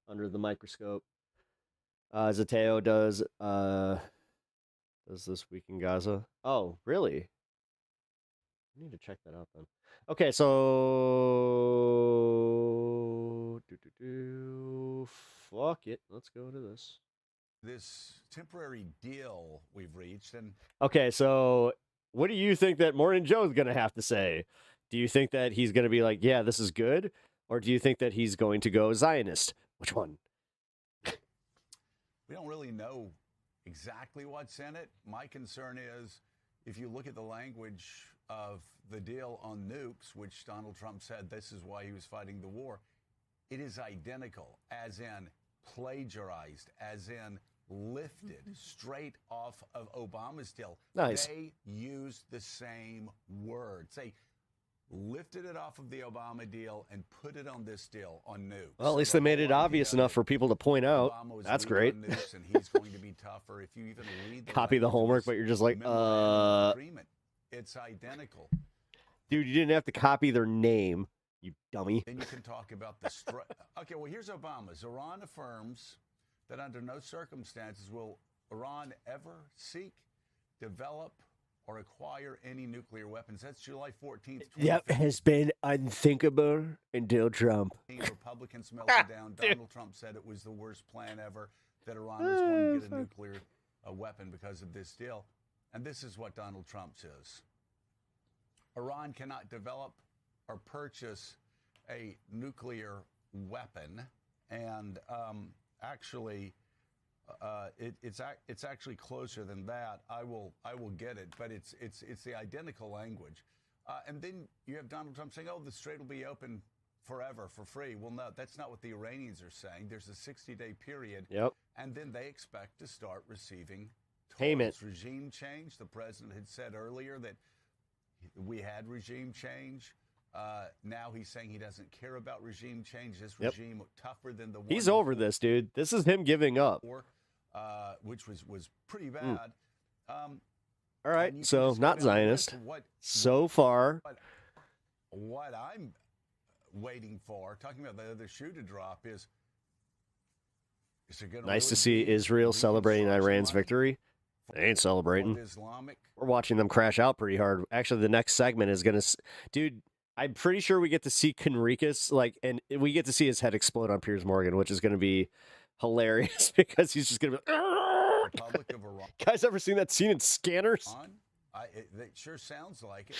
under the microscope. Zateo does This Week in Gaza. Oh, really? I need to check that out then. Okay, so fuck it. Let's go to this. This temporary deal we've reached, and Okay, so what do you think that Morning Joe's going to have to say? Do you think that he's going to be like, yeah, this is good? Or do you think that he's going to go Zionist? Which one? we don't really know exactly what's in it. My concern is if you look at the language of the deal on nukes, which Donald Trump said this is why he was fighting the war, it is identical, as in plagiarized, as in lifted straight off of Obama's deal. Nice. They used the same words. They lifted it off of the Obama deal and put it on this deal on nukes. Well, at least they made it obvious enough for people to point out. Obama was That's leading great. on nukes, and he's going to be tougher. If you even read the Copy the homework, but you're just like, agreement, it's identical. dude, you didn't have to copy their name, you dummy. Then you can talk about the okay, well, here's Obama's. Iran affirms that under no circumstances will Iran ever seek, develop, or acquire any nuclear weapons. That's July 14th. That has been unthinkable until Trump. Republicans melted down. Donald Trump said it was the worst plan ever, that Iran was going to get a nuclear weapon because of this deal. And this is what Donald Trump says. Iran cannot develop or purchase a nuclear weapon. And actually, it's actually closer than that. I will get it, but it's the identical language. And then you have Donald Trump saying, "Oh, the strait will be open forever for free." Well, no, that's not what the Iranians are saying. There's a 60-day period, Yep. and then they expect to start receiving Payment. regime change. The president had said earlier that we had regime change. Now he's saying he doesn't care about regime change. This Yep. regime tougher than the one He's over this, dude. This is him giving up. before, which was pretty bad. All and right, you so can just go not down the list Zionist. of what So far, what I'm waiting for, talking about the other shoe to drop, is there going nice to see Israel celebrating Iran's victory. They ain't celebrating. Islamic? We're watching them crash out pretty hard. Actually, the next segment is going to... Dude, I'm pretty sure we get to see Conricus, and we get to see his head explode on Piers Morgan, which is going to be hilarious because he's just going to be... Republic of Iran. Guys, ever seen that scene in Scanners? It sure sounds like it.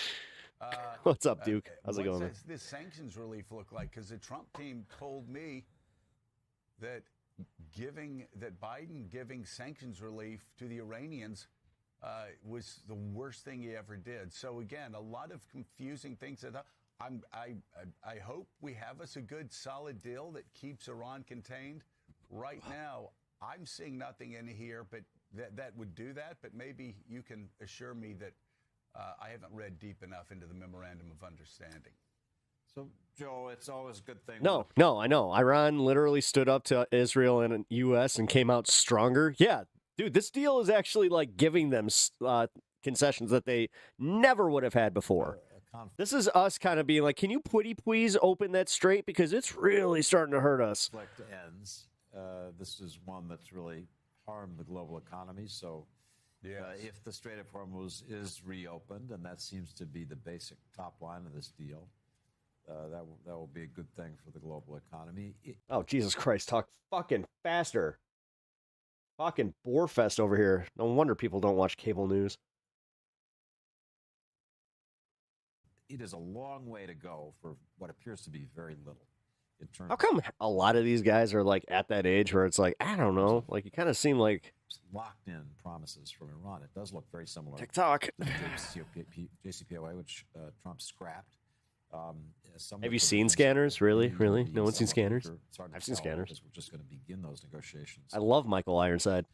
What's up, Duke? How's it what going? does this sanctions relief look like? Because the Trump team told me that Biden giving sanctions relief to the Iranians was the worst thing he ever did. So again, a lot of confusing things. That I hope we have us a good, solid deal that keeps Iran contained. Right now, I'm seeing nothing in here, but that would do that. But maybe you can assure me that I haven't read deep enough into the memorandum of understanding. So, Joe, it's always a good thing. No, I know. Iran literally stood up to Israel and U.S. and came out stronger. Yeah, dude, this deal is actually like giving them concessions that they never would have had before. This is us kind of being like, can you please open that straight? Because it's really starting to hurt us. Conflict ends. This is one that's really harmed the global economy. So if the Strait of Hormuz is reopened, and that seems to be the basic top line of this deal, that will be a good thing for the global economy. Oh, Jesus Christ. Talk fucking faster. Fucking Borefest over here. No wonder people don't watch cable news. It is a long way to go for what appears to be very little. In terms How come a lot of these guys are like at that age where it's like, I don't know, like you kind of seem like locked in promises from Iran? It does look very similar TikTok. to the JCPOA, which Trump scrapped. Have you seen Scanners? Really? No one's seen Scanners? I've seen Scanners. Because we're just going to begin those negotiations. I love Michael Ironside.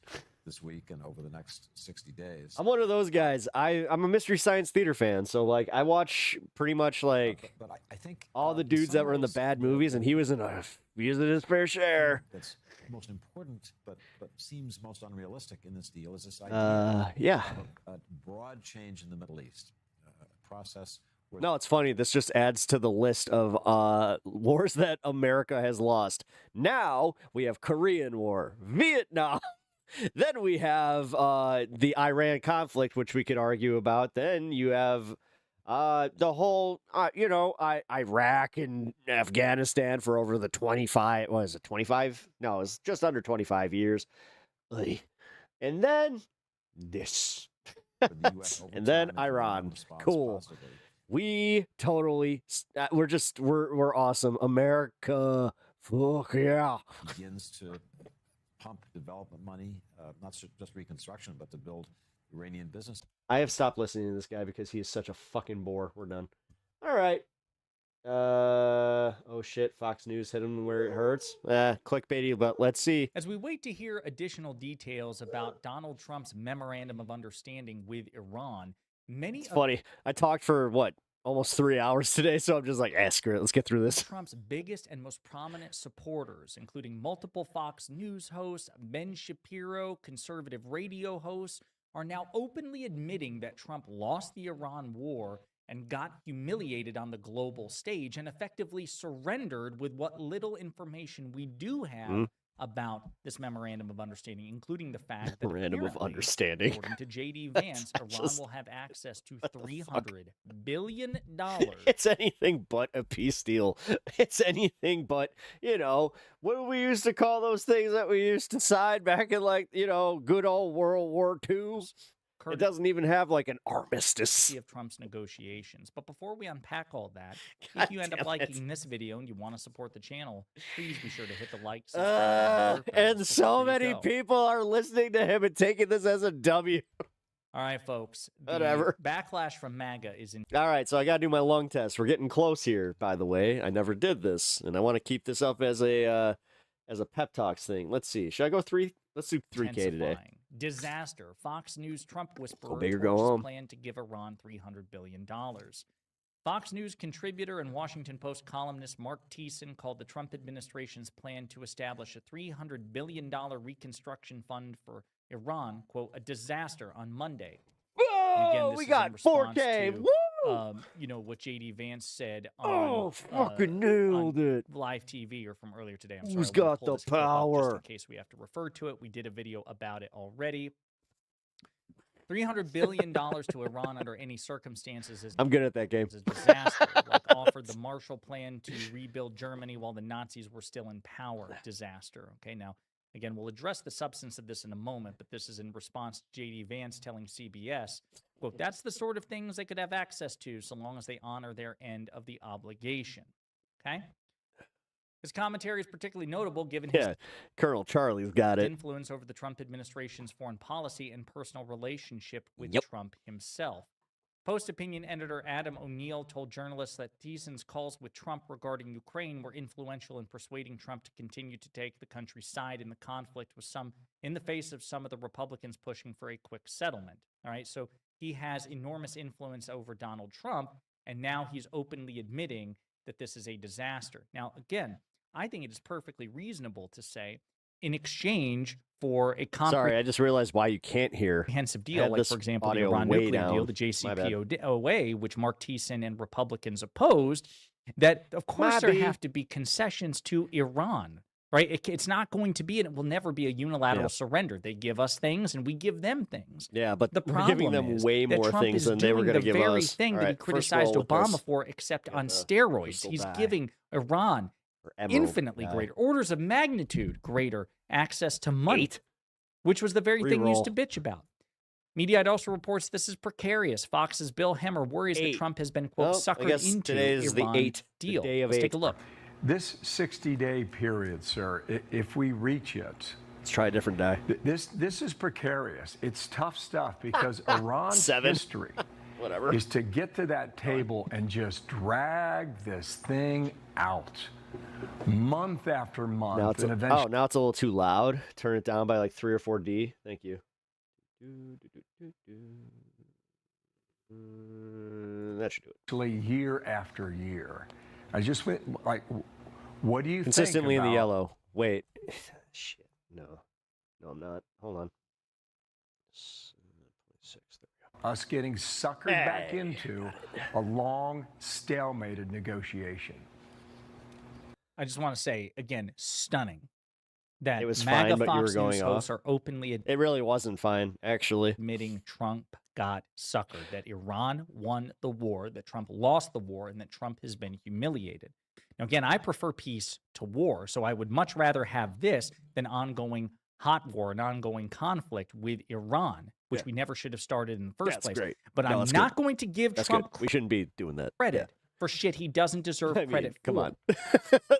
This week and over the next 60 days. I'm one of those guys. I'm a Mystery Science Theater fan, so like I watch pretty much like but I think all the dudes that were in the bad movies, and he was in his fair share. That's most important, but seems most unrealistic in this deal is this idea of a broad change in the Middle East, a process. No, it's funny. This just adds to the list of wars that America has lost. Now we have Korean War, Vietnam. Then we have the Iran conflict, which we could argue about. Then you have the whole, Iraq and Afghanistan for over the 25, what is it, 25? No, it's just under 25 years. And then this. And then Iran. Cool. We totally, we're awesome. America, fuck yeah. Begins to pump development money, not just reconstruction, but to build Iranian business. I have stopped listening to this guy because he is such a fucking bore. We're done. All right. Oh shit, Fox News hit him where it hurts. Clickbaity, but let's see. As we wait to hear additional details about Donald Trump's memorandum of understanding with Iran, It's funny. I talked for almost 3 hours today, so I'm just like, screw it. Let's get through this. Trump's biggest and most prominent supporters, including multiple Fox News hosts, Ben Shapiro, conservative radio hosts, are now openly admitting that Trump lost the Iran war and got humiliated on the global stage and effectively surrendered with what little information we do have about this memorandum of understanding, including the fact that memorandum of understanding, according to J.D. Vance, Iran will have access to $300 billion. It's anything but a peace deal. It's anything but, what do we used to call those things that we used to sign back in good old World War II? It doesn't even have an armistice. Of Trump's negotiations. But before we unpack all that, if you end up liking this video and you want to support the channel, please be sure to hit the like, subscribe, and so many people are listening to him and taking this as a W. All right, folks. Whatever. Backlash from MAGA is in. All right, so I got to do my lung test. We're getting close here, by the way. I never did this, and I want to keep this up as a pep talks thing. Let's see. Should I go 3? Let's do 3K today. Disaster. Fox News Trump whisperer Go big or go home. Plan to give Iran $300 billion. Fox News contributor and Washington Post columnist Mark Thiessen called the Trump administration's plan to establish a $300 billion reconstruction fund for Iran, quote, a disaster on Monday. Whoa, we got 4K. To, Woo! What J.D. Vance said on fucking nailed it. Live TV or from earlier today. I'm Who's sorry, got the power? Just in case we have to refer to it, we did a video about it already. $300 billion to Iran under any circumstances is I'm good at that game. A disaster. Offered the Marshall Plan to rebuild Germany while the Nazis were still in power. Disaster. Okay, now again, we'll address the substance of this in a moment, but this is in response to J.D. Vance telling CBS, quote, that's the sort of things they could have access to so long as they honor their end of the obligation. Okay? His commentary is particularly notable given his Colonel Charlie's got it. influence over the Trump administration's foreign policy and personal relationship with Trump himself. Post opinion editor Adam O'Neill told journalists that Thiessen's calls with Trump regarding Ukraine were influential in persuading Trump to continue to take the country's side in the conflict in the face of some of the Republicans pushing for a quick settlement. All right, so he has enormous influence over Donald Trump, and now he's openly admitting that this is a disaster. Now, again, I think it is perfectly reasonable to say, in exchange for a Sorry, I just realized why you can't hear. comprehensive deal, like, for example, the Iran nuclear deal, the JCPOA, which Mark Thiessen and Republicans opposed, that, of course, there have to be concessions to Iran, right? It's not going to be, and it will never be a unilateral surrender. They give us things, and we give them things. Yeah, but the we're problem giving them is way that more Trump things is than they were doing going to give the very us. thing All that he right, first criticized roll with Obama this. for, except on crystal steroids. He's die. giving Iran emerald infinitely die. greater, orders of magnitude greater access to money, which was the very thing we used to bitch about. Mediaite also reports this is precarious. Fox's Bill Hemmer worries that Trump has been, quote, suckered into today is Iran the 8th deal. day of Let's 8. take a look. This 60-day period, sir, if we reach it, let's try a different die. This is precarious. It's tough stuff because Iran's 7. history Whatever. is to get to that table and just drag this thing out month after month. Now it's and a, eventually, now it's a little too loud. Turn it down by like 3 or 4 D. Thank you. That should do it. actually year after year. I just went like, what do you Consistently think in the about yellow. Wait. Shit. No, I'm not. Hold on. 6. There we go. us getting suckered back into a long, stalemated negotiation? I just want to say, again, stunning that It was MAGA fine, but you were Fox going News hosts off. are openly It really wasn't fine, actually. admitting Trump got suckered, that Iran won the war, that Trump lost the war, and that Trump has been humiliated. Now, again, I prefer peace to war, so I would much rather have this than ongoing hot war and ongoing conflict with Iran, which we never should have started in the first That's place. great. But No, I'm that's not good. going to give That's Trump good. We shouldn't be doing that. credit for shit he doesn't deserve I mean, credit for. come on.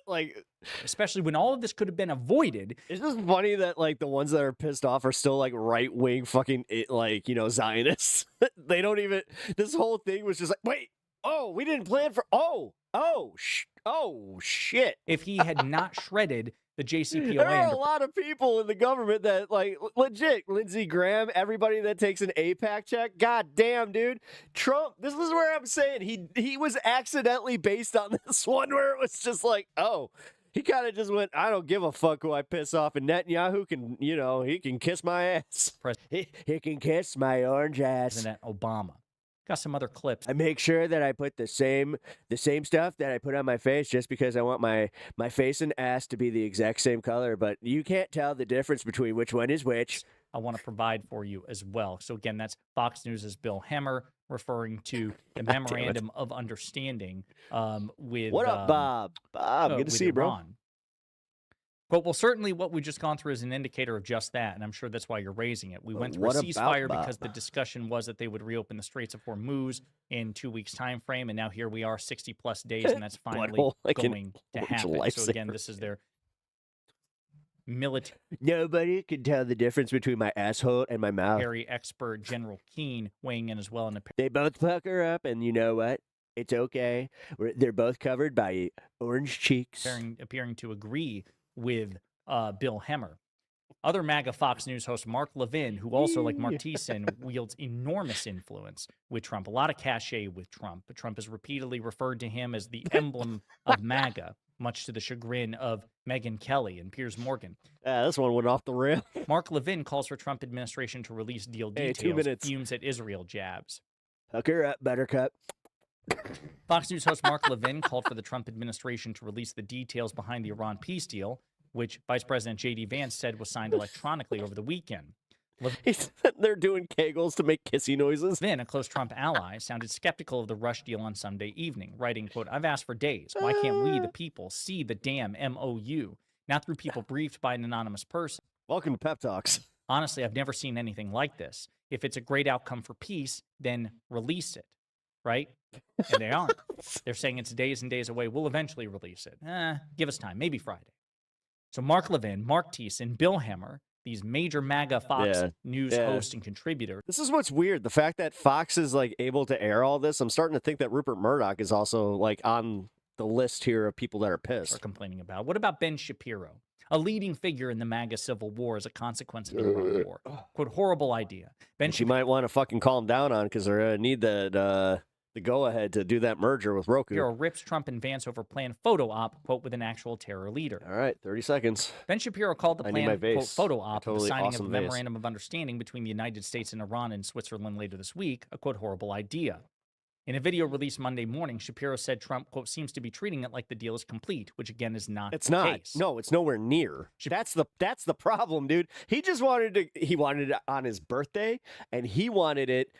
Like, especially when all of this could have been avoided. It's just funny that like the ones that are pissed off are still like right wing fucking like, you know, Zionists. They don't even. This whole thing was just like, wait, oh, we didn't plan for. Oh shit. If he had not shredded the JCPOA, There are and a lot of people in the government that like legit Lindsey Graham, everybody that takes an APAC check. God damn, dude. Trump, this is where I'm saying he was accidentally based on this one where it was just like, oh, he kind of just went, I don't give a fuck who I piss off, and Netanyahu can, you know, he can kiss my ass. He can kiss my orange ass. President Obama. Got some other clips. I make sure that I put the same stuff that I put on my face just because I want my face and ass to be the exact same color, but you can't tell the difference between which one is which. I want to provide for you as well. So again, that's Fox News' Bill Hemmer referring to the memorandum of understanding with What up, Bob? Bob, good to with see you, bro. Iran. But well, certainly what we've just gone through is an indicator of just that, and I'm sure that's why you're raising it. We went through a what about ceasefire Bob? because the discussion was that they would reopen the Straits of Hormuz in 2 weeks' time frame, and now here we are 60-plus days, and that's finally Butthole, like an going to orange happen. So again, lifesaver. this is their military Nobody can tell the difference between my asshole and my mouth. expert General Keane weighing in as well. In a They both pucker up, and you know what? It's okay. They're both covered by orange cheeks. appearing to agree with Bill Hemmer. Other MAGA Fox News host Mark Levin, who also, like Mark Thiessen, wields enormous influence with Trump, a lot of cachet with Trump. But Trump has repeatedly referred to him as the emblem of MAGA, much to the chagrin of Megyn Kelly and Piers Morgan. This one went off the rail. Mark Levin calls for Trump administration to release deal Hey, details, 2 minutes. fumes at Israel jabs. Hook her up, Buttercup. Fox News host Mark Levin called for the Trump administration to release the details behind the Iran peace deal, which Vice President J.D. Vance said was signed electronically over the weekend. They're doing kegels to make kissy noises. Levin, a close Trump ally, sounded skeptical of the rush deal on Sunday evening, writing, quote, I've asked for days. Why can't we, the people, see the damn MOU? Not through people briefed by an anonymous person. Welcome to Pep Talks. Honestly, I've never seen anything like this. If it's a great outcome for peace, then release it, right? And they aren't. They're saying it's days and days away. We'll eventually release it. Give us time, maybe Friday. So Mark Levin, Mark Thiessen, Bill Hemmer, these major MAGA Fox News hosts and contributors. This is what's weird. The fact that Fox is like able to air all this, I'm starting to think that Rupert Murdoch is also like on the list here of people that are pissed. Are complaining about. What about Ben Shapiro, a leading figure in the MAGA civil war as a consequence of the Iran war? Quote, horrible idea. Which you might want to fucking calm down on because they're going to need the go-ahead to do that merger with Roku. Shapiro rips Trump and Vance over planned photo op, quote, with an actual terror leader. All right, 30 seconds. Ben Shapiro called the planned, quote, photo op Totally the signing awesome of a memorandum of understanding between the United States and Iran and Switzerland later this week, a, quote, horrible idea. In a video released Monday morning, Shapiro said Trump, quote, seems to be treating it like the deal is complete, which again is not It's the not. case. No, it's nowhere near. That's the problem, dude. He just wanted it on his birthday, and he wanted it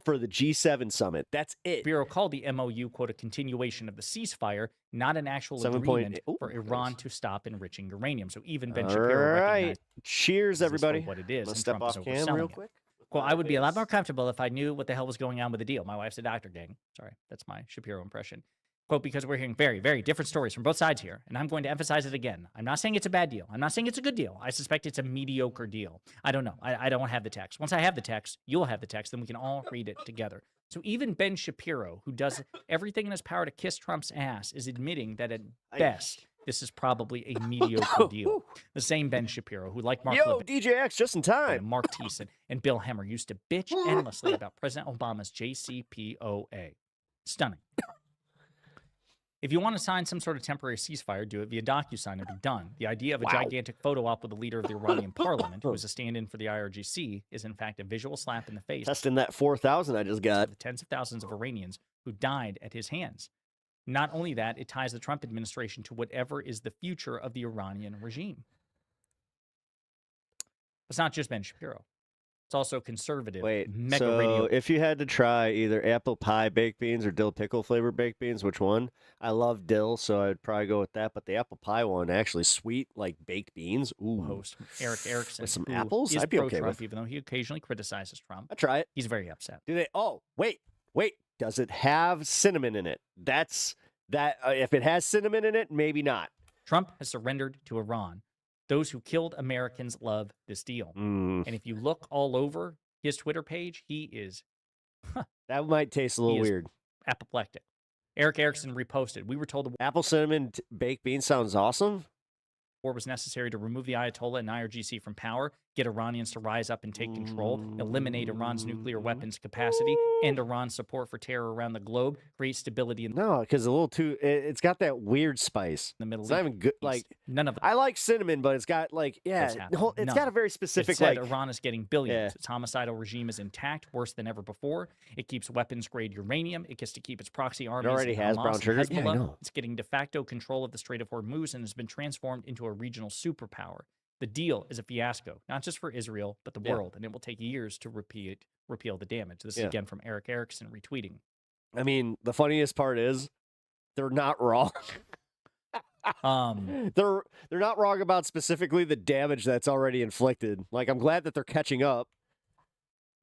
for the G7 summit. That's it. Shapiro called the MOU, quote, a continuation of the ceasefire, not an actual agreement for Iran to stop enriching uranium. So even Ben Shapiro recognized Cheers, everybody. what it is. Let's and step Trump is off cam overselling real it. quick. Well, I would be a lot more comfortable if I knew what the hell was going on with the deal. My wife's a doctor, gang. Sorry, that's my Shapiro impression. Quote, because we're hearing very, very different stories from both sides here, and I'm going to emphasize it again. I'm not saying it's a bad deal. I'm not saying it's a good deal. I suspect it's a mediocre deal. I don't know. I don't have the text. Once I have the text, you'll have the text, then we can all read it together. So even Ben Shapiro, who does everything in his power to kiss Trump's ass, is admitting that at best, this is probably a mediocre deal. The same Ben Shapiro, who, like Mark Levin, DJX, just in time. and Mark Thiessen and Bill Hemmer, used to bitch endlessly about President Obama's JCPOA. Stunning. If you want to sign some sort of temporary ceasefire, do it via DocuSign and be done. The idea of a gigantic photo op with the leader of the Iranian parliament, who is a stand-in for the IRGC, is in fact a visual slap in the face. Testing that 4,000 I just got. The tens of thousands of Iranians who died at his hands. Not only that, it ties the Trump administration to whatever is the future of the Iranian regime. It's not just Ben Shapiro. It's also conservative. Mega so radio. if you had to try either apple pie baked beans or dill pickle flavored baked beans, which one? I love dill, so I'd probably go with that. But the apple pie one, actually sweet, like baked beans. Ooh. Host Eric Erickson, with some who apples, is I'd be okay pro-Trump, with. even though he occasionally criticizes Trump. I try it. He's very upset. Do they? Oh, wait. Does it have cinnamon in it? That's that. If it has cinnamon in it, maybe not. Trump has surrendered to Iran. Those who killed Americans love this deal. And if you look all over his Twitter page, he is that might taste a little weird. Apoplectic. Eric Erickson reposted. We were told the apple cinnamon baked bean sounds awesome. War was necessary to remove the Ayatollah and IRGC from power, get Iranians to rise up and take control, eliminate Iran's nuclear weapons capacity, end Iran's support for terror around the globe, create stability in No, because a little too. It's got that weird spice. the Middle It's East. not even good. Like none of it. I like cinnamon, but it's got like It's got a very specific It said like. Iran is getting billions. Its homicidal regime is intact, worse than ever before. It keeps weapons-grade uranium. It gets to keep its proxy armies. already and has Hamas brown and sugar. Yeah, I Hezbollah. know. It's getting de facto control of the Strait of Hormuz and has been transformed into a regional superpower. The deal is a fiasco, not just for Israel, but the world, and it will take years to repeal the damage. This is again from Eric Erickson retweeting. I mean, the funniest part is they're not wrong. They're not wrong about specifically the damage that's already inflicted. Like, I'm glad that they're catching up.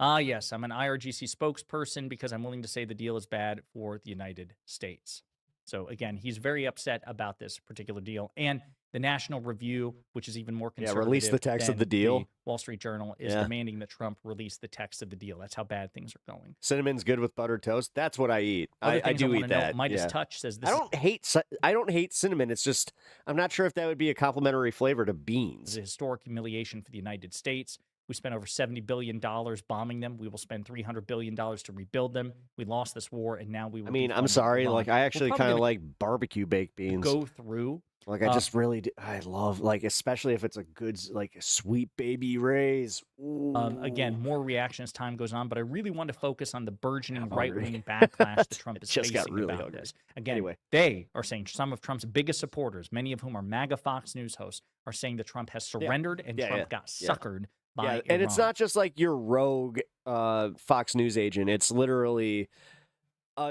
Yes, I'm an IRGC spokesperson because I'm willing to say the deal is bad for the United States. So again, he's very upset about this particular deal. And the National Review, which is even more conservative, release the text of than the deal. Wall Street Journal is demanding that Trump release the text of the deal. That's how bad things are going. Cinnamon's good with buttered toast. That's what I eat. I do eat that. Midas Touch says this. I don't hate cinnamon. It's just I'm not sure if that would be a complimentary flavor to beans. It's a historic humiliation for the United States. We spent over $70 billion bombing them. We will spend $300 billion to rebuild them. We lost this war, and now we will. I mean, I'm sorry. Iran. Like, I actually We're kind of probably like barbecue baked beans. go through. Like, I just really do. I love, like, especially if it's a good, like, a sweet baby Ray's. Again, more reaction as time goes on, but I really want to focus on the burgeoning right-wing backlash that Trump is Just got facing really about hungry. this. Again, Anyway. they are saying some of Trump's biggest supporters, many of whom are MAGA Fox News hosts, are saying that Trump has surrendered and Trump got suckered by Iran. And it's not just like your rogue Fox News agent. It's literally,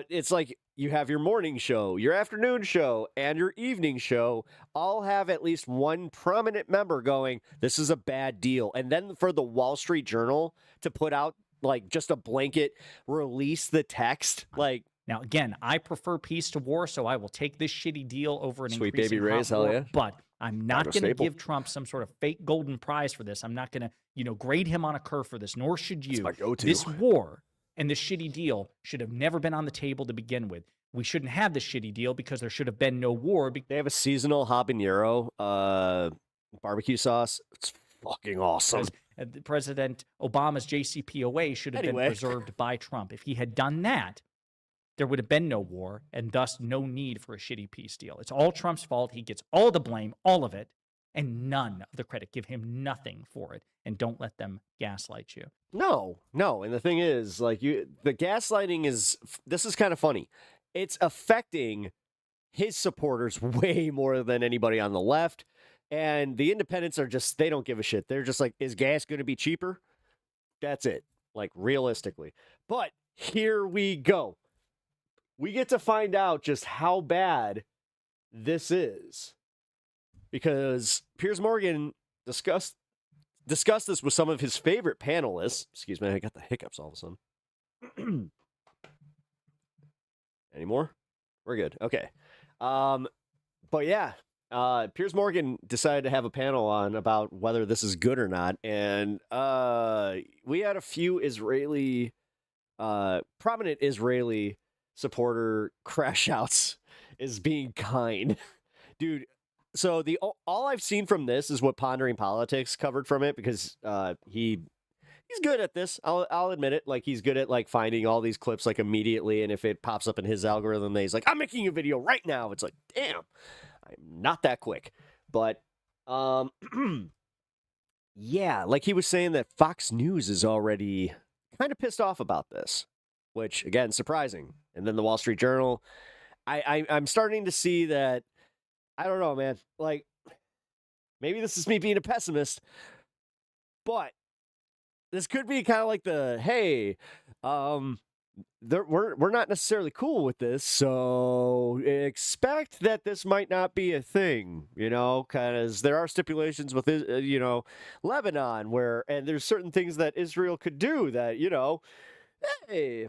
it's like you have your morning show, your afternoon show, and your evening show all have at least one prominent member going, this is a bad deal. And then for the Wall Street Journal to put out like just a blanket release the text, like. Now, again, I prefer peace to war, so I will take this shitty deal over an Sweet increasing baby Ray's, hot hell war, yeah. But I'm not Chicago going to staple. give Trump some sort of fake golden prize for this. I'm not going to, grade him on a curve for this, nor should you. my go-to. This war and this shitty deal should have never been on the table to begin with. We shouldn't have this shitty deal because there should have been no war. They have a seasonal habanero barbecue sauce. It's fucking awesome. President Obama's JCPOA should have been preserved by Trump. If he had done that, there would have been no war and thus no need for a shitty peace deal. It's all Trump's fault. He gets all the blame, all of it, and none of the credit. Give him nothing for it, and don't let them gaslight you. No. And the thing is, the gaslighting this is kind of funny. It's affecting his supporters way more than anybody on the left. And the independents are they don't give a shit. They're just like, is gas going to be cheaper? That's it. Realistically. But here we go. We get to find out just how bad this is. Because Piers Morgan discussed this with some of his favorite panelists. Excuse me, I got the hiccups all of a sudden. Any more? We're good. Okay. But yeah, Piers Morgan decided to have a panel on about whether this is good or not. And we had a few prominent Israeli supporter crash outs is being kind. Dude, so all I've seen from this is what Pondering Politics covered from it, because he's good at this. I'll admit it. He's good at finding all these clips immediately, and if it pops up in his algorithm, then he's like, I'm making a video right now. It's like, damn, I'm not that quick. But yeah, he was saying that Fox News is already kind of pissed off about this, which again, surprising. And then the Wall Street Journal, I'm starting to see that. I don't know, man. Maybe this is me being a pessimist, but this could be kind of like hey, we're not necessarily cool with this, so expect that this might not be a thing, because there are stipulations with, Lebanon and there's certain things that Israel could do that, hey,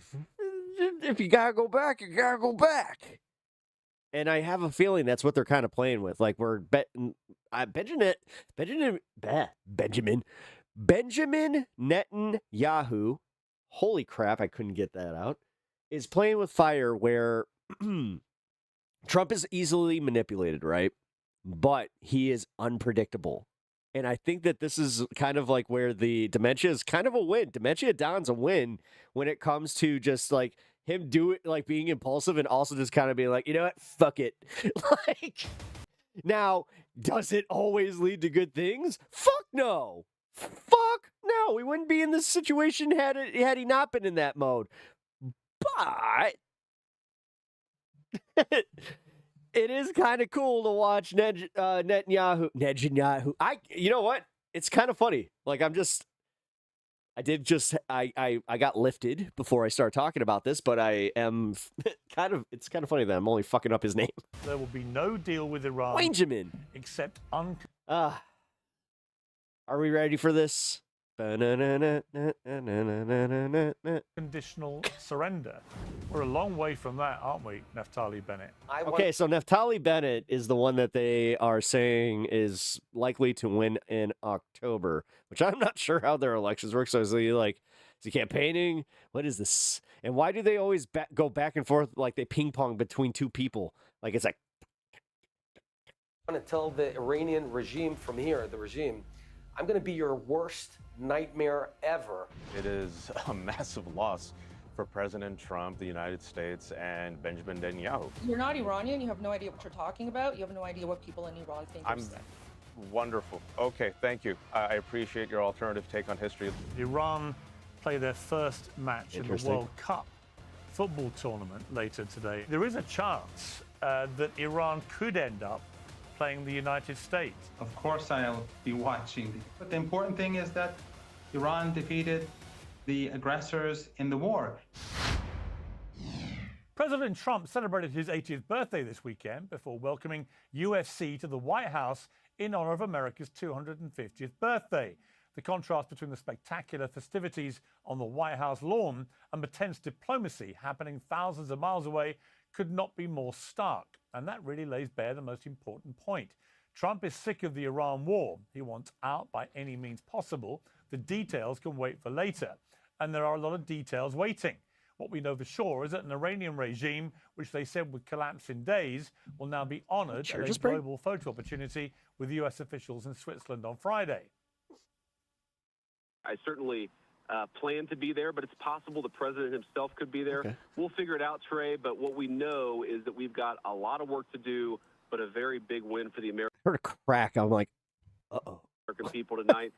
if you gotta go back, you gotta go back. And I have a feeling that's what they're kind of playing with. We're betting Benjamin Netanyahu, holy crap, I couldn't get that out, is playing with fire where Trump is easily manipulated, right? But he is unpredictable. And I think that this is kind of where the dementia is kind of a win. Dementia Don's a win when it comes to just him being impulsive and also just kind of being you know what, fuck it. Now, does it always lead to good things? Fuck no. Fuck no. We wouldn't be in this situation had he not been in that mode. But it is kind of cool to watch Netanyahu. You know what? It's kind of funny. I got lifted before I start talking about this, but I am it's kind of funny that I'm only fucking up his name. There will be no deal with Iran. Benjamin. Except are we ready for this? Conditional surrender. We're a long way from that, aren't we, Naftali Bennett? Okay, so Naftali Bennett is the one that they are saying is likely to win in October, which I'm not sure how their elections work. So is he campaigning? What is this? And why do they always go back and forth they ping pong between two people? It's I want to tell the Iranian regime from here, I'm going to be your worst nightmare ever. It is a massive loss for President Trump, the United States, and Benjamin Netanyahu. You're not Iranian. You have no idea what you're talking about. You have no idea what people in Iran think. I'm wonderful. Okay, thank you. I appreciate your alternative take on history. Iran play their first match in the World Cup football tournament later today. There is a chance that Iran could end up playing the United States. Of course I'll be watching. But the important thing is that Iran defeated the aggressors in the war. President Trump celebrated his 80th birthday this weekend before welcoming UFC to the White House in honor of America's 250th birthday. The contrast between the spectacular festivities on the White House lawn and the tense diplomacy happening thousands of miles away could not be more stark. And that really lays bare the most important point. Trump is sick of the Iran war. He wants out by any means possible. The details can wait for later. And there are a lot of details waiting. What we know for sure is that an Iranian regime, which they said would collapse in days, will now be honored at a global photo opportunity with US officials in Switzerland on Friday. I certainly plan to be there, but it's possible the president himself could be there. Okay. We'll figure it out, Trey, but what we know is that we've got a lot of work to do, but a very big win for the I heard a crack. I'm like, uh-oh. American people tonight.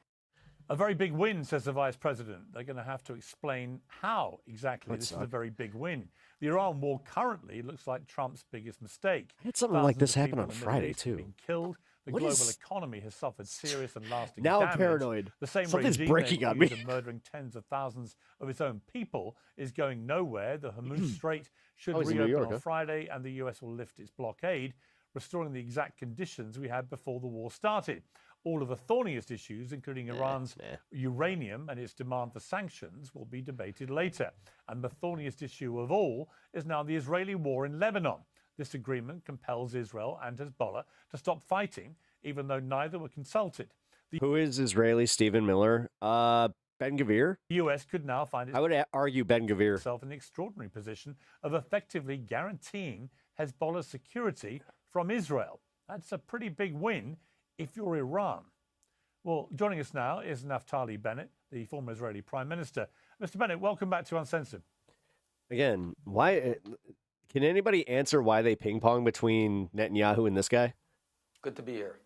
A very big win, says the vice president. They're going to have to explain how exactly That this is sucked. a very big win. The Iran war currently looks like Trump's biggest mistake. I had something like this Thousands of happen people on in the Friday, Middle East have too. been killed. The What global is- economy has suffered serious and lasting Now I'm damage. paranoid. The same Something's regime breaking that on me. accused of murdering tens of thousands of its own people is going nowhere. The Hormuz Strait should Oh, he's in New reopen York, on huh? Friday, and the US will lift its blockade, restoring the exact conditions we had before the war started. All of the thorniest issues, including Iran's uranium and its demand for sanctions, will be debated later. And the thorniest issue of all is now the Israeli war in Lebanon. This agreement compels Israel and Hezbollah to stop fighting, even though neither were consulted. Who is Israeli Stephen Miller? Ben Gvir? The US could now find I would argue Ben Gvir. itself in the extraordinary position of effectively guaranteeing Hezbollah's security from Israel. That's a pretty big win if you're Iran. Well, joining us now is Naftali Bennett, the former Israeli Prime Minister. Mr. Bennett, welcome back to Uncensored. Again, why? Can anybody answer why they ping pong between Netanyahu and this guy? Good to be here.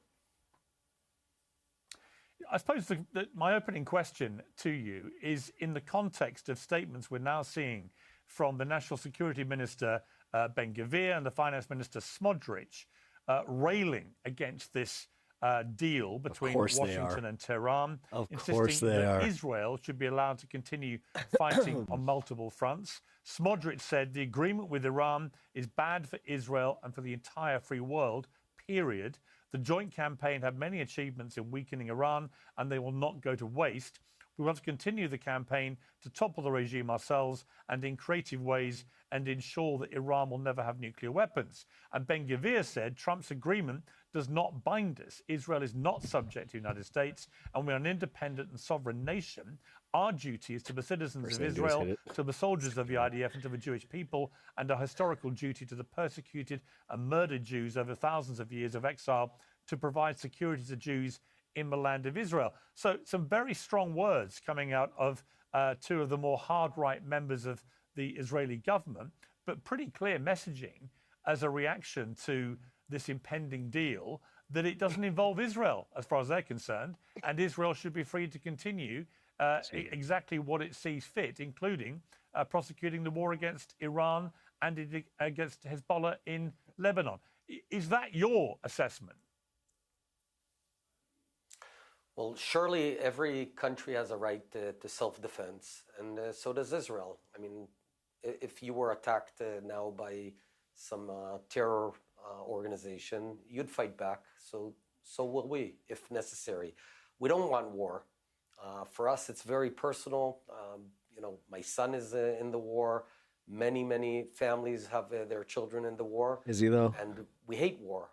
I suppose my opening question to you is in the context of statements we're now seeing from the National Security Minister, Ben Gvir, and the Finance Minister, Smotrich, railing against this deal between Washington and Tehran, insisting that Israel should be allowed to continue fighting on multiple fronts. Smotrich said the agreement with Iran is bad for Israel and for the entire free world, period. The joint campaign had many achievements in weakening Iran, and they will not go to waste. We want to continue the campaign to topple the regime ourselves and in creative ways and ensure that Iran will never have nuclear weapons. And Ben Gvir said Trump's agreement does not bind us. Israel is not subject to the United States, and we're an independent and sovereign nation. Our duty is to the citizens of Israel, to the soldiers of the IDF, and to the Jewish people, and our historical duty to the persecuted and murdered Jews over thousands of years of exile to provide security to Jews in the land of Israel. So some very strong words coming out of two of the more hard-right members of the Israeli government, but pretty clear messaging as a reaction to this impending deal that it doesn't involve Israel as far as they're concerned, and Israel should be free to continue exactly what it sees fit, including prosecuting the war against Iran and against Hezbollah in Lebanon. Is that your assessment? Well, surely every country has a right to self-defense, and so does Israel. I mean, if you were attacked now by some terror organization, you'd fight back. So will we, if necessary. We don't want war. For us, it's very personal. You know, my son is in the war. Many families have their children in the war. Is he though? And we hate war.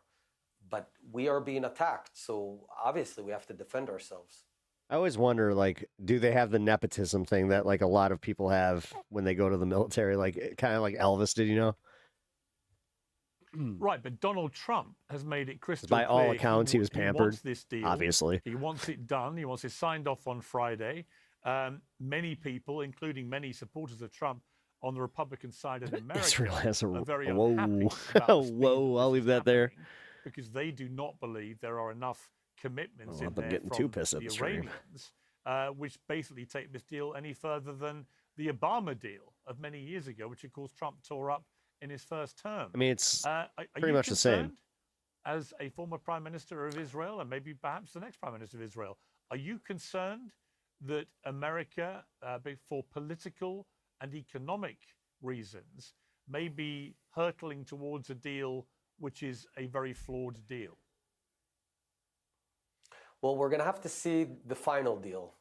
But we are being attacked, so obviously we have to defend ourselves. I always wonder, like, do they have the nepotism thing that, like, a lot of people have when they go to the military, like, kind of like Elvis did, you know? Right, but Donald Trump has made it crystal By clear all accounts, he was pampered, wants this deal. obviously. He wants it done. He wants it signed off on Friday. Many people, including many supporters of Trump on the Republican side of America, Israel has a are very whoa, unhappy about the speed whoa. I'll leave that there. because they do not believe there are enough commitments in I'm there getting from too pissed at the the stream. Iranians, which basically take this deal any further than the Obama deal of many years ago, which of course Trump tore up in his first term. I mean, it's are pretty you much the same. concerned, as a former Prime Minister of Israel, and maybe perhaps the next Prime Minister of Israel, are you concerned that America, for political and economic reasons, may be hurtling towards a deal which is a very flawed deal? Well, we're going to have to see the final deal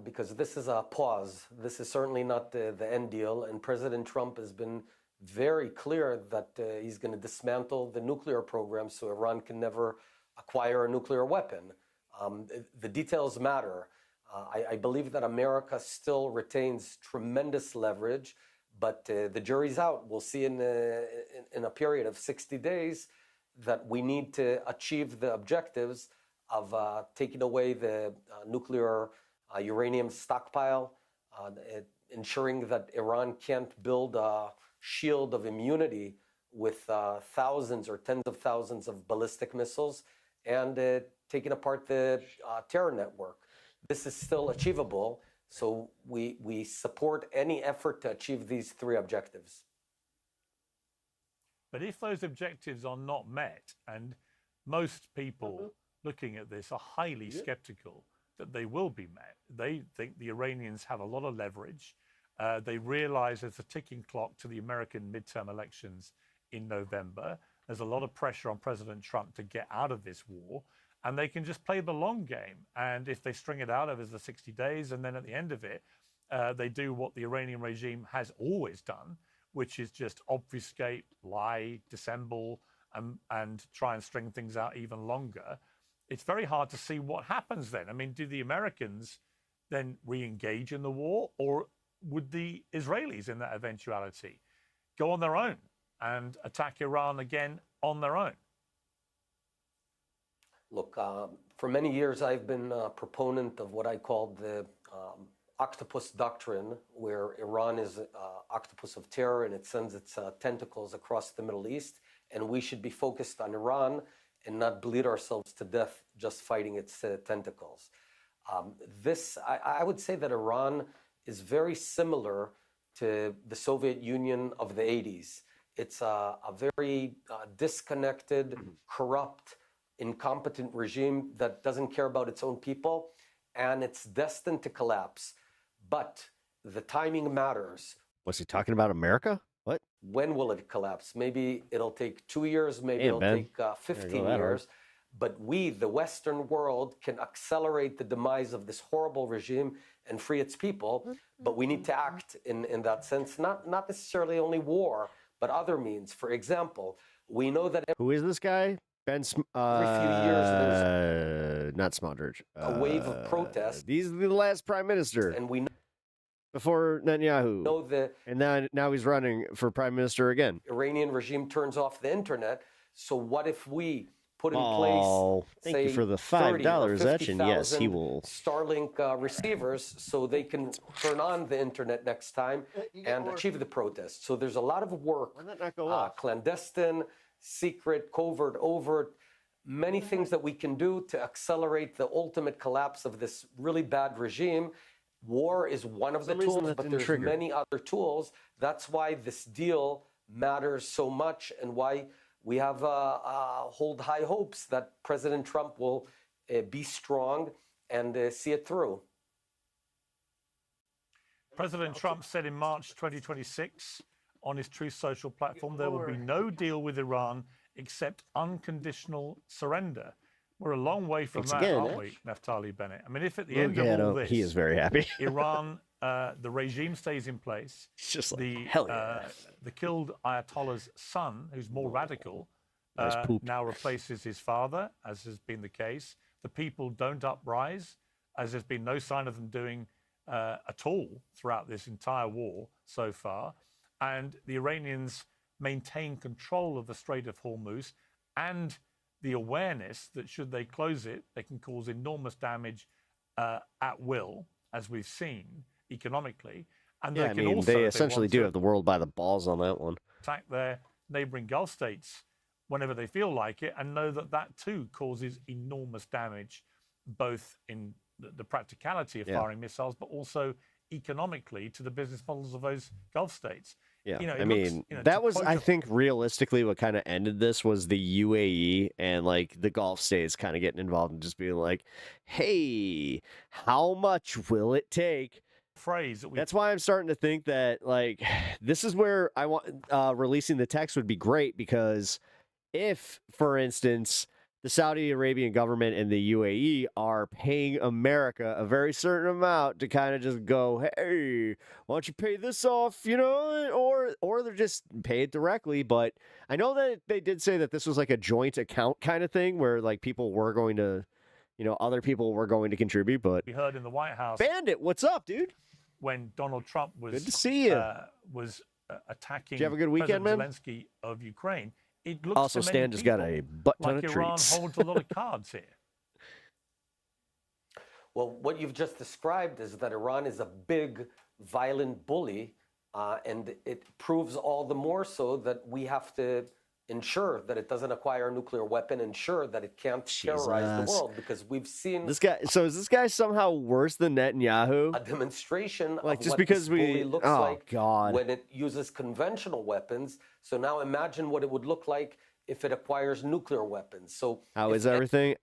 because this is a pause. This is certainly not the end deal. And President Trump has been very clear that he's going to dismantle the nuclear program so Iran can never acquire a nuclear weapon. The details matter. I believe that America still retains tremendous leverage, but the jury's out. We'll see in a period of 60 days that we need to achieve the objectives of taking away the nuclear uranium stockpile, ensuring that Iran can't build a shield of immunity with thousands or tens of thousands of ballistic missiles, and taking apart the terror network. This is still achievable, so we support any effort to achieve these three objectives. But if those objectives are not met, and most people looking at this are highly skeptical that they will be met, they think the Iranians have a lot of leverage. They realize there's a ticking clock to the American midterm elections in November. There's a lot of pressure on President Trump to get out of this war, and they can just play the long game. And if they string it out over the 60 days, and then at the end of it, they do what the Iranian regime has always done, which is just obfuscate, lie, dissemble, and try and string things out even longer, it's very hard to see what happens then. I mean, do the Americans then re-engage in the war, or would the Israelis in that eventuality go on their own and attack Iran again on their own? Look, for many years I've been a proponent of what I called the octopus doctrine, where Iran is an octopus of terror and it sends its tentacles across the Middle East, and we should be focused on Iran and not bleed ourselves to death just fighting its tentacles. I would say that Iran is very similar to the Soviet Union of the 80s. It's a very disconnected, corrupt, incompetent regime that doesn't care about its own people, and it's destined to collapse. But the timing matters. Was he talking about America? What? When will it collapse? Maybe it'll take 2 years, maybe it'll take 15 years. But we, the Western world, can accelerate the demise of this horrible regime and free its people. But we need to act in that sense, not necessarily only war, but other means. For example, we know that who is this guy? Every few years, there's not Smotrich. A wave of protest. He's the last prime minister. And we know before Netanyahu. And now he's running for prime minister again. Iranian regime turns off the internet. So what if we put in place, thank say, you for the $5 etching. Yes, he will. Starlink receivers, so they can turn on the internet next time and achieve the protest. So there's a lot of work, clandestine, secret, covert, overt, many things that we can do to accelerate the ultimate collapse of this really bad regime. War is one of the tools, but there's many other tools. That's why this deal matters so much, and why we have hold high hopes that President Trump will be strong and see it through. President Trump said in March 2026 on his Truth Social platform, there will be no deal with Iran except unconditional surrender. We're a long way from that, aren't we, Naftali Bennett? I mean, if at the end of all this, he is very happy. Iran, the regime stays in place. It's just like, the killed Ayatollah's son, who's more radical, now replaces his father, as has been the case. The people don't uprise, as there's been no sign of them doing at all throughout this entire war so far. And the Iranians maintain control of the Strait of Hormuz, and the awareness that should they close it, they can cause enormous damage at will, as we've seen economically. And yeah, they can also, they essentially do have the world by the balls on that one. Attack their neighboring Gulf states whenever they feel like it, and know that that too causes enormous damage, both in the practicality of firing missiles, but also economically to the business models of those Gulf states. Yeah, you know, I mean, that was, I think, realistically what kind of ended this was the UAE and like the Gulf states kind of getting involved and just being like, hey, how much will it take? That's why I'm starting to think that like this is where I want releasing the text would be great, because if, for instance, the Saudi Arabian government and the UAE are paying America a very certain amount to kind of just go, hey, why don't you pay this off, you know, or they're just pay it directly. But I know that they did say that this was like a joint account kind of thing where like people were going to, you know, other people were going to contribute. But We heard in the White House. Bandit, what's up, dude? When Donald Trump was Good to see you. Attacking Did you have a good weekend, man? President Zelensky of Ukraine, it looks Also, to many Stan just got a people butt ton like of Iran treats. holds a lot of cards here. Well, what you've just described is that Iran is a big, violent bully, and it proves all the more so that we have to ensure that it doesn't acquire a nuclear weapon, ensure that it can't terrorize the Jesus. world, because we've seen This guy. So is this guy somehow worse than Netanyahu? a demonstration Like, of just what because this we- bully looks oh, like God. when it uses conventional weapons. So now imagine what it would look like if it acquires nuclear weapons. So How if is everything?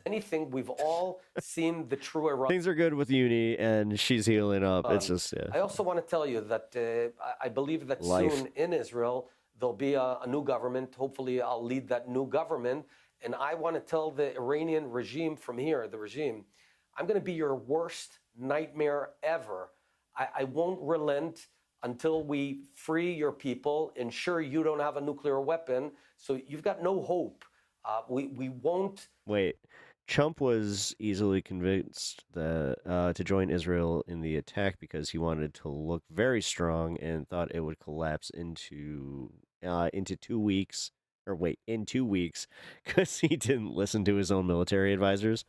anything, we've all seen the true Iran. Things are good with Uni, and she's healing up. It's just yeah. I also want to tell you that I believe that Life. soon in Israel there'll be a new government. Hopefully, I'll lead that new government. And I want to tell the Iranian regime from here, the regime, I'm going to be your worst nightmare ever. I won't relent until we free your people, ensure you don't have a nuclear weapon. So you've got no hope. We won't. Wait, Trump was easily convinced that to join Israel in the attack because he wanted to look very strong and thought it would collapse into 2 weeks. Or wait, in 2 weeks, because he didn't listen to his own military advisors.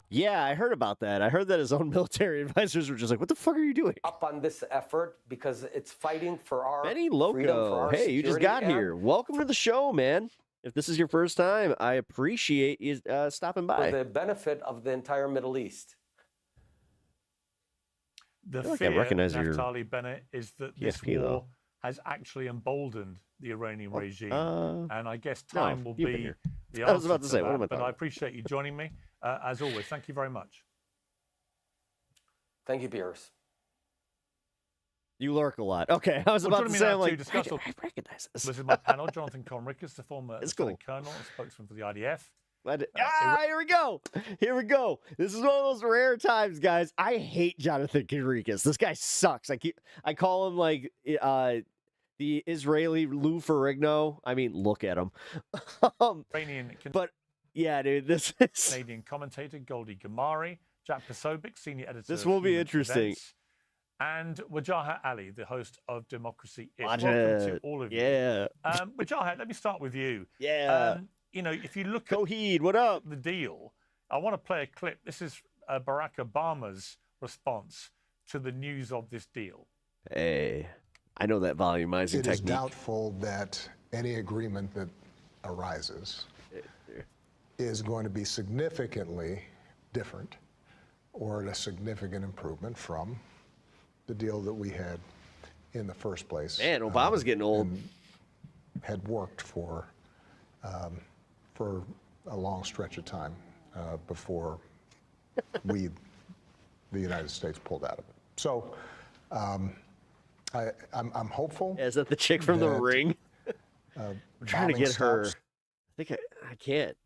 Yeah, I heard about that. I heard that his own military advisors were just like, "What the fuck are you doing?" Up on this effort because it's fighting for our Benny freedom, for Loco, our hey, you just security, got and here. Welcome to the show, man. If this is your first time, I appreciate you stopping for by. the benefit of the entire Middle East. The I feel like I fear, recognize your Naftali Bennett, is that this PFP war though. has actually emboldened the Iranian regime. uh, And I guess no, time will you've been be here. the I was answer about to say, what that. am I But talking I appreciate you joining me, as always. Thank you very much. Thank you, Pierce. You lurk a lot. Okay, I was Well, about joining to me say, now I'm like, to discuss I recognize this. This is my panel, Jonathan Conricus, the former It's Lieutenant Colonel and spokesman for the IDF. Here we go. Here we go. This is one of those rare times, guys. I hate Jonathan Conricus. This guy sucks. I call him like the Israeli Lou Ferrigno. I mean, look at him. Iranian But yeah, dude, this is Canadian commentator Goldie Gamari, Jack Pasovic, senior editor. This of will be Human interesting. Events, and Wajahat Ali, the host of Democracy Is. Watch Welcome to it. all of you. Yeah. Wajahat, let me start with you. Yeah. You know, if you look Coheed, what up? The deal, I want to play a clip. This is Barack Obama's response to the news of this deal. Hey, I know that volumizing It is technique. doubtful that any agreement that arises is going to be significantly different or a significant improvement from the deal that we had in the first place. Man, Obama's getting old. Had worked for a long stretch of time before the United States pulled out of it. So I'm hopeful. Is that the chick from The that, Ring? I'm trying to bombing get her. stops. I think I can't.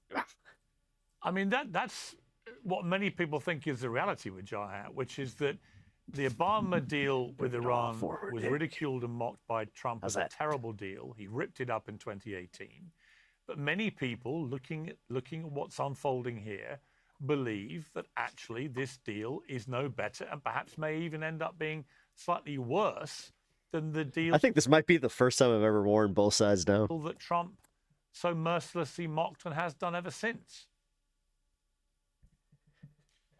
I mean, that's what many people think is the reality with Jahat, which is that the Obama deal with Iran was ridiculed and mocked by Trump as a terrible deal. He ripped it up in 2018. But many people looking at what's unfolding here believe that actually this deal is no better and perhaps may even end up being slightly worse than the deal I think this might be the first time I've ever worn both sides down. that Trump so mercilessly mocked and has done ever since.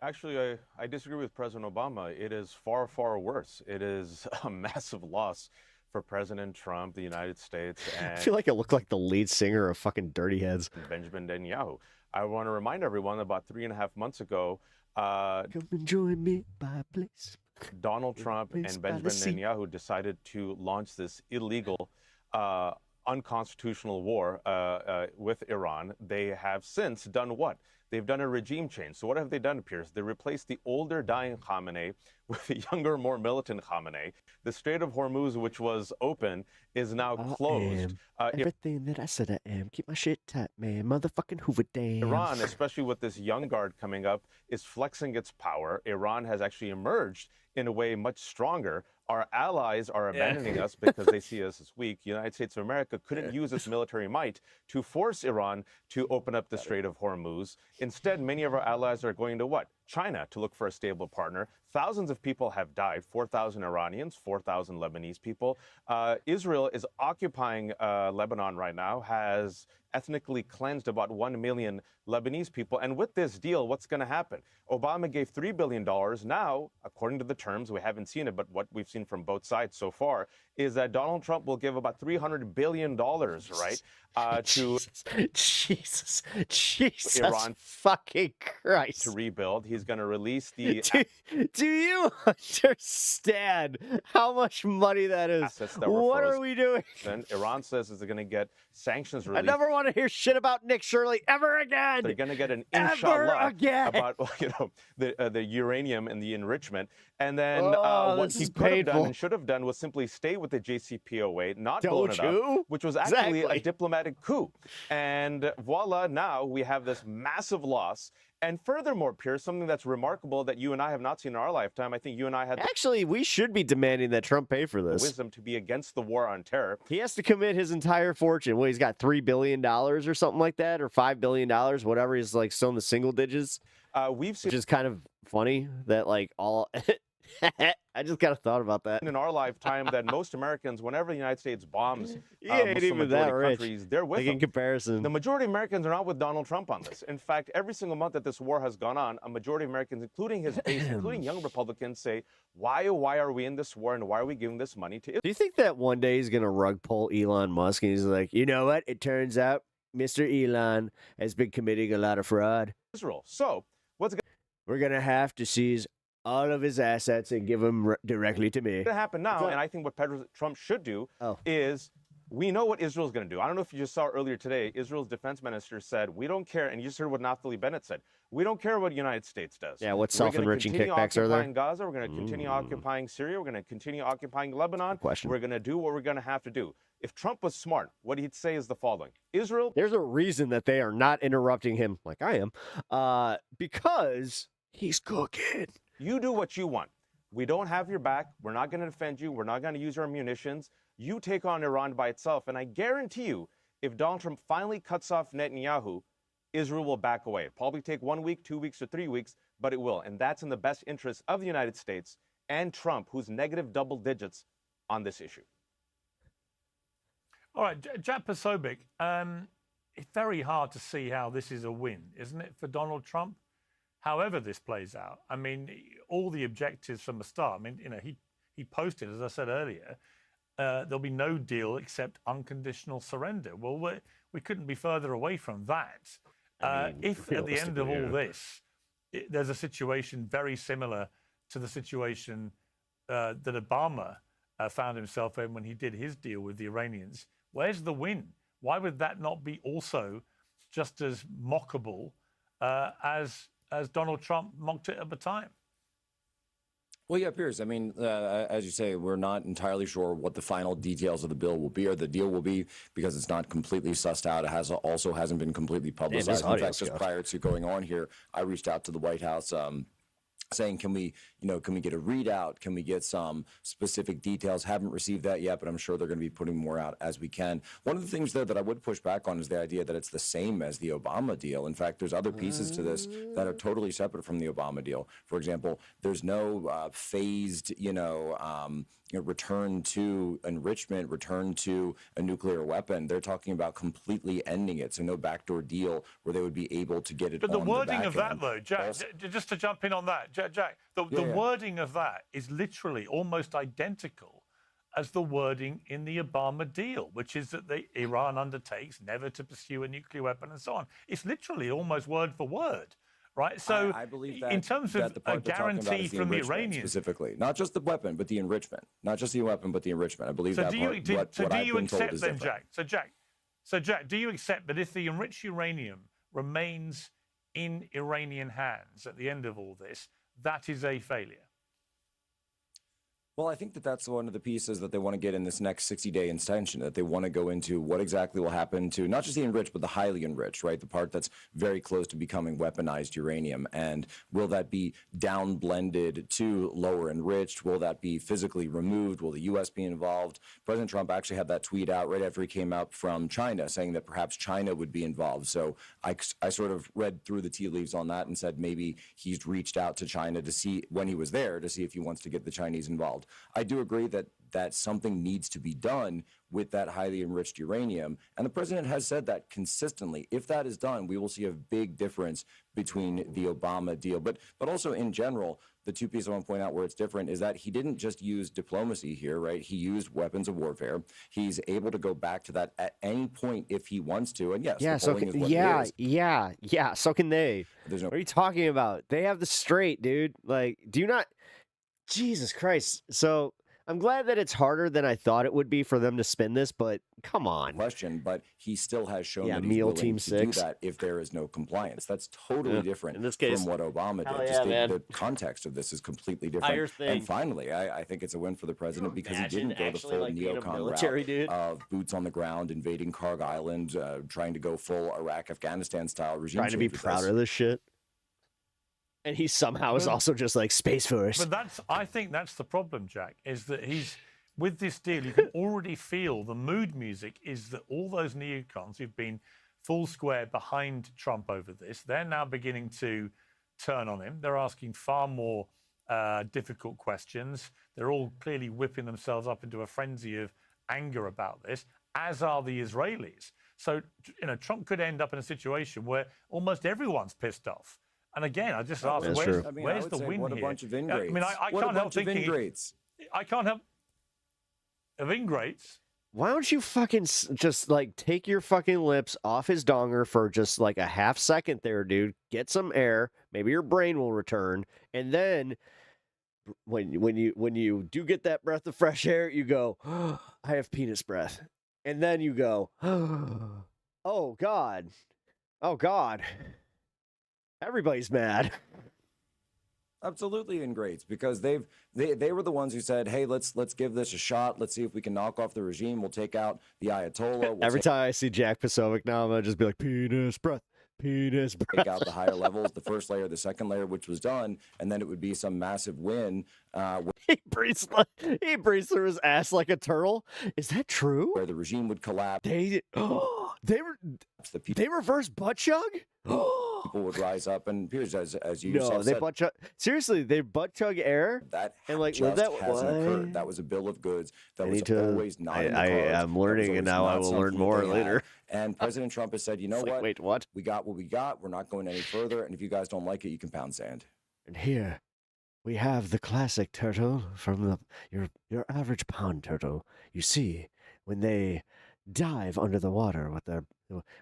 Actually, I disagree with President Obama. It is far, far worse. It is a massive loss for President Trump, the United States, I and feel like I look like the lead singer of fucking Dirty Heads. Benjamin Netanyahu. I want to remind everyone about 3.5 months ago, Come and join me by a place. Donald Trump Place and by the Benjamin sea. Netanyahu decided to launch this illegal, unconstitutional war with Iran. They have since done what? They've done a regime change. So what have they done, Pierce? They replaced the older dying Khamenei with a younger, more militant Khamenei. The Strait of Hormuz, which was open, is now closed. Everything that I said I am. Keep my shit tight, man. Motherfucking Hoover Dam. Iran, especially with this young guard coming up, is flexing its power. Iran has actually emerged in a way much stronger. Our allies are abandoning us because they see us as weak. The United States of America couldn't use its military might to force Iran to open up the Strait of Hormuz. Instead, many of our allies are going to what? China, to look for a stable partner. Thousands of people have died, 4,000 Iranians, 4,000 Lebanese people. Israel is occupying Lebanon right now, has ethnically cleansed about 1 million Lebanese people. And with this deal, what's going to happen? Obama gave $3 billion. Now, according to the terms, we haven't seen it, but what we've seen from both sides so far is that Donald Trump will give about $300 billion, right, to Jesus Iran fucking Christ. to rebuild. He's going to release the Do you understand how much money that is? assets that were What are frozen. we doing? Then Iran says it's going to get sanctions I released. never want to hear shit about Nick Shirley ever again. They're going to get an Ever inshallah again. about the uranium and the enrichment. And then Oh, what this he is could have done painful. and should have done was simply stay with the JCPOA, not blown Don't it up, you? which was actually Exactly. a diplomatic coup. And voila, now we have this massive loss. And furthermore, Pierce, something that's remarkable that you and I have not seen in our lifetime, I think you and I had the Actually, we should be demanding that Trump pay for this. wisdom to be against the war on terror. He has to commit his entire fortune. Well, he's got $3 billion or something like that, or $5 billion, whatever. He's like still in the single digits. We've seen Which is kind of funny that like all. I just kind of thought about that. in our lifetime that most Americans, whenever the United States bombs He ain't Muslim even that majority rich. countries, they're with Like them. in comparison. The majority of Americans are not with Donald Trump on this. In fact, every single month that this war has gone on, a majority of Americans, including his base, including young Republicans, say, why are we in this war and why are we giving this money to Israel? Do you think that one day he's gonna rug pull Elon Musk and he's like, you know what? It turns out Mr. Elon has been committing a lot of fraud. So what's We're gonna have to seize all of his assets and give them directly to me. going to happen now, and I think what President Trump should do is, we know what Israel's going to do. I don't know if you just saw earlier today, Israel's defense minister said, we don't care, and you just heard what Naftali Bennett said, we don't care what the United States does. Yeah, what We're gonna self-enriching continue kickbacks are there? occupying Gaza, we're going to continue occupying Syria, we're going to continue occupying Lebanon. Question. We're going to do what we're going to have to do. If Trump was smart, what he'd say is the following. Israel... There's a reason that they are not interrupting him like I am, because he's cooking. You do what you want. We don't have your back. We're not going to defend you. We're not going to use our munitions. You take on Iran by itself. And I guarantee you, if Donald Trump finally cuts off Netanyahu, Israel will back away. It'll probably take 1 week, 2 weeks, or 3 weeks, but it will. And that's in the best interest of the United States and Trump, who's negative double digits on this issue. All right, Jack Posobiec, it's very hard to see how this is a win, isn't it, for Donald Trump? However this plays out, I mean, all the objectives from the start. I mean, you know, he posted, as I said earlier, there'll be no deal except unconditional surrender. Well, we couldn't be further away from that. If at the end of all this, there's a situation very similar to the situation that Obama found himself in when he did his deal with the Iranians, where's the win? Why would that not be also just as mockable as Donald Trump mocked it at the time? Well, yeah, Piers. I mean, as you say, we're not entirely sure what the final details of the bill will be or the deal will be because it's not completely sussed out. It also hasn't been completely publicized. In fact, just prior to going on here, I reached out to the White House saying, can we get a readout? Can we get some specific details? Haven't received that yet, but I'm sure they're going to be putting more out as we can. One of the things, though, that I would push back on is the idea that it's the same as the Obama deal. In fact, there's other pieces to this that are totally separate from the Obama deal. For example, there's no phased, return to enrichment, return to a nuclear weapon. They're talking about completely ending it, so no backdoor deal where they would be able to get it But the on wording back of that, end. though, Jack, just to jump in on that, Jack, the wording of that is literally almost identical as the wording in the Obama deal, which is that Iran undertakes never to pursue a nuclear weapon and so on. It's literally almost word for word. Right, so I believe that in terms of the a part they're talking about guarantee is the from the enrichment Iranians, specifically, not just the weapon, but the enrichment, not just the weapon, but the enrichment. I believe so that do part. you, What I've you been told accept is then, different. Jack, do you accept that if the enriched uranium remains in Iranian hands at the end of all this, that is a failure? Well, I think that that's one of the pieces that they want to get in this next 60-day extension, that they want to go into what exactly will happen to not just the enriched, but the highly enriched, right? The part that's very close to becoming weaponized uranium. And will that be down blended to lower enriched? Will that be physically removed? Will the U.S. be involved? President Trump actually had that tweet out right after he came out from China, saying that perhaps China would be involved. So I sort of read through the tea leaves on that and said maybe he's reached out to China to see, when he was there, to see if he wants to get the Chinese involved. I do agree that something needs to be done with that highly enriched uranium. And the president has said that consistently. If that is done, we will see a big difference between the Obama deal. But also in general, the two pieces I want to point out where it's different is that he didn't just use diplomacy here, right? He used weapons of warfare. He's able to go back to that at any point if he wants to. And yes, Yeah, the so polling can, is what yeah, it is. yeah, so can they. There's no What are you talking about? They have the straight, dude. Like, do you not? Jesus Christ. So I'm glad that it's harder than I thought it would be for them to spin this, but come on. Question, but he still has shown Yeah, that he's Meal willing Team to 6. do that if there is no compliance. That's totally Yeah, different in this case, from what Obama hell did. yeah, Just man. the context of this is completely Higher different. thing. And finally, I think it's a win for the president because he imagine didn't go the actually, full like, being a neocon military route dude? of boots on the ground, invading Karg Island, trying to go full Iraq, Afghanistan style regime Trying to be change with proud this. of this shit. And he somehow is But- also just like Space Force. But I think that's the problem, Jack, is that with this deal, you can already feel the mood music is that all those neocons who've been full square behind Trump over this, they're now beginning to turn on him. They're asking far more difficult questions. They're all clearly whipping themselves up into a frenzy of anger about this, as are the Israelis. So, Trump could end up in a situation where almost everyone's pissed off. And again, I just ask, That's where's, true. I mean, where's I would the say, win what a here? bunch of I ingrates. mean, I What a can't help bunch of thinking. ingrates. I can't help of ingrates. Why don't you fucking just like take your fucking lips off his donger for just like a half second there, dude? Get some air. Maybe your brain will return, and then when you do get that breath of fresh air, you go, oh, I have penis breath, and then you go, oh God, everybody's mad. Absolutely ingrates because they were the ones who said, hey, let's give this a shot. Let's see if we can knock off the regime. We'll take out the Ayatollah. We'll Every time I see Jack Posobiec now, I'm gonna just be like, penis breath. take out the higher levels, the first layer, the second layer, which was done, and then it would be some massive win. He breathes through his ass like a turtle. Is that true? Where the regime would collapse. They reverse butt chug? People would rise up, and Piers, as you No, yourself they said, butt chug. Seriously, they butt chug air that and like just live that hasn't way. occurred. That was a bill of goods that I was need to- always not in the I cards. am That was learning, and always now I not will learn something more they had. later. And President Trump has said, you know It's like, what? wait, what? We got what we got. We're not going any further. And if you guys don't like it, you can pound sand. And here we have the classic turtle from your average pond turtle. You see, when they dive under the water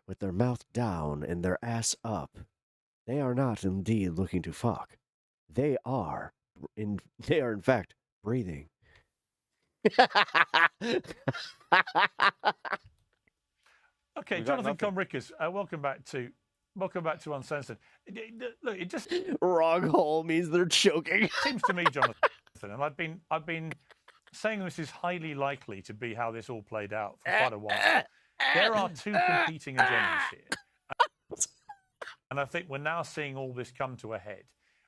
with their mouth down and their ass up, they are not indeed looking to fuck. They are in fact breathing. Okay, We got Jonathan nothing. Conricus, welcome back to Uncensored. Look, it just Wrong hole means they're choking. seems to me, Jonathan, and I've been saying this is highly likely to be how this all played out for quite a while. There are two competing agendas here, and I think we're now seeing all this come to a head,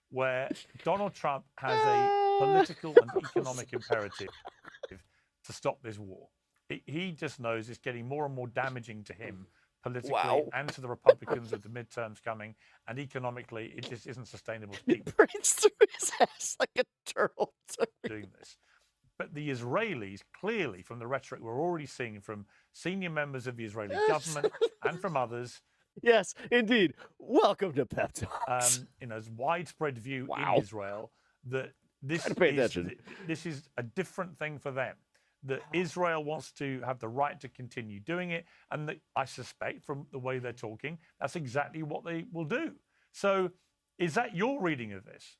where Donald Trump has a political and economic imperative to stop this war. He just knows it's getting more and more damaging to him politically and to the Republicans with the midterms coming, and economically, it just isn't sustainable to keep Breathes through his ass like a turtle. doing this. But the Israelis, clearly, from the rhetoric we're already seeing from senior members of the Israeli government and from others, Yes, indeed. Welcome to Pep Talks. there's widespread view Wow. in Israel that this Try to pay is, attention. this is a different thing for them. That Israel wants to have the right to continue doing it, and that I suspect from the way they're talking, that's exactly what they will do. So, is that your reading of this?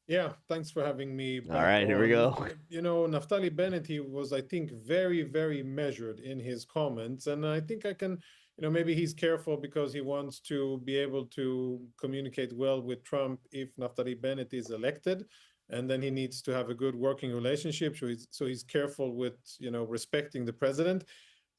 Yeah, thanks for having me. All right, here we go. You know, Naftali Bennett, he was, I think, very, very measured in his comments. And I think I can, maybe he's careful because he wants to be able to communicate well with Trump if Naftali Bennett is elected. and then he needs to have a good working relationship. So he's careful with, respecting the president.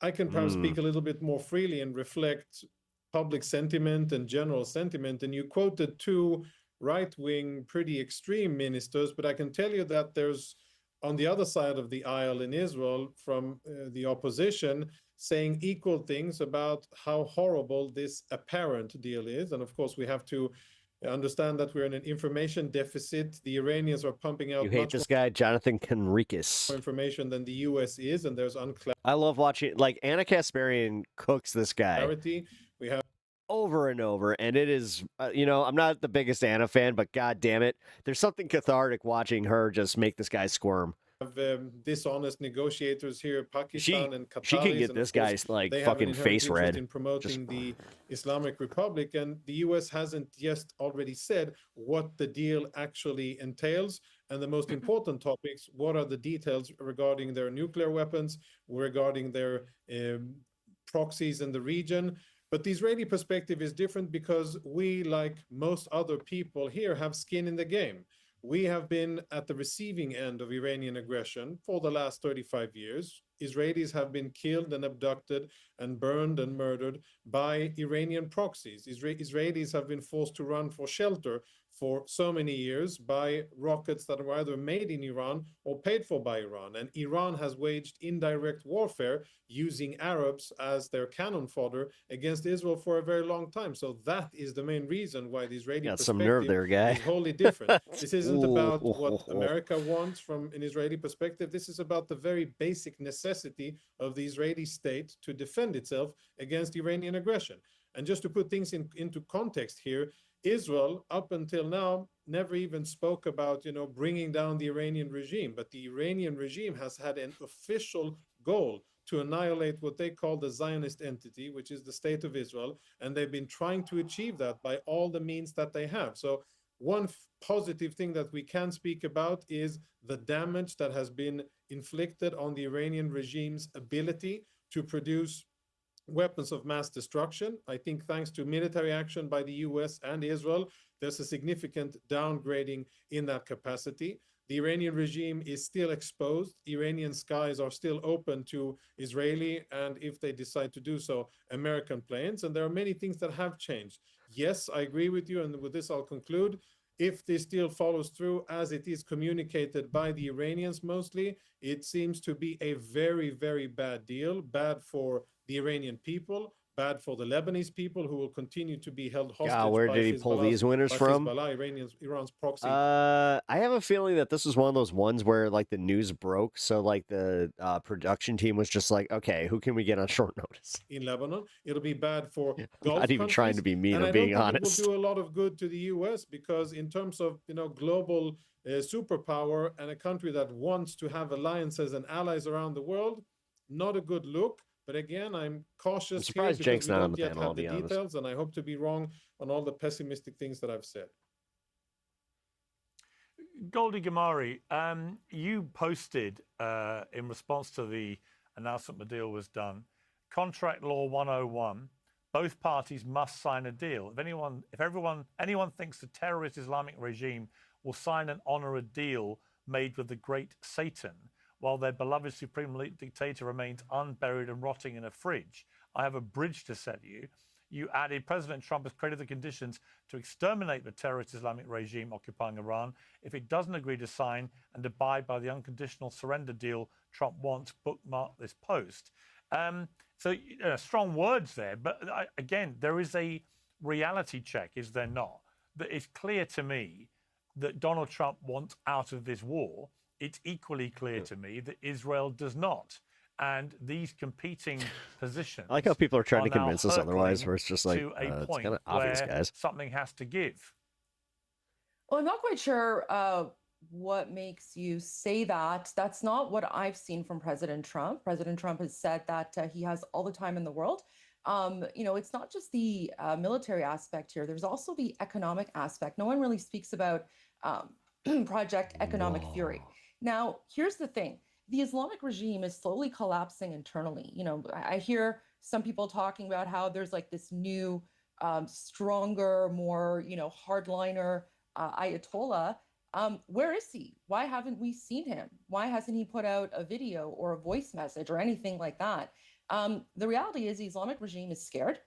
I can perhaps speak a little bit more freely and reflect public sentiment and general sentiment. And you quoted two right-wing, pretty extreme ministers, but I can tell you that there's, on the other side of the aisle in Israel, from the opposition, saying equal things about how horrible this apparent deal is. And of course, we have to understand that we're in an information deficit. The Iranians are pumping out You hate much this guy, Jonathan Conricus. more information than the U.S. is, and there's I love watching, like, Anna Kasparian cooks this guy unclarity. We have over and over, and it is, I'm not the biggest Anna fan, but god damn it, there's something cathartic watching her just make this guy squirm. Dishonest negotiators here, Pakistan and Qatar. She can get this guy's like fucking face red. In promoting the Islamic Republic, and the U.S. hasn't yet already said what the deal actually entails. And the most important topics: what are the details regarding their nuclear weapons, regarding their proxies in the region? But the Israeli perspective is different because we, like most other people here, have skin in the game. We have been at the receiving end of Iranian aggression for the last 35 years. Israelis have been killed and abducted and burned and murdered by Iranian proxies. Israelis have been forced to run for shelter for so many years by rockets that were either made in Iran or paid for by Iran. And Iran has waged indirect warfare using Arabs as their cannon fodder against Israel for a very long time. So that is the main reason why the Israeli Got perspective some nerve there, guy. is wholly different. This isn't about what America wants from an Israeli perspective. This is about the very basic necessity of the Israeli state to defend itself against Iranian aggression. And just to put things into context here, Israel, up until now, never even spoke about, bringing down the Iranian regime. But the Iranian regime has had an official goal to annihilate what they call the Zionist entity, which is the state of Israel. And they've been trying to achieve that by all the means that they have. So one positive thing that we can speak about is the damage that has been inflicted on the Iranian regime's ability to produce weapons of mass destruction. I think thanks to military action by the US and Israel, there's a significant downgrading in that capacity. The Iranian regime is still exposed. Iranian skies are still open to Israeli, and if they decide to do so, American planes. And there are many things that have changed. Yes, I agree with you, and with this I'll conclude. If this deal follows through as it is communicated by the Iranians mostly, it seems to be a very, very bad deal, bad for the Iranian people, bad for the Lebanese people who will continue to be held hostage. God, where did he pull these winners from? Iran's proxy. I have a feeling that this was one of those ones where like the news broke, so like the production team was just like, okay, who can we get on short notice? In Lebanon, it'll be bad for Gulf Not even trying to be mean or being honest. It will do a lot of good to the U.S. because in terms of global superpower and a country that wants to have alliances and allies around the world, not a good look. But again, I'm cautious. I'm surprised here Jake's not on the panel, I'll have the be honest. details, and I hope to be wrong on all the pessimistic things that I've said. Goldie Gamari, you posted in response to the announcement the deal was done, Contract Law 101, both parties must sign a deal. If anyone thinks the terrorist Islamic regime will sign and honor a deal made with the great Satan, while their beloved supreme dictator remains unburied and rotting in a fridge, I have a bridge to set you. You added, President Trump has created the conditions to exterminate the terrorist Islamic regime occupying Iran. If it doesn't agree to sign and abide by the unconditional surrender deal Trump wants, bookmark this post. Strong words there, but again, there is a reality check, is there not? That it's clear to me that Donald Trump wants out of this war. It's equally clear to me that Israel does not. And these competing positions. I like how people are trying to convince us otherwise, where it's just like, it's kind of obvious, guys. Something has to give. Well, I'm not quite sure what makes you say that. That's not what I've seen from President Trump. President Trump has said that he has all the time in the world. It's not just the military aspect here. There's also the economic aspect. No one really speaks about Project Economic Fury. Now, here's the thing. The Islamic regime is slowly collapsing internally. I hear some people talking about how there's like this new, stronger, more, hardliner Ayatollah. Where is he? Why haven't we seen him? Why hasn't he put out a video or a voice message or anything like that? The reality is the Islamic regime is scared.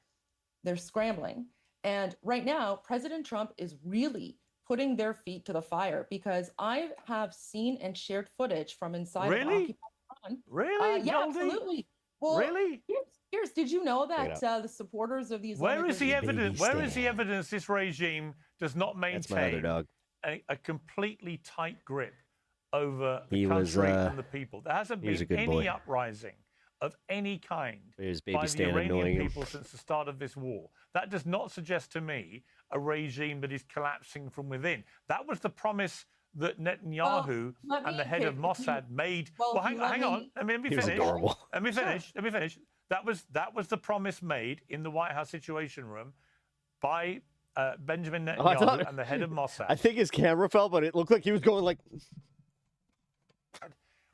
They're scrambling. And right now, President Trump is really putting their feet to the fire, because I have seen and shared footage from inside of Occupied Iran. Really? Yeah, Goldie? absolutely. Well, Really? Here's, did you know that the supporters of the Islamic Where is the regime- evidence? Where is the evidence this regime does not That's my other maintain dog. a completely tight grip over the He was, country and the people? There hasn't he was a been good any boy. uprising of any kind His baby by the Stan annoying Iranian him. people since the start of this war. That does not suggest to me a regime that is collapsing from within. That was the promise that Netanyahu and the head of Mossad made. Well, hang on. Let me He was finish. adorable. Let me finish. Let me finish. That was the promise made in the White House Situation Room by Benjamin Netanyahu and the head of Mossad. I think his camera fell, but it looked like he was going like.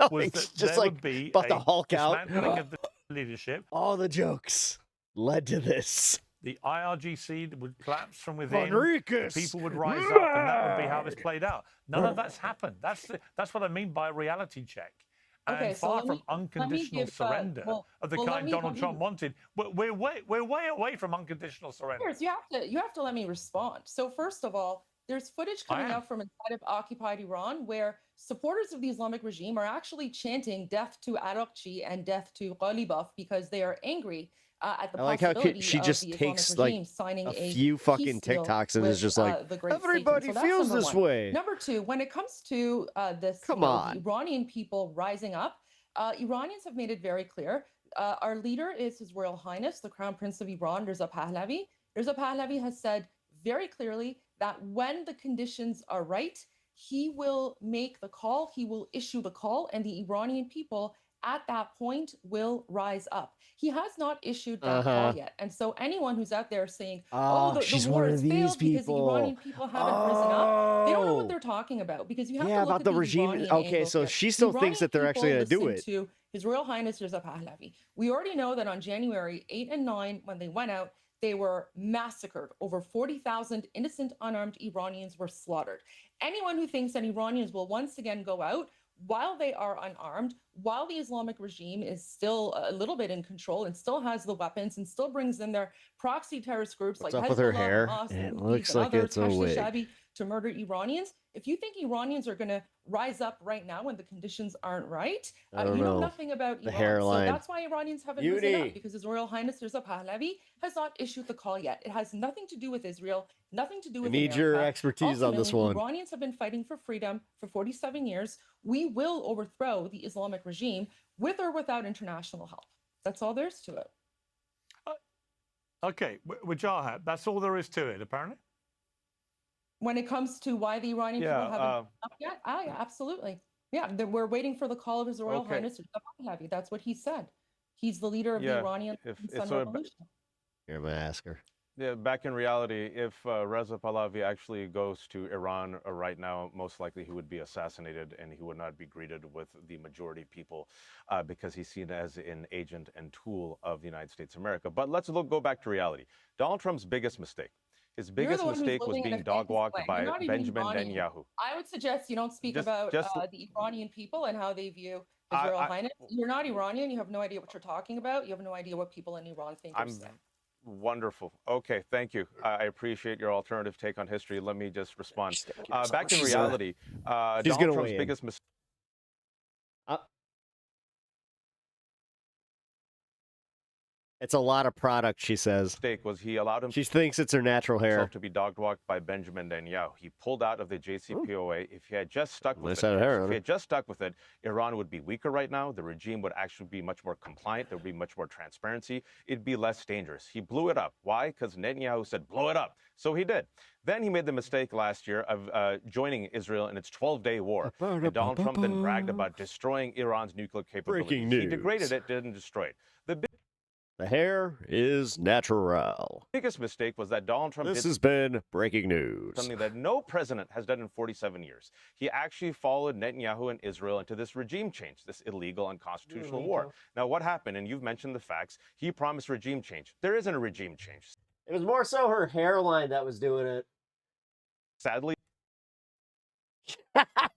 was Like, that just there like would be about to a Hulk out. dismantling of the leadership. All the jokes led to this. The IRGC would collapse from within. Enriquez. People would rise up, and that would be how this played out. None of that's happened. That's what I mean by a reality check. And Okay, so far let me- from unconditional give, surrender well- of the well, let kind me- Donald let me- Trump wanted, we're way away from unconditional surrender. Here's, you have to let me respond. So first of all, there's footage coming out from inside of occupied Iran where supporters of the Islamic regime are actually chanting death to Arakchi and death to Ghalibaf because they are angry at the I like how possibility she of just the Islamic takes regime like signing a few fucking peace deal TikToks and with, is just like, the great everybody Satan. So that's feels number this one. way. Number two, when it comes to this, Come the on. Iranian people rising up, Iranians have made it very clear. Our leader is His Royal Highness, the Crown Prince of Iran, Reza Pahlavi. Reza Pahlavi has said very clearly that when the conditions are right, he will make the call, he will issue the call, and the Iranian people at that point will rise up. He has not issued that call yet. And so anyone who's out there saying, the she's war one has of these failed because the people. Iranian people haven't risen up, they don't know what Oh. they're talking about, because you have Yeah, to look about at the the regime. Iranian Okay, angle so here. she The still thinks Iranian that they're actually people going to do listen it. to His Royal Highness Reza Pahlavi. We already know that on January 8 and 9, when they went out, they were massacred. Over 40,000 innocent, unarmed Iranians were slaughtered. Anyone who thinks that Iranians will once again go out while they are unarmed, while the Islamic regime is still a little bit in control and still has the weapons and still brings in their proxy terrorist groups What's like up with her Hezbollah, hair? Hamas, It and looks Houthis and like others, it's a Hashd wig. al-Shaabi, to murder Iranians. If you think Iranians are going to rise up right now when the conditions aren't right, I don't you know know. nothing about The Iran. hairline. So that's why Iranians haven't risen Beauty. up, because His Royal Highness Reza Pahlavi has not issued the call yet. It has nothing to do with Israel, nothing to do I with need your America. expertise on this Ultimately, one. Iranians have been fighting for freedom for 47 years. We will overthrow the Islamic regime with or without international help. That's all there is to it. Okay, Wajahat, that's all there is to it, apparently. When it comes to why the Iranian people haven't up yet, yeah, absolutely. Yeah, we're waiting for the call of His Royal Okay. Highness Reza Pahlavi. That's what he said. He's the leader of the Yeah, Iranian if- Sun so- Revolution. Here, I'm going to ask her. Yeah, back in reality, if Reza Pahlavi actually goes to Iran right now, most likely he would be assassinated and he would not be greeted with the majority people because he's seen as an agent and tool of the United States of America. But let's go back to reality. Donald Trump's biggest mistake. His You're biggest the one who's mistake was living in being a dog fantasy walked land. by You're not even Benjamin Iranian. Netanyahu. I would suggest you don't speak Just- about just- the Iranian people and how they view His Royal Highness. You're not Iranian. You have no idea what you're talking about. You have no idea what people in Iran think or I'm say. wonderful. Okay, thank you. I appreciate your alternative take on history. Let me just respond. Back in She's, reality, she's Donald gonna Trump's weigh in. biggest mistake. It's a lot of product, she says. Was he allowed She thinks it's her natural hair. himself to be dog walked by Benjamin Netanyahu. He pulled out of the JCPOA. If he had just stuck with Nice it, set of hair on if he her. had just stuck with it, Iran would be weaker right now. The regime would actually be much more compliant. There would be much more transparency. It'd be less dangerous. He blew it up. Why? Because Netanyahu said, blow it up. So he did. Then he made the mistake last year of joining Israel in its 12-day war. And Donald Trump then bragged about destroying Iran's nuclear capabilities. Breaking He news. degraded it, didn't destroy it. The hair is natural. Biggest mistake was that Donald Trump This did has been breaking news. something that no president has done in 47 years. He actually followed Netanyahu and Israel into this regime change, this illegal unconstitutional war. Now, what happened? And you've mentioned the facts. He promised regime change. There isn't a regime change. It was more so her hairline that was doing it. Sadly,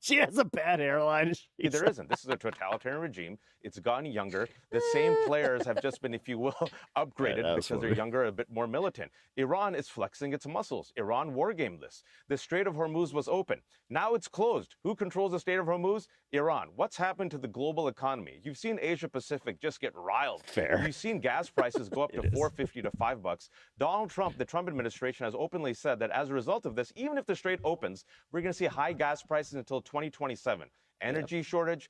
She has a bad airline. There isn't. This is a totalitarian regime. It's gotten younger. The same players have just been, if you will, upgraded because they're younger, a bit more militant. Iran is flexing its muscles. Iran wargamed this. The Strait of Hormuz was open. Now it's closed. Who controls the Strait of Hormuz? Iran. What's happened to the global economy? You've seen Asia Pacific just get riled. Fair. You've seen gas prices go up to $4.50 to $5. Donald Trump, the Trump administration, has openly said that as a result of this, even if the strait opens, we're going to see high gas prices until 2027. Energy shortage,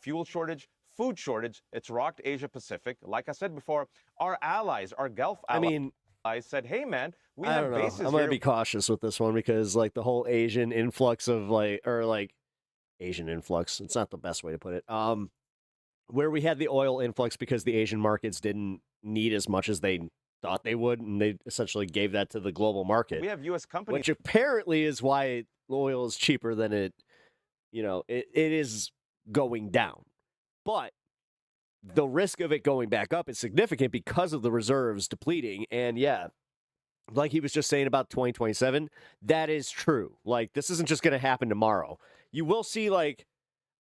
fuel shortage, food shortage. It's rocked Asia Pacific. Like I said before, our allies, our Gulf allies, said, hey, man, we have bases I'm going to here. be cautious with this one because, like, the whole Asian influx of, Asian influx, it's not the best way to put it. Where we had the oil influx because the Asian markets didn't need as much as they thought they would, and they essentially gave that to the global market. We have U.S. companies. Which apparently is why oil is cheaper than it is going down. But the risk of it going back up is significant because of the reserves depleting. And yeah, like he was just saying about 2027, that is true. Like, this isn't just going to happen tomorrow. You will see, like,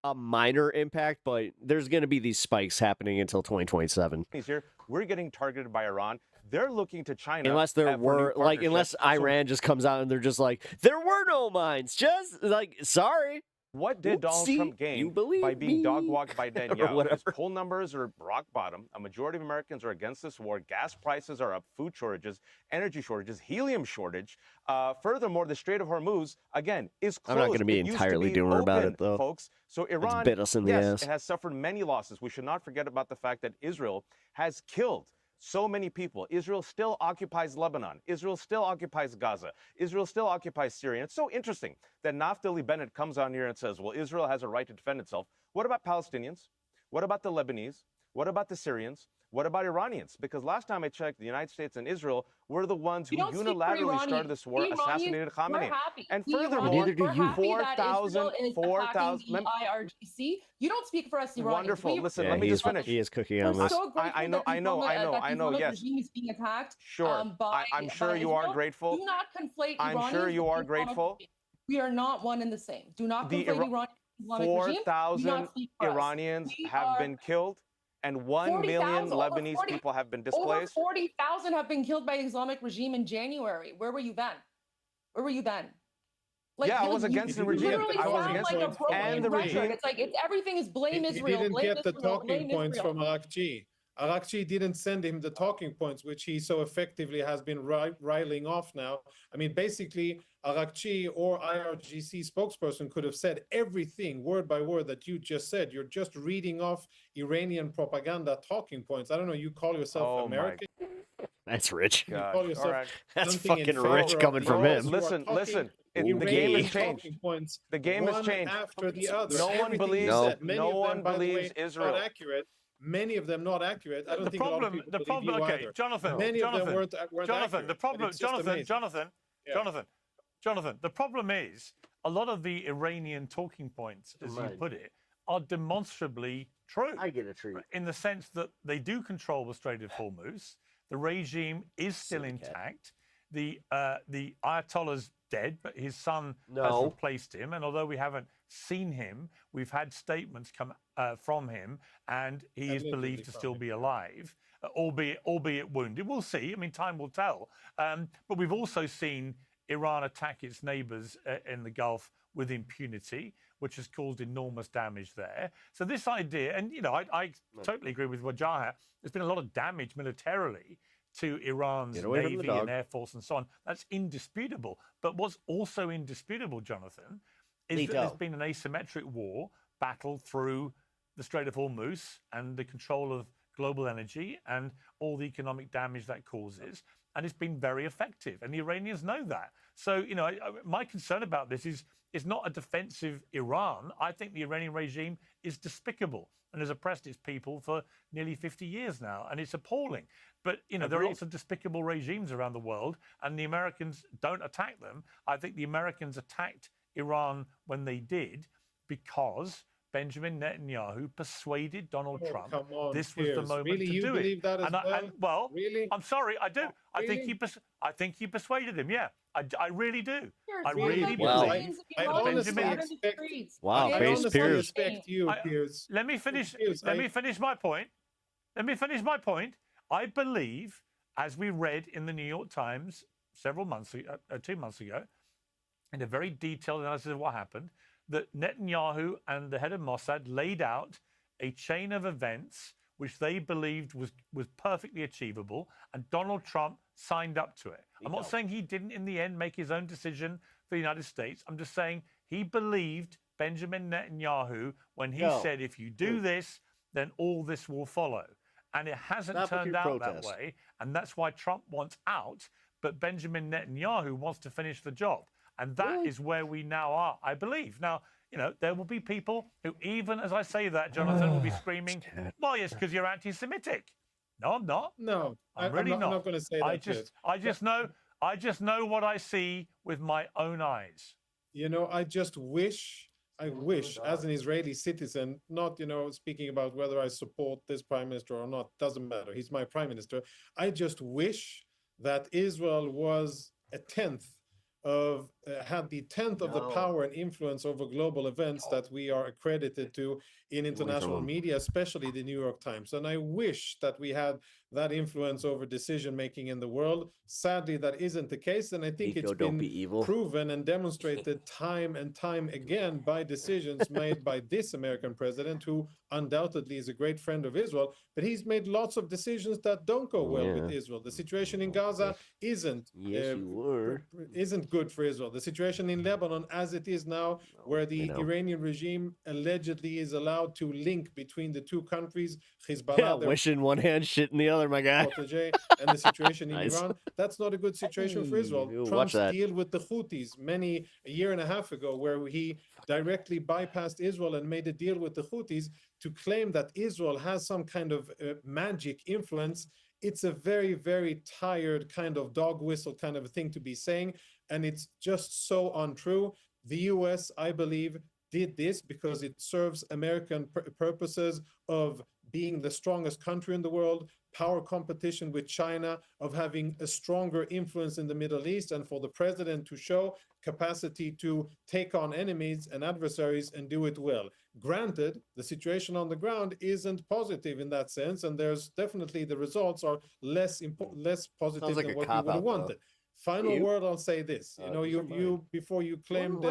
a minor impact, but there's going to be these spikes happening until 2027. Here, we're getting targeted by Iran. They're looking to China. Unless there were, like, unless Iran just comes out and they're just like, there were no mines. Just, like, sorry. What did Donald Trump gain by being dog-walked by Netanyahu? His poll numbers are rock bottom. A majority of Americans are against this war. Gas prices are up, food shortages, energy shortages, helium shortage. Furthermore, the Strait of Hormuz, again, is closed. I'm not going to be entirely doomer about it, though. Folks. So Iran, bit us in the ass. It has suffered many losses. We should not forget about the fact that Israel has killed so many people. Israel still occupies Lebanon. Israel still occupies Gaza. Israel still occupies Syria. And it's so interesting that Naftali Bennett comes on here and says, well, Israel has a right to defend itself. What about Palestinians? What about the Lebanese? What about the Syrians? What about Iranians? Because last time I checked, the United States and Israel were the ones who unilaterally started this war, assassinated Khamenei. And furthermore, 4,000. IRGC. You don't speak for us, Iranians. Wonderful. Listen, let me just finish. He is cooking on this. So I know. Yes. Regime is being attacked. Sure. I'm sure you are grateful. Do not conflate. I'm sure you are grateful. We are not one and the same. Do not conflate Iran. 4,000 Iranians have been killed. And 1 million Lebanese people have been displaced. Over 40,000 have been killed by the Islamic regime in January. Where were you then? Where were you then? Like, I was against the regime. I was against it. And the regime. It's like everything is blame Israel. He didn't get the talking points from Arakchi. Arakchi didn't send him the talking points, which he so effectively has been riling off now. I mean, basically, Arakchi or IRGC spokesperson could have said everything word by word that you just said. You're just reading off Iranian propaganda talking points. I don't know, you call yourself American? That's rich. All right. That's fucking rich coming from him. Listen. The game has changed. The game has changed. After the other. No one believes Israel. Not accurate. Many of them not accurate. I don't think a lot of people believe you okay, either. Jonathan. Many of them weren't Jonathan. accurate, The problem, Jonathan. The problem is a lot of the Iranian talking points, as you put it, are demonstrably true. I get a treat. In the sense that they do control the Strait of Hormuz. The regime is still intact. The Ayatollah's dead, but his son has replaced him. And although we haven't seen him, we've had statements come from him, and he is believed to still be alive, albeit wounded. We'll see. I mean, time will tell. But we've also seen Iran attack its neighbors in the Gulf with impunity, which has caused enormous damage there. So this idea, and I totally agree with Wajaha, there's been a lot of damage militarily to Iran's Navy and Air Force and so on. That's indisputable. But what's also indisputable, Jonathan, is that there's been an asymmetric war battled through the Strait of Hormuz and the control of global energy and all the economic damage that causes. And it's been very effective. And the Iranians know that. So, my concern about this is not a defensive Iran. I think the Iranian regime is despicable and has oppressed its people for nearly 50 years now. And it's appalling. But, there are lots of despicable regimes around the world, and the Americans don't attack them. I think the Americans attacked Iran when they did because Benjamin Netanyahu persuaded Donald Trump come on, this was the Piers. moment Really, to you do it. believe that as well? Really? I'm sorry, I do. I think really? I think he persuaded him. Yeah, I really do. I Really? really Wow. believe I that honestly Benjamin. expect. Wow, I base honestly Piers. expect you, Piers. Let me finish. Piers, Let me finish my point. Let me finish my point. I believe, as we read in the New York Times several months ago, 2 months ago, in a very detailed analysis of what happened, that Netanyahu and the head of Mossad laid out a chain of events which they believed was perfectly achievable, and Donald Trump signed up to it. I'm not saying he didn't in the end make his own decision for the United States. I'm just saying he believed Benjamin Netanyahu when he said, if you do this, then all this will follow. And it hasn't Stop with turned your out protest. that way. And that's why Trump wants out, but Benjamin Netanyahu wants to finish the job. And that is where we now are, I believe. Now, you know, there will be people who, even as I say that, Jonathan, will be screaming, well, yes, because you're anti-Semitic. No, I'm not. No, I'm really I'm not going to say that. I just know what I see with my own eyes. You know, I wish, as an Israeli citizen, not, speaking about whether I support this prime minister or not, doesn't matter. He's my prime minister. I just wish that Israel was had the tenth of the power and influence over global events that we are accredited to in international media, especially the New York Times. And I wish that we had that influence over decision making in the world. Sadly, that isn't the case, and I think it's been proven and demonstrated time and time again by decisions made by this American president, who undoubtedly is a great friend of Israel, but he's made lots of decisions that don't go well with Israel. The situation in Gaza isn't good for Israel. The situation in Lebanon, as it is now, where the Iranian regime allegedly is allowed to link between the two countries, Hezbollah, wish in one hand, shit in the other, my guy. and the situation in Iran, that's not a good situation for Israel. Trump's deal with the Houthis a year and a half ago, where he directly bypassed Israel and made a deal with the Houthis to claim that Israel has some kind of magic influence. It's a very, very tired kind of dog whistle kind of a thing to be saying, and it's just so untrue. The US, I believe, did this because it serves American purposes of being the strongest country in the world, power competition with China, of having a stronger influence in the Middle East, and for the president to show capacity to take on enemies and adversaries and do it well. Granted, the situation on the ground isn't positive in that sense, and there's definitely the results are less positive than what we would have wanted. Final word, I'll say this. You before you claimed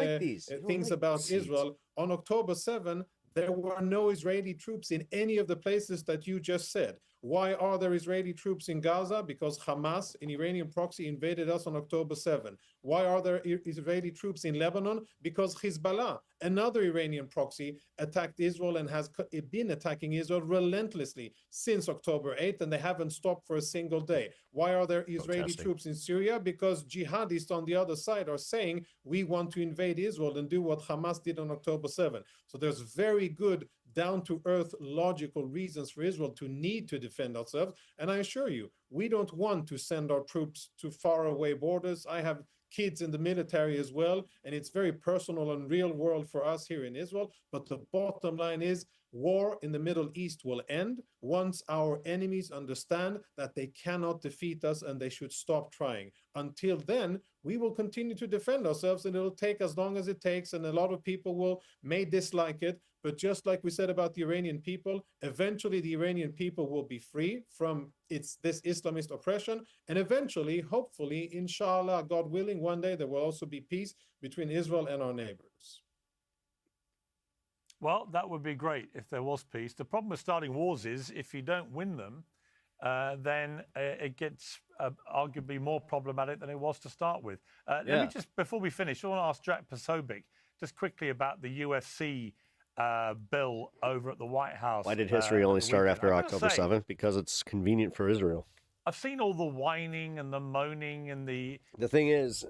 things about Israel, on October 7, there were no Israeli troops in any of the places that you just said. Why are there Israeli troops in Gaza? Because Hamas, an Iranian proxy, invaded us on October 7. Why are there Israeli troops in Lebanon? Because Hezbollah, another Iranian proxy, attacked Israel and has been attacking Israel relentlessly since October 8, and they haven't stopped for a single day. Why are there Israeli troops in Syria? Because jihadists on the other side are saying, we want to invade Israel and do what Hamas did on October 7. So there's very good down-to-earth logical reasons for Israel to need to defend ourselves. And I assure you, we don't want to send our troops to faraway borders. I have kids in the military as well, and it's very personal and real world for us here in Israel. But the bottom line is, war in the Middle East will end once our enemies understand that they cannot defeat us and they should stop trying. Until then, we will continue to defend ourselves, and it'll take as long as it takes, and a lot of people may dislike it. But just like we said about the Iranian people, eventually the Iranian people will be free from this Islamist oppression. And eventually, hopefully, inshallah, God willing, one day there will also be peace between Israel and our neighbors. Well, that would be great if there was peace. The problem with starting wars is if you don't win them, then it gets arguably more problematic than it was to start with. Let me just, before we finish, I want to ask Jack Posobiec just quickly about the UFC bill over at the White House. Why did history only start after October 7th? Because it's convenient for Israel. I've seen all the whining and the moaning and the thing is,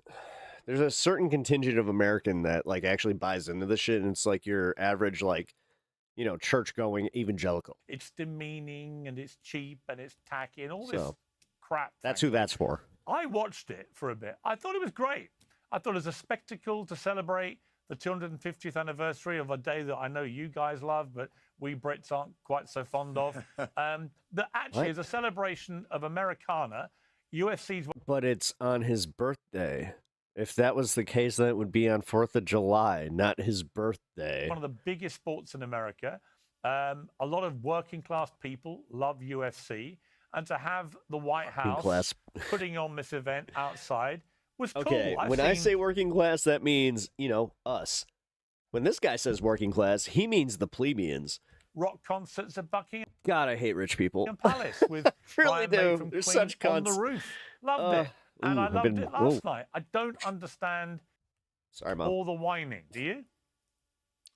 there's a certain contingent of American that actually buys into this shit, and it's like your average church-going evangelical. It's demeaning and it's cheap and it's tacky and all this crap. That's who that's for. I watched it for a bit. I thought it was great. I thought it was a spectacle to celebrate the 250th anniversary of a day that I know you guys love, but we Brits aren't quite so fond of. That actually is a celebration of Americana. UFC's. But it's on his birthday. If that was the case, then it would be on 4th of July, not his birthday. One of the biggest sports in America. A lot of working class people love UFC. And to have the White House putting on this event outside was cool. Okay, when I say working class, that means, you know, us. When this guy says working class, he means the plebeians. Rock concerts at Buckingham God, I hate rich people. Palace with really Brian May do. from They're Queen such on the cunts. roof. Loved it. And I loved it last night. I don't understand Sorry, Mom. all the whining. Do you?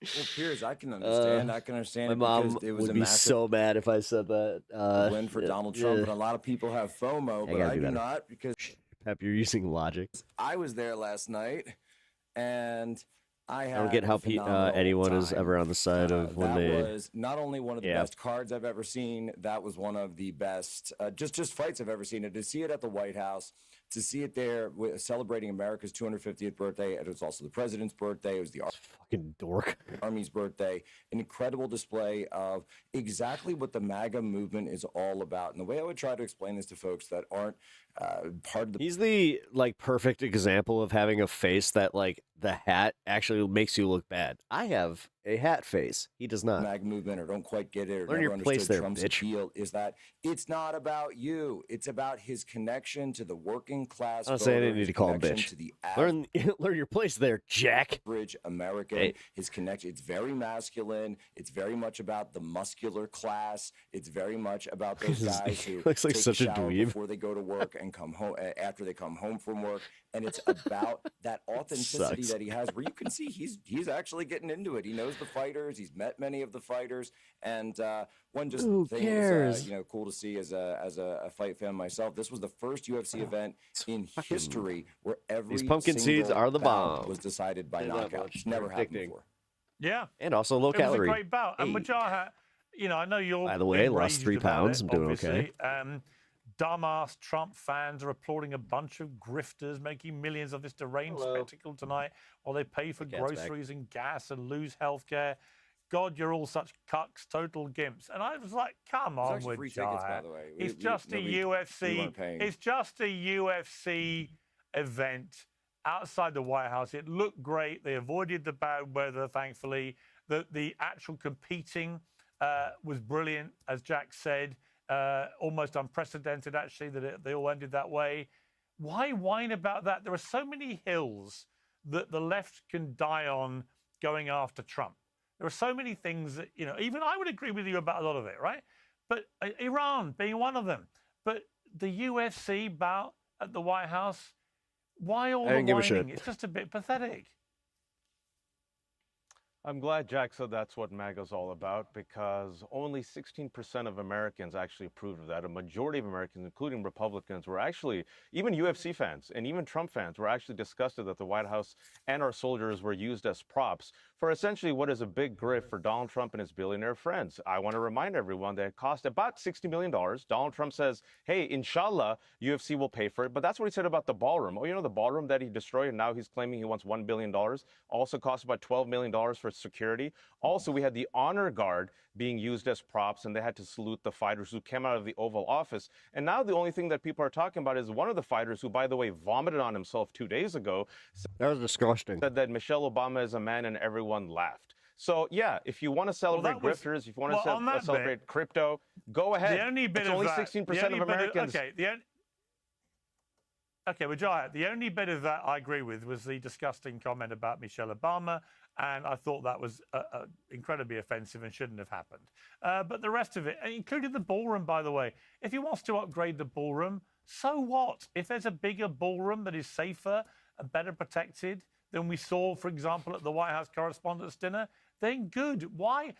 Well, Piers, I can understand. I can understand My it mom because it was would a be massive so mad if I said that. win for Donald Trump, and a lot of people have FOMO, but I do not because Pep, you're using logic. I was there last night, and I had I don't get how a phenomenal anyone is time. ever on the side of when that they. was not only one of the best cards I've ever seen, that was one of the best just fights I've ever seen. And to see it at the White House, to see it there celebrating America's 250th birthday, and it was also the president's birthday. It was the fucking dork Army's birthday. An incredible display of exactly what the MAGA movement is all about. And the way I would try to explain this to folks that aren't part of the He's the perfect example of having a face that the hat actually makes you look bad. I have a hat face. He does not. MAG movement or don't quite get it or Learn never your place understood there, Trump's bitch. appeal is that it's not about you. It's about his connection to the working class. Honestly, I voter, didn't need his to call him connection bitch. To the Learn your place there, Jack. Average American, Hey. his connection. It's very masculine. It's very much about the muscular class. It's very much about those guys who looks like take such a shower dweeb. before they go to work and come home after they come home from work. And it's about that authenticity Sucks. that he has, where you can see he's actually getting into it. He knows the fighters. He's met many of the fighters, and one just Who thing cares? was cool to see as a fight fan myself. This was the first UFC event in history where every These pumpkin seeds single are the bout bomb. was decided by They're that knockout. much. It's never happened Addicting. before. Yeah. And also low It calorie. was a great bout. And Hey. Majaha, I know you're. By the way, lost enraged 3 about pounds. it, I'm doing obviously. okay. Dumbass Trump fans are applauding a bunch of grifters making millions of this deranged spectacle tonight while they pay for The cat's back. groceries and gas and lose health care. God, you're all such cucks, total gimps. And I was like, come on actually with free tickets, by Jai. the way. It's just a we UFC. weren't paying. It's just a UFC event outside the White House. It looked great. They avoided the bad weather, thankfully. The actual competing was brilliant, as Jack said. Almost unprecedented, actually, that they all ended that way. Why whine about that? There are so many hills that the left can die on going after Trump. There are so many things that, even I would agree with you about a lot of it, right? But Iran being one of them. But the UFC bout at the White House, why all I the didn't give a whining? shit. It's just a bit pathetic. I'm glad Jack said that's what MAGA's all about, because only 16% of Americans actually approved of that. A majority of Americans, including Republicans, were actually, even UFC fans and even Trump fans, were actually disgusted that the White House and our soldiers were used as props for essentially what is a big grift for Donald Trump and his billionaire friends. I want to remind everyone that it cost about $60 million. Donald Trump says, hey, inshallah, UFC will pay for it. But that's what he said about the ballroom. Oh, the ballroom that he destroyed, and now he's claiming he wants $1 billion, also cost about $12 million for security. Also, we had the honor guard being used as props, and they had to salute the fighters who came out of the Oval Office. And now the only thing that people are talking about is one of the fighters, who, by the way, vomited on himself 2 days ago. That was disgusting. Said that Michelle Obama is a man, and everyone laughed. So, yeah, if you want to celebrate grifters, if you want to celebrate crypto, go ahead. The only bit it's of only that, 16% of Americans. Okay, Jai, the only bit of that I agree with was the disgusting comment about Michelle Obama, and I thought that was incredibly offensive and shouldn't have happened. But the rest of it, including the ballroom, by the way, if he wants to upgrade the ballroom, so what? If there's a bigger ballroom that is safer and better protected than we saw, for example, at the White House Correspondents' Dinner, then good. Why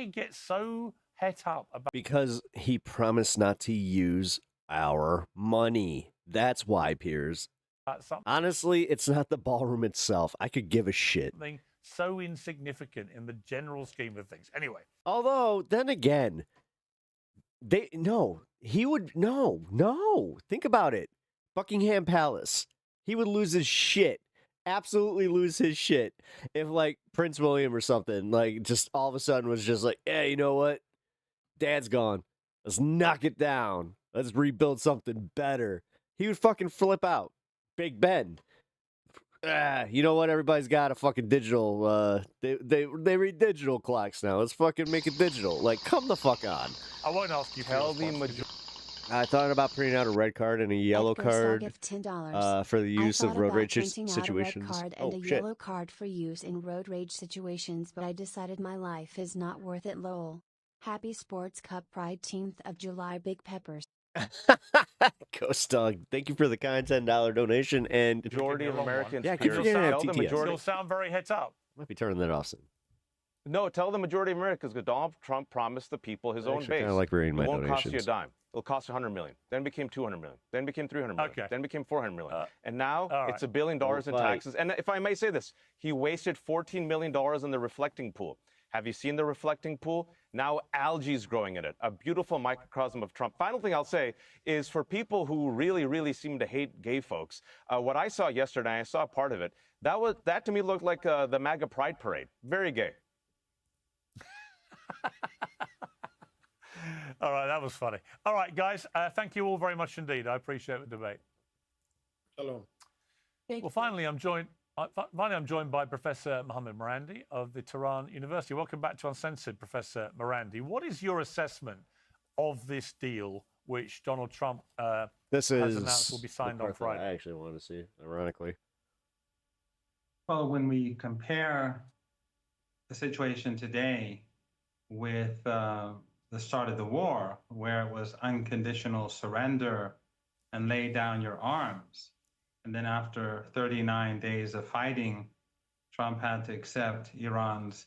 get so het up about? Because he promised not to use our money. That's why, Piers. Honestly, it's not the ballroom itself. I could give a shit. Something so insignificant in the general scheme of things. Anyway. Although, then again, think about it. Buckingham Palace. He would lose his shit absolutely lose his shit if like Prince William or something like just all of a sudden was just like, yeah, you know what? Dad's gone. Let's knock it down. Let's rebuild something better. He would fucking flip out. Big Ben. You know what? Everybody's got a fucking digital. They read digital clocks now. Let's fucking make it digital. Like, come the fuck on. I won't ask you. Tell the majority. I thought about printing out a red card and a yellow card $10. for the use I of thought road about rage printing out a red situations. card and Oh a shit! yellow card for use in road rage situations, but I decided my life is not worth it. Lol. Happy Sports Cup Pride 10th of July, Big Peppers. Ghost Dog, thank you for the kind $10 donation. And Majority of Americans. yeah, keep forgetting tell the TTS. majority. You'll sound very heads up. Might be turning that off soon. No, tell the majority of Americans because Donald Trump promised the people his own base. I like reading my it won't cost you a donations. dime. It'll cost you $100 million. Then became $200 million. Then became $300 million. Okay. Then became $400 million. And now all it's right. $1 billion in Right. taxes. And if I may say this, he wasted $14 million in the reflecting pool. Have you seen the reflecting pool? Now algae is growing in it, a beautiful microcosm of Trump. Final thing I'll say is for people who really, really seem to hate gay folks, what I saw yesterday, I saw part of it, that to me looked like the Maga Pride Parade. Very gay. All right, that was funny. All right, guys, thank you all very much indeed. I appreciate the debate. Hello. Well, finally, I'm joined by Professor Mohammed Morandi of the Tehran University. Welcome back to Uncensored, Professor Morandi. What is your assessment of this deal, which Donald Trump This has is announced will be signed the on part that Friday? I actually wanted to see, ironically. Well, when we compare the situation today with the start of the war, where it was unconditional surrender and lay down your arms, and then after 39 days of fighting, Trump had to accept Iran's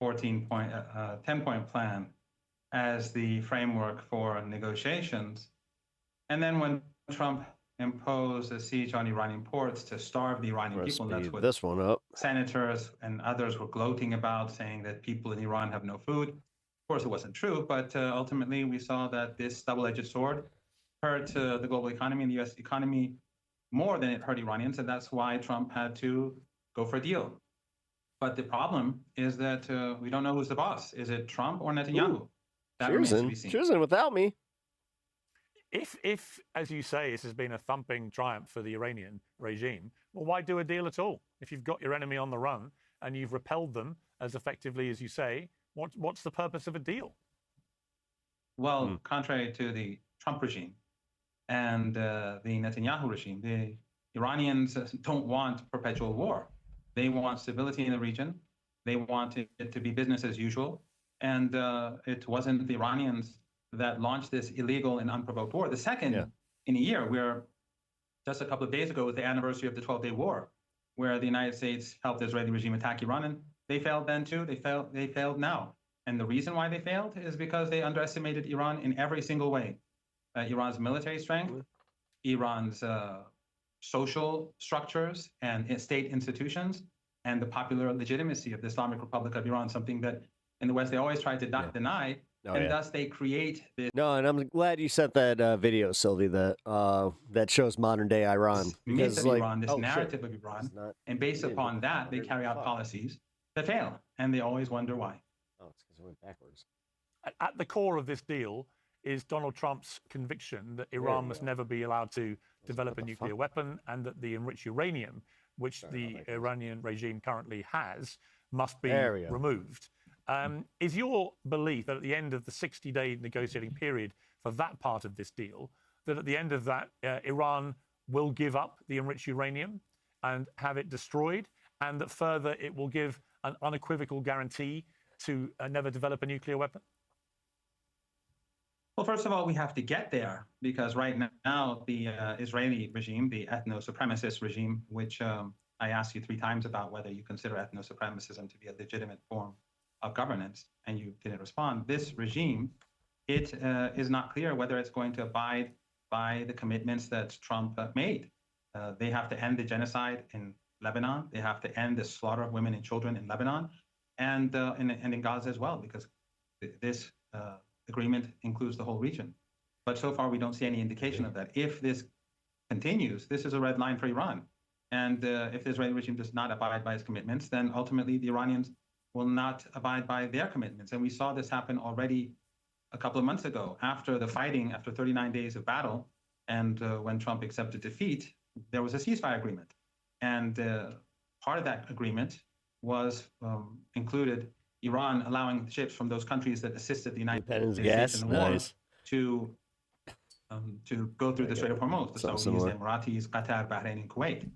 10-point plan as the framework for negotiations. And then when Trump imposed a siege on Iranian ports to starve the Iranian people, and that's Speed what this one up. senators and others were gloating about, saying that people in Iran have no food. Of course, it wasn't true, but ultimately we saw that this double-edged sword hurt the global economy and the U.S. economy more than it hurt Iranians, and that's why Trump had to go for a deal. But the problem is that we don't know who's the boss. Is it Trump or Netanyahu? That remains to be seen. Choosing without me. If, as you say, this has been a thumping triumph for the Iranian regime, well, why do a deal at all? If you've got your enemy on the run and you've repelled them as effectively as you say, what's the purpose of a deal? Well, contrary to the Trump regime and the Netanyahu regime, the Iranians don't want perpetual war. They want stability in the region. They want it to be business as usual. And it wasn't the Iranians that launched this illegal and unprovoked war. The second in a year, where just a couple of days ago was the anniversary of the 12-day war, where the United States helped the Israeli regime attack Iran, and they failed then too. They failed now. And the reason why they failed is because they underestimated Iran in every single way. Iran's military strength, Iran's social structures and state institutions, and the popular legitimacy of the Islamic Republic of Iran, something that in the West they always tried to deny. Thus they create this. No, and I'm glad you sent that video, Sylvie, that shows modern day Iran. Myth of like, Iran, this oh, shit. narrative of Iran, and based upon that, they carry out policies that fail, and they always wonder why. Oh, it's because it went backwards. At the core of this deal is Donald Trump's conviction that Iran must never be allowed to develop a nuclear weapon, and that the enriched uranium, which the Iranian regime currently has, must be removed. Is your belief that at the end of the 60-day negotiating period for that part of this deal, that at the end of that, Iran will give up the enriched uranium and have it destroyed, and that further it will give an unequivocal guarantee to never develop a nuclear weapon? Well, first of all, we have to get there, because right now the Israeli regime, the ethno-supremacist regime, which I asked you 3 times about whether you consider ethno-supremacism to be a legitimate form of governance, and you didn't respond. This regime, it is not clear whether it's going to abide by the commitments that Trump made. They have to end the genocide in Lebanon. They have to end the slaughter of women and children in Lebanon, and in Gaza as well, because this agreement includes the whole region. But so far, we don't see any indication of that. If this continues, this is a red line for Iran. And if the Israeli regime does not abide by its commitments, then ultimately the Iranians will not abide by their commitments. And we saw this happen already a couple of months ago after the fighting, after 39 days of battle, and when Trump accepted defeat, there was a ceasefire agreement. And part of that agreement was included Iran allowing ships from those countries that assisted the United States in the war to go through the Strait of Hormuz, the Saudis, the Emiratis, Qatar, Bahrain, and Kuwait.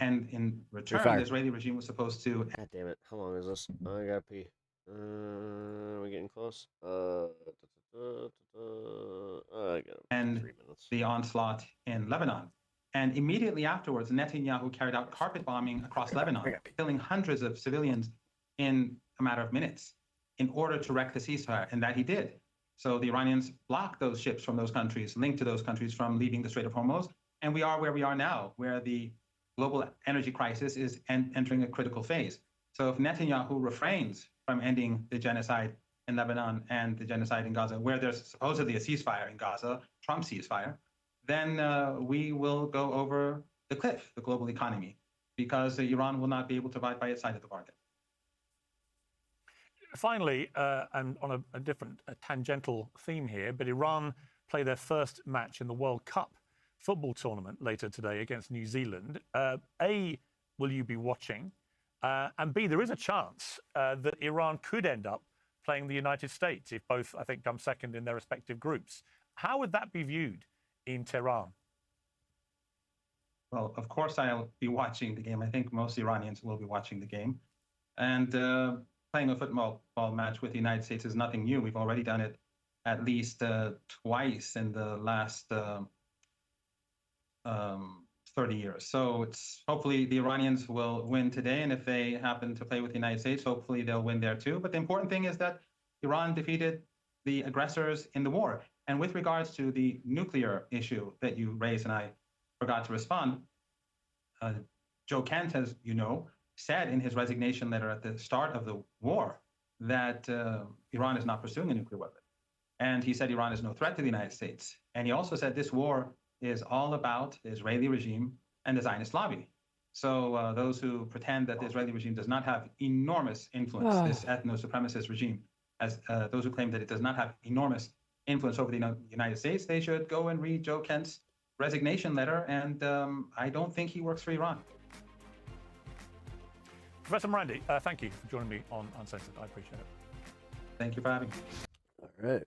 And in return, the Israeli regime was supposed to... God damn it. How long is this? Oh, I gotta pee. Are we getting close? I got and 3 minutes. The onslaught in Lebanon. And immediately afterwards, Netanyahu carried out carpet bombing across Lebanon, killing hundreds of civilians in a matter of minutes in order to wreck the ceasefire, and that he did. So the Iranians blocked those ships from those countries, linked to those countries, from leaving the Strait of Hormuz. And we are where we are now, where the global energy crisis is entering a critical phase. So if Netanyahu refrains from ending the genocide in Lebanon and the genocide in Gaza, where there's supposedly a ceasefire in Gaza, Trump ceasefire, then we will go over the cliff, the global economy, because Iran will not be able to abide by its side of the bargain. Finally, and on a different tangential theme here, but Iran play their first match in the World Cup football tournament later today against New Zealand. A, will you be watching? And B, there is a chance that Iran could end up playing the United States if both, I think, come second in their respective groups. How would that be viewed in Tehran? Well, of course I'll be watching the game. I think most Iranians will be watching the game. And playing a football match with the United States is nothing new. We've already done it at least twice in the last 30 years. So it's hopefully the Iranians will win today. And if they happen to play with the United States, hopefully they'll win there too. But the important thing is that Iran defeated the aggressors in the war. And with regards to the nuclear issue that you raised, and I forgot to respond, Joe Kent, as you know, said in his resignation letter at the start of the war that Iran is not pursuing a nuclear weapon. And he said Iran is no threat to the United States. And he also said this war is all about the Israeli regime and the Zionist lobby. So those who pretend that the Israeli regime does not have enormous influence, this ethno-supremacist regime, as those who claim that it does not have enormous influence over the United States, they should go and read Joe Kent's resignation letter. And I don't think he works for Iran. Professor Morandi, thank you for joining me on Uncensored. I appreciate it. Thank you for having me. All right.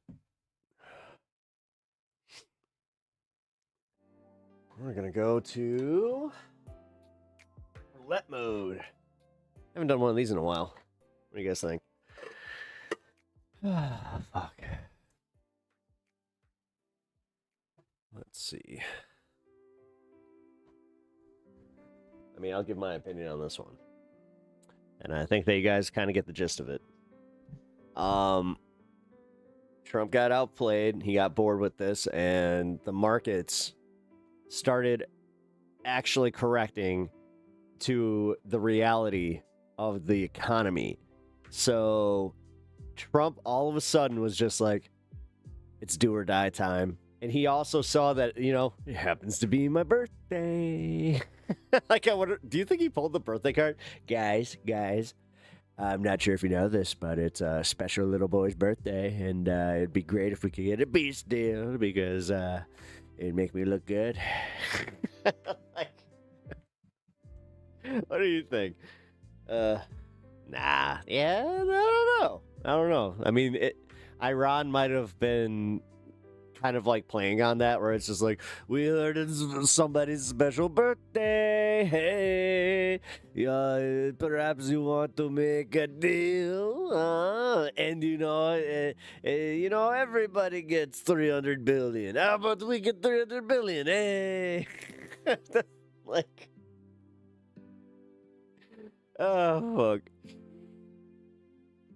We're going to go to roulette mode. Haven't done one of these in a while. What do you guys think? Fuck. Let's see. I mean, I'll give my opinion on this one. And I think that you guys kind of get the gist of it. Trump got outplayed. He got bored with this, and the markets started actually correcting to the reality of the economy. So Trump all of a sudden was just like, it's do or die time. And he also saw that, you know, it happens to be my birthday. Like, I wonder, do you think he pulled the birthday card? Guys, I'm not sure if you know this, but it's a special little boy's birthday, and it'd be great if we could get a beast deal because it'd make me look good. Like, what do you think? Nah, yeah, I don't know. I mean, Iran might have been kind of like playing on that, where it's just like, we heard it's somebody's special birthday. Hey, perhaps you want to make a deal, and you know, everybody gets 300 billion. How about we get 300 billion? Hey, like, oh fuck.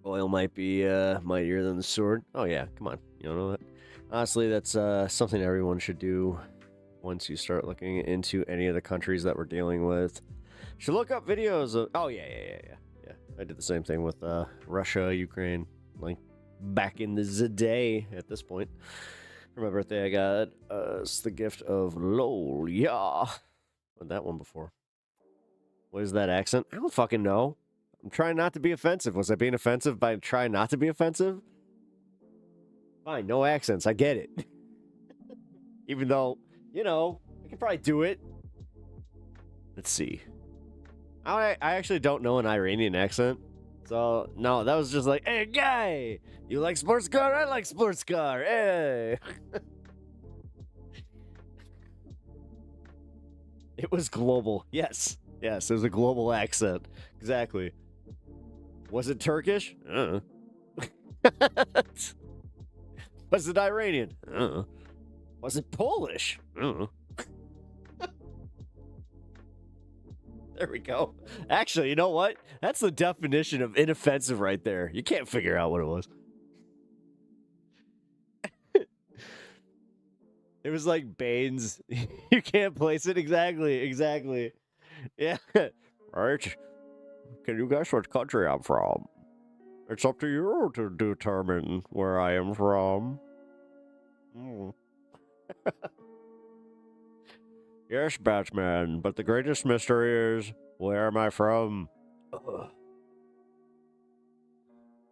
Oil might be mightier than the sword. Oh yeah, come on, you don't know that. Honestly, that's something everyone should do once you start looking into any of the countries that we're dealing with. You should look up videos of... Oh, yeah. I did the same thing with Russia, Ukraine, like back in the day at this point. For my birthday, I got the gift of LOL, yeah. Heard that one before. What is that accent? I don't fucking know. I'm trying not to be offensive. Was I being offensive by trying not to be offensive? Fine, no accents. I get it. Even though, you know, I could probably do it. Let's see. I actually don't know an Iranian accent. So, no, that was just like, hey, guy, you like sports car? I like sports car. Hey. It was global. Yes. Yes, it was a global accent. Exactly. Was it Turkish? Was it Iranian? Was it Polish? There we go. Actually, you know what? That's the definition of inoffensive right there. You can't figure out what it was. It was like Bane's. You can't place it exactly. Yeah. Right. Can you guess what country I'm from? It's up to you to determine where I am from. Yes, Batman, but the greatest mystery is, where am I from?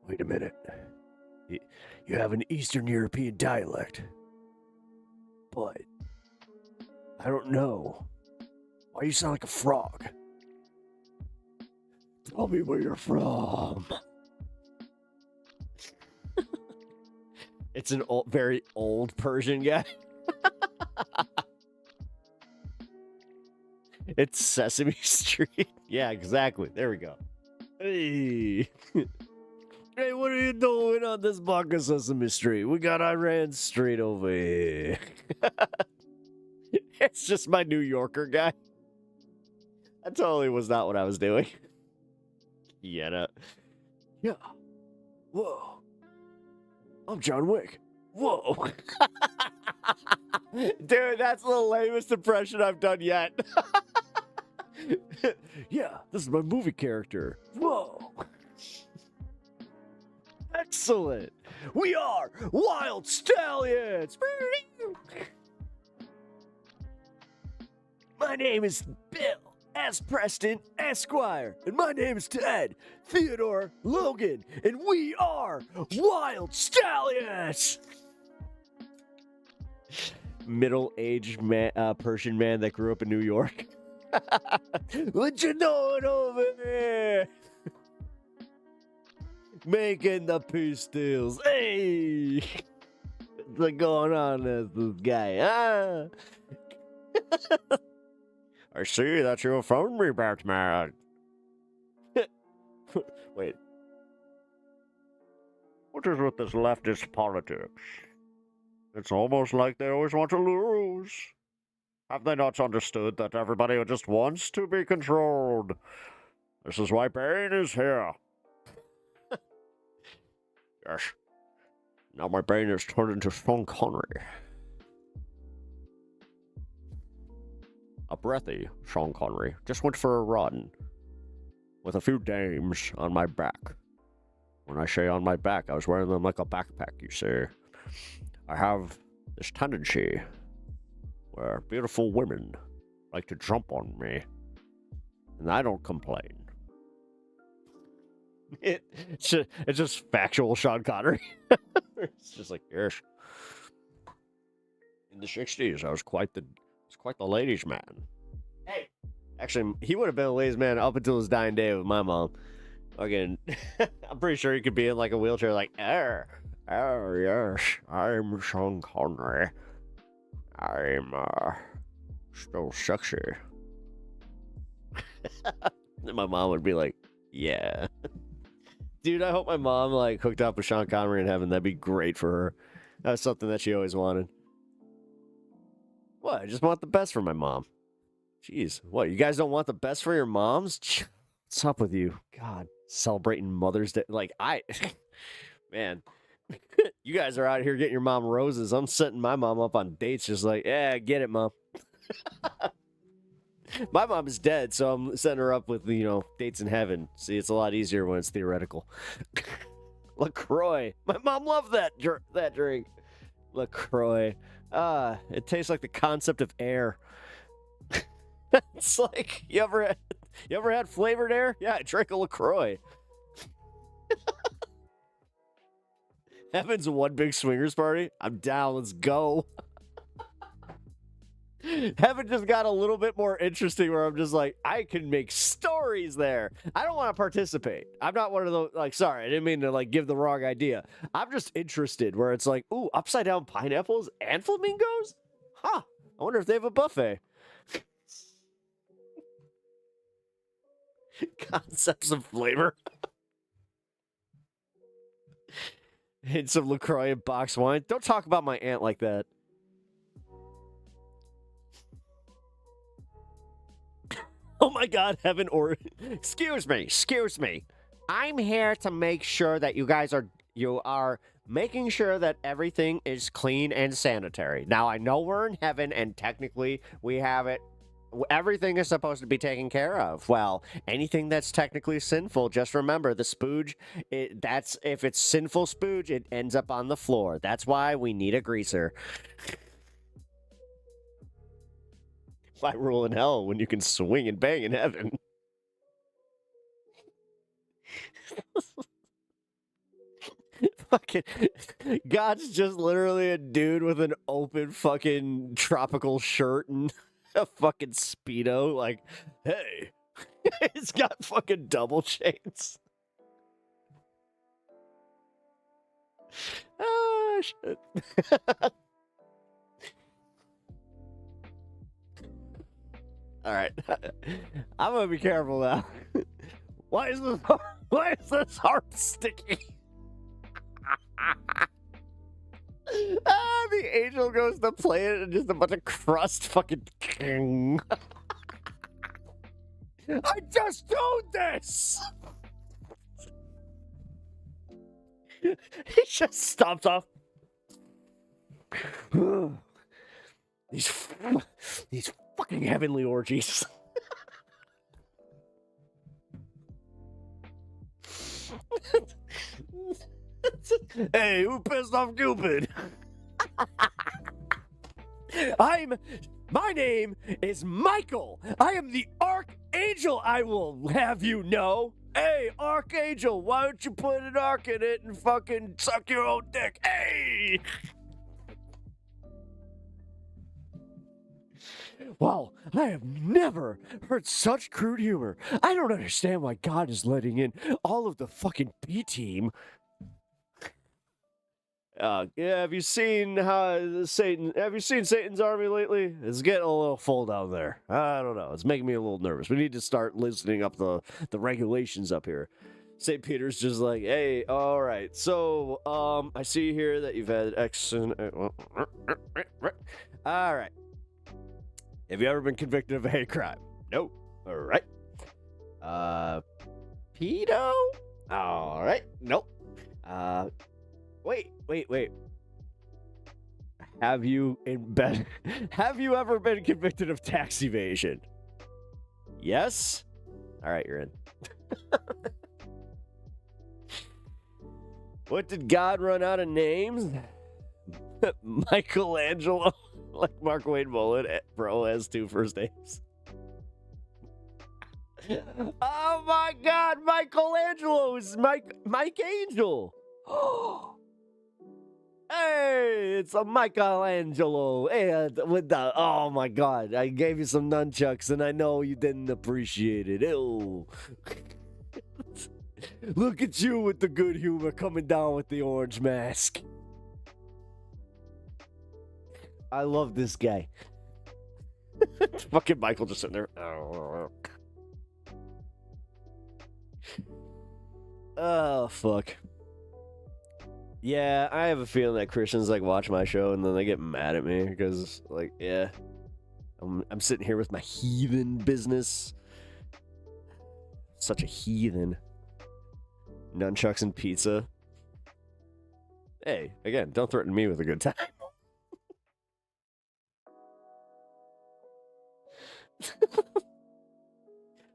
Wait a minute. You have an Eastern European dialect. But I don't know. Why do you sound like a frog? Tell me where you're from. It's an very old Persian guy. It's Sesame Street. Yeah, exactly. There we go. Hey. Hey, what are you doing on this block of Sesame Street? We got Iran Street over here. It's just my New Yorker guy. That totally was not what I was doing. Yeah, no. Yeah. Whoa. I'm John Wick. Whoa. Dude, that's the lamest impression I've done yet. Yeah, this is my movie character. Whoa. Excellent. We are Wild Stallions. My name is Bill S. Preston Esquire, and my name is Ted Theodore Logan, and we are Wild Stallions. Middle-aged Persian man that grew up in New York. What you doing over there? Making the peace deals. Hey! What's going on with this guy? Ah! I see that you found me, Batman. Wait. What is with this leftist politics? It's almost like they always want to lose. Have they not understood that everybody just wants to be controlled? This is why Bane is here. Yes. Now my brain is turned into Sean Connery. A breathy Sean Connery just went for a run with a few dames on my back. When I say on my back, I was wearing them like a backpack, you see. I have this tendency where beautiful women like to jump on me, and I don't complain. It's just factual Sean Connery. It's just like, yes. In the 60s, I was quite the ladies' man. Hey, actually, he would have been a ladies' man up until his dying day with my mom. Again, I'm pretty sure he could be in like a wheelchair, like, yes, I'm Sean Connery. I'm still sexy. And my mom would be like, yeah. Dude, I hope my mom like hooked up with Sean Connery in heaven. That'd be great for her. That was something that she always wanted. What? I just want the best for my mom. Jeez. What? You guys don't want the best for your moms? What's up with you? God, celebrating Mother's Day. Like, man, you guys are out here getting your mom roses. I'm setting my mom up on dates just like, yeah, get it, mom. My mom is dead, so I'm setting her up with, dates in heaven. See, it's a lot easier when it's theoretical. LaCroix. My mom loved that drink. LaCroix. It tastes like the concept of air. It's like, you ever had flavored air? Yeah, I drank a LaCroix. Heaven's one big swingers party? I'm down. Let's go. Heaven just got a little bit more interesting where I'm just like, I can make stories there. I don't want to participate. I'm not one of those, like, sorry, I didn't mean to, like, give the wrong idea. I'm just interested where it's like, ooh, upside down pineapples and flamingos? Huh. I wonder if they have a buffet. Concepts of flavor. And some LaCroix and box wine. Don't talk about my aunt like that. Oh my God, Heaven or excuse me. I'm here to make sure that you are making sure that everything is clean and sanitary. Now I know we're in heaven and technically we have it. Everything is supposed to be taken care of. Well, anything that's technically sinful, just remember the spooge. If it's sinful spooge, it ends up on the floor. That's why we need a greaser. Why rule in hell when you can swing and bang in heaven? Fucking God's just literally a dude with an open fucking tropical shirt and a fucking Speedo. Like, hey, it's got fucking double chains. Ah, shit. All right, I'm gonna be careful now. Why is this harp sticky? The angel goes to play it and just a bunch of crust fucking. I just told this. He just stomped off. These fucking heavenly orgies. Hey, who pissed off Cupid? My name is Michael. I am the Archangel, I will have you know. Hey, Archangel, why don't you put an arc in it and fucking suck your own dick? Hey! Wow, I have never heard such crude humor. I don't understand why God is letting in all of the fucking B-team. Yeah, have you seen Satan's army lately? It's getting a little full down there. I don't know. It's making me a little nervous. We need to start loosening up the regulations up here. St. Peter's just like, hey, all right. So, I see here that you've had X and all right. Have you ever been convicted of a hate crime? Nope. All right. Pedo? All right. Nope. Wait. Have you ever been convicted of tax evasion? Yes? All right, you're in. What did God run out of names? Michelangelo. Like Mark Wayne Mullen, bro, has 2 first names. Oh my God, Michelangelo is Mike Angel. Hey, it's a Michelangelo. Hey, oh my God, I gave you some nunchucks and I know you didn't appreciate it. Ew. Look at you with the good humor coming down with the orange mask. I love this guy. Fucking Michael just sitting there. Oh, fuck. Yeah, I have a feeling that Christians like watch my show and then they get mad at me because, like, yeah, I'm sitting here with my heathen business. Such a heathen. Nunchucks and pizza. Hey, again, don't threaten me with a good time.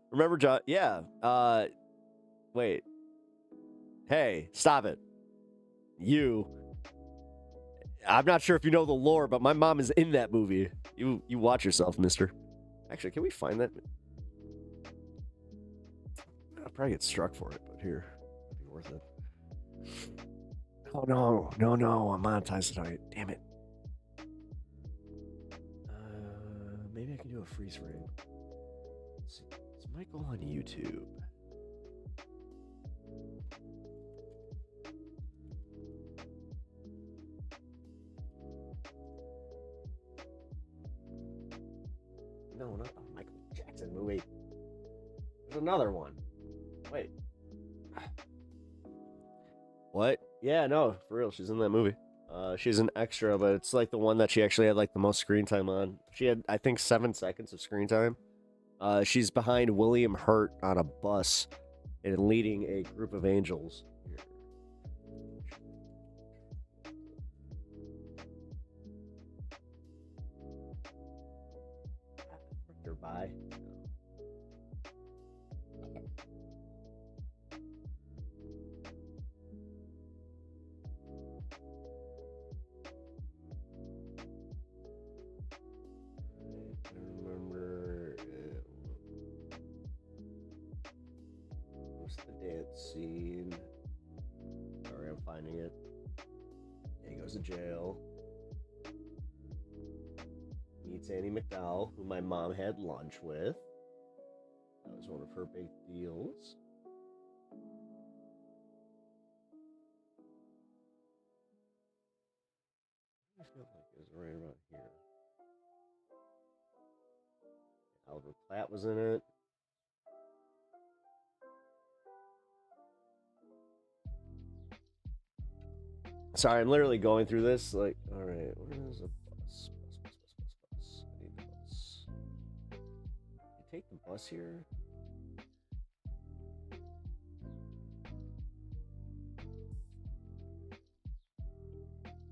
Remember, John? Yeah. Wait. Hey, stop it. I'm not sure if you know the lore, but my mom is in that movie. You watch yourself, mister. Actually, can we find that? I'll probably get struck for it, but here, it'd be worth it. Oh no, I'm monetized tonight. Damn it. Maybe I can do a freeze frame. Let's see. Is Michael on YouTube? No, not the Michael Jackson movie. There's another one. Wait. What? Yeah, no, for real. She's in that movie. She's an extra, but it's like the one that she actually had like the most screen time on. She had, I think, 7 seconds of screen time. She's behind William Hurt on a bus and leading a group of angels. Goodbye. What's the dance scene? Sorry, I'm finding it. He goes to jail. Meets Annie McDowell, who my mom had lunch with. That was one of her big deals. I feel like it was right about here. Albert Platt was in it. Sorry, I'm literally going through this. Like, all right, where is a bus? Bus. I need the bus. You take the bus here.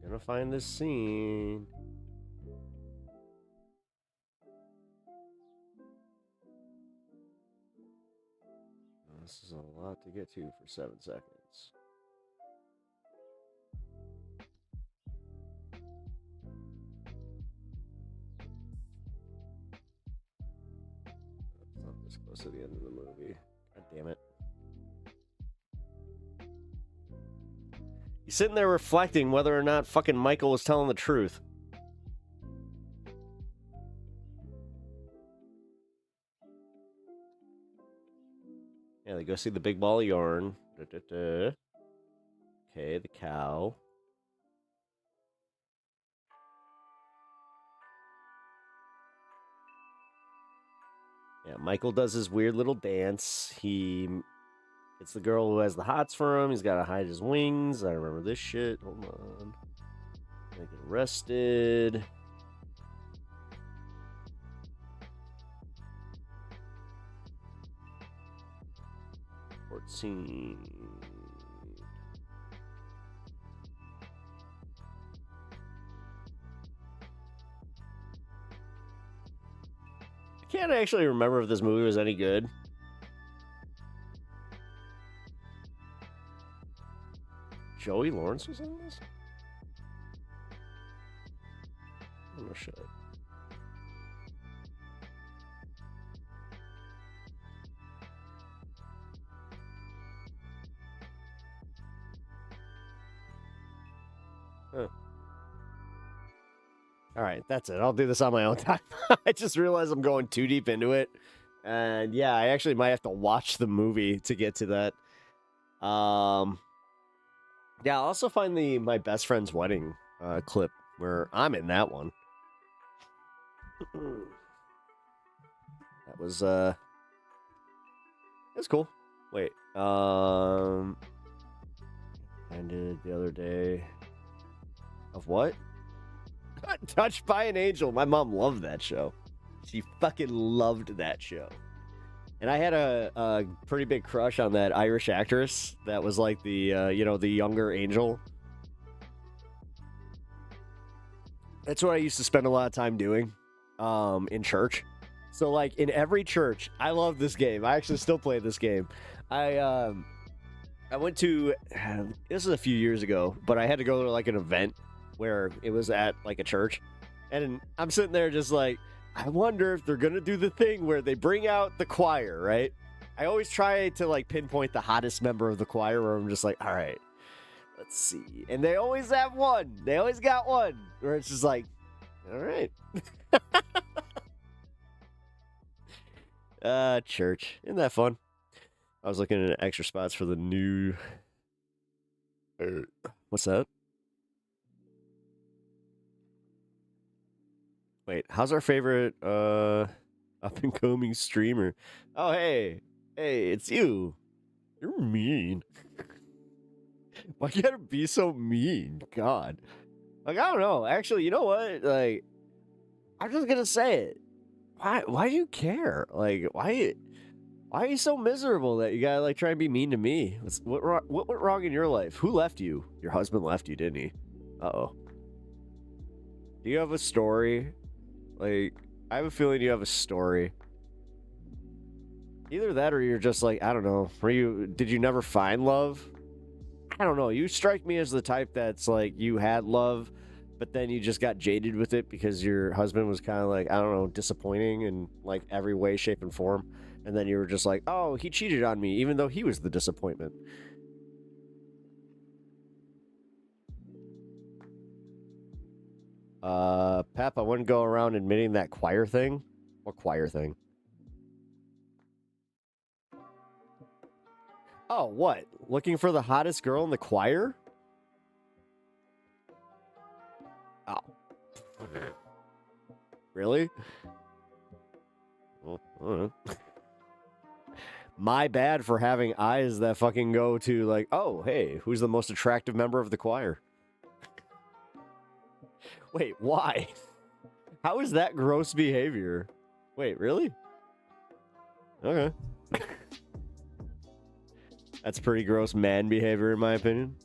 Gonna find this scene. This is a lot to get to for 7 seconds. It's not this close to the end of the movie. God damn it. He's sitting there reflecting whether or not fucking Michael was telling the truth. Yeah, they go see the big ball of yarn. Okay, the cow. Yeah, Michael does his weird little dance. It's the girl who has the hots for him. He's got to hide his wings. I remember this shit. Hold on. I get arrested. Court scene. I can't actually remember if this movie was any good. Joey Lawrence was in this? Oh, shit. Huh. All right, that's it. I'll do this on my own time. I just realized I'm going too deep into it. And yeah, I actually might have to watch the movie to get to that. Yeah, I'll also find my best friend's wedding clip where I'm in that one. That was that's cool. Wait, I did the other day of what? Touched by an Angel. My mom loved that show. She fucking loved that show. And I had a pretty big crush on that Irish actress that was like the the younger Angel. That's what I used to spend a lot of time doing in church. So like in every church, I love this game. I actually still play this game. I went to, this is a few years ago, but I had to go to like an event where it was at like a church. And I'm sitting there just like, I wonder if they're gonna do the thing where they bring out the choir, right? I always try to like pinpoint the hottest member of the choir where I'm just like, all right, let's see. And they always have one. They always got one where it's just like, all right. Church. Isn't that fun? I was looking at extra spots for the new... what's that? Wait, how's our favorite up-and-coming streamer? Oh, hey. Hey, it's you. You're mean. Why you gotta be so mean? God. Like, I don't know. Actually, you know what? Like, I'm just gonna say it. Why do you care? Like, why are you so miserable that you gotta, like, try and be mean to me? What went wrong in your life? Who left you? Your husband left you, didn't he? Uh-oh. Do you have a story? Like, I have a feeling you have a story. Either that or you're just like, I don't know. Did you never find love? I don't know. You strike me as the type that's like, you had love, but then you just got jaded with it because your husband was kind of like, I don't know, disappointing in like every way, shape, and form. And then you were just like, oh, he cheated on me, even though he was the disappointment. Pep, I wouldn't go around admitting that choir thing. What choir thing? Oh, what? Looking for the hottest girl in the choir? Oh. Really? Well, I don't know. My bad for having eyes that fucking go to like, oh, hey, who's the most attractive member of the choir? Wait, why? How is that gross behavior? Wait, really? Okay. That's pretty gross man behavior in my opinion.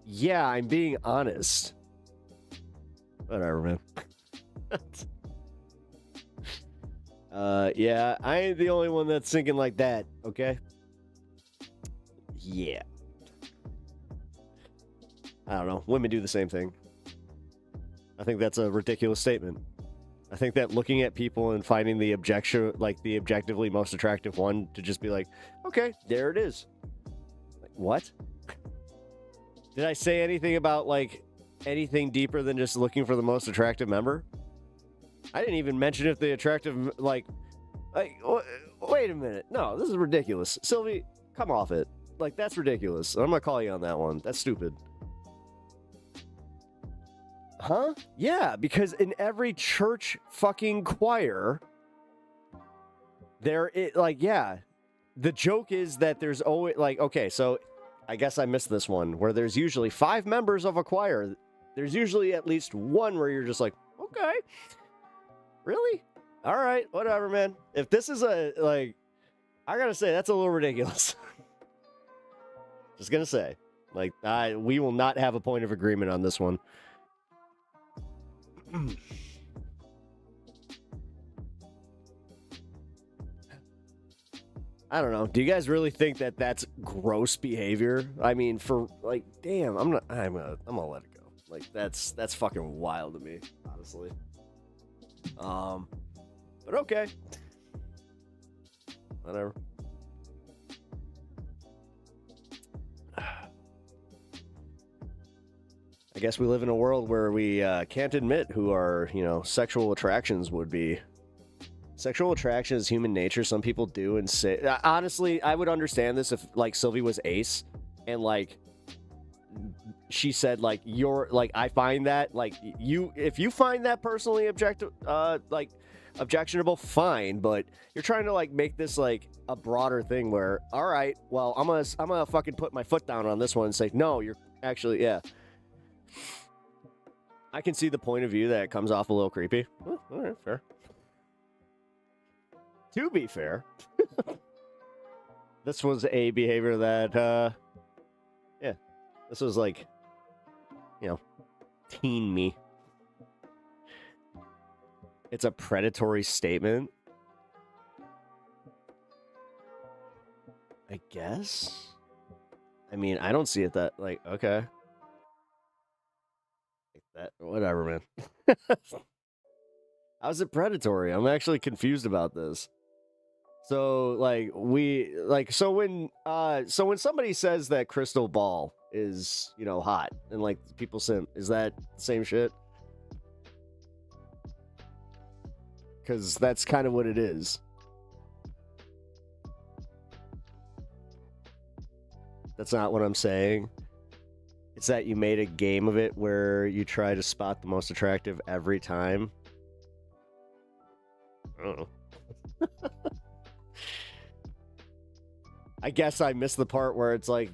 Yeah, I'm being honest. Whatever, man. Yeah, I ain't the only one that's thinking like that, okay? Yeah. I don't know. Women do the same thing. I think that's a ridiculous statement. I think that looking at people and finding the the objectively most attractive one to just be like, okay, there it is. Like, what? Did I say anything about like anything deeper than just looking for the most attractive member? I didn't even mention if the attractive, wait a minute. No, this is ridiculous. Sylvie, come off it. Like, that's ridiculous. I'm gonna call you on that one. That's stupid. Huh? Yeah, because in every church fucking choir, the joke is that there's always, okay, so I guess I missed this one, where there's usually 5 members of a choir. There's usually at least one where you're just like, okay, really? All right, whatever, man. If this is I gotta say, that's a little ridiculous. Just gonna say, we will not have a point of agreement on this one. I don't know. Do you guys really think that that's gross behavior? I mean, for damn, I'm gonna let it go. Like, that's fucking wild to me, honestly. But okay. Whatever. I guess we live in a world where we can't admit who our, sexual attractions would be. Sexual attraction is human nature. Some people do and say... Honestly, I would understand this if, Sylvie was ace and, she said, I find that, if you find that personally objectionable, fine, but you're trying to, make this, a broader thing where, all right, well, I'm gonna fucking put my foot down on this one and say, no, you're actually, yeah. I can see the point of view that it comes off a little creepy. All right, fair. To be fair, this was a behavior that, yeah, this was teen me. It's a predatory statement. I guess. I mean, I don't see it that, okay. Whatever, man. How's it predatory? I'm actually confused about this. So like so when somebody says that Crystal Ball is, you know, hot and like people simp, is that the same shit? Because that's kind of what it is. That's not what I'm saying. It's that you made a game of it where you try to spot the most attractive every time. I don't know. I guess I missed the part where it's like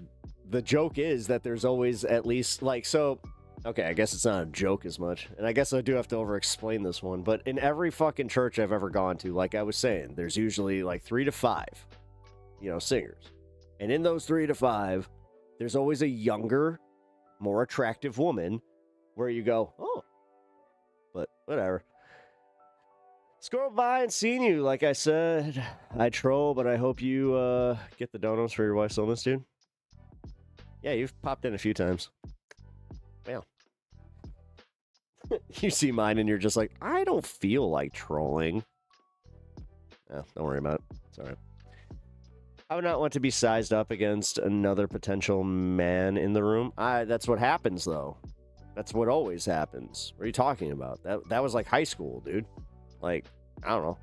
the joke is that there's always at least like so. Okay, I guess it's not a joke as much, and I guess I do have to over-explain this one. But in every fucking church I've ever gone to, like I was saying, there's usually like 3 to 5, you know, singers, and in those 3 to 5, there's always a younger, more attractive woman, where you go, oh, but whatever. Scroll by and seeing you. Like I said, I troll, but I hope you get the donuts for your wife's illness, dude. Yeah, you've popped in a few times. Well, you see mine and you're just like, I don't feel like trolling. Oh, don't worry about it. It's all right. I would not want to be sized up against another potential man in the room. That's what happens, though. That's what always happens. What are you talking about? That was like high school, dude. Like, I don't know.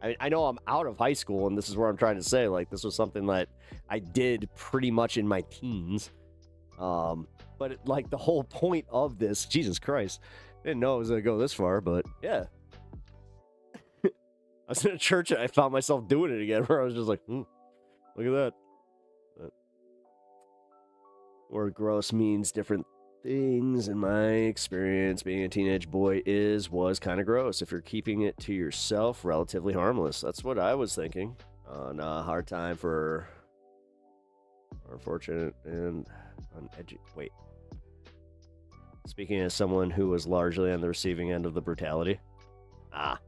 I mean, I know I'm out of high school, and this is where I'm trying to say, like, this was something that I did pretty much in my teens. But like the whole point of this, Jesus Christ, I didn't know it was gonna go this far, but yeah. I was in a church and I found myself doing it again, where I was just like, look at that. Or gross means different things. In my experience, being a teenage boy was kind of gross. If you're keeping it to yourself, relatively harmless. That's what I was thinking. On a hard time for unfortunate and wait. Speaking as someone who was largely on the receiving end of the brutality. Well,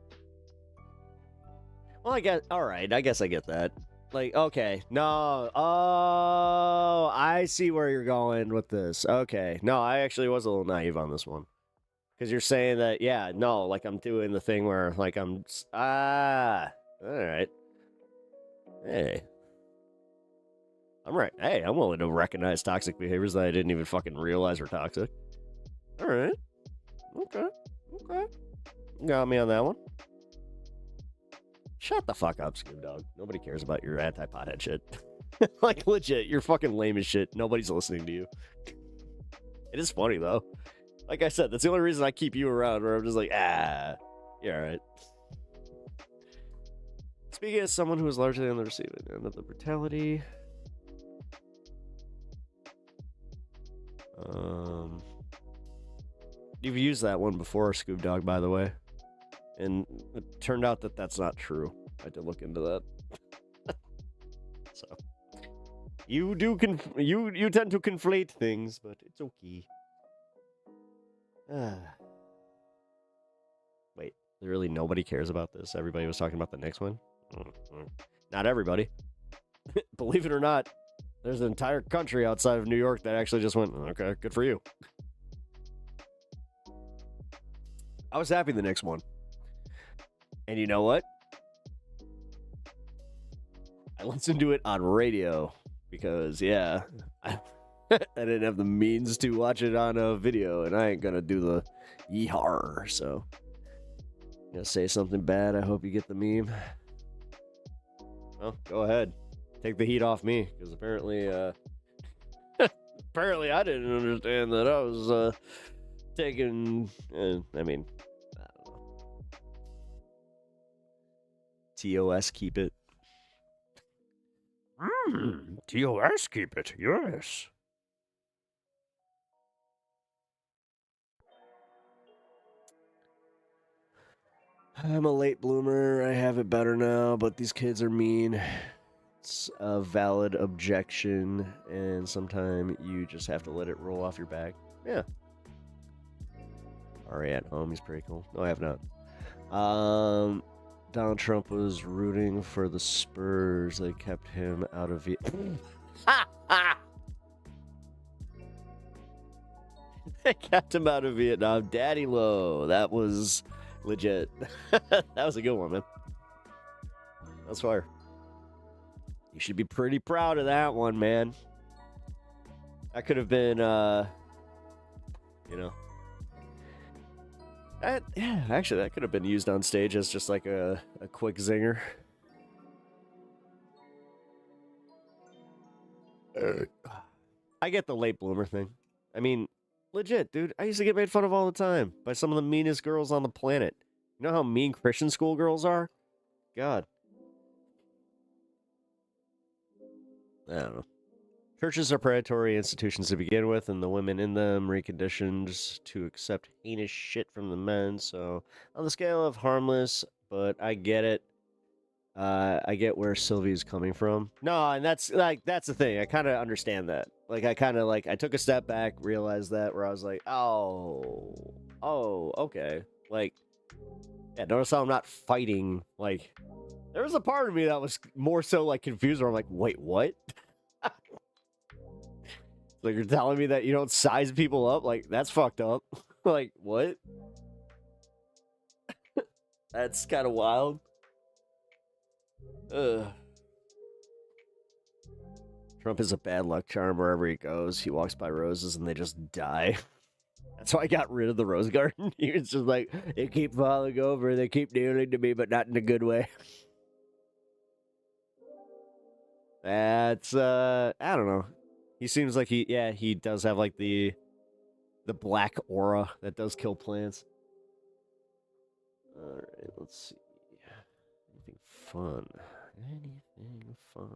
I guess, alright, I guess I get that. Like, okay, no, oh, I see where you're going with this. Okay, no, I actually was a little naive on this one. Because you're saying that, yeah, no, like I'm doing the thing where, like, alright. Hey. I'm right. Hey, I'm willing to recognize toxic behaviors that I didn't even fucking realize were toxic. Alright. Okay. Got me on that one. Shut the fuck up, Scoob Dog. Nobody cares about your anti-pothead shit. Like, legit, you're fucking lame as shit. Nobody's listening to you. It is funny, though. Like I said, that's the only reason I keep you around, where I'm just like, you're alright. Speaking as someone who is largely on the receiving end of the brutality. You've used that one before, Scoob Dog, by the way. And it turned out that that's not true. I had to look into that. So you tend to conflate things, but it's okay. Wait, really nobody cares about this? Everybody was talking about the next one? Not everybody. Believe it or not, there's an entire country outside of New York that actually just went, okay, good for you. I was happy the next one. And you know what? I listened to it on radio because, yeah, I didn't have the means to watch it on a video, and I ain't gonna do the yeehaw. So, I'm gonna say something bad. I hope you get the meme. Well, go ahead. Take the heat off me, because apparently, apparently I didn't understand that I was taking. I mean, I don't know. TOS, keep it. TOS, keep it. Yes. I'm a late bloomer. I have it better now, but these kids are mean. It's a valid objection, and sometimes you just have to let it roll off your back. Yeah. Ari at home, he's pretty cool. No, I have not. Donald Trump was rooting for the Spurs. They kept him out of Kept him out of Vietnam. Daddy Low. That was legit. That was a good one, man. That's fire. You should be pretty proud of that one, man. That could have been, you know. Yeah, actually, that could have been used on stage as just like a quick zinger. I get the late bloomer thing. I mean, legit, dude. I used to get made fun of all the time by some of the meanest girls on the planet. You know how mean Christian school girls are? God. I don't know. Churches are predatory institutions to begin with, and the women in them reconditioned to accept heinous shit from the men. So, on the scale of harmless, but I get it. I get where Sylvie's coming from. No, and that's the thing. I kind of understand that. Like, I took a step back, realized that, where I was like, oh, okay. Like, yeah, notice how I'm not fighting. Like, there was a part of me that was more so like confused, where I'm like, wait, what? Like, you're telling me that you don't size people up? Like, that's fucked up. Like, what? That's kind of wild. Ugh. Trump is a bad luck charm wherever he goes. He walks by roses and they just die. That's why I got rid of the rose garden. He was just like, they keep falling over, they keep kneeling to me, but not in a good way. That's, I don't know. He seems like he does have like the black aura that does kill plants. Alright, let's see. Anything fun? Anything fun?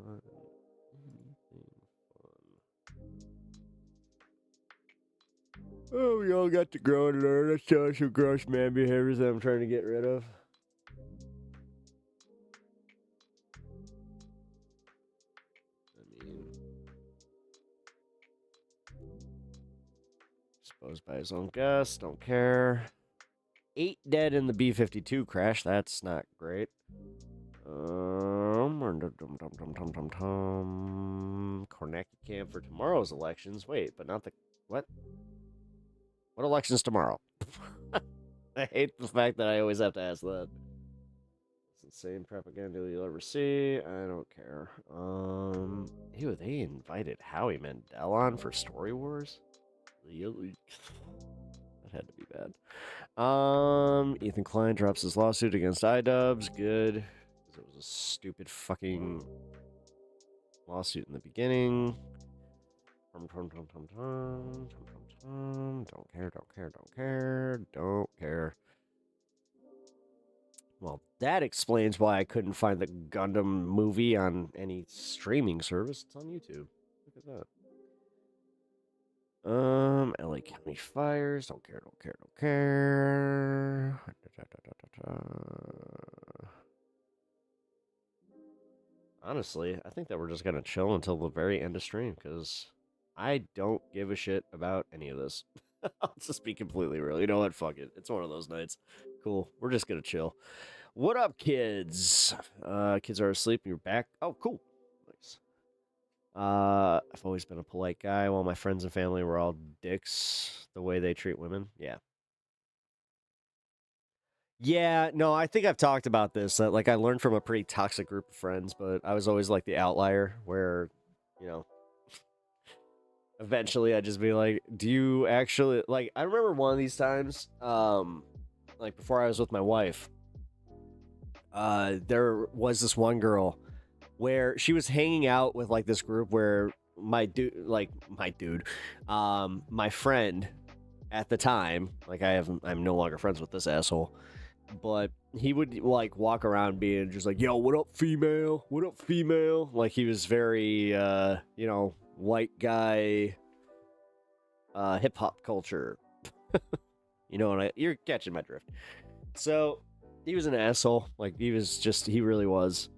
Oh, we all got to grow and learn. Let's tell us some gross man behaviors that I'm trying to get rid of. Exposed by his own guests. Don't care. 8 dead in the B-52 crash. That's not great. Kornacki camp for tomorrow's elections. Wait, but not the... What? What elections tomorrow? I hate the fact that I always have to ask that. It's insane propaganda you'll ever see. I don't care. Ew, they invited Howie Mandel on for Story Wars? Really? That had to be bad. Ethan Klein drops his lawsuit against iDubbbz. Good. Because it was a stupid fucking lawsuit in the beginning. Don't care. Well, that explains why I couldn't find the Gundam movie on any streaming service. It's on YouTube. Look at that. LA County fires. Don't care. Honestly, I think that we're just gonna chill until the very end of stream, because I don't give a shit about any of this. I'll just be completely real. You know what? Fuck it. It's one of those nights. Cool. We're just gonna chill. What up, kids? Kids are asleep and you're back. Oh, cool. Nice. I've always been a polite guy while my friends and family were all dicks the way they treat women. Yeah. Yeah, no, I think I've talked about this. That, like, I learned from a pretty toxic group of friends, but I was always like the outlier where, you know, eventually I'd just be like, do you actually, like, I remember one of these times, like, before I was with my wife, there was this one girl where she was hanging out with, like, this group where my friend at the time, like, I'm no longer friends with this asshole, but he would, like, walk around being just like, yo, what up, female? What up, female? Like, he was very, you know, white guy, hip-hop culture. You know, you're catching my drift. So, he was an asshole. Like, he really was.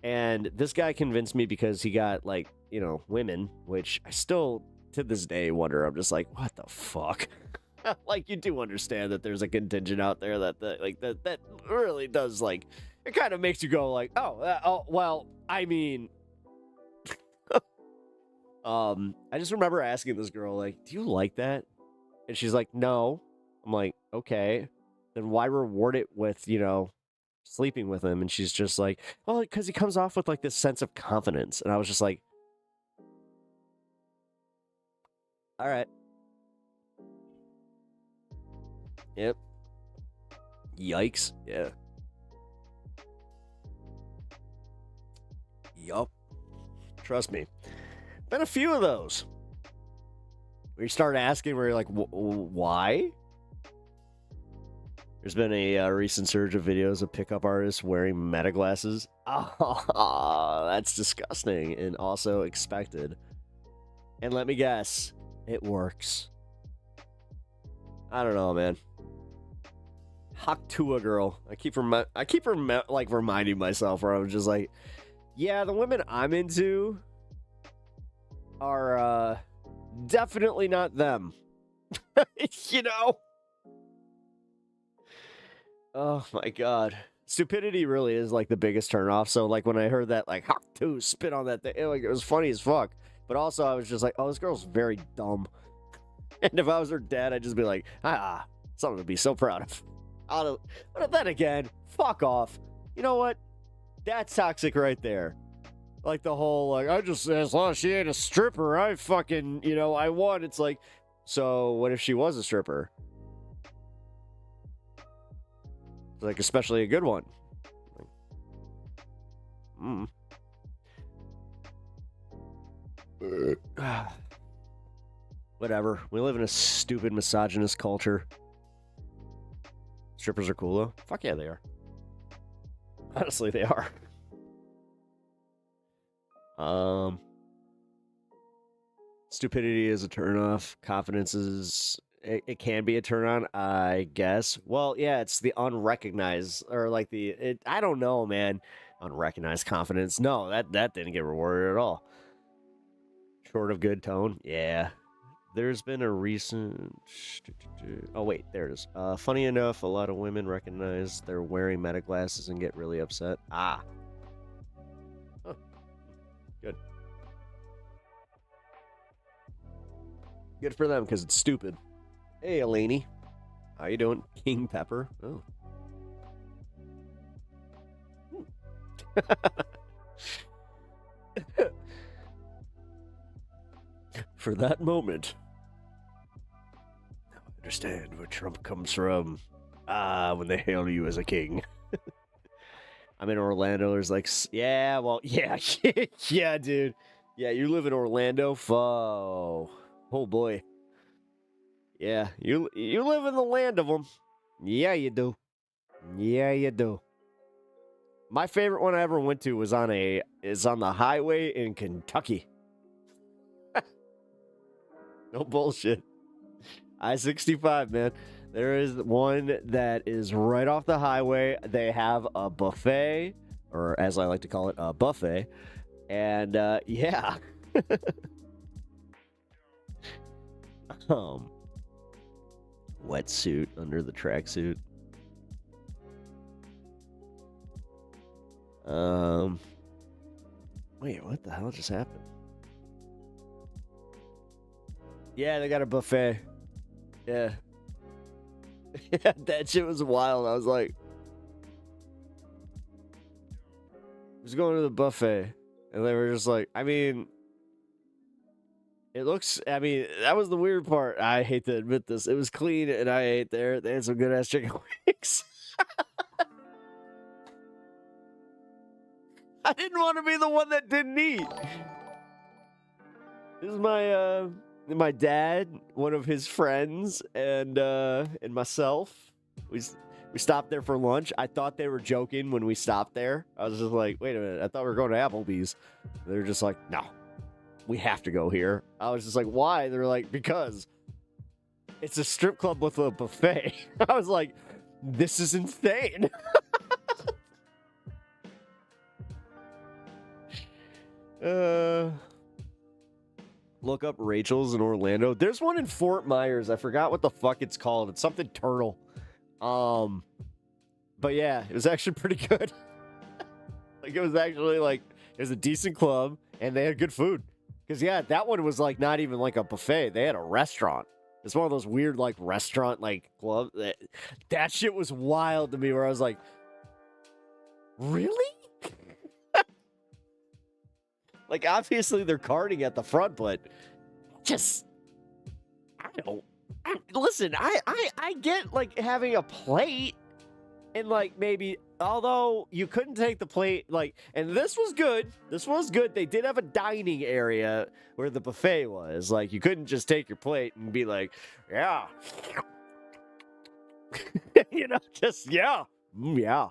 And this guy convinced me because he got, like, you know, women, which I still, to this day, wonder. I'm just like, what the fuck? Like, you do understand that there's a contingent out there that really does, like, it kind of makes you go like, oh, well, I mean, I just remember asking this girl, like, do you like that? And she's like, no. I'm like, okay. Then why reward it with, sleeping with him? And she's just like, well, because he comes off with like this sense of confidence. And I was just like, all right. Yep. Yikes. Yeah. Yup. Trust me. Been a few of those. Where you start asking where you're like, why? There's been a recent surge of videos of pickup artists wearing meta glasses. Oh, that's disgusting and also expected. And let me guess, it works. I don't know, man. Haktua girl. I keep reminding myself where I was just like, yeah, the women I'm into are definitely not them. Oh my god. Stupidity really is like the biggest turnoff. So like when I heard that like Haktu spit on that thing, it was funny as fuck. But also I was just like, oh, this girl's very dumb. And if I was her dad, I'd just be like, something to be so proud of. But then again, fuck off. You know what? That's toxic right there. Like the whole, like, as long as she ain't a stripper, I fucking, I won. It's like, so what if she was a stripper? Like, especially a good one. Whatever. We live in a stupid misogynist culture. Strippers are cool, though. Fuck yeah, they are. Honestly, they are. Stupidity is a turnoff. Confidence is... It can be a turn on, I guess. Well, yeah, it's the unrecognized, or like I don't know, man. Unrecognized confidence. No, that didn't get rewarded at all. Short of good tone. Yeah. There's been a recent... Oh, wait, there it is. Funny enough, a lot of women recognize they're wearing meta glasses and get really upset. Huh. Good. Good for them, because it's stupid. Hey, Elaney. How you doing? King Pepper. Oh. For that moment. Now I understand where Trump comes from. When they hail you as a king. I'm in Orlando. There's like, yeah, well, yeah. Yeah, dude. Yeah, you live in Orlando? Oh boy. Yeah, you live in the land of them. Yeah, you do. Yeah, you do. My favorite one I ever went to was on the highway in Kentucky. No bullshit. I-65, man. There is one that is right off the highway. They have a buffet, or as I like to call it, a buffet. And yeah. Wetsuit under the tracksuit. Wait, what the hell just happened? Yeah, they got a buffet. Yeah. Yeah, that shit was wild. I was like, I was going to the buffet, and they were just like, I mean, it looks, I mean, that was the weird part. I hate to admit this. It was clean, and I ate there. They had some good-ass chicken wings. I didn't want to be the one that didn't eat. This is my dad, one of his friends, and myself. We stopped there for lunch. I thought they were joking when we stopped there. I was just like, wait a minute. I thought we were going to Applebee's. They're just like, no, we have to go here. I was just like, why? They're like, because it's a strip club with a buffet. I was like, this is insane. Look up Rachel's in Orlando. There's one in Fort Myers. I forgot what the fuck it's called. It's something turtle. But yeah, it was actually pretty good. Like, it was actually like, it was a decent club and they had good food. Because yeah, that one was like not even like a buffet. They had a restaurant. It's one of those weird, like, restaurant, like, club. That shit was wild to me, where I was like, really? Like, obviously they're carding at the front, but just, listen, I get, like, having a plate and, like, maybe, although you couldn't take the plate, like, and this was good. This was good. They did have a dining area where the buffet was. Like, you couldn't just take your plate and be like, yeah. You know, just, yeah. Yeah.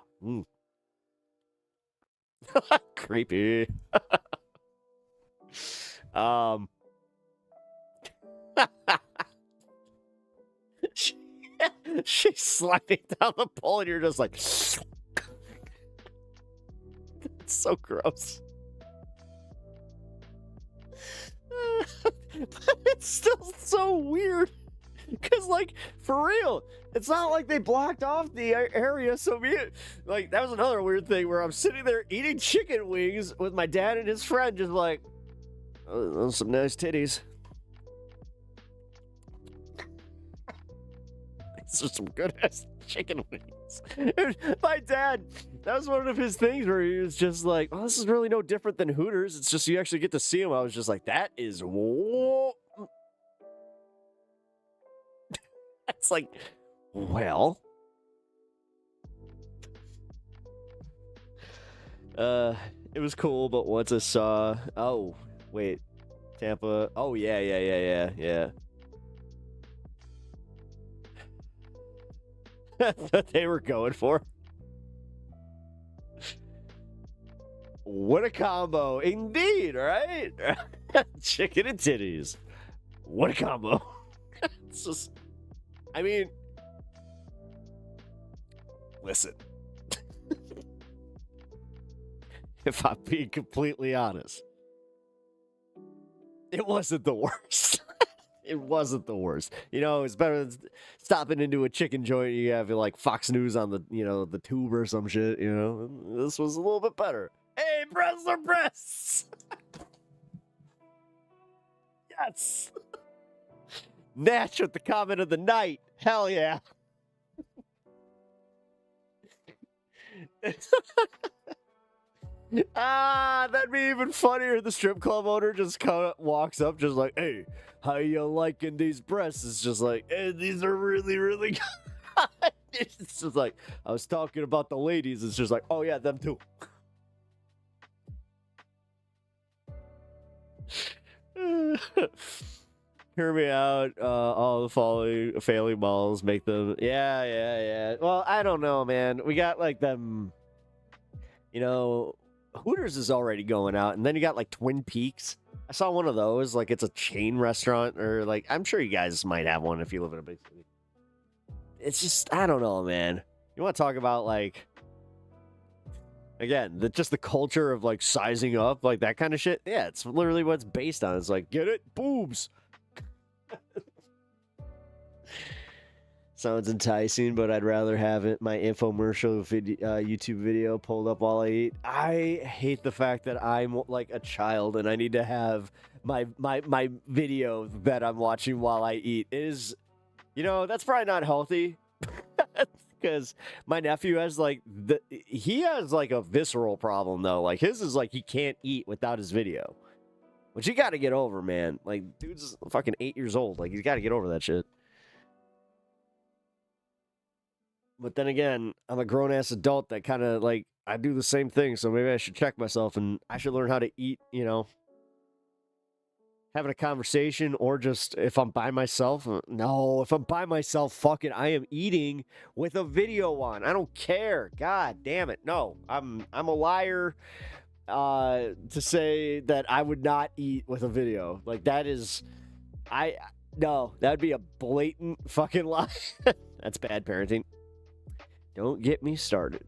Creepy. She's sliding down the pole and you're just like, it's so gross. But it's still so weird. Because, like, for real, it's not like they blocked off the area. So, like, that was another weird thing where I'm sitting there eating chicken wings with my dad and his friend, just like, oh, those are some nice titties. These are some good ass chicken wings. My dad, that was one of his things where he was just like, oh, this is really no different than Hooters. It's just you actually get to see them. I was just like, that is whoa. It's like, well, it was cool, but once I saw, oh, wait, Tampa, oh, yeah. That's what they were going for. What a combo, indeed, right? Chicken and titties. What a combo. It's just, I mean, listen. If I'm being completely honest, it wasn't the worst. It wasn't the worst. You know, it's better than stopping into a chicken joint. You have like Fox News on the, you know, the tube or some shit. You know, this was a little bit better. Hey, breasts are breasts. Yes. Natch with the comment of the night. Hell yeah. That'd be even funnier. The strip club owner just walks up just like, hey, how you liking these breasts? It's just like, hey, these are really, really good. It's just like, I was talking about the ladies. It's just like, oh yeah, them too. Hear me out. All the failing malls make them. Yeah. Well, I don't know, man. We got like them, you know, Hooters is already going out, and then you got like Twin Peaks. I saw one of those, like it's a chain restaurant, or like I'm sure you guys might have one if you live in a big city. It's just, I don't know, man. You want to talk about like, again, just the culture of like sizing up, like that kind of shit. Yeah, it's literally what it's based on. It's like, get it, boobs. Sounds enticing, but I'd rather have my infomercial YouTube video pulled up while I eat. I hate the fact that I'm like a child and I need to have my video that I'm watching while I eat. It is, you know, that's probably not healthy. Because my nephew has he has like a visceral problem though. Like his is like he can't eat without his video. Which you gotta get over, man. Like, dude's fucking 8 years old. Like, he's gotta get over that shit. But then again, I'm a grown-ass adult that kind of, like, I do the same thing, so maybe I should check myself and I should learn how to eat, you know, having a conversation, or just if I'm by myself. No, if I'm by myself, fuck it, I am eating with a video on. I don't care. God damn it. No, I'm a liar. To say that I would not eat with a video. Like, that is, no, that'd be a blatant fucking lie. That's bad parenting. Don't get me started.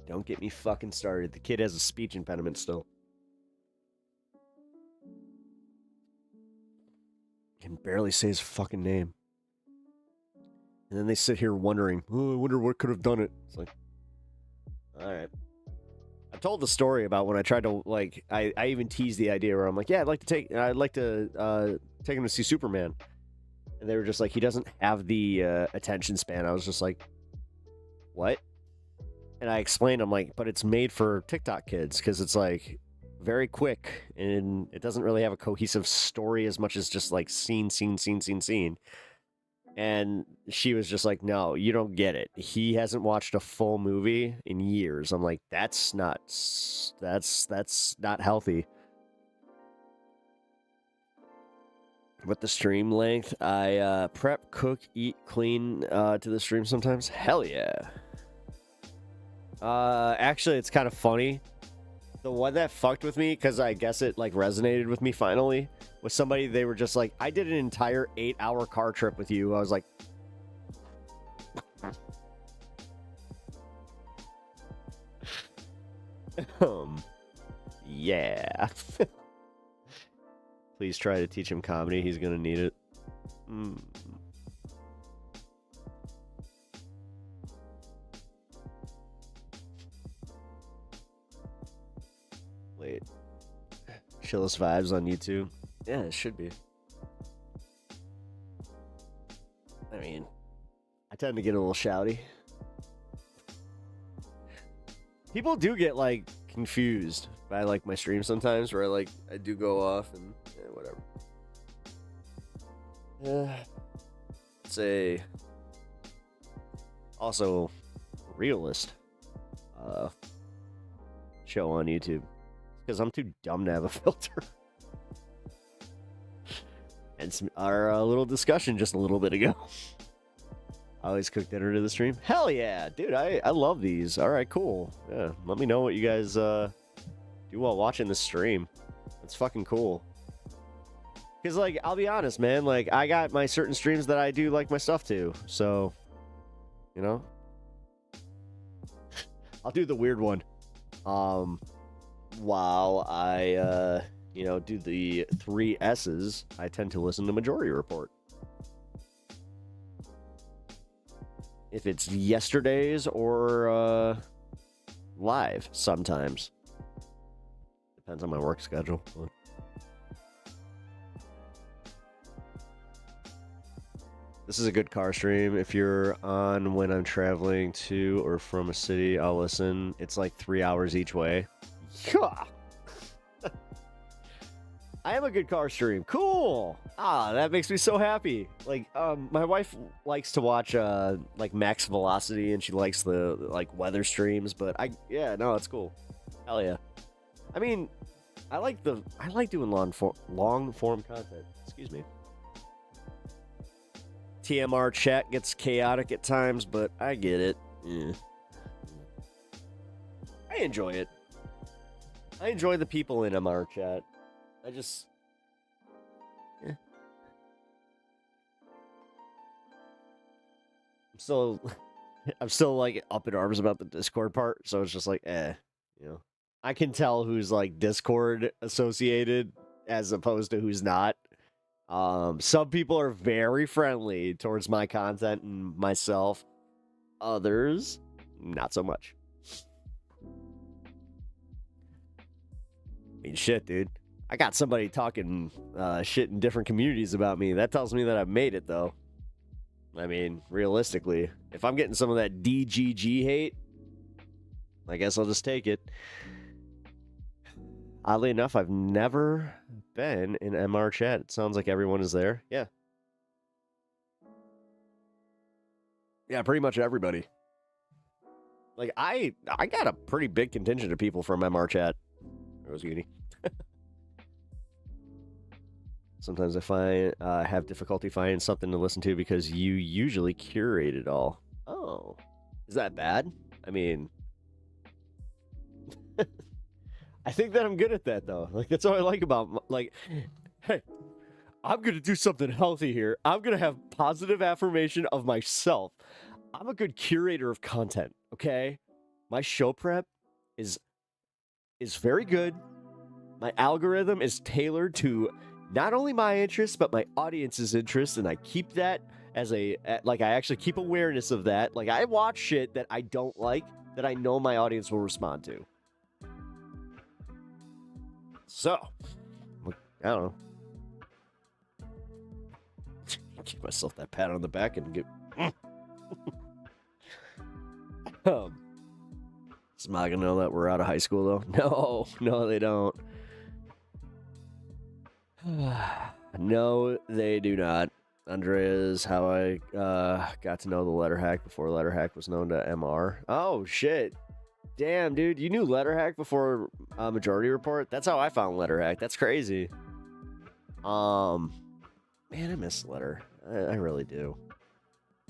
Don't get me fucking started. The kid has a speech impediment still. Can barely say his fucking name. And then they sit here wondering, oh, I wonder what could have done it. It's like, all right. told the story about when I tried to, like, I even teased the idea where I'm like, yeah, I'd like to take him to see Superman. And they were just like, he doesn't have the attention span. I was just like, what? And I explained, I'm like, but it's made for TikTok kids because it's like very quick and it doesn't really have a cohesive story as much as just like scene. And she was just like, no, you don't get it. He hasn't watched a full movie in years. I'm like, that's not healthy. With the stream length, I prep, cook, eat, clean to the stream sometimes. Hell yeah. Actually, it's kind of funny. The one that fucked with me, because I guess it like resonated with me finally, was somebody, they were just like, I did an entire 8-hour car trip with you. I was like, yeah. Please try to teach him comedy. He's gonna need it. Wait. Chillest Vibes on YouTube. Yeah, it should be. I mean, I tend to get a little shouty. People do get, like, confused by, like, my stream sometimes, where, like, I do go off and whatever. It's a... also realist show on YouTube. Because I'm too dumb to have a filter. And our little discussion just a little bit ago. I always cook dinner to the stream. Hell yeah, dude, I love these. All right, cool. Yeah, let me know what you guys do while watching the stream. That's fucking cool. Because, like, I'll be honest, man. Like, I got my certain streams that I do like my stuff to. So, you know. I'll do the weird one. While I, do the 3 S's, I tend to listen to Majority Report. If it's yesterday's or live, sometimes. Depends on my work schedule. But... This is a good car stream. If you're on when I'm traveling to or from a city, I'll listen. It's like 3 hours each way. Yeah. I am a good car stream. Cool. That makes me so happy. Like, my wife likes to watch like Max Velocity, and she likes the like weather streams. But it's cool. Hell yeah. I mean, I like doing long form content. Excuse me. TMR chat gets chaotic at times, but I get it. Yeah. I enjoy it. I enjoy the people in MR chat. I just... I'm still like up in arms about the Discord part, so it's just like, I can tell who's like Discord associated as opposed to who's not. Some people are very friendly towards my content and myself. Others, not so much. I mean, shit, dude. I got somebody talking shit in different communities about me. That tells me that I've made it, though. I mean, realistically, if I'm getting some of that DGG hate, I guess I'll just take it. Oddly enough, I've never been in MR chat. It sounds like everyone is there. Yeah. Yeah, pretty much everybody. Like, I got a pretty big contingent of people from MR chat. Rose Uni. Sometimes I have difficulty finding something to listen to because you usually curate it all. Oh, is that bad? I mean, I think that I'm good at that, though. Like, that's what I like about, like, hey, I'm going to do something healthy here. I'm going to have positive affirmation of myself. I'm a good curator of content, okay? My show prep is very good. My algorithm is tailored to not only my interests, but my audience's interests, and I keep that as I actually keep awareness of that. Like, I watch shit that I don't like that I know my audience will respond to. So, I don't know. Give myself that pat on the back and get. Does Maga know that we're out of high school, though? No, they don't. No, they do not. Andrea is how I got to know the letter hack before letter hack was known to MR. Oh, shit. Damn, dude. You knew letter hack before Majority Report? That's how I found letter hack. That's crazy. Man, I miss letter. I really do.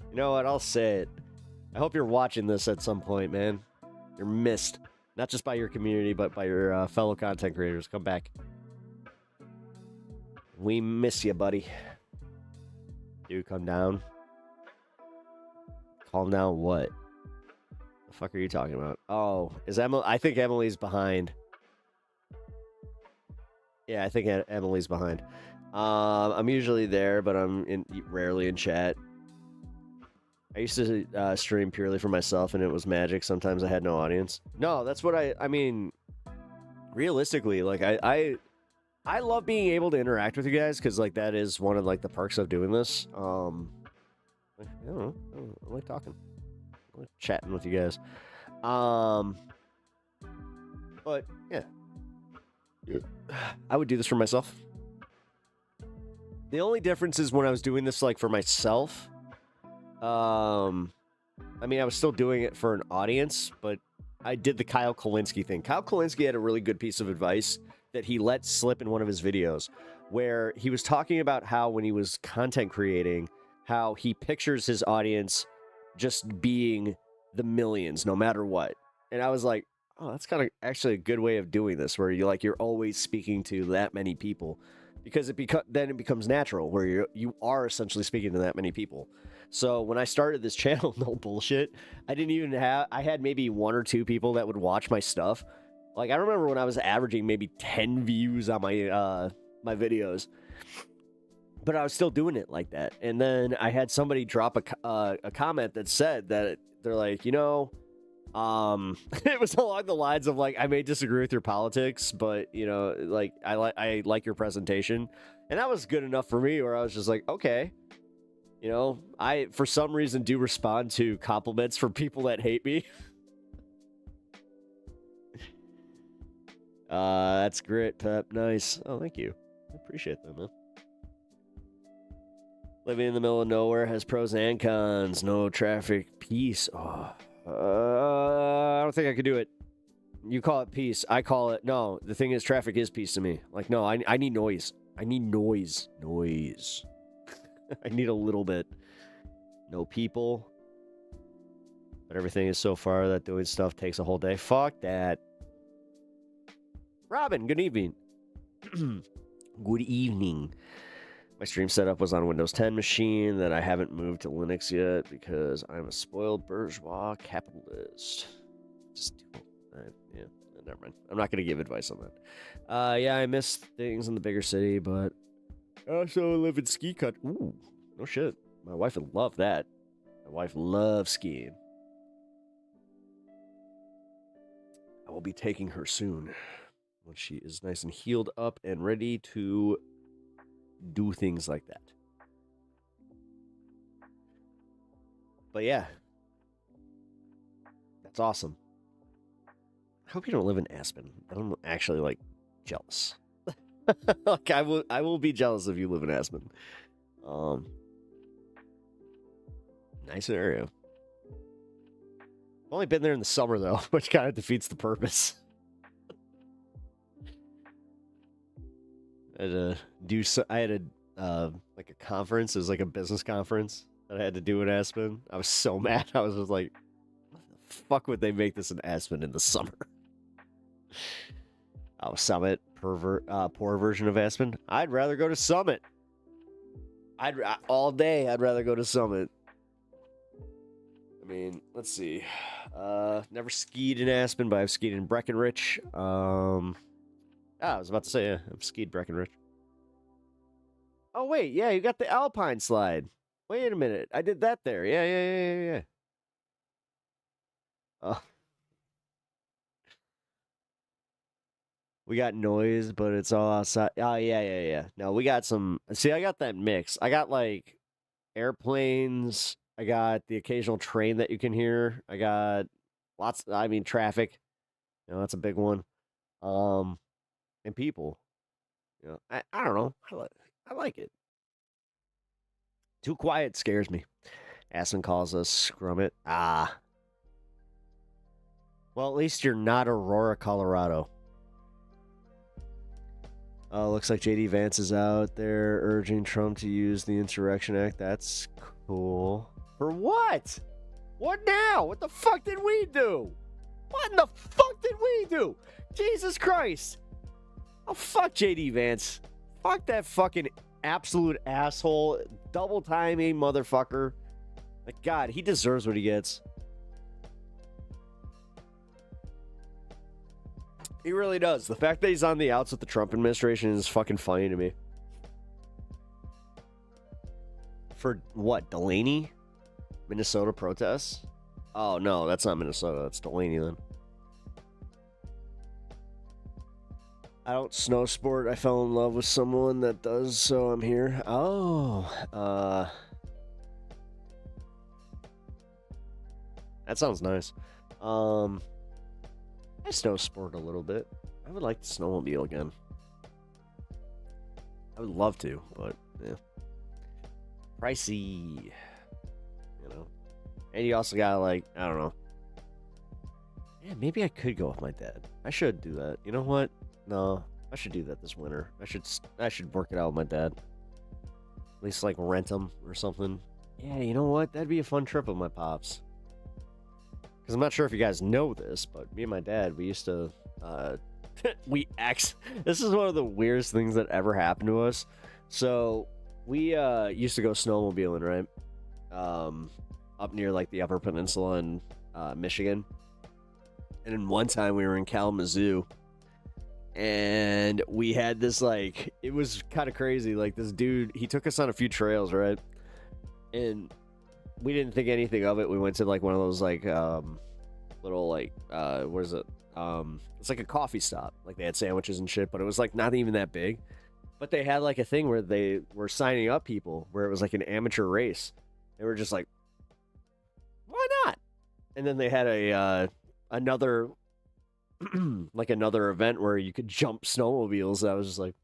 You know what? I'll say it. I hope you're watching this at some point, man. You're missed. Not just by your community, but by your fellow content creators. Come back. We miss you, buddy. Dude, come down. Calm down what? The fuck are you talking about? Oh, is Emily? I think Emily's behind. Yeah, I think Emily's behind. I'm usually there, but I'm rarely in chat. I used to stream purely for myself, and it was magic. Sometimes I had no audience. No, that's what I mean, realistically, like, I love being able to interact with you guys, because, like, that is one of, like, the perks of doing this. I don't know. I like talking. I like chatting with you guys. But, yeah. I would do this for myself. The only difference is when I was doing this, like, for myself, I mean, I was still doing it for an audience, but I did the Kyle Kalinske thing. Kyle Kalinske had a really good piece of advice that he let slip in one of his videos, where he was talking about how when he was content creating, how he pictures his audience just being the millions, no matter what. And I was like, oh, that's kind of actually a good way of doing this, where you're always speaking to that many people, because then it becomes natural, where you are essentially speaking to that many people. So when I started this channel, no bullshit, I had maybe 1 or 2 people that would watch my stuff. Like, I remember when I was averaging maybe 10 views on my my videos, but I was still doing it like that. And then I had somebody drop a comment that said that they're like, you know, it was along the lines of, like, I may disagree with your politics, but, you know, like, I like your presentation. And that was good enough for me, where I was just like, okay. You know, I, for some reason, do respond to compliments from people that hate me. That's great, Pep. Nice. Oh, thank you. I appreciate that, man. Living in the middle of nowhere has pros and cons. No traffic. Peace. Oh. I don't think I could do it. You call it peace. I call it... No, the thing is, traffic is peace to me. Like, no, I need noise. I need noise. Noise. I need a little bit. No people. But everything is so far that doing stuff takes a whole day. Fuck that. Robin, good evening. Good evening. My stream setup was on Windows 10 machine that I haven't moved to Linux yet because I'm a spoiled bourgeois capitalist. Just do yeah, never mind. I'm not going to give advice on that. Yeah, I miss things in the bigger city, but I also live in ski country. Ooh, no shit. My wife would love that. My wife loves skiing. I will be taking her soon when she is nice and healed up and ready to do things like that. But yeah, that's awesome. I hope you don't live in Aspen. I'm actually, like, jealous. Like, I will be jealous if you live in Aspen. Nice area. I've only been there in the summer, though, which kind of defeats the purpose. I had like a conference. It was like a business conference that I had to do in Aspen. I was so mad. I was just like, what the fuck would they make this in Aspen in the summer? Oh, Summit, poor version of Aspen. I'd rather go to Summit. All day, I'd rather go to Summit. I mean, let's see. Never skied in Aspen, but I've skied in Breckenridge. I was about to say, yeah, I've skied Breckenridge. Oh, wait, yeah, you got the Alpine slide. Wait a minute, I did that there. Yeah. Oh. We got noise, but it's all outside. Oh, yeah. No, we got some. See, I got that mix. I got like airplanes. I got the occasional train that you can hear. I got traffic. That's a big one. And people. I don't know. I like it. Too quiet scares me. Aspen calls us scrummit. Ah. Well, at least you're not Aurora, Colorado. Looks like JD Vance is out there urging Trump to use the Insurrection Act. That's cool. For what? What now? What the fuck did we do? What in the fuck did we do? Jesus Christ. Oh, fuck JD Vance. Fuck that fucking absolute asshole. Double timing motherfucker. Like, God, he deserves what he gets. He really does. The fact that he's on the outs with the Trump administration is fucking funny to me. For what? Delaney? Minnesota protests? Oh, no, that's not Minnesota. That's Delaney then. I don't snow sport. I fell in love with someone that does, so I'm here. Oh, that sounds nice. I snow sport a little bit. I would like to snowmobile again. I would love to, but yeah. Pricey. And you also got like, I don't know. Yeah, maybe I could go with my dad. I should do that. You know what? No, I should do that this winter. I should work it out with my dad. At least like rent him or something. Yeah, you know what? That'd be a fun trip with my pops. Because I'm not sure if you guys know this, but me and my dad, we used to, this is one of the weirdest things that ever happened to us. So we used to go snowmobiling, right? Up near like the Upper Peninsula in Michigan. And then one time we were in Kalamazoo. And we had this like, it was kind of crazy. Like this dude, he took us on a few trails, right? And we didn't think anything of it. We went to like one of those like little like what is it? It's like a coffee stop. Like they had sandwiches and shit, but it was like not even that big. But they had like a thing where they were signing up people where it was like an amateur race. They were just like, why not? And then they had a another like another event where you could jump snowmobiles. I was just like,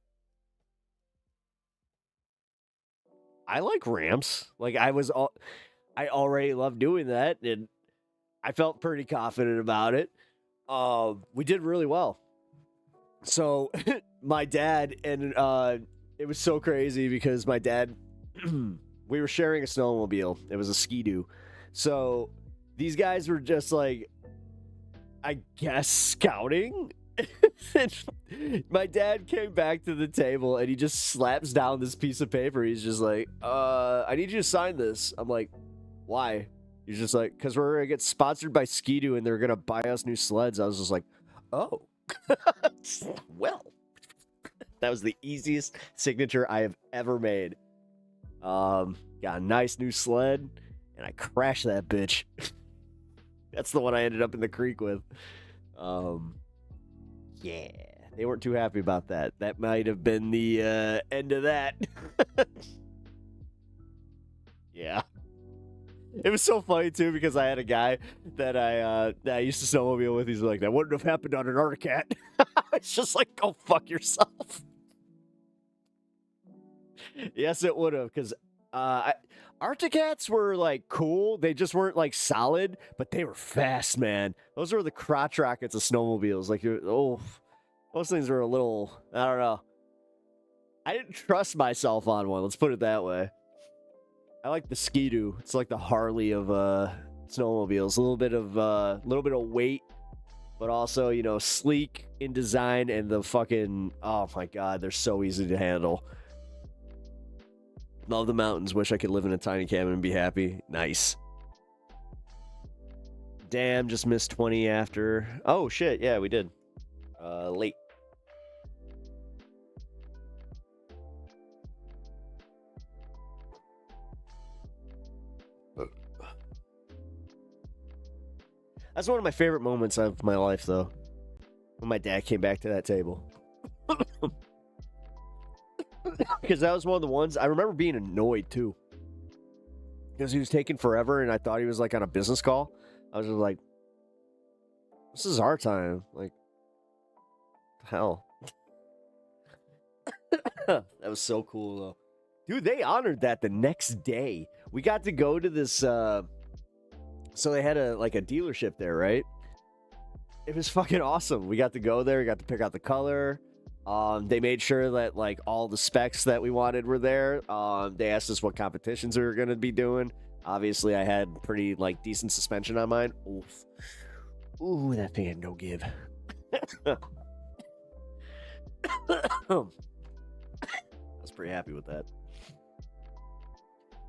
I like ramps. Like I already loved doing that, and I felt pretty confident about it. We did really well. So my dad and it was so crazy because my dad, we were sharing a snowmobile. It was a Ski-Doo. So these guys were just like, I guess, scouting. And my dad came back to the table and he just slaps down this piece of paper. He's just like, I need you to sign this. I'm like, why? He's just like, because we're going to get sponsored by Ski-Doo and they're going to buy us new sleds. I was just like, oh. Well, that was the easiest signature I have ever made. Got a nice new sled and I crashed that bitch. That's the one I ended up in the creek with. Yeah, they weren't too happy about that. That might have been the end of that. Yeah. It was so funny, too, because I had a guy that I used to snowmobile with. He's like, that wouldn't have happened on an Articat. It's just like, go fuck yourself. Yes, it would have, because Articats were, like, cool. They just weren't, like, solid, but they were fast, man. Those were the crotch rockets of snowmobiles. Like, those things were a little, I don't know. I didn't trust myself on one. Let's put it that way. I like the Ski-Doo. It's like the Harley of snowmobiles. A little bit of weight, but also, you know, sleek in design, and the fucking, oh my god, they're so easy to handle. Love the mountains. Wish I could live in a tiny cabin and be happy. Nice. Damn, just missed 20 after. Oh shit, yeah, we did. Late. That's one of my favorite moments of my life, though. When my dad came back to that table. because that was one of the ones I remember being annoyed too. Because he was taking forever and I thought he was like on a business call. I was just like, this is our time. Like, hell. That was so cool though. Dude, they honored that the next day. We got to go to this so they had a dealership there, right? It was fucking awesome. We got to go there, we got to pick out the color. They made sure that like all the specs that we wanted were there. They asked us what competitions we were gonna be doing. Obviously, I had pretty like decent suspension on mine. Oof. Ooh, that thing had no give. I was pretty happy with that.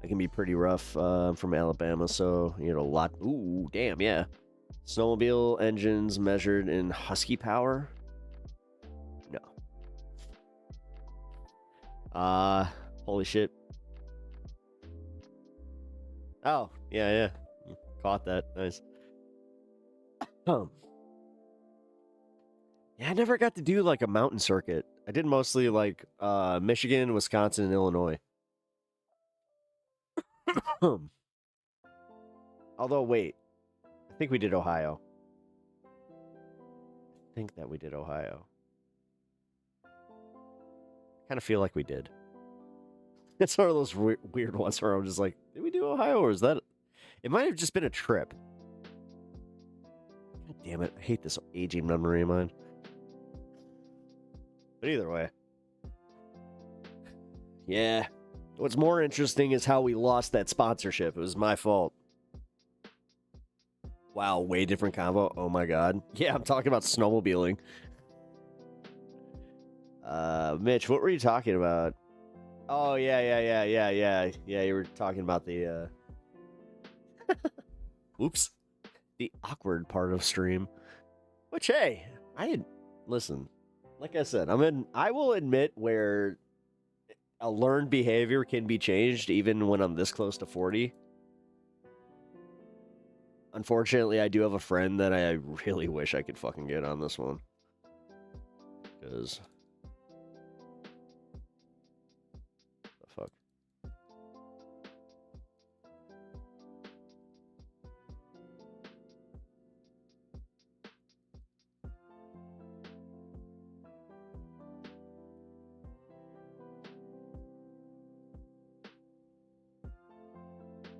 I can be pretty rough from Alabama, so you know a lot. Ooh, damn, yeah. Snowmobile engines measured in husky power. Holy shit. Oh, yeah. You caught that. Nice. Yeah, I never got to do like a mountain circuit. I did mostly like Michigan, Wisconsin, and Illinois. Although, wait. I think we did Ohio. I think that we did Ohio. Kind of feel like we did. It's one of those weird ones where I'm just like, did we do Ohio or is that... It might have just been a trip. God damn it. I hate this aging memory of mine. But either way. Yeah. What's more interesting is how we lost that sponsorship. It was my fault. Wow, way different combo. Oh my god. Yeah, I'm talking about snowmobiling. Mitch, what were you talking about? Oh, yeah. You were talking about the, Oops. The awkward part of stream. Which, hey, listen, like I said, I will admit where a learned behavior can be changed even when I'm this close to 40. Unfortunately, I do have a friend that I really wish I could fucking get on this one. Because... fuck.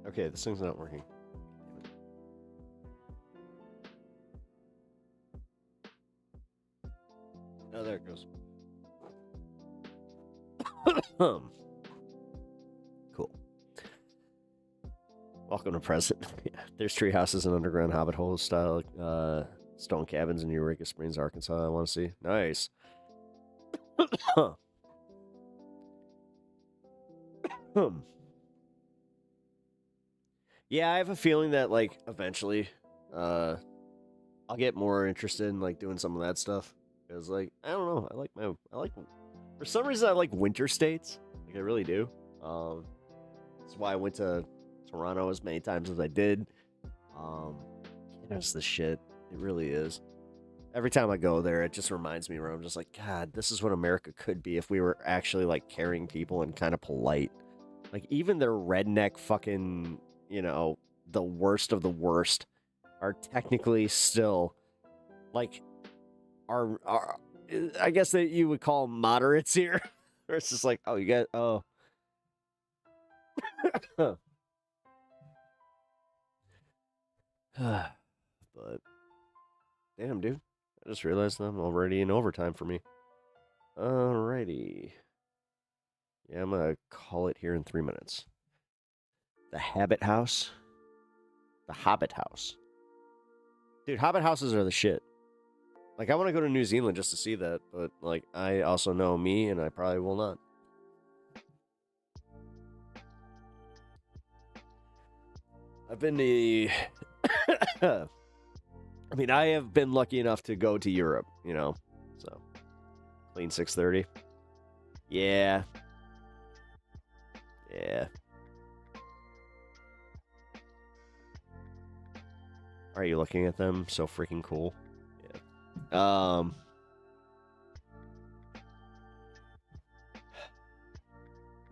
Okay, this thing's not working. Oh, there it goes. Cool. Welcome to Present. Yeah, there's tree houses and underground hobbit hole style stone cabins in Eureka Springs, Arkansas. I want to see. Nice. Yeah, I have a feeling that like eventually, I'll get more interested in like doing some of that stuff. Because like I don't know, I like for some reason I like winter states. Like I really do. That's why I went to Toronto as many times as I did. Canada's the shit. It really is. Every time I go there, it just reminds me where I'm just like, God, this is what America could be if we were actually like caring people and kind of polite. Like even their redneck fucking, you know, the worst of the worst are technically still like are I guess that you would call moderates here. Or it's just like, oh, you got but damn, dude. I just realized I'm already in overtime for me. Alrighty. Yeah, I'm gonna call it here in 3 minutes. The Hobbit House. The Hobbit House. Dude, Hobbit houses are the shit. Like, I want to go to New Zealand just to see that, but, like, I also know me, and I probably will not. I've been to... I mean, I have been lucky enough to go to Europe, you know, so. Clean 630. Yeah. Yeah. Are you looking at them? So freaking cool. Yeah.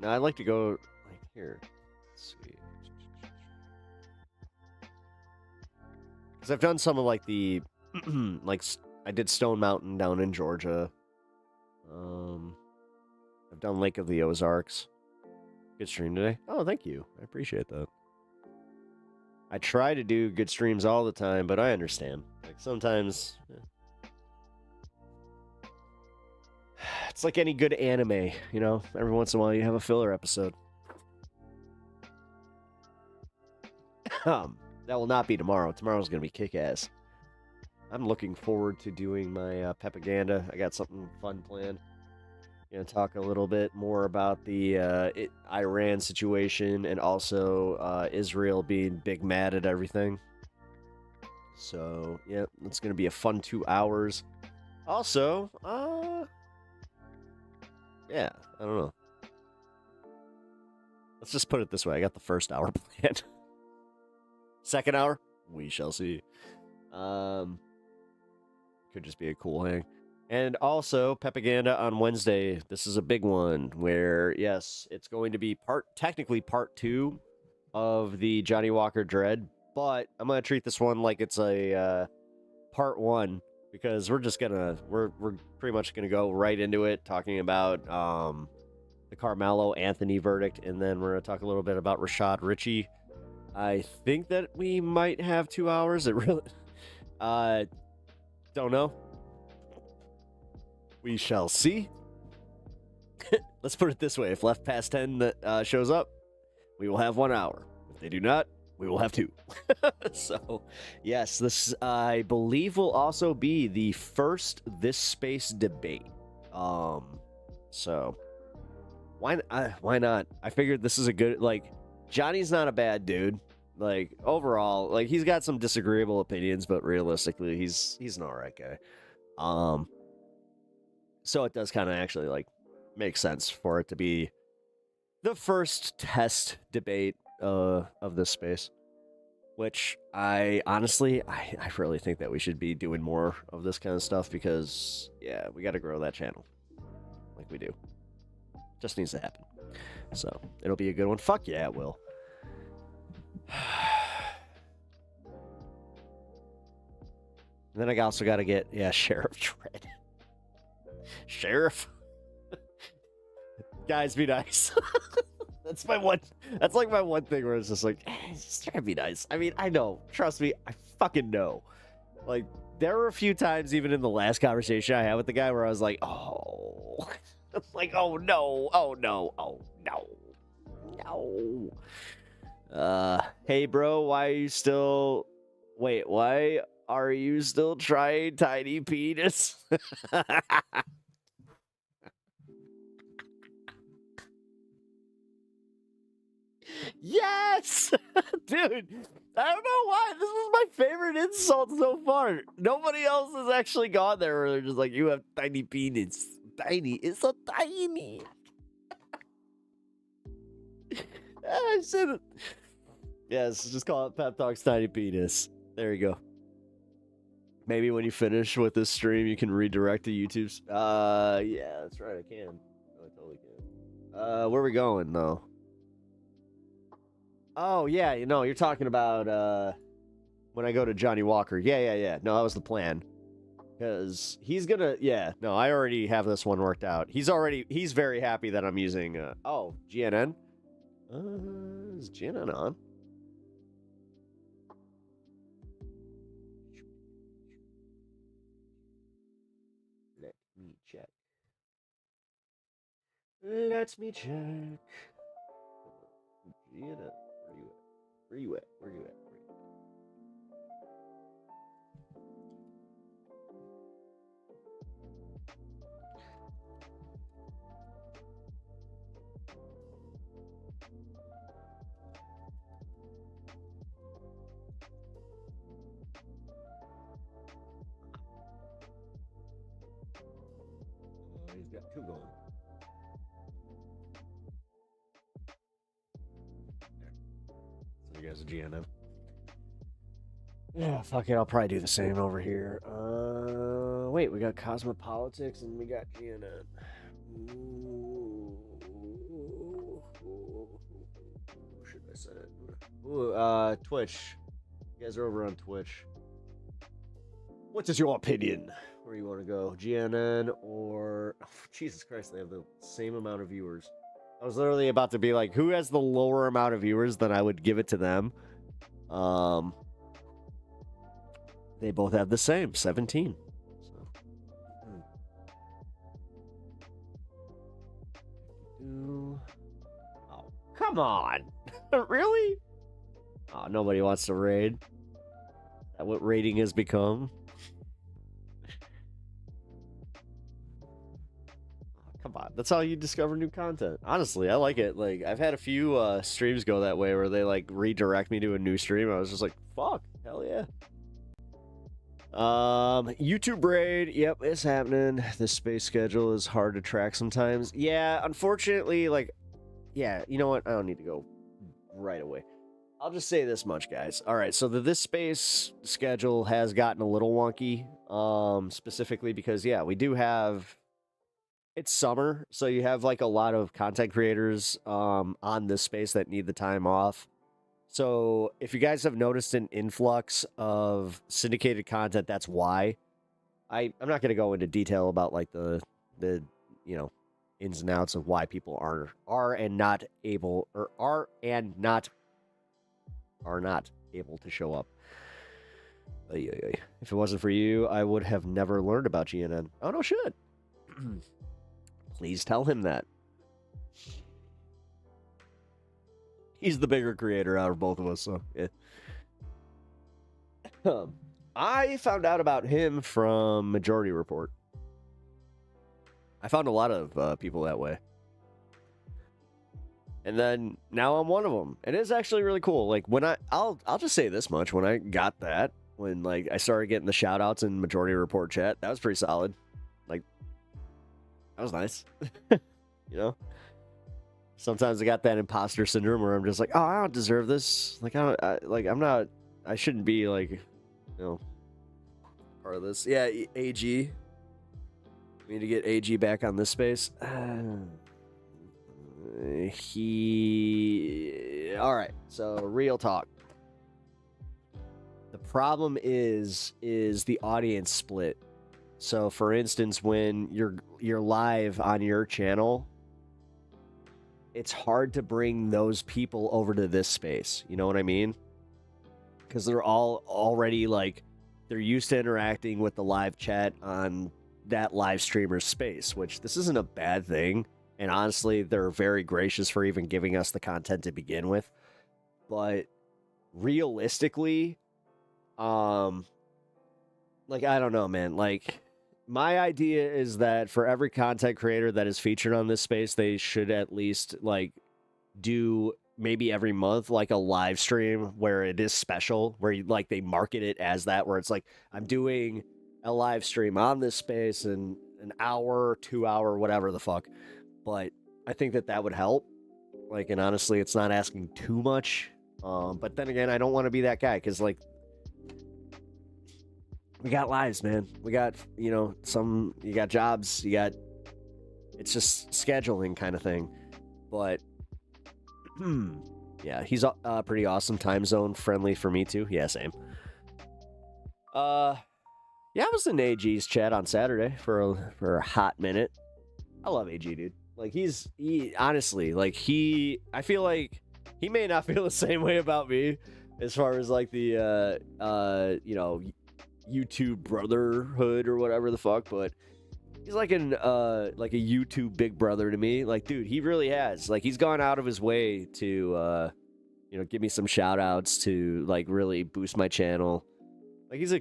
Now I'd like to go like here. Let's see. Because I've done some of like the like I did Stone Mountain down in Georgia. I've done Lake of the Ozarks. Good stream today. Oh, thank you. I appreciate that. I try to do good streams all the time, but I understand. Like sometimes it's like any good anime, you know? Every once in a while you have a filler episode. That will not be tomorrow. Tomorrow's going to be kick-ass. I'm looking forward to doing my PEPAGANDA. I got something fun planned. Going to talk a little bit more about the Iran situation and also Israel being big mad at everything. So, yeah, it's going to be a fun 2 hours. Also, yeah, I don't know. Let's just put it this way. I got the first hour planned. Second hour, we shall see. Could just be a cool hang. And also, PEPAGANDA on Wednesday. This is a big one where, yes, it's going to be technically part 2 of the Johnny Walker Dread, but I'm going to treat this one like it's a part 1 because we're pretty much going to go right into it talking about the Carmelo Anthony verdict, and then we're going to talk a little bit about Rashad Ritchie. I think that we might have 2 hours. It really, don't know. We shall see. Let's put it this way. If Left Past 10 shows up, we will have 1 hour. If they do not, we will have 2. So, yes, this, I believe, will also be the first This Space debate. So, why not? I figured this is a good, like, Johnny's not a bad dude. Like, overall, like, he's got some disagreeable opinions, but realistically, he's an alright guy. So it does kind of actually, like, make sense for it to be the first test debate of this space. Which, I really think that we should be doing more of this kind of stuff because, yeah, we got to grow that channel. Like we do. Just needs to happen. So, it'll be a good one. Fuck yeah, it will. And then I also got to get, Sheriff Dredd. Sheriff? Guys, be nice. That's like my one thing where it's just like, just try to be nice. I mean, I know. Trust me, I fucking know. Like, there were a few times, even in the last conversation I had with the guy, where I was like, oh. Like, oh no, oh no, oh no. No. Hey bro, why are you still trying Tiny Penis? Yes! Dude, I don't know why. This is my favorite insult so far. Nobody else has actually gone there where they're just like, you have tiny penis. Tiny. It's so tiny. I said it. Yes, just call it Pep Talks Tiny Penis. There you go. Maybe when you finish with this stream, you can redirect to YouTube's. Yeah, that's right. I can. I totally can. Where are we going, though? Oh, yeah, you're talking about when I go to Johnny Walker. Yeah. No, that was the plan. Because he's gonna, I already have this one worked out. He's very happy that I'm using, GNN? Is GNN on? Let me check. Let me check. GNN. Where you at? He's got 2 going. So you guys a GNM? Yeah, fuck it. I'll probably do the same over here. Wait, we got Cosmopolitics and we got GNN. Ooh. Ooh, Twitch. You guys are over on Twitch. What is your opinion? Where you want to go? GNN or... Oh, Jesus Christ, they have the same amount of viewers. I was literally about to be like, who has the lower amount of viewers, then I would give it to them. They both have the same, 17. So. Oh, come on. Really? Oh, nobody wants to raid. Is that what raiding has become? Come on, that's how you discover new content. Honestly, I like it. Like, I've had a few streams go that way where they like redirect me to a new stream. I was just like, fuck, hell yeah. YouTube raid, yep, it's happening. The space schedule is hard to track sometimes. Yeah, unfortunately, like, yeah, you know what? I don't need to go right away. I'll just say this much, guys. All right, so this space schedule has gotten a little wonky, specifically because, yeah, we do have... It's summer, so you have like a lot of content creators on this space that need the time off. So if you guys have noticed an influx of syndicated content, that's why. I'm not going to go into detail about like the you know, ins and outs of why people are not able to show up. If it wasn't for you, I would have never learned about GNN. Oh no shit. Please tell him that. He's the bigger creator out of both of us, so yeah. I found out about him from Majority Report. I found a lot of people that way. And then now I'm one of them. And it's actually really cool. Like when I'll just say this much, when I got that, when like I started getting the shout outs in Majority Report chat, that was pretty solid. Like that was nice. You know? Sometimes I got that imposter syndrome where I'm just like, oh, I don't deserve this. Like I shouldn't be like, you know, part of this. Yeah, AG. We need to get AG back on this space. All right. So real talk. The problem is the audience split. So for instance, when you're live on your channel, it's hard to bring those people over to this space. You know what I mean? Because they're all already like, they're used to interacting with the live chat on that live streamer's space, which this isn't a bad thing. And honestly, they're very gracious for even giving us the content to begin with. But realistically, like, I don't know, man. Like, my idea is that for every content creator that is featured on this space, they should at least like do maybe every month like a live stream where it is special, where you, like they market it as that, where it's like I'm doing a live stream on this space in an hour, 2 hour, whatever the fuck. But I think that would help. Like, and honestly, it's not asking too much. But then again, I don't want to be that guy because like, we got lives, man. We got, you know, you got jobs, it's just scheduling kind of thing. But, yeah, he's pretty awesome. Time zone friendly for me too. Yeah, same. Yeah, I was in AG's chat on Saturday for a hot minute. I love AG, dude. Like, he honestly, like, I feel like he may not feel the same way about me as far as like the, you know, YouTube brotherhood or whatever the fuck, but he's like a YouTube big brother to me. Like, dude, he really has. Like, he's gone out of his way to you know, give me some shout outs to like really boost my channel. Like, he's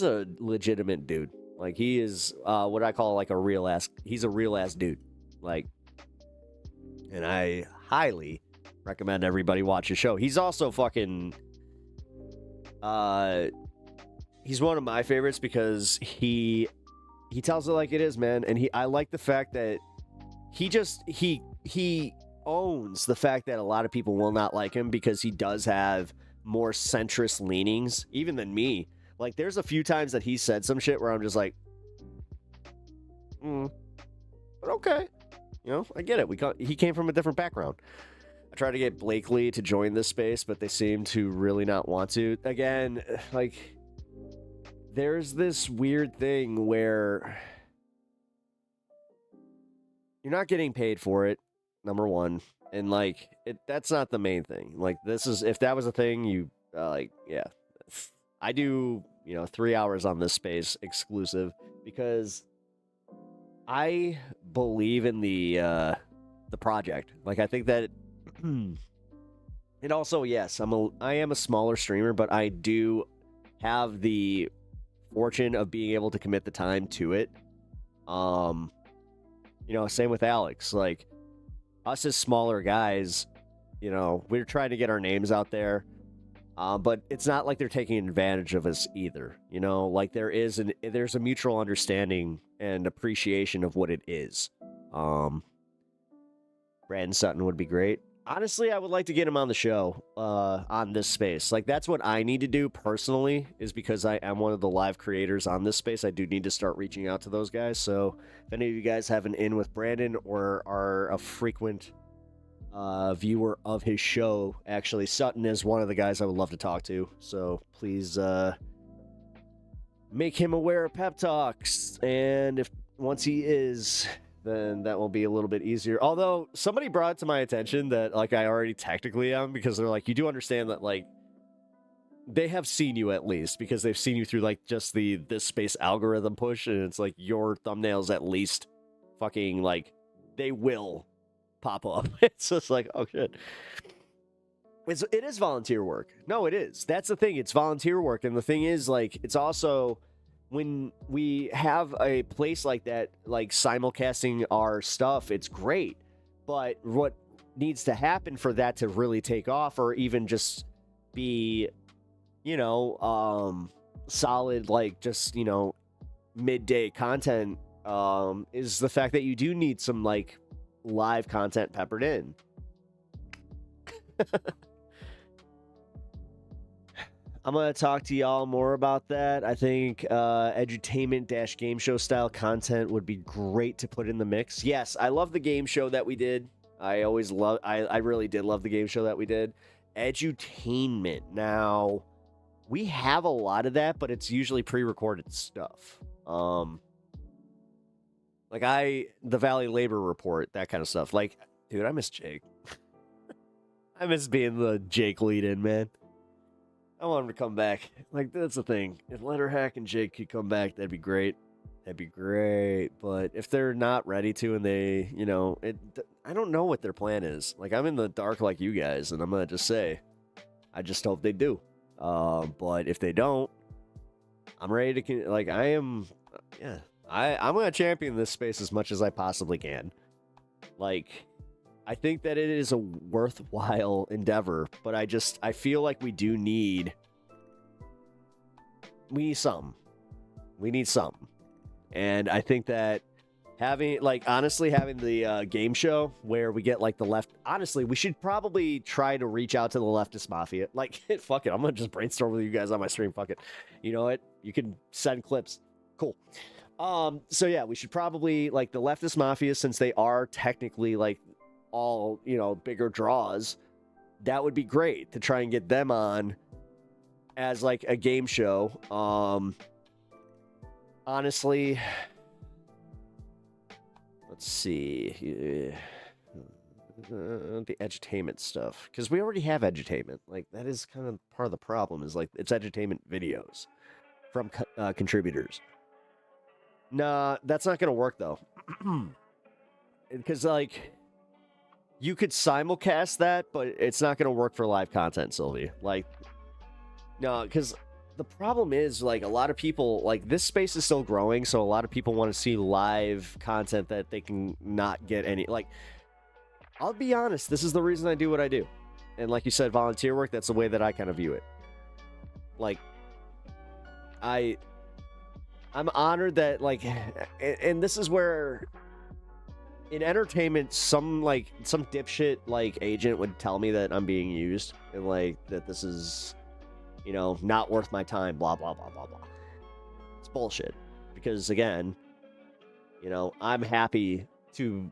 a legitimate dude. Like, he is what I call like he's a real ass dude. Like, and I highly recommend everybody watch his show. He's also fucking he's one of my favorites because he tells it like it is, man. And I like the fact that he owns the fact that a lot of people will not like him because he does have more centrist leanings, even than me. Like, there's a few times that he said some shit where I'm just like, but okay. You know, I get it. He came from a different background. tried to get Blakely to join this space, but they seem to really not want to. Again, like, there's this weird thing where you're not getting paid for it, number one. And, like, that's not the main thing. Like, this is, if that was a thing, you, like, yeah. I do, 3 hours on this space exclusive because I believe in the project. Like, I think that, and also, yes, I am a smaller streamer, but I do have the fortune of being able to commit the time to it. Same with Alex. Like, us as smaller guys, we're trying to get our names out there. But it's not like they're taking advantage of us either. Like there's a mutual understanding and appreciation of what it is. Brandon Sutton would be great. Honestly, I would like to get him on the show on this space. Like, that's what I need to do personally, is because I am one of the live creators on this space. I do need to start reaching out to those guys. So if any of you guys have an in with Brandon or are a frequent viewer of his show, actually, Sutton is one of the guys I would love to talk to. So please make him aware of Pep Talks. And once he is, then that will be a little bit easier. Although somebody brought it to my attention that, like, I already technically am, because they're like, you do understand that, like, they have seen you at least, because they've seen you through, like, just this space algorithm push, and it's like your thumbnails at least fucking, like, they will pop up. It's just like, oh shit. It is volunteer work. No, it is. That's the thing. It's volunteer work. And the thing is, like, it's also, when we have a place like that, like simulcasting our stuff, it's great. But what needs to happen for that to really take off, or even just be, solid, like, just, midday content, is the fact that you do need some, like, live content peppered in. I'm going to talk to y'all more about that. I think edutainment-game show style content would be great to put in the mix. Yes, I love the game show that we did. I really did love the game show that we did. Edutainment. Now, we have a lot of that, but it's usually pre-recorded stuff. Like the Valley Labor Report, that kind of stuff. Like, dude, I miss Jake. I miss being the Jake lead-in, man. I want him to come back. Like, that's the thing. If Letterhack and Jake could come back, that'd be great. That'd be great. But if they're not ready to, and they, I don't know what their plan is. Like, I'm in the dark like you guys, and I'm going to just say, I just hope they do. But if they don't, I'm ready to, like, I'm going to champion this space as much as I possibly can. Like, I think that it is a worthwhile endeavor, but I feel like we need some. We need some. And I think that having the game show where we get, like, the left, honestly, we should probably try to reach out to the leftist mafia. Like, fuck it, I'm going to just brainstorm with you guys on my stream, fuck it. You know what? You can send clips. Cool. So yeah, we should probably, like, the leftist mafia, since they are technically, like, all, bigger draws, that would be great to try and get them on as, like, a game show. Honestly, let's see, the edutainment stuff, because we already have edutainment. Like, that is kind of part of the problem, is, like, it's edutainment videos from contributors. Nah, that's not gonna work though. Because, like, you could simulcast that, but it's not going to work for live content, Sylvie. Like, no, because the problem is, like, a lot of people, like, this space is still growing, so a lot of people want to see live content that they can not get any, like, I'll be honest, this is the reason I do what I do. And like you said, volunteer work, that's the way that I kind of view it. Like, I'm honored that, like, and this is where, in entertainment, some dipshit, like, agent would tell me that I'm being used, and, like, that this is, not worth my time, blah, blah, blah, blah, blah. It's bullshit. Because, again, I'm happy to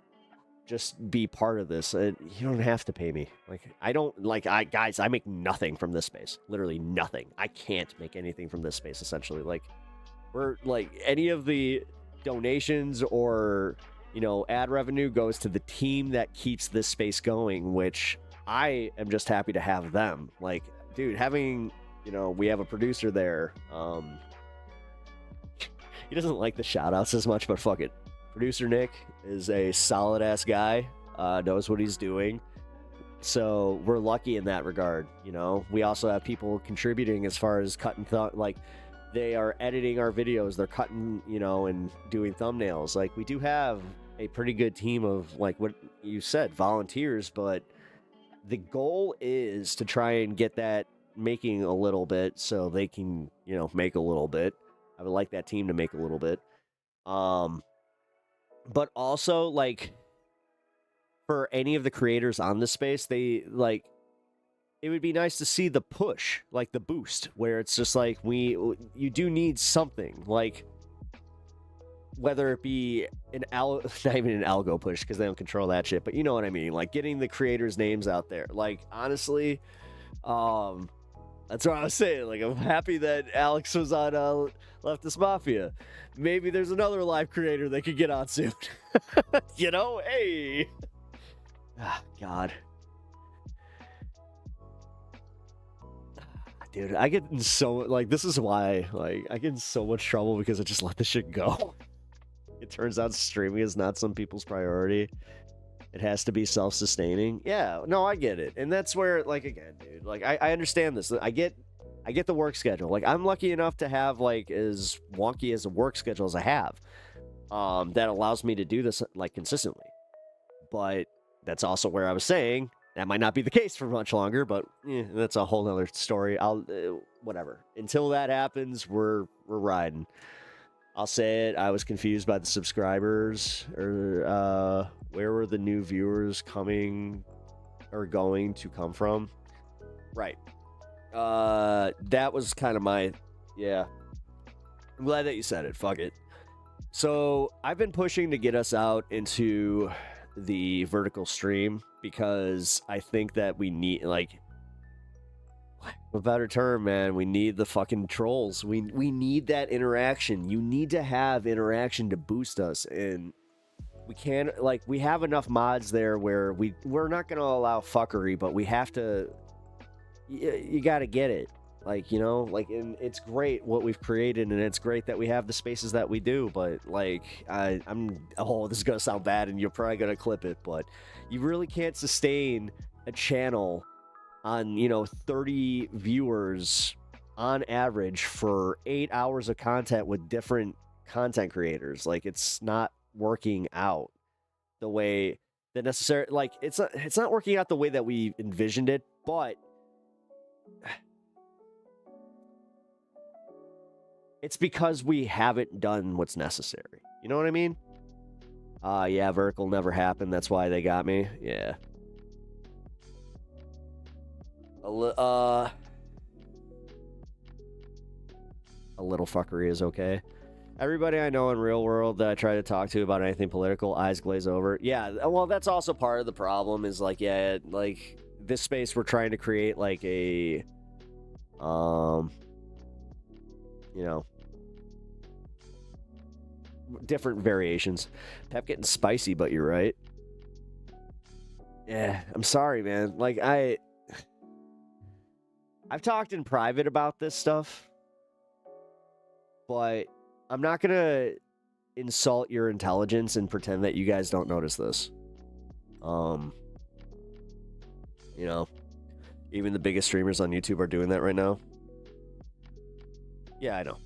just be part of this. You don't have to pay me. Like, I don't, like, guys, I make nothing from this space. Literally nothing. I can't make anything from this space, essentially. Like, we're, like, any of the donations or, you know, ad revenue goes to the team that keeps this space going, which I am just happy to have them. Like, dude, having, you know, we have a producer there. He doesn't like the shout outs as much, but fuck it. Producer Nick is a solid ass guy, knows what he's doing. So we're lucky in that regard, you know. We also have people contributing as far as cutting, like, they are editing our videos, they're cutting, you know, and doing thumbnails. Like, we do have a pretty good team of, like what you said, volunteers, but the goal is to try and get that making a little bit so they can, you know, make a little bit. I would like that team to make a little bit. But also, like, for any of the creators on this space, they, like, it would be nice to see the push, like the boost, where it's just like, you do need something, like, whether it be not even an algo push, because they don't control that shit, but you know what I mean, like, getting the creators' names out there. Like, honestly, that's what I was saying. Like, I'm happy that Alex was on Leftist Mafia. Maybe there's another live creator that could get on soon. You know? Hey! Ah, God. Dude, I get in so... Like, this is why, like, I get in so much trouble because I just let this shit go. It turns out streaming is not some people's priority. It has to be self-sustaining. Yeah, no, I get it. And that's where, like, again, dude, like, I understand this. I get the work schedule. Like, I'm lucky enough to have, like, as wonky as a work schedule as I have. That allows me to do this, like, consistently. But that's also where I was saying that might not be the case for much longer, but that's a whole other story. Whatever. Until that happens, we're riding. I'll say it. I was confused by the subscribers, or where were the new viewers coming or going to come from? Right. That was kind of my, yeah. I'm glad that you said it. Fuck it. So I've been pushing to get us out into the vertical stream because I think that we need, like, a better term, man, we need the fucking trolls. We need that interaction. You need to have interaction to boost us, and we can't, like, we have enough mods there where we're not going to allow fuckery, but we have to, you got to get it. Like, you know, like, and it's great what we've created, and it's great that we have the spaces that we do, but, like, this is going to sound bad, and you're probably going to clip it, but you really can't sustain a channel on, you know, 30 viewers on average for 8 hours of content with different content creators. Like, it's not working out the way that necessary, like, it's not working out the way that we envisioned it, but it's because we haven't done what's necessary. You know what I mean? Yeah, vertical never happened. That's why they got me. Yeah. A little fuckery is okay. Everybody I know in real world that I try to talk to about anything political, eyes glaze over. Yeah, well, that's also part of the problem is, like, yeah, like, this space we're trying to create, like, a, you know, different variations. Pep getting spicy, but you're right. Yeah, I'm sorry, man. Like, I've talked in private about this stuff, but I'm not going to insult your intelligence and pretend that you guys don't notice this. You know, even the biggest streamers on YouTube are doing that right now. Yeah, I know.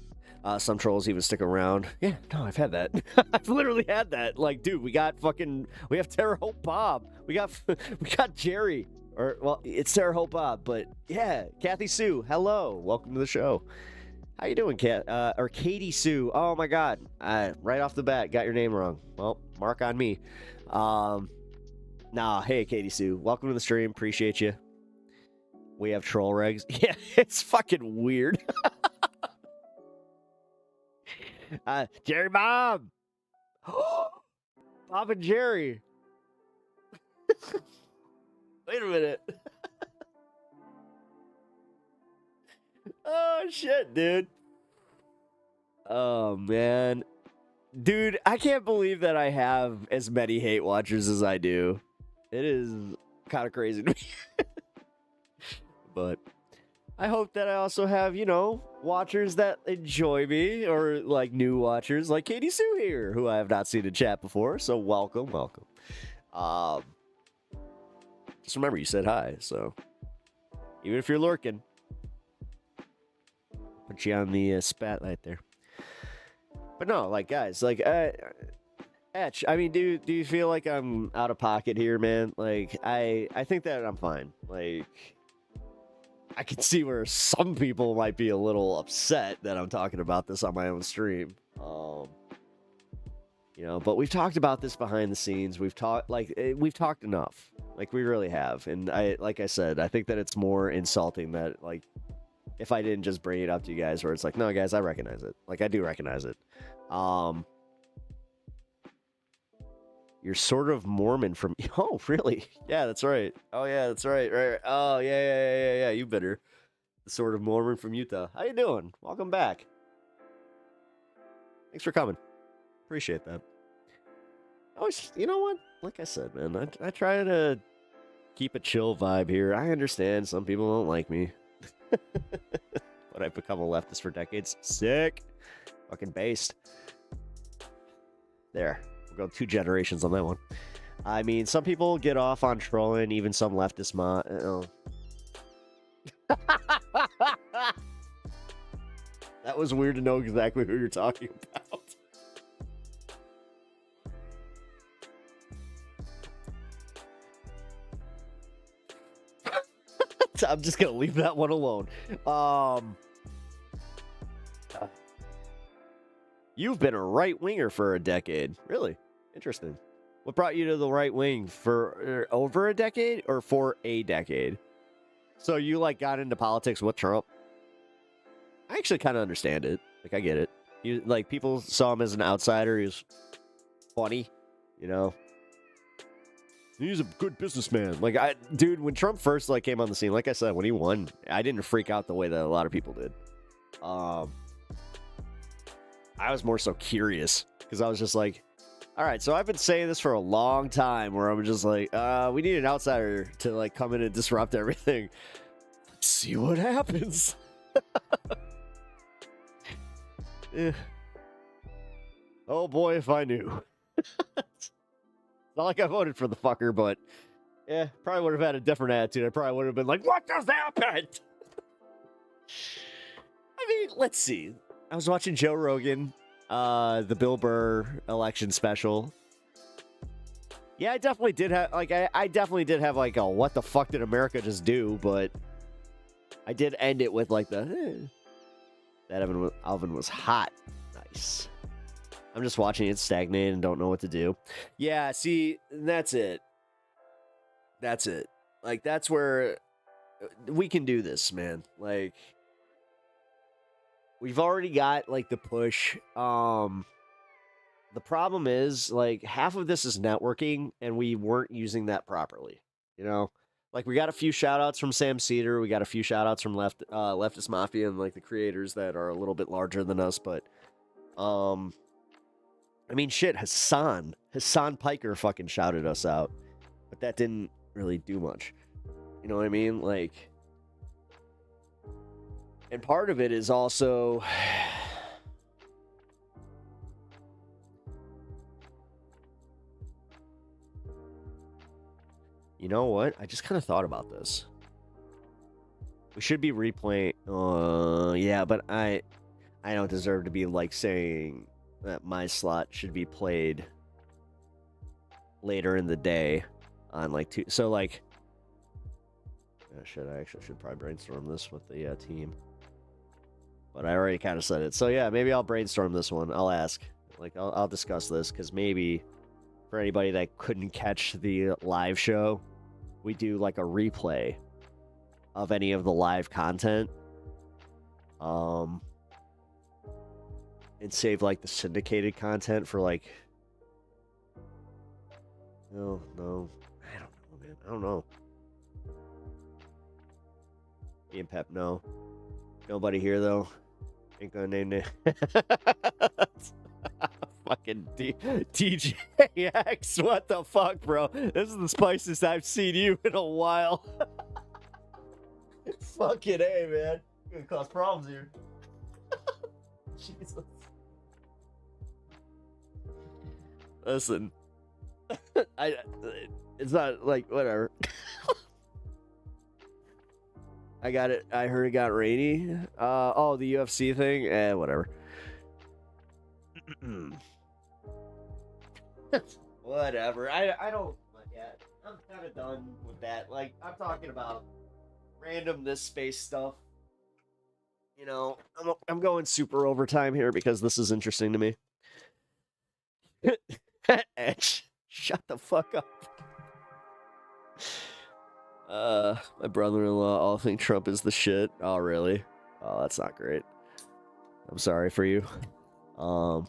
Some trolls even stick around. Yeah, no, I've had that. I've literally had that. Like, dude, we have Terra Hope Bob. We got Jerry. Or, well, it's Sarah Hope Bob, but yeah, Kathy Sue, hello, welcome to the show. How you doing, or Katie Sue? Oh my God, right off the bat, got your name wrong. Well, mark on me. Nah, hey, Katie Sue, welcome to the stream. Appreciate you. We have troll regs. Yeah, it's fucking weird. Jerry Bob, Bob and Jerry. Wait a minute. Oh, shit, dude. Oh, man. Dude, I can't believe that I have as many hate watchers as I do. It is kind of crazy to me. But I hope that I also have, you know, watchers that enjoy me, or like new watchers like Katie Sue here, who I have not seen in chat before. So welcome. Just remember, you said hi, so even if you're lurking, put you on the spotlight there. But no, like, guys, like, Etch, I mean, do you feel like I'm out of pocket here, man? Like, I think that I'm fine. Like, I can see where some people might be a little upset that I'm talking about this on my own stream. You know, but we've talked about this behind the scenes. We've talked enough. Like, we really have. And like I said, I think that it's more insulting that, like, if I didn't just bring it up to you guys, where it's like, no, guys, I recognize it. Like, I do recognize it. You're sort of Mormon from... Oh, really? Yeah, that's right. Oh, yeah, that's right. Right. Oh, yeah. You better. The sort of Mormon from Utah. How you doing? Welcome back. Thanks for coming. Appreciate that. Always, you know what? Like I said, man, I try to keep a chill vibe here. I understand some people don't like me. But I've become a leftist for decades. Sick. Fucking based. There. We'll go 2 generations on that one. I mean, some people get off on trolling, even some leftist That was weird to know exactly who you're talking about. I'm just gonna leave that one alone. You've been a right-winger for a decade. Really? Interesting. What brought you to the right wing? For over a decade or for a decade? So you, like, got into politics with Trump? I actually kind of understand it. Like, I get it. You, like, people saw him as an outsider. He was funny, you know? He's a good businessman. Like, dude, when Trump first, like, came on the scene, like I said, when he won, I didn't freak out the way that a lot of people did. I was more so curious, because I was just like, all right, so I've been saying this for a long time, where I'm just like, we need an outsider to, like, come in and disrupt everything. Let's see what happens. Yeah. Oh boy, if I knew. It's not like I voted for the fucker, but yeah, probably would have had a different attitude. I probably would have been like, what just happened? I mean, let's see. I was watching Joe Rogan, the Bill Burr election special. Yeah, I definitely did have, like, I definitely did have, like, a what the fuck did America just do, but I did end it with, like, that oven was hot. Nice. I'm just watching it stagnate and don't know what to do. Yeah, see, that's it. That's it. Like, that's where we can do this, man. Like, we've already got, like, the push. The problem is, like, half of this is networking, and we weren't using that properly, you know? Like, we got a few shout-outs from Sam Cedar. We got a few shout-outs from Leftist Mafia and, like, the creators that are a little bit larger than us, but, I mean, shit, Hassan Piker fucking shouted us out, but that didn't really do much. You know what I mean? Like, and part of it is also, you know what? I just kind of thought about this. We should be replaying. Yeah, but I don't deserve to be, like, saying that my slot should be played later in the day on, like, so, like, I actually should probably brainstorm this with the team, but I already kind of said it. So yeah, maybe I'll brainstorm this one. I'll ask, like, I'll discuss this, because maybe for anybody that couldn't catch the live show, we do, like, a replay of any of the live content, and save, like, the syndicated content for, like, no, I don't know. I don't know. Me and Pep, no. Nobody here, though. Ain't gonna name it. Fucking TJX. What the fuck, bro? This is the spiciest I've seen you in a while. Fucking A, man. Gonna cause problems here. Jesus. Listen. It's not like, whatever. I got it. I heard it got rainy. Oh, the UFC thing? Whatever. Whatever. I don't like that. I'm kind of done with that. Like, I'm talking about random this space stuff. You know, I'm going super overtime here because this is interesting to me. Edge, shut the fuck up. My brother-in-law all think Trump is the shit. Oh, really? Oh, that's not great. I'm sorry for you. No,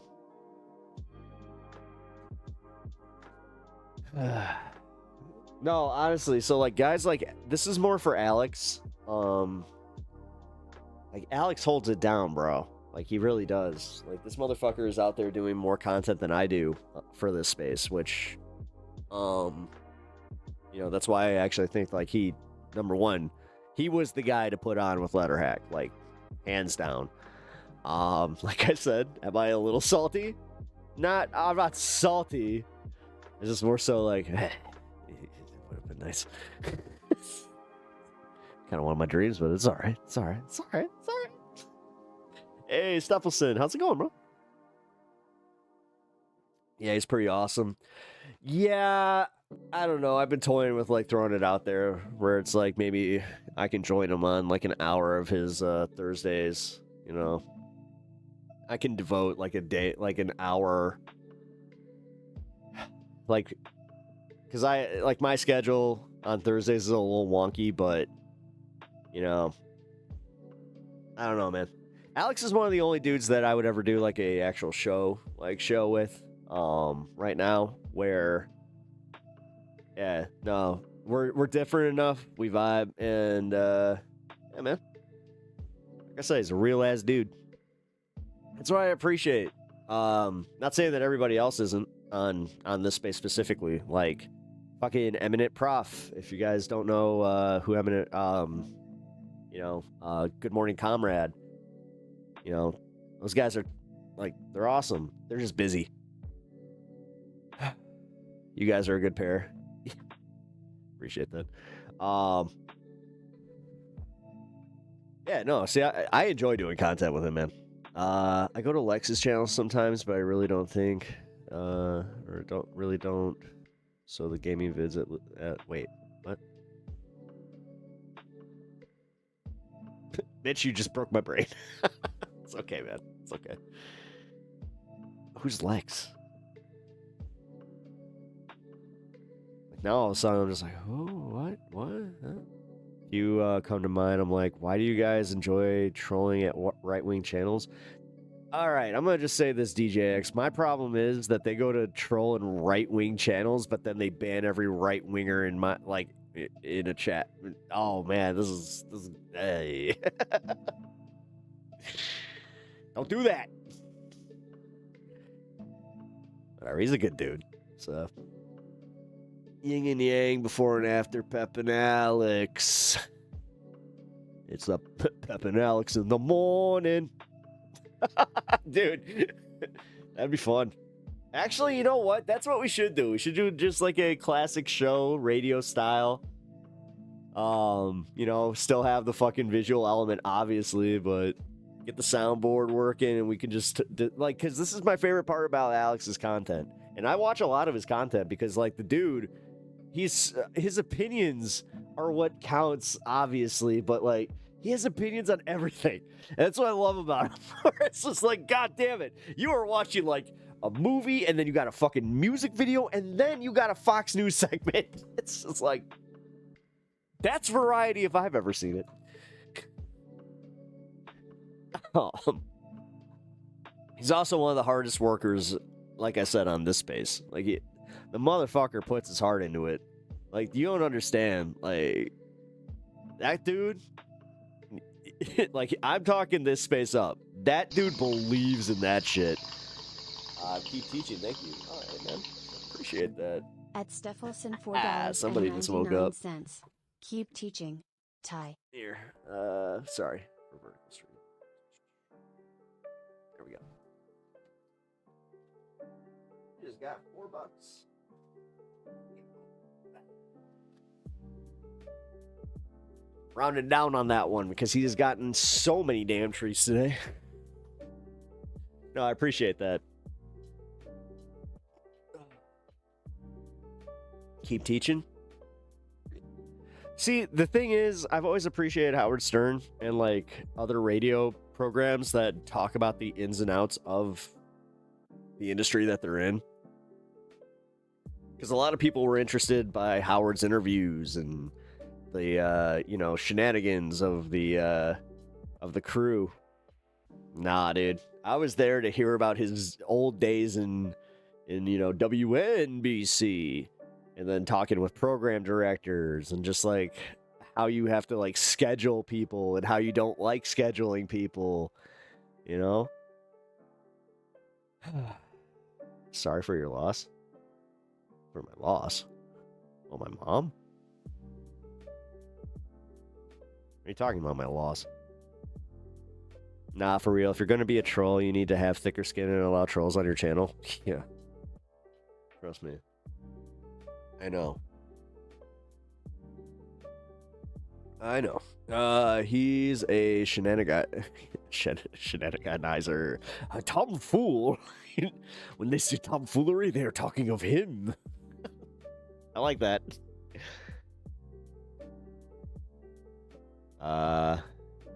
honestly, so like guys like this is more for Alex. Like Alex holds it down, bro. Like he really does. Like this motherfucker is out there doing more content than I do for this space, which you know, that's why I actually think like he, number one, he was the guy to put on with Letterhack, like hands down. Like I said, am I a little salty? I'm not salty. It's just more so like, hey, it would have been nice. Kind of one of my dreams, but it's all right. It's all right. It's all right. It's all right. Hey, Stephelson, how's it going, bro? Yeah, he's pretty awesome. Yeah, I don't know. I've been toying with like throwing it out there where it's like maybe I can join him on like an hour of his Thursdays. You know, I can devote like a day, like an hour. Like, because I like my schedule on Thursdays is a little wonky, but you know, I don't know, man. Alex is one of the only dudes that I would ever do like a actual show with right now where yeah, no, we're different enough, we vibe, and yeah, man, like I say, he's a real ass dude. That's what I appreciate. Not saying that everybody else isn't on this space specifically, like fucking Eminent Prof. If you guys don't know who Eminent, you know, Good Morning Comrade, you know, those guys are like, they're awesome. They're just busy. You guys are a good pair. Appreciate that. Yeah, no, see, I enjoy doing content with him, man. I go to Lex's channel sometimes, but I really don't think, or don't. So the gaming vids wait, what? Bitch, you just broke my brain. It's okay, man. It's okay. Who's Lex? Like now all of a sudden I'm just like, oh, what? Huh? You come to mind, I'm like, why do you guys enjoy trolling at right-wing channels? All right, I'm going to just say this, DJX. My problem is that they go to troll in right-wing channels, but then they ban every right-winger in my, like, in a chat. Oh, man, this is hey. Don't do that. Whatever, he's a good dude. So, yin and yang, before and after Pep and Alex. It's up Pep and Alex in the morning. Dude, that'd be fun. Actually, you know what? That's what we should do. We should do just like a classic show, radio style. You know, still have the fucking visual element, obviously, but get the soundboard working and we can just, like, because this is my favorite part about Alex's content. And I watch a lot of his content because, like, the dude, his opinions are what counts, obviously, but, like, he has opinions on everything. And that's what I love about him. It's just like, God damn it. You are watching, like, a movie, and then you got a fucking music video, and then you got a Fox News segment. It's just like, that's variety if I've ever seen it. He's also one of the hardest workers, like I said, on this space. Like, the motherfucker puts his heart into it. Like, you don't understand. Like, that dude, like, I'm talking this space up. That dude believes in that shit. Keep teaching. Thank you. All right, man. Appreciate that. At Steffelson, $4.99. Somebody just woke up. Keep teaching. Ty. Here. Sorry. For vertical stream. There we go. You just got $4. Rounded down on that one because he has gotten so many damn trees today. No, I appreciate that. Keep teaching. See, the thing is, I've always appreciated Howard Stern and like other radio programs that talk about the ins and outs of the industry that they're in. Because a lot of people were interested by Howard's interviews and the shenanigans of the crew. Nah, dude. I was there to hear about his old days in WNBC, and then talking with program directors and just like how you have to like schedule people and how you don't like scheduling people, you know? Sorry for your loss. For my loss? Oh, my mom? What are you talking about, my loss? Nah, for real. If you're going to be a troll, you need to have thicker skin and allow trolls on your channel. Yeah. Trust me. I know. He's a shenaniganizer. A tomfool. When they say tomfoolery, they're talking of him. I like that. That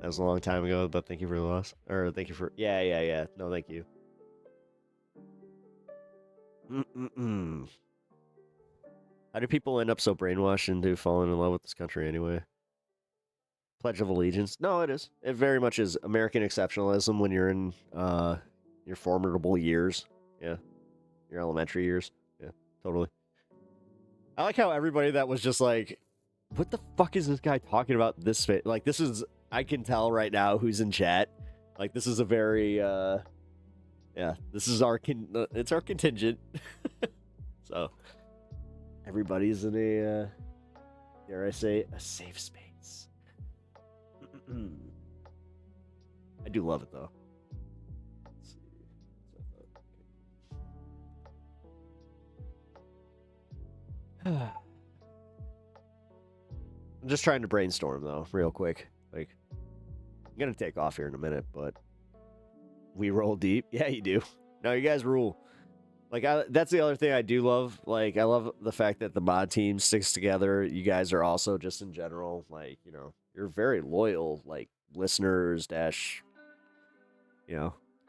was a long time ago, but thank you for the loss. Or thank you for... Yeah. No, thank you. How do people end up so brainwashed into falling in love with this country anyway? Pledge of Allegiance? No, it is. It very much is American exceptionalism when you're in your formidable years. Yeah. Your elementary years. Yeah, totally. I like how everybody that was just like, what the fuck is this guy talking about this? Like, this is... I can tell right now who's in chat. Like, this is a very, this is it's our contingent. So, everybody's in a, dare I say, a safe space. I do love it, though. Let's see. I'm just trying to brainstorm, though, real quick. Like, I'm gonna take off here in a minute, but we roll deep. Yeah, you do. No, you guys rule. Like, that's the other thing I do love. Like, I love the fact that the mod team sticks together. You guys are also just in general, like, you're very loyal, like, listeners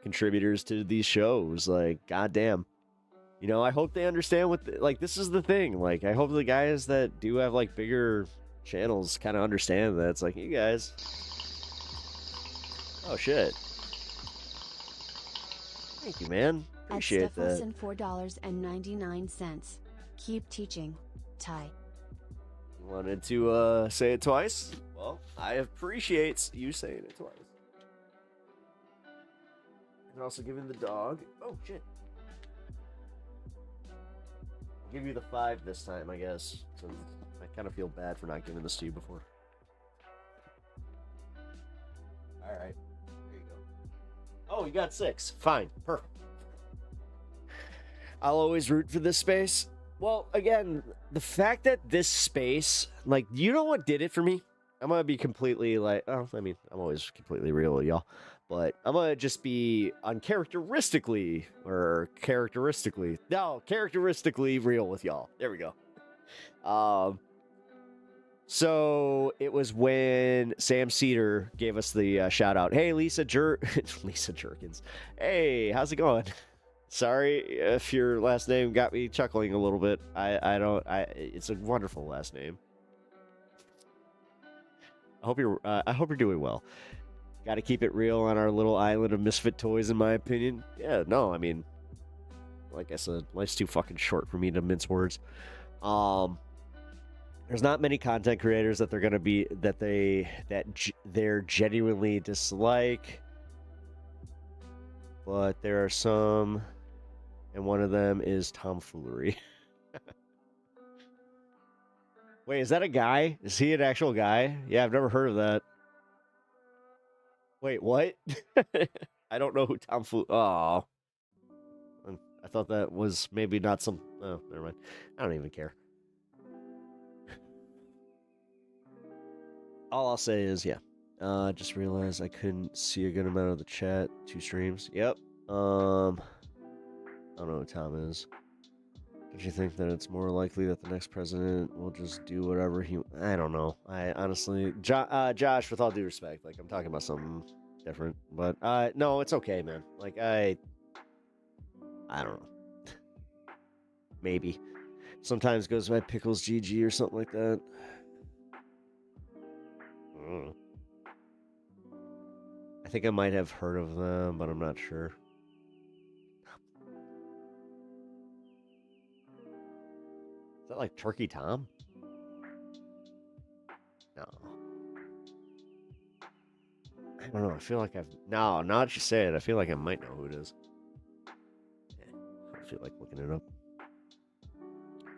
contributors to these shows. Like, goddamn. I hope they understand this is the thing. Like, I hope the guys that do have, like, bigger channels kind of understand that. It's like, you guys... Oh, shit. Thank you, man. Appreciate that. At $4.99. Keep teaching. Ty. Wanted to say it twice? Well, I appreciate you saying it twice. And also giving the dog... Oh, shit. I'll give you the 5 this time, I guess. Since I kind of feel bad for not giving this to you before. Alright. There you go. Oh, you got 6. Fine. Perfect. I'll always root for this space. Well, again, the fact that this space, like, you know what did it for me? I'm going to be completely like, I'm always completely real with y'all. But I'm going to just be characteristically real with y'all. There we go. So it was when Sam Cedar gave us the shout out. Hey, Lisa Jerkins. Hey, how's it going? Sorry if your last name got me chuckling a little bit. It's a wonderful last name. I hope you're doing well. Got to keep it real on our little island of misfit toys, in my opinion. Yeah, no, I mean, like I said, life's too fucking short for me to mince words. there's not many content creators that they're going to be they're genuinely dislike, but there are some, and one of them is tomfoolery. Wait, is that a guy? Is he an actual guy? Yeah, I've never heard of that. Wait, what? I don't know who tomfoolery. Oh, I thought that was maybe not some. Oh, never mind. I don't even care. All I'll say is, yeah. Just realized I couldn't see a good amount of the chat. 2 streams. Yep. I don't know who Tom is. Don't you think that it's more likely that the next president will just do whatever he... I don't know. I honestly... Josh, with all due respect, like, I'm talking about something different. But, no, it's okay, man. Like, I don't know. Maybe. Sometimes goes by Pickles GG or something like that. I think I might have heard of them, but I'm not sure. Is that like Turkey Tom? No. I don't know. I feel like I've... No, now that you say it, I feel like I might know who it is. I feel like looking it up.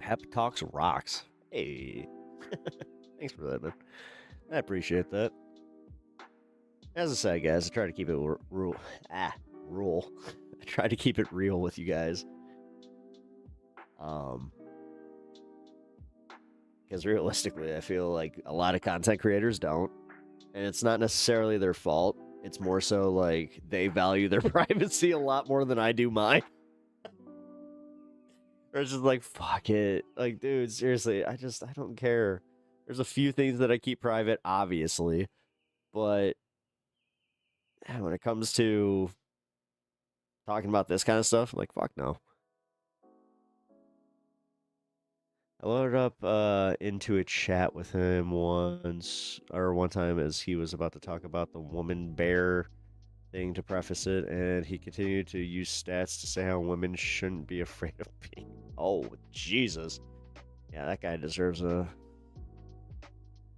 Pep Talks Rocks. Hey. Thanks for that, man. I appreciate that. As I said, guys, I try to keep it rule. I try to keep it real with you guys. Because realistically, I feel like a lot of content creators don't. And it's not necessarily their fault. It's more so like they value their privacy a lot more than I do mine. Or it's just like, fuck it. Like, dude, seriously, I don't care. There's a few things that I keep private, obviously. But when it comes to talking about this kind of stuff, I'm like, fuck no. I loaded up into a chat with him one time as he was about to talk about the woman bear thing to preface it, and he continued to use stats to say how women shouldn't be afraid of being... Oh, Jesus. Yeah, that guy deserves a...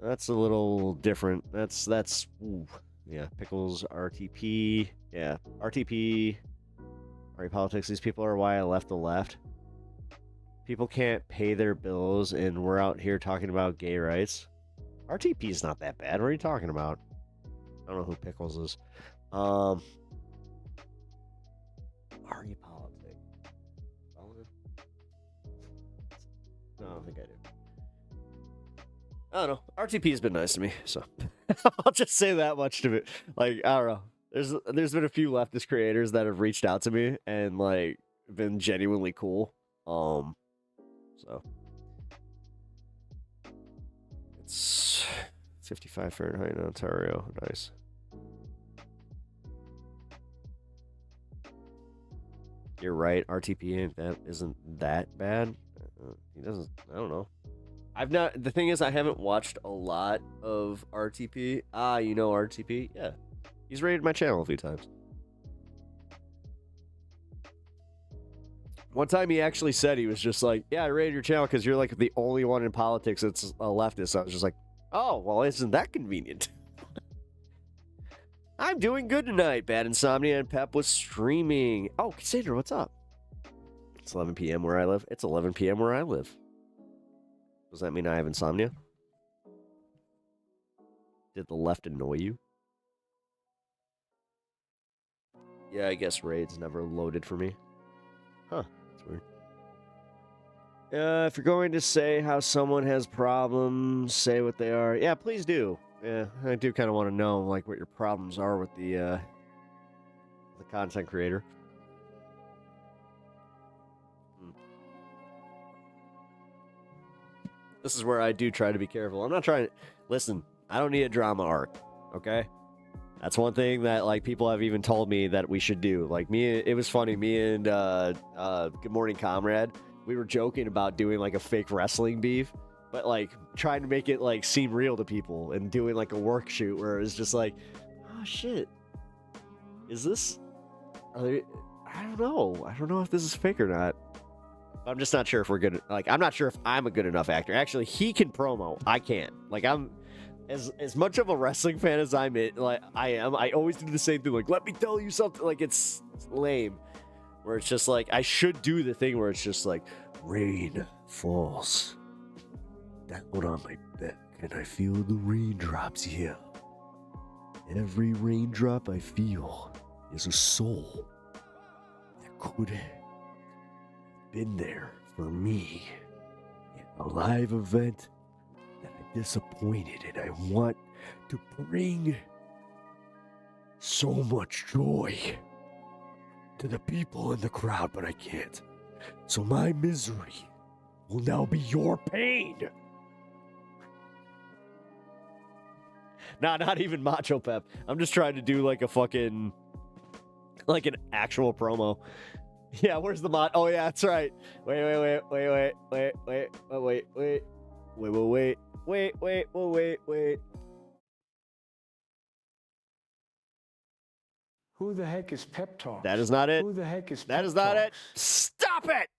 That's a little different. That's... Ooh. Yeah, Pickles, RTP. Yeah, RTP. RE Politics. These people are why I left the left. People can't pay their bills, and we're out here talking about gay rights. RTP is not that bad. What are you talking about? I don't know who Pickles is. RE Politics. No, I don't think I do. I don't know. RTP has been nice to me, so I'll just say that much to it. Like, I don't know. There's been a few leftist creators that have reached out to me and like been genuinely cool. So it's 55 Fahrenheit in Ontario. Nice. You're right. RTP isn't that bad. He doesn't. I don't know. I've not. The thing is, I haven't watched a lot of RTP. You know RTP? Yeah, he's raided my channel a few times. One time he actually said, he was just like, yeah, I raided your channel because you're like the only one in politics that's a leftist. So I was just like, oh, well, isn't that convenient? I'm doing good tonight. Bad Insomnia and Pep was streaming. Oh, Cassandra, what's up? It's 11 p.m. where I live. It's 11 p.m. where I live. Does that mean I have insomnia? Did the left annoy you? Yeah, I guess raids never loaded for me. Huh, that's weird. If you're going to say how someone has problems, say what they are. Yeah, please do. Yeah, I do kind of want to know like what your problems are with the content creator. This is where I do try to be careful. I'm not trying to... Listen, I don't need a drama arc, okay? That's one thing that, like, people have even told me that we should do. Like, it was funny, me and Good Morning Comrade, we were joking about doing, like, a fake wrestling beef, but, like, trying to make it, like, seem real to people and doing, like, a work shoot where it was just like, oh, shit. Is this... I don't know. I don't know if this is fake or not. I'm just not sure if we're good. Like, I'm not sure if I'm a good enough actor. Actually, he can promo. I can't. Like, I'm as much of a wrestling fan as I am. I always do the same thing. Like, let me tell you something. Like, it's lame. Where it's just like, I should do the thing where it's just like, rain falls down on my back, and I feel the raindrops here. Every raindrop I feel is a soul that could have been there for me in a live event that I disappointed, and I want to bring so much joy to the people in the crowd, but I can't. So my misery will now be your pain. Nah, not even Macho Pep. I'm just trying to do like a fucking, like an actual promo. Yeah, where's the mod? Oh yeah, that's right. Wait. Who the heck is Pep Talks? That is not it. Who the heck is That Pep is not it. Talks? Stop it!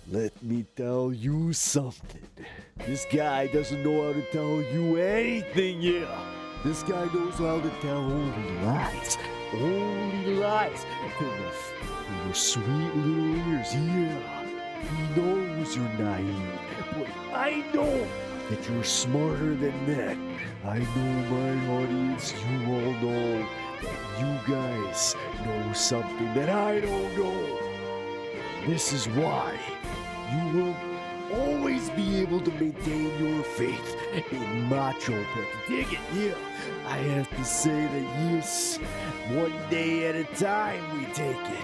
Let me tell you something. This guy doesn't know how to tell you anything, yeah. This guy knows how to tell only lies. Only lies. To your sweet little ears, yeah. He knows you're naive. But I know that you're smarter than that. I know my audience, you all know that you guys know something that I don't know. This is why you will always be able to maintain your faith in Macho Pep. Dig it, yeah. I have to say that yes, one day at a time we take it.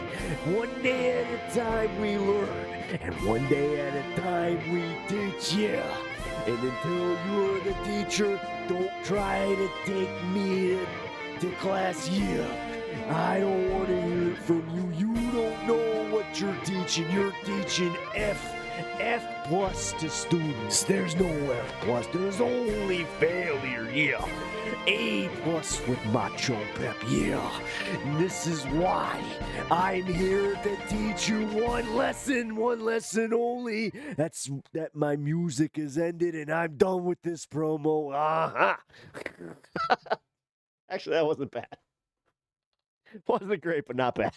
One day at a time we learn. And one day at a time we teach, yeah. And until you're the teacher, don't try to take me to class, yeah. I don't want to hear it from you. You don't know what you're teaching. You're teaching F plus to students. There's no F plus. There's only failure, yeah. A plus with Macho Pep, yeah. And this is why I'm here to teach you one lesson only. That's that my music is ended and I'm done with this promo. Actually, that wasn't bad. Wasn't great, but not bad.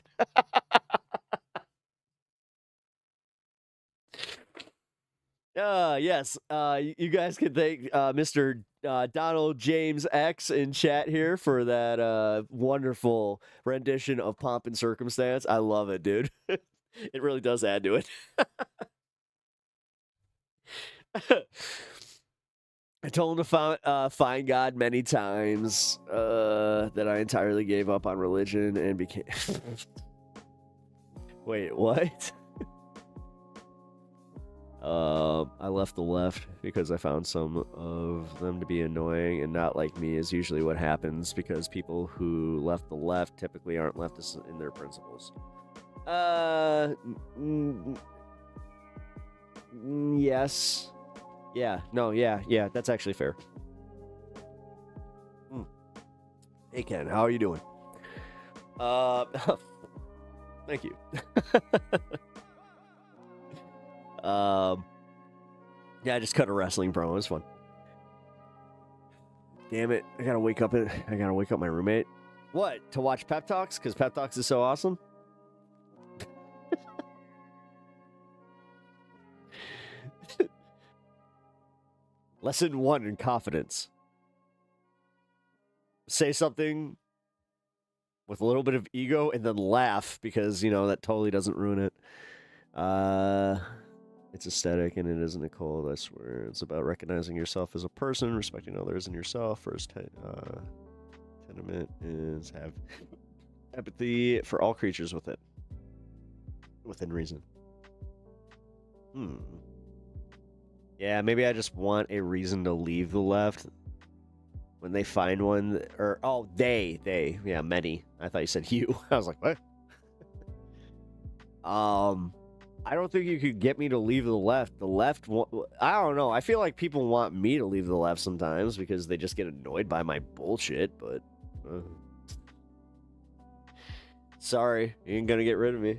Yes. You guys can thank Mr. Donald James X in chat here for that wonderful rendition of Pomp and Circumstance. I love it, dude. It really does add to it. I told him to find God many times, that I entirely gave up on religion and became... Wait, what? I left the left because I found some of them to be annoying and not like me is usually what happens because people who left the left typically aren't leftists in their principles. Yes. Yeah, no, yeah, that's actually fair. Hey Ken, how are you doing? Thank you. Yeah, I just cut a wrestling promo. It was fun. Damn it! I gotta wake up my roommate. What? To watch Pep Talks? Because Pep Talks is so awesome. Lesson 1 in confidence. Say something with a little bit of ego and then laugh because, you know, that totally doesn't ruin it. It's aesthetic and it isn't a cold, I swear. It's about recognizing yourself as a person, respecting others and yourself. First tenement is have empathy for all creatures within reason. Yeah, maybe I just want a reason to leave the left when they find one, or they, yeah, many. I thought you said you. I was like, what? I don't think you could get me to leave the left. The left, I don't know. I feel like people want me to leave the left sometimes because they just get annoyed by my bullshit, but Sorry, you ain't gonna get rid of me.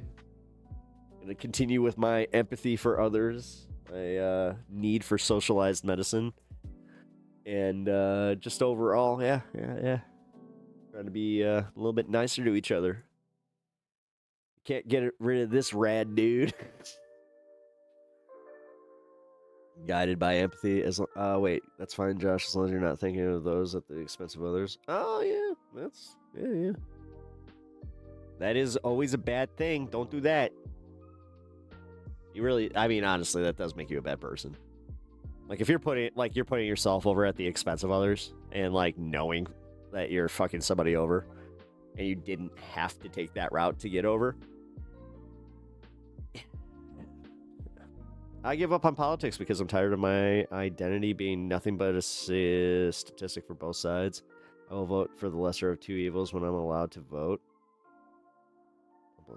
Gonna continue with my empathy for others, my need for socialized medicine, and just overall, yeah. Trying to be a little bit nicer to each other. Can't get rid of this rad dude. Guided by empathy. Wait, that's fine, Josh, as long as you're not thinking of those at the expense of others. Oh yeah, yeah. That is always a bad thing. Don't do that. You really, I mean, honestly, that does make you a bad person. Like if you're putting yourself over at the expense of others, and like knowing that you're fucking somebody over, and you didn't have to take that route to get over. I give up on politics because I'm tired of my identity being nothing but a statistic for both sides. I will vote for the lesser of two evils when I'm allowed to vote.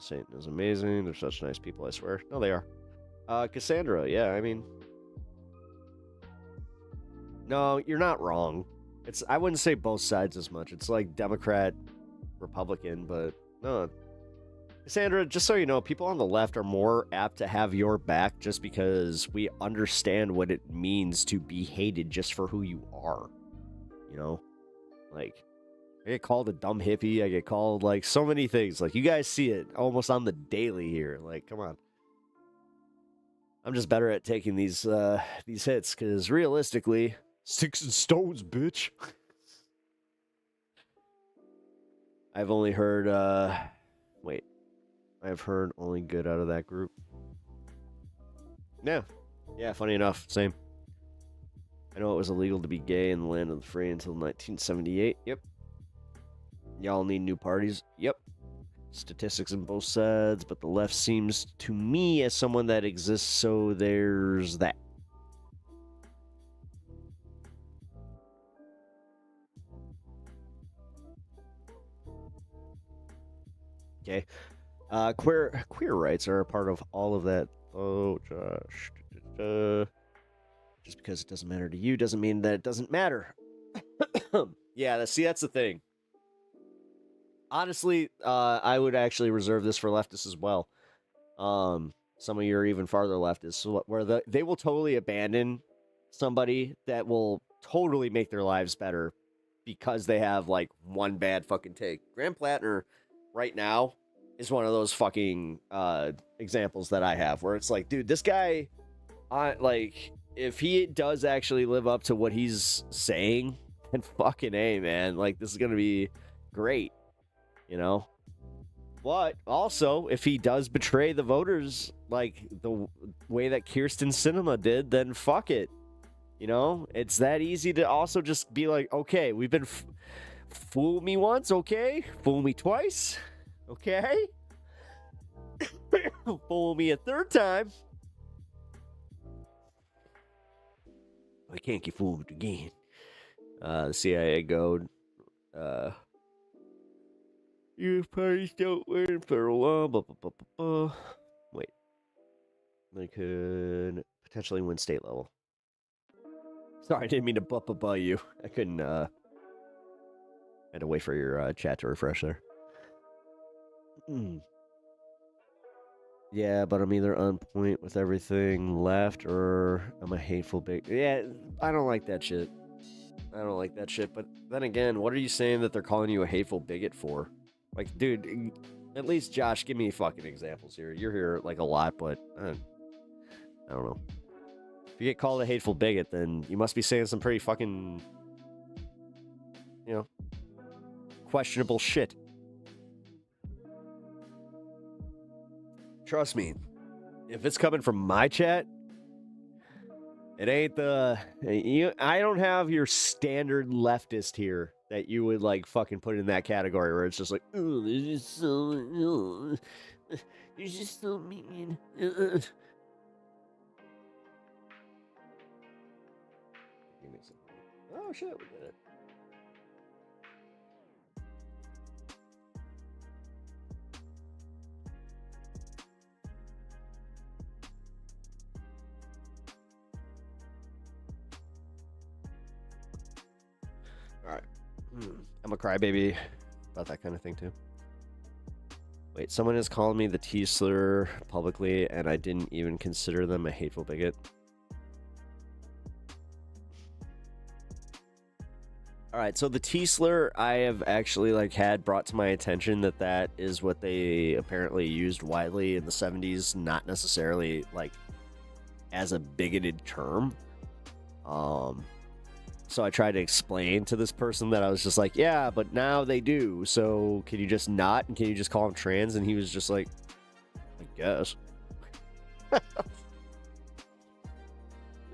Satan is amazing. They're such nice people, I swear. No, they are. Cassandra, yeah, I mean... No, you're not wrong. I wouldn't say both sides as much. It's like Democrat, Republican, but no. Cassandra, just so you know, people on the left are more apt to have your back just because we understand what it means to be hated just for who you are. You know? Like, I get called a dumb hippie. I get called, like, so many things. Like, you guys see it almost on the daily here. Like, come on. I'm just better at taking these hits, because realistically, sticks and stones, bitch. I've only heard, I've heard only good out of that group. Yeah, funny enough, same. I know it was illegal to be gay in the land of the free until 1978. Yep. Y'all need new parties. Yep. Statistics on both sides, but the left seems to me as someone that exists, so there's that. Okay. Queer rights are a part of all of that. Oh, Josh. Just because it doesn't matter to you doesn't mean that it doesn't matter. Yeah, that's the thing. Honestly, I would actually reserve this for leftists as well. Some of you are even farther leftists, where they will totally abandon somebody that will totally make their lives better because they have, like, one bad fucking take. Graham Plattner, right now, is one of those fucking examples that I have, where it's like, dude, this guy, like, if he does actually live up to what he's saying, then fucking A, man, like, this is gonna be great, you know? But also, if he does betray the voters, like the way that Kirsten Sinema did, then fuck it. You know, it's that easy to also just be like, okay, we've been fool me once, okay? Fool me twice, okay? Fool me a third time. I can't get fooled again. The CIA goad. Youth parties don't win federal law. Blah, blah, blah, blah, blah. Wait. They could potentially win state level. Sorry, I didn't mean to buh you. I couldn't, I had to wait for your chat to refresh there. Yeah, but I'm either on point with everything left or I'm a hateful bigot. Yeah, I don't like that shit. But then again, what are you saying that they're calling you a hateful bigot for? Like, dude, at least, Josh, give me fucking examples here. You're here, like, a lot, but I don't know. If you get called a hateful bigot, then you must be saying some pretty fucking, you know, questionable shit. Trust me, if it's coming from my chat, it ain't I don't have your standard leftist here that you would, like, fucking put in that category where it's just like, oh, they're just so mean. Give me some. Oh, shit, we did it. All right. I'm a crybaby about that kind of thing, too. Wait, someone has called me the T-slur publicly, and I didn't even consider them a hateful bigot. All right, so the T-slur, I have actually had brought to my attention that is what they apparently used widely in the 70s, not necessarily as a bigoted term. So I tried to explain to this person that I was just like, yeah, but now they do. So can you just not? And can you just call him trans? And he was just like, I guess.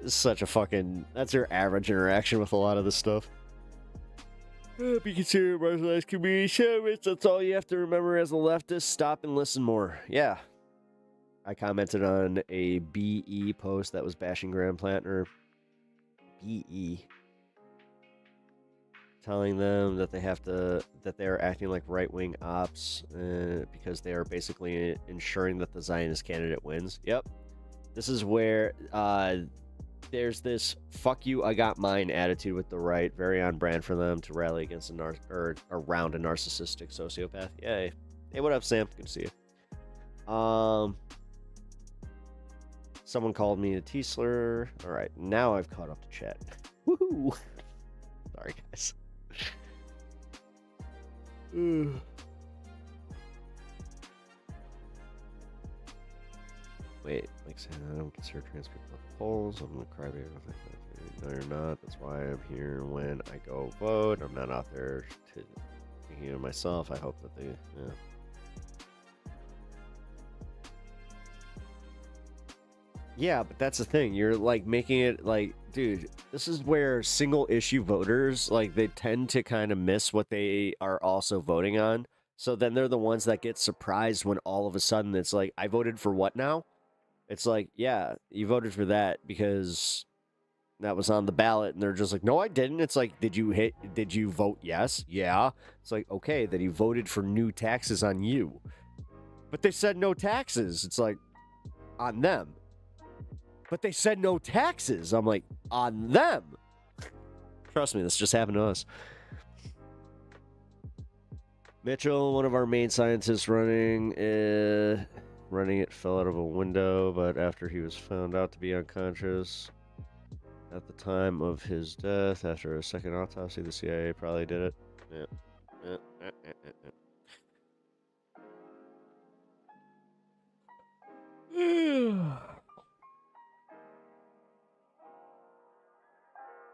It's such a fucking... That's your average interaction with a lot of this stuff. Be considered a marginalized community service. That's all you have to remember as a leftist. Stop and listen more. Yeah. I commented on a BE post that was bashing Graham Plantner. BE. Telling them that they are acting like right-wing ops because they are basically ensuring that the Zionist candidate wins. Yep. This is where there's this "fuck you, I got mine" attitude with the right, very on brand for them to rally against around a narcissistic sociopath. Yay. Hey, what up, Sam? Good to see you. Someone called me a T-slur. All right, now I've caught up to chat. Woohoo! Sorry, guys. Wait, saying I don't consider trans people at the polls. I'm gonna cry baby. No, you're not. That's why I'm here when I go vote. I'm not out there thinking of myself. I hope that they. Yeah. Yeah, but that's the thing. You're making it dude, this is where single issue voters, they tend to kind of miss what they are also voting on. So then they're the ones that get surprised when all of a sudden it's I voted for what now? It's yeah, you voted for that because that was on the ballot. And they're just no, I didn't. It's did you vote yes? Yeah. It's okay, then you voted for new taxes on you. But they said no taxes. It's on them. But they said no taxes. I'm on them. Trust me, this just happened to us. Mitchell, one of our main scientists running it, fell out of a window, but after he was found out to be unconscious at the time of his death, after a second autopsy, the CIA probably did it. Yeah.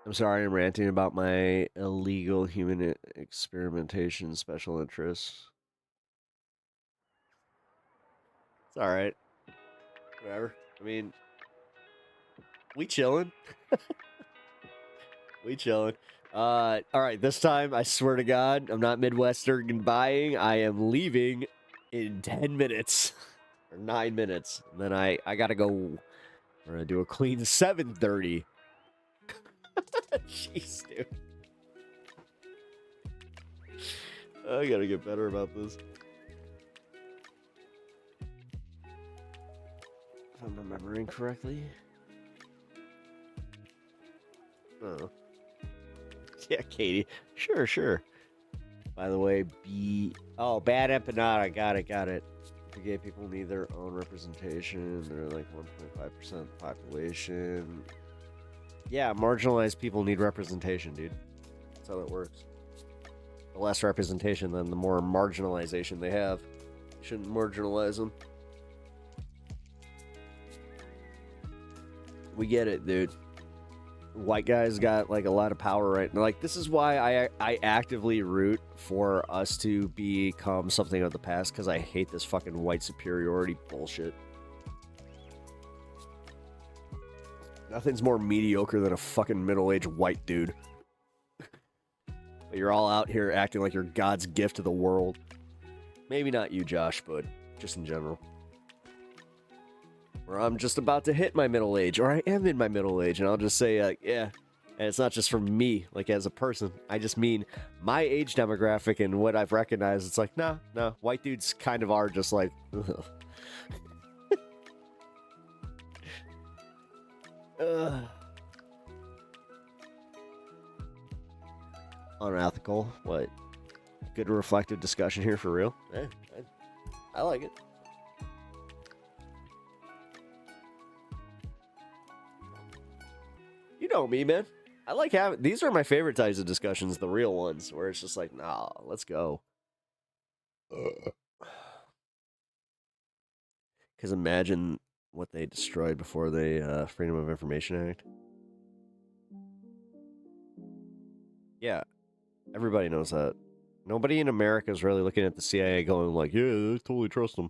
I'm sorry I'm ranting about my illegal human experimentation special interests. It's alright. Whatever. I mean, we chilling. We chilling. Alright, this time, I swear to God, I'm not Midwestern buying. I am leaving in 10 minutes. Or 9 minutes. And then I gotta go. We're gonna do a clean 7:30. Jeez, dude. I gotta get better about this. If I'm remembering correctly. Oh. Yeah, Katie. Sure. By the way, bad empanada. Got it. The gay people need their own representation. They're 1.5% of the population. Yeah, marginalized people need representation, dude. That's how that works. The less representation, then the more marginalization they have. You shouldn't marginalize them. We get it, dude. White guys got a lot of power right now. This is why I actively root for us to become something of the past, because I hate this fucking white superiority bullshit. Nothing's more mediocre than a fucking middle-aged white dude. But you're all out here acting like you're God's gift to the world. Maybe not you, Josh, but just in general. Or I'm just about to hit my middle age, or I am in my middle age, and I'll just say, yeah. And it's not just from me, as a person. I just mean my age demographic and what I've recognized. It's no, white dudes kind of are just ugh. Unethical. What? Good reflective discussion here for real. I like it. You know me, man. I like having these are my favorite types of discussions, the real ones, where it's just like, nah, let's go. Because imagine what they destroyed before the Freedom of Information Act. Yeah, everybody knows that. Nobody in America is really looking at the CIA going like, yeah, I totally trust them.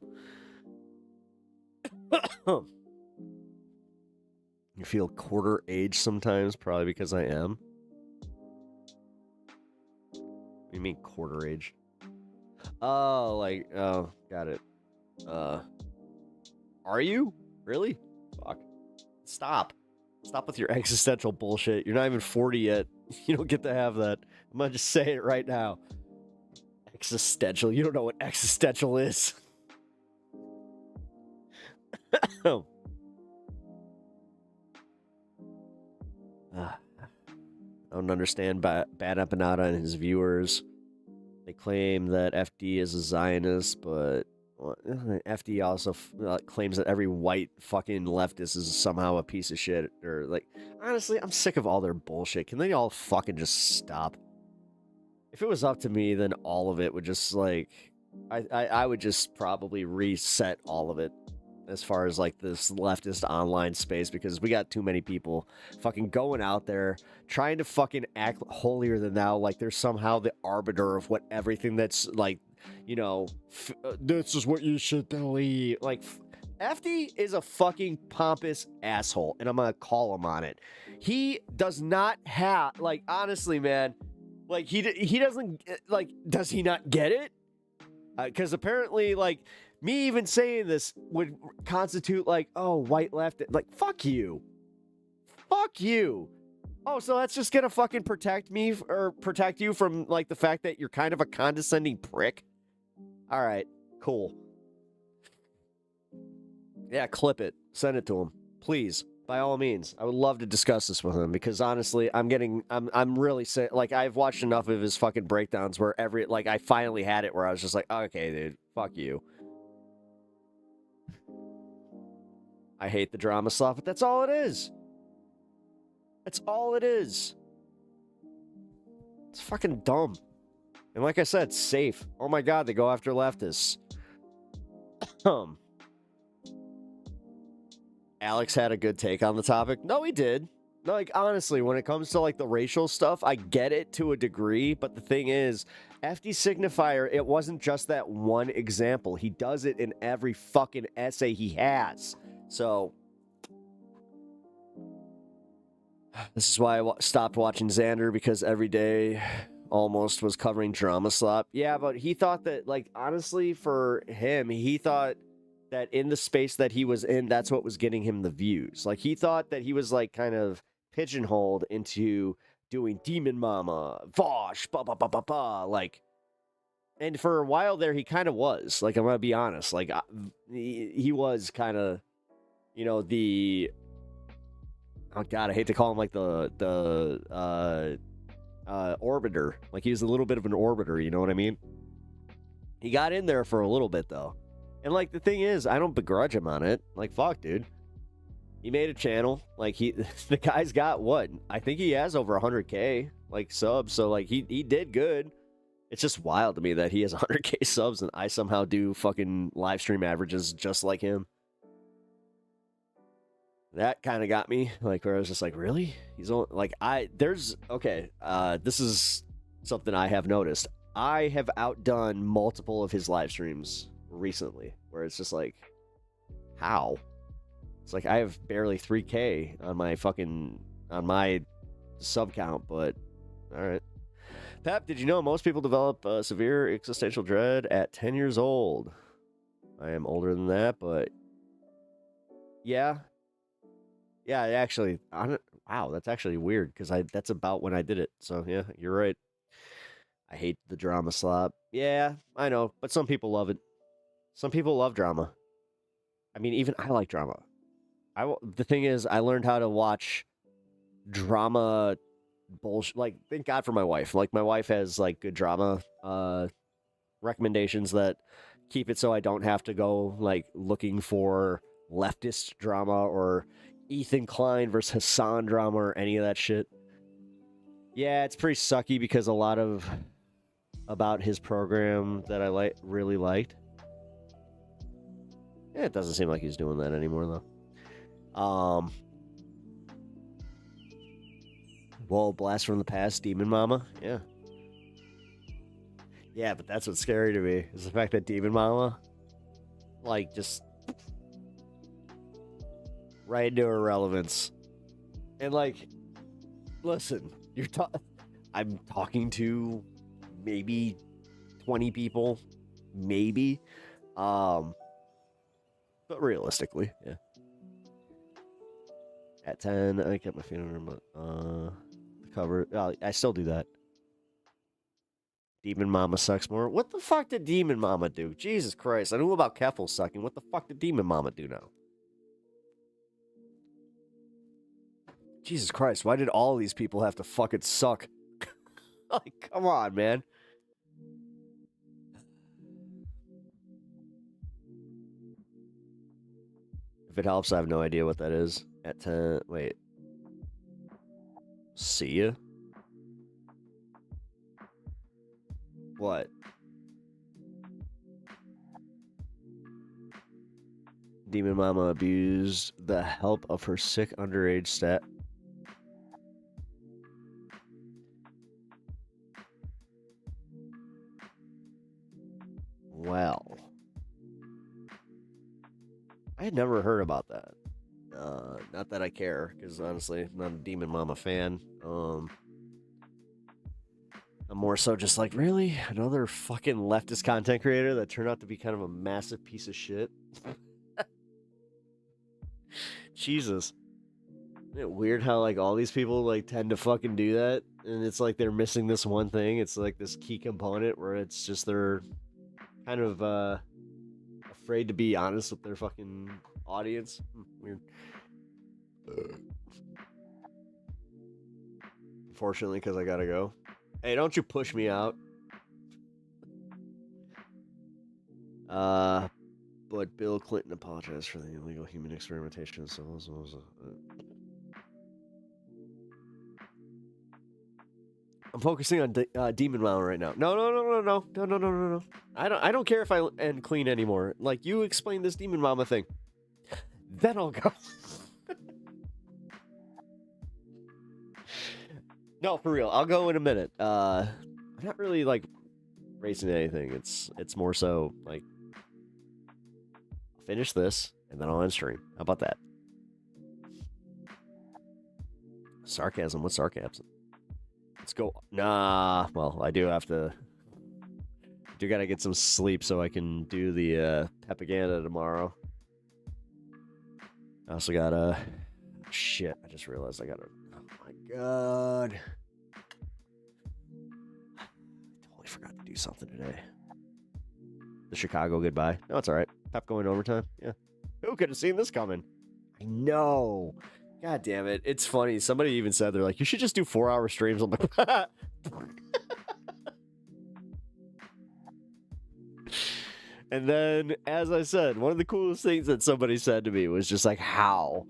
You feel quarter age sometimes, probably because I am. What do you mean quarter age? Oh, like, oh, got it. Are you? Really? Fuck. Stop. Stop with your existential bullshit. You're not even 40 yet. You don't get to have that. I'm gonna just say it right now. Existential. You don't know what existential is. I don't understand Bad Empanada and his viewers. They claim that FD is a Zionist, but FD also claims that every white fucking leftist is somehow a piece of shit. Or like, honestly, I'm sick of all their bullshit. Can they all fucking just stop? If it was up to me, then all of it would just like, I would just probably reset all of it. As far as like this leftist online space, because we got too many people fucking going out there trying to fucking act holier than thou, like they're somehow the arbiter of what everything that's like, you know, this is what you should believe. Like, FD is a fucking pompous asshole, and I'm gonna call him on it. He does not have, like, honestly, man, like he doesn't, like, does he not get it? Because apparently, like, me even saying this would constitute like, oh, white left. Like, fuck you. Fuck you. Oh, so that's just gonna fucking protect me or protect you from like the fact that you're kind of a condescending prick? All right, cool. Yeah, clip it. Send it to him. Please. By all means. I would love to discuss this with him because honestly, I'm really sick. Like, I've watched enough of his fucking breakdowns where I finally had it where I was just like, okay, dude, fuck you. I hate the drama stuff, but that's all it is. That's all it is. It's fucking dumb. And like I said, safe. Oh my god, they go after leftists. Alex had a good take on the topic. No, he did. No, like, honestly, when it comes to like the racial stuff, I get it to a degree, but the thing is, FD Signifier, it wasn't just that one example. He does it in every fucking essay he has. So, this is why I stopped watching Xander, because every day almost was covering drama slop. Yeah, but he thought that, like, honestly, for him, he thought that in the space that he was in, that's what was getting him the views. Like, he thought that he was, like, kind of pigeonholed into doing Demon Mama, Vosh, like, and for a while there, he kind of was. Like, I'm gonna be honest. Like, he was kind of, you know, the, oh god, I hate to call him like the orbiter. Like, he was a little bit of an orbiter, you know what I mean? He got in there for a little bit though. And like, the thing is, I don't begrudge him on it. Like, fuck, dude. He made a channel. Like, the guy's got what? I think he has over 100K like subs. So like, he did good. It's just wild to me that he has 100K subs and I somehow do fucking live stream averages just like him. That kind of got me, like, where I was just like, really? He's only, like, okay, this is something I have noticed. I have outdone multiple of his live streams recently, where it's just like, how? It's like, I have barely 3K on my sub count, but all right. Pep, did you know most people develop severe existential dread at 10 years old? I am older than that, but yeah. Yeah, actually, wow, that's actually weird, because that's about when I did it. So, yeah, you're right. I hate the drama slop. Yeah, I know, but some people love it. Some people love drama. I mean, even I like drama. The thing is, I learned how to watch drama bullshit. Like, thank God for my wife. Like, my wife has, like, good drama recommendations that keep it so I don't have to go like looking for leftist drama or Ethan Klein versus Hassan drama or any of that shit. Yeah, it's pretty sucky because a lot of about his program that I really liked. Yeah, it doesn't seem like he's doing that anymore though. Whoa, blast from the past, Demon Mama. Yeah. Yeah, but that's what's scary to me, is the fact that Demon Mama, like, just right into irrelevance. And, like, listen, I'm talking to maybe 20 people, maybe. But realistically, yeah. At 10, I kept my feet under the cover. I still do that. Demon Mama sucks more. What the fuck did Demon Mama do? Jesus Christ. I knew about Keffel sucking. What the fuck did Demon Mama do now? Jesus Christ. Why did all these people have to fucking suck? Like, come on, man. If it helps, I have no idea what that is. At 10. Wait. See ya? What? Demon Mama abused the help of her sick underage stat. Well. I had never heard about that. Not that I care, because honestly, I'm not a Demon Mama fan. I'm more so just like, really? Another fucking leftist content creator that turned out to be kind of a massive piece of shit? Jesus. Isn't it weird how, like, all these people, like, tend to fucking do that? And it's like they're missing this one thing. It's like this key component where it's just they're kind of, afraid to be honest with their fucking audience. Weird. Unfortunately, because I gotta go. Hey, don't you push me out. But Bill Clinton apologized for the illegal human experimentation. I'm focusing on Demon Mama right now. No. I don't care if I end clean anymore. Like, you explain this Demon Mama thing. Then I'll go. No, for real. I'll go in a minute. I'm not really, like, racing anything. It's more so, like, I'll finish this, and then I'll end stream. How about that? Sarcasm? What's sarcasm? Let's go. Nah. Well, I do have to... do gotta get some sleep so I can do the PEPAGANDA tomorrow. I also gotta... Shit, I just realized I gotta... Oh my god. I totally forgot to do something today. The Chicago goodbye. No, it's alright. Pep going overtime. Yeah. Who could have seen this coming? I know. God damn it. It's funny. Somebody even said, they're like, you should just do 4-hour streams. I'm like, and then, as I said, one of the coolest things that somebody said to me was just like, how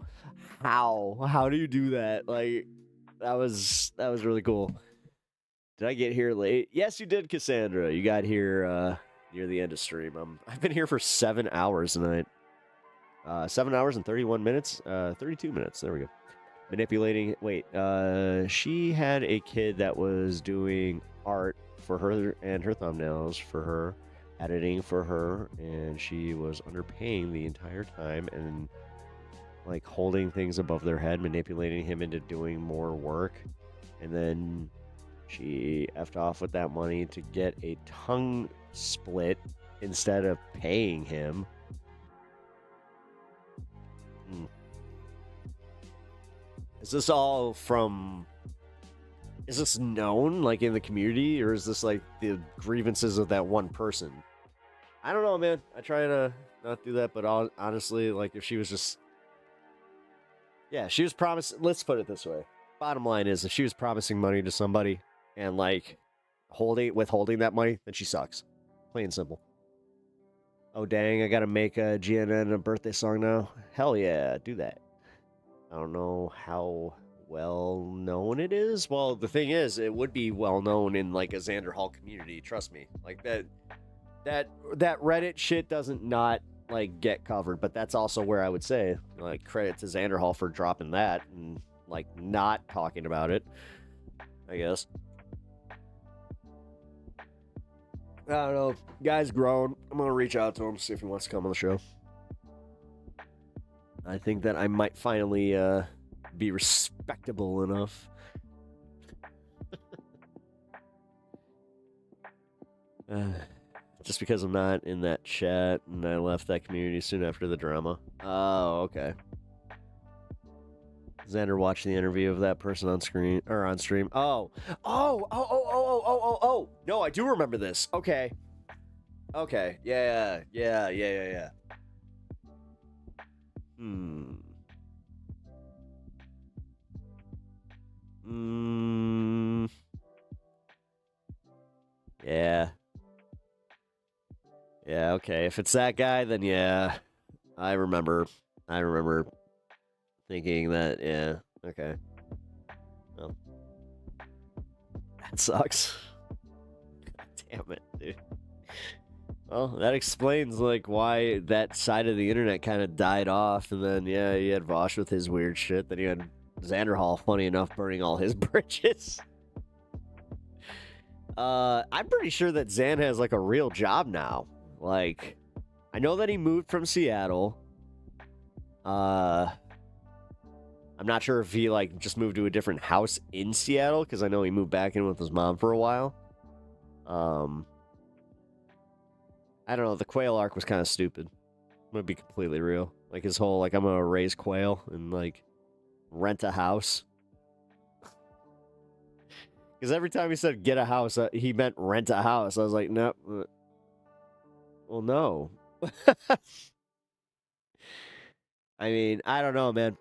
do you do that? Like, that was really cool. Did I get here late? Yes, you did, Cassandra. You got here near the end of stream. I've been here for 7 hours tonight. 7 hours and 31 minutes. 32 minutes. There we go. Manipulating. Wait. She had a kid that was doing art for her and her thumbnails for her, editing for her, and she was underpaying the entire time and like holding things above their head, manipulating him into doing more work, and then she effed off with that money to get a tongue split instead of paying him. Is this all from... Is this known, like, in the community? Or is this, like, the grievances of that one person? I don't know, man. I try to not do that, but honestly, like, if she was just... Yeah, she was promising... Let's put it this way. Bottom line is, if she was promising money to somebody and, like, withholding that money, then she sucks. Plain and simple. Oh, dang, I gotta make a GNN a birthday song now. Hell yeah, do that. I don't know how well known it is. Well, the thing is, it would be well known in like a Xander Hall community. Trust me. Like that Reddit shit doesn't not like get covered, but that's also where I would say like credit to Xander Hall for dropping that and like not talking about it, I guess. I don't know. Guy's grown. I'm gonna reach out to him, see if he wants to come on the show. I think that I might finally be respectable enough. Just because I'm not in that chat and I left that community soon after the drama. Oh, okay. Xander watched the interview of that person on screen or on stream. Oh. No, I do remember this. Okay. Yeah. Yeah. Yeah, okay. If it's that guy, then yeah. I remember thinking that, yeah. Okay. Well. That sucks. God damn it, dude. Well, that explains, like, why that side of the internet kind of died off, and then, yeah, you had Vosh with his weird shit, then you had Xander Hall, funny enough, burning all his bridges. I'm pretty sure that Xan has, like, a real job now. Like, I know that he moved from Seattle. I'm not sure if he, like, just moved to a different house in Seattle, because I know he moved back in with his mom for a while. I don't know, the quail arc was kind of stupid. I'm gonna be completely real. Like, his whole, like, I'm gonna raise quail and, like, rent a house. Because every time he said get a house, he meant rent a house. I was like, no. Well, no. I mean, I don't know, man.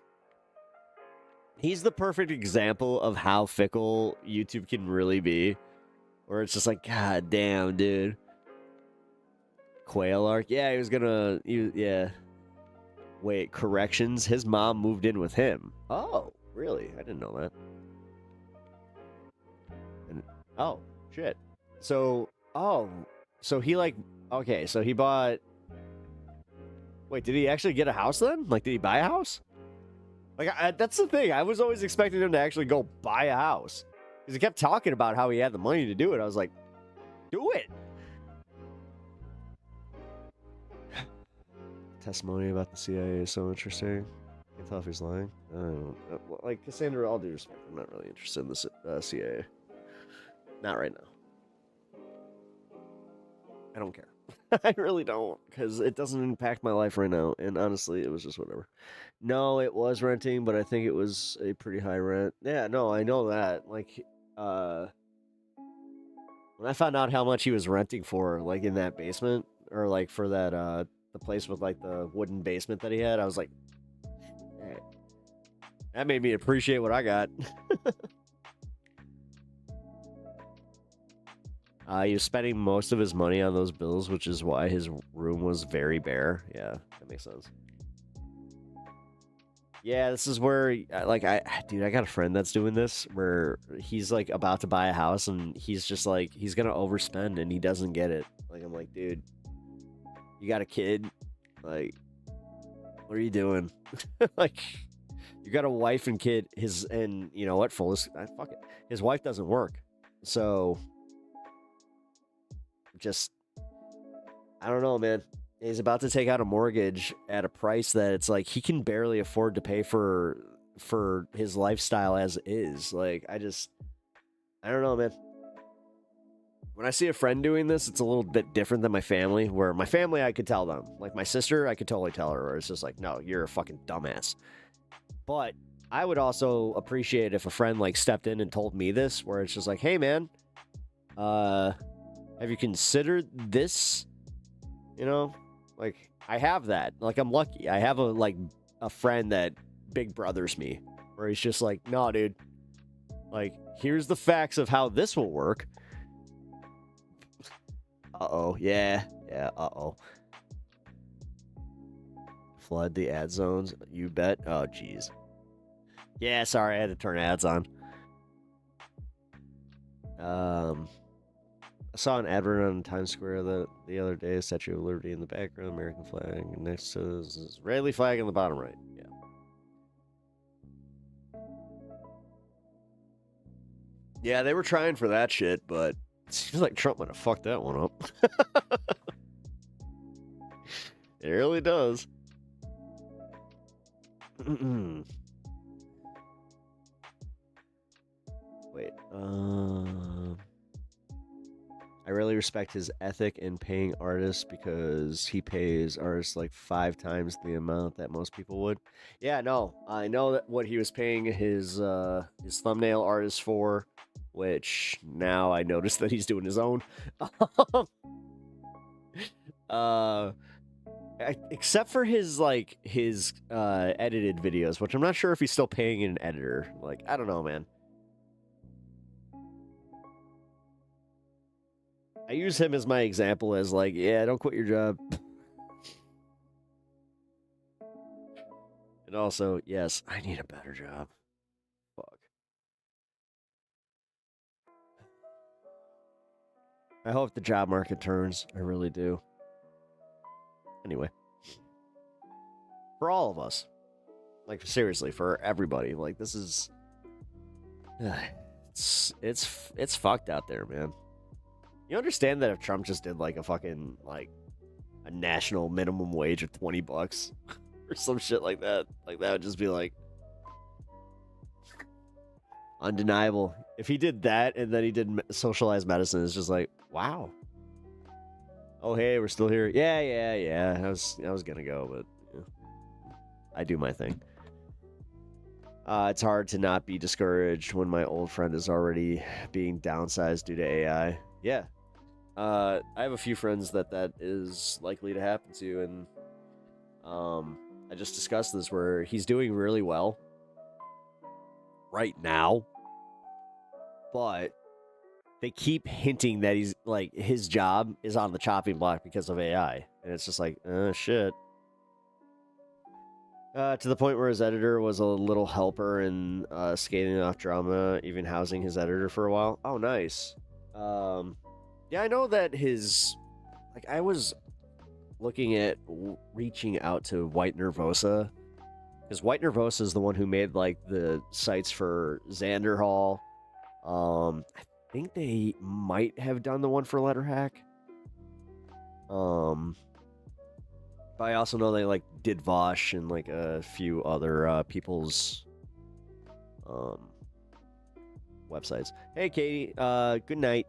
He's the perfect example of how fickle YouTube can really be. Where it's just like, God damn, dude. Quail arc? Yeah, he was gonna... yeah. Wait, corrections? His mom moved in with him. Oh, really? I didn't know that. Oh, shit. So, so he, like... Okay, so he bought... Wait, did he actually get a house then? Like, did he buy a house? Like, that's the thing. I was always expecting him to actually go buy a house. Because he kept talking about how he had the money to do it. I was like, do it! Testimony about the CIA is so interesting. I can tell if he's lying. I don't know. Like, Cassandra, all due respect, I'm not really interested in the CIA. Not right now. I don't care. I really don't, because it doesn't impact my life right now. And honestly, it was just whatever. No, it was renting, but I think it was a pretty high rent. Yeah, no, I know that. Like, when I found out how much he was renting for, like, in that basement, or, like, for that, the place with, like, the wooden basement that he had, I was like, hey, that made me appreciate what I got. He was spending most of his money on those bills, which is why his room was very bare. Yeah, that makes sense. Yeah, this is where, like, dude, I got a friend that's doing this, where he's, like, about to buy a house, and he's just, like, he's gonna overspend, and he doesn't get it. Like, I'm like, dude, you got a kid? Like, what are you doing? Like, you got a wife and kid, and you know what, fuck it. His wife doesn't work, so... Just, I don't know, man. He's about to take out a mortgage at a price that it's like he can barely afford to pay for his lifestyle as is. Like, I don't know, man. When I see a friend doing this, it's a little bit different than my family, where my family, I could tell them. Like, my sister, I could totally tell her, where it's just like, no, you're a fucking dumbass. But I would also appreciate if a friend, like, stepped in and told me this, where it's just like, hey, man, have you considered this? You know, like, I have that. Like, I'm lucky. I have a friend that big brothers me, where he's just like, no, dude. Like, here's the facts of how this will work. Uh-oh. Yeah. Uh-oh. flood the ad zones. You bet. Oh, jeez. Yeah, sorry, I had to turn ads on. I saw an advert on Times Square the other day, Statue of Liberty in the background, American flag, and next to this Israeli flag in the bottom right. Yeah. Yeah, they were trying for that shit, but it seems like Trump might have fucked that one up. It really does. Wait, I really respect his ethic in paying artists because he pays artists like 5 times the amount that most people would. Yeah, no, I know that what he was paying his thumbnail artists for, which now I notice that he's doing his own. Except for his edited videos, which I'm not sure if he's still paying an editor. Like, I don't know, man. I use him as my example as like, yeah, don't quit your job. And also, yes, I need a better job. Fuck. I hope the job market turns. I really do. Anyway. For all of us. Like, seriously, for everybody. Like, this is... It's fucked out there, man. You understand that if Trump just did like a fucking a national minimum wage of $20 or some shit like that would just be like undeniable. If he did that and then he did socialized medicine, it's just like, wow. Oh hey, we're still here. Yeah. I was gonna go, but I do my thing. It's hard to not be discouraged when my old friend is already being downsized due to AI. Yeah. I have a few friends that is likely to happen to, and I just discussed this where he's doing really well right now, but they keep hinting that he's like his job is on the chopping block because of AI, and it's just like, shit. To the point where his editor was a little helper in skating off drama, even housing his editor for a while. Oh, nice. Yeah, I know that I was looking at reaching out to White Nervosa, because White Nervosa is the one who made like the sites for Xander Hall. I think they might have done the one for Letterhack. But I also know they like did Vosh and like a few other people's websites. Hey, Katie. Good night.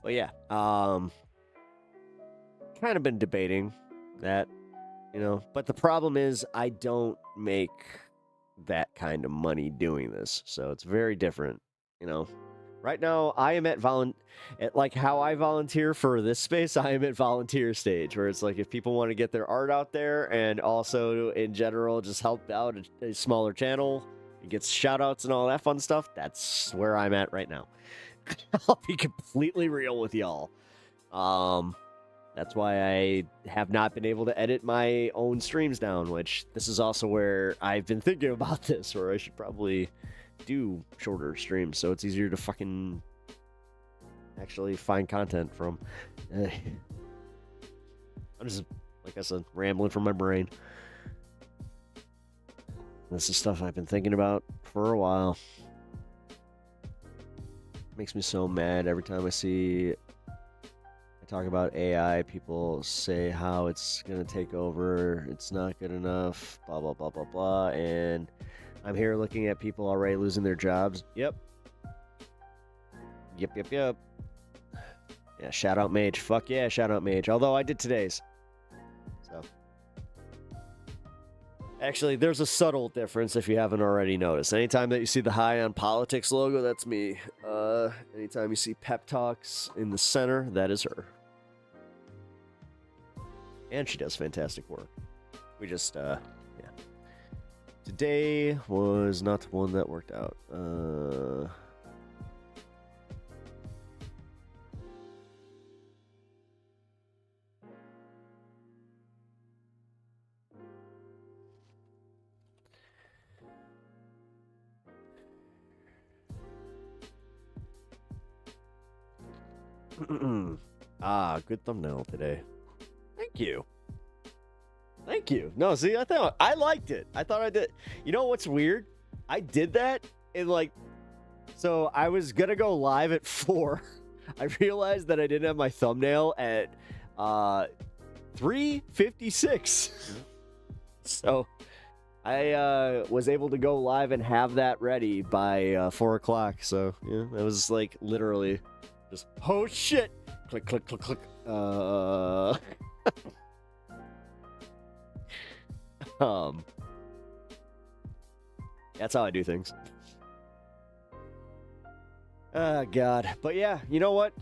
But yeah, kind of been debating that, but the problem is I don't make that kind of money doing this, so it's very different, Right now, I am at like how I volunteer for this space, I am at volunteer stage, where it's like if people want to get their art out there and also in general just help out a smaller channel, it gets shout outs and all that fun stuff, that's where I'm at right now. I'll be completely real with y'all. That's why I have not been able to edit my own streams down, which this is also where I've been thinking about this, where I should probably do shorter streams so it's easier to fucking actually find content from. I'm just, like I said, rambling from my brain. This is stuff I've been thinking about for a while. Makes me so mad every time I talk about AI. People say how it's gonna take over, it's not good enough, blah blah blah blah blah, and I'm here looking at people already losing their jobs. Yep. Yeah, shout out Mage. Fuck yeah, shout out Mage. Although I did today's. So actually, there's a subtle difference if you haven't already noticed. Anytime that you see the High on Politics logo, that's me. Anytime you see Pep Talks in the center, that is her. And she does fantastic work. We just, yeah. Today was not the one that worked out. Good thumbnail today. Thank you. Thank you. No, see, I liked it. I thought I did. You know what's weird? I did that in like, so I was gonna go live at 4. I realized that I didn't have my thumbnail at 3:56. So I was able to go live and have that ready by 4 o'clock. So yeah, it was like literally just, oh shit, click, click, click, click. That's how I do things. Oh God. But yeah, you know what?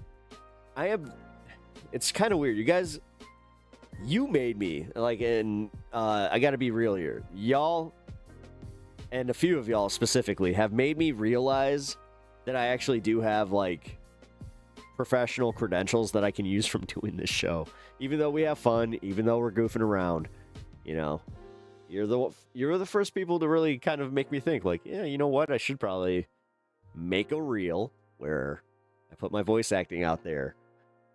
It's kind of weird. You guys, you made me like, and I gotta be real here. Y'all, and a few of y'all specifically, have made me realize that I actually do have like professional credentials that I can use from doing this show. Even though we have fun, even though we're goofing around, you know, you're the first people to really kind of make me think like, yeah, you know what? I should probably make a reel where I put my voice acting out there.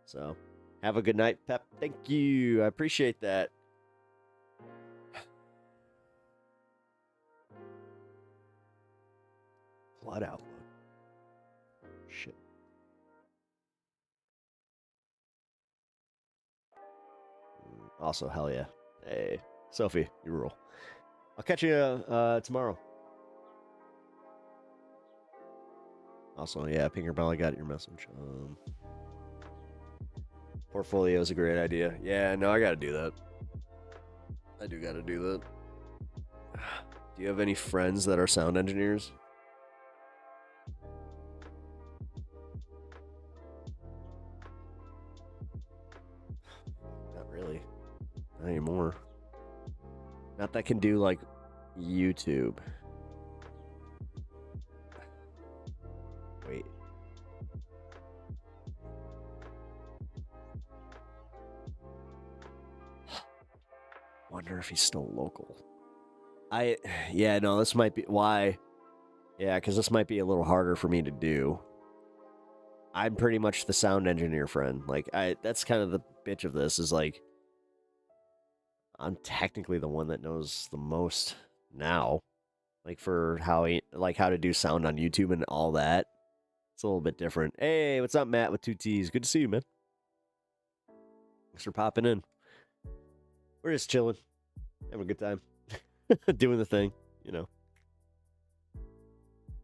So have a good night, Pep. Thank you. I appreciate that. Flood outlook. Shit. Also, hell yeah. Hey, Sophie, you rule. I'll catch you tomorrow. Also, yeah, Pinger Bell, I got your message. Portfolio is a great idea. Yeah, no, I gotta do that. I do gotta do that. Do you have any friends that are sound engineers? Not really. Not anymore. Not that can do, like, YouTube. Wait. Wonder if he's still local. Yeah, no, this might be why. Yeah, because this might be a little harder for me to do. I'm pretty much the sound engineer friend. Like, that's kind of the bitch of this, is like, I'm technically the one that knows the most now. Like, for how to do sound on YouTube and all that. It's a little bit different. Hey, what's up, Matt with 2 T's? Good to see you, man. Thanks for popping in. We're just chilling. Having a good time. Doing the thing, you know.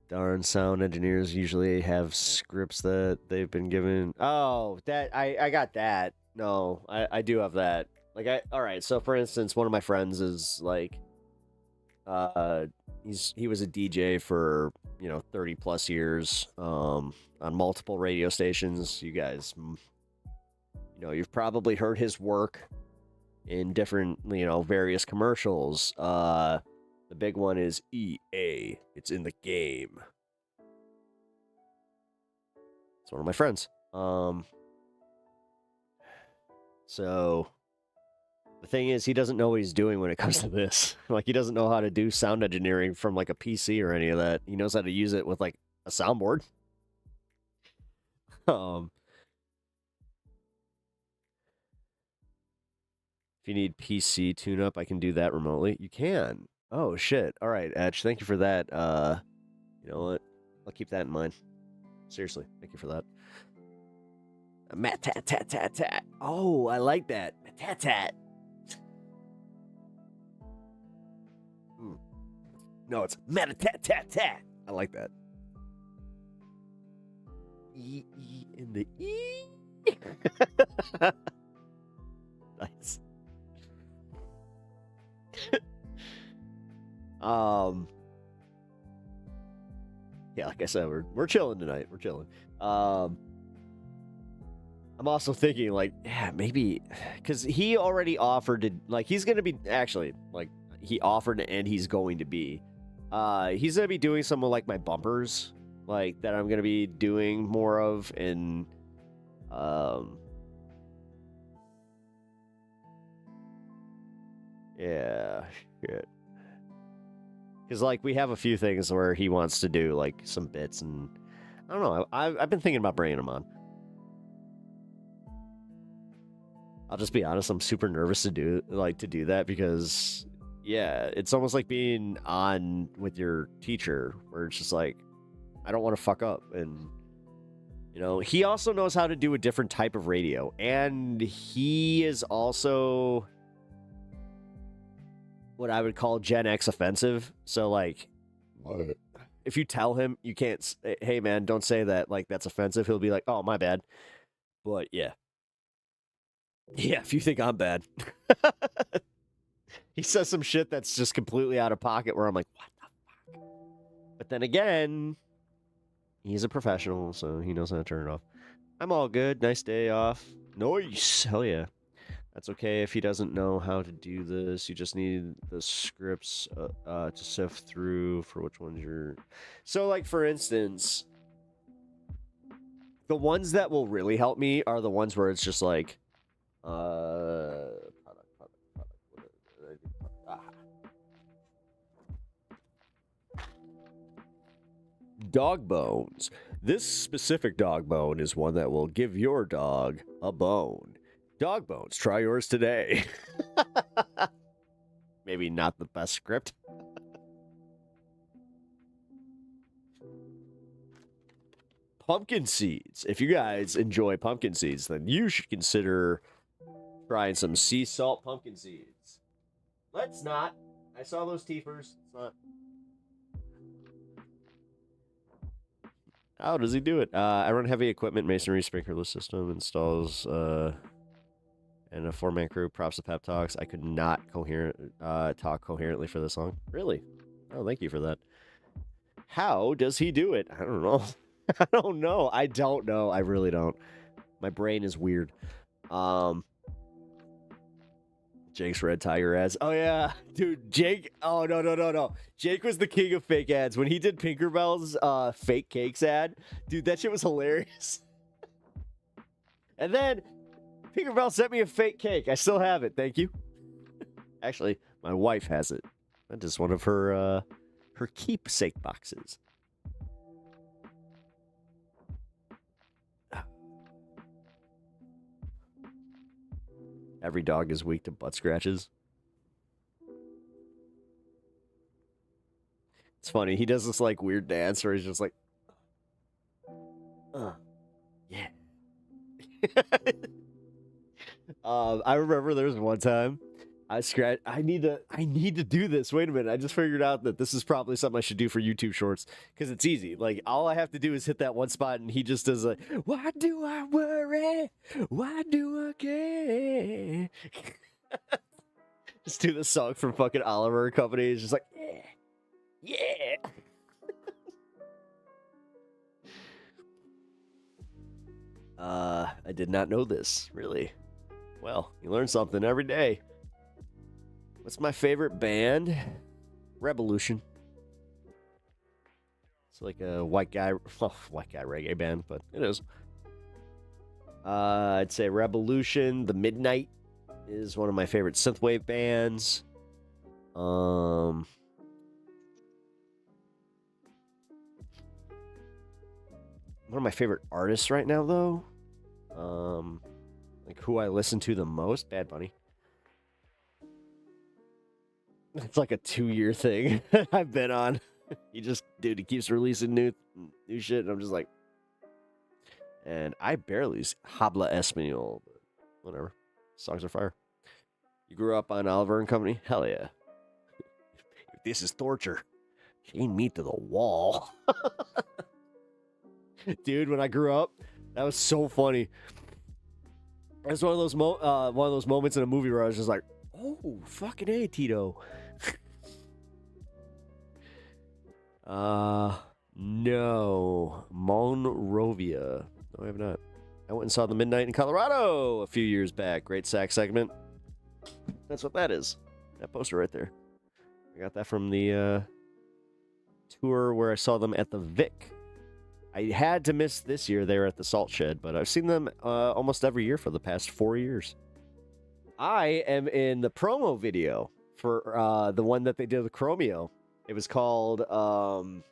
Darn sound engineers usually have scripts that they've been given. Oh, that I got that. No, I do have that. Like, all right, so for instance, one of my friends is like, he was a DJ for, 30 plus years, on multiple radio stations. You guys, you've probably heard his work in different, various commercials. The big one is EA. It's in the game. It's one of my friends. So the thing is, he doesn't know what he's doing when it comes to this. Like, he doesn't know how to do sound engineering from like a PC or any of that. He knows how to use it with like a soundboard. If you need PC tune-up, I can do that remotely. You can. Oh, shit. All right, Etch, thank you for that. You know what? I'll keep that in mind. Seriously, thank you for that. Mat tat tat tat tat. Oh, I like that. Mat tat tat. No, it's mat tat tat tat. I like that. E in the E. Nice. Yeah, like I said, we're chilling tonight. We're chilling. I'm also thinking, like, yeah, maybe because he already offered to, like, he's gonna be actually, like, he offered and he's going to be. He's gonna be doing some of like my bumpers, like that I'm gonna be doing more of, and yeah, shit. Because, like, we have a few things where he wants to do, like, some bits, and I don't know. I've been thinking about bringing him on. I'll just be honest, I'm super nervous to do that because yeah, it's almost like being on with your teacher where it's just like, I don't want to fuck up. And you know, he also knows how to do a different type of radio, and he is also what I would call Gen X offensive. So like, if you tell him you can't, hey man, don't say that, like that's offensive, he'll be like, oh, my bad. But yeah, if you think I'm bad, he says some shit that's just completely out of pocket where I'm like, what the fuck? But then again, he's a professional, so he knows how to turn it off. I'm all good. Nice day off. Nice. Hell yeah. That's okay if he doesn't know how to do this. You just need the scripts to sift through for which ones you're... So, like, for instance, the ones that will really help me are the ones where it's just like, dog bones. This specific dog bone is one that will give your dog a bone. Dog bones, try yours today. Maybe not the best script. Pumpkin seeds. If you guys enjoy pumpkin seeds, then you should consider trying some sea salt pumpkin seeds. Let's not. I saw those teepers. It's not. How does he do it? I run heavy equipment, masonry, sprinkler system, installs, and a 4-man crew. Props to Pep Talks. I could not talk coherently for this song. Really? Oh, thank you for that. How does he do it? I don't know. I don't know. I don't know. I really don't. My brain is weird. Jake's Red Tiger ads. Oh, yeah. Dude, Jake. Oh, no. Jake was the king of fake ads. When he did Tinkerbell's fake cakes ad, dude, that shit was hilarious. And then Tinkerbell sent me a fake cake. I still have it. Thank you. Actually, my wife has it. That is one of her keepsake boxes. Every dog is weak to butt scratches. It's funny. He does this like weird dance where he's just like, yeah. I remember there was one time I need to do this. Wait a minute. I just figured out that this is probably something I should do for YouTube Shorts because it's easy. Like all I have to do is hit that one spot and he just does like, why do I worry? Why do I care? Just do the song from fucking Oliver and Company. It's just like, yeah. I did not know this, really. Well, you learn something every day. What's my favorite band? Revolution. It's like a white guy reggae band, but it is. I'd say Revolution. The Midnight is one of my favorite synthwave bands. One of my favorite artists right now, though. Like who I listen to the most, Bad Bunny. It's like a 2-year thing I've been on. He keeps releasing new shit, and I'm just like, and I barely habla español, but whatever. Songs are fire. You grew up on Oliver and Company? Hell yeah. If this is torture, chain me to the wall. Dude, when I grew up, that was so funny. It was one of those moments in a movie where I was just like, oh, fucking A, Tito. No. Monrovia. No, I have not. I went and saw The Midnight in Colorado a few years back. Great sax segment. That's what that is. That poster right there. I got that from the tour where I saw them at the Vic. I had to miss this year. They were at the Salt Shed, but I've seen them almost every year for the past 4 years. I am in the promo video for the one that they did with Chromeo. It was called, Chrome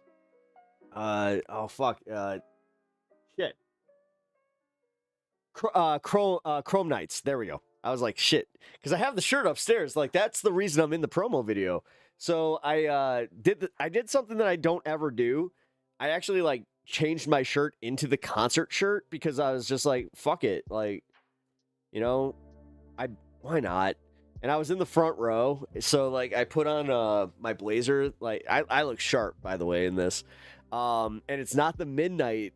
Nights. There we go. I was like, shit, because I have the shirt upstairs. Like, that's the reason I'm in the promo video. So I did something that I don't ever do. I actually like changed my shirt into the concert shirt because I was just like, fuck it, like, you know, why not? And I was in the front row, so like I put on my blazer. Like I look sharp, by the way, in this. And it's not the midnight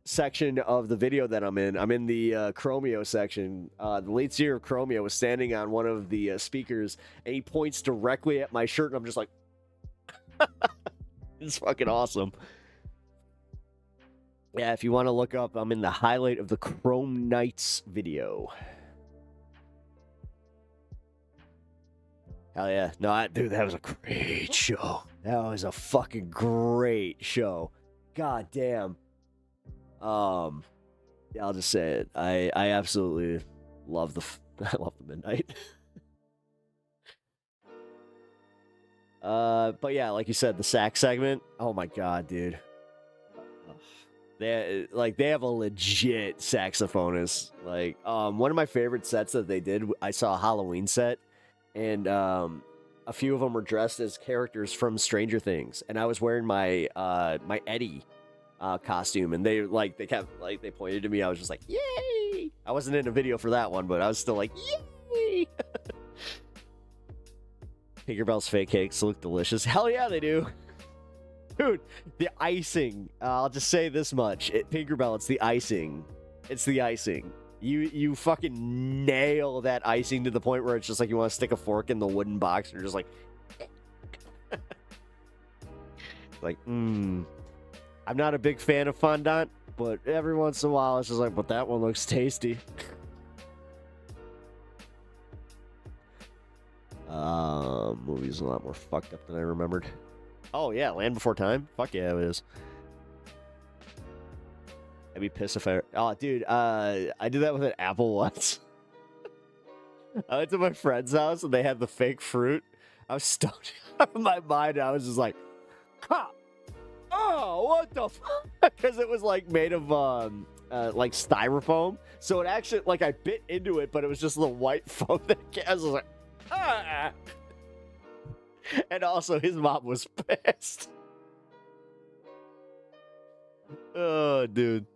section of the video that I'm in. I'm in the Chromeo section. The lead singer of Chromeo was standing on one of the speakers, and he points directly at my shirt, and I'm just like, it's fucking awesome. Yeah, if you want to look up, I'm in the highlight of the Chrome Nights video. Hell yeah. No, dude, that was a great show. That was a fucking great show. God damn. Yeah, I'll just say it. I absolutely love I love the midnight. But yeah, like you said, the sax segment. Oh my god, dude. They have a legit saxophonist. Like, one of my favorite sets that they did, I saw a Halloween set, and a few of them were dressed as characters from Stranger Things, and I was wearing my my Eddie costume, and they pointed to me. I was just like, yay! I wasn't in a video for that one, but I was still like, yay! Tinkerbell's fake cakes look delicious. Hell yeah, they do. Dude, the icing. I'll just say this much. Tinkerbell, it's the icing. It's the icing. You fucking nail that icing to the point where it's just like you want to stick a fork in the wooden box and you're just like... like, I'm not a big fan of fondant, but every once in a while it's just like, but that one looks tasty. Movie's a lot more fucked up than I remembered. Oh yeah, Land Before Time? Fuck yeah, it is. I'd be pissed if I... Oh, dude, I did that with an apple once. I went to my friend's house and they had the fake fruit. I was stoned out of my mind. I was just like, ha! Oh, what the fuck? Because it was like made of like styrofoam. So it actually, like, I bit into it, but it was just the white foam that I was like, ah! And also, his mom was pissed. Oh, dude.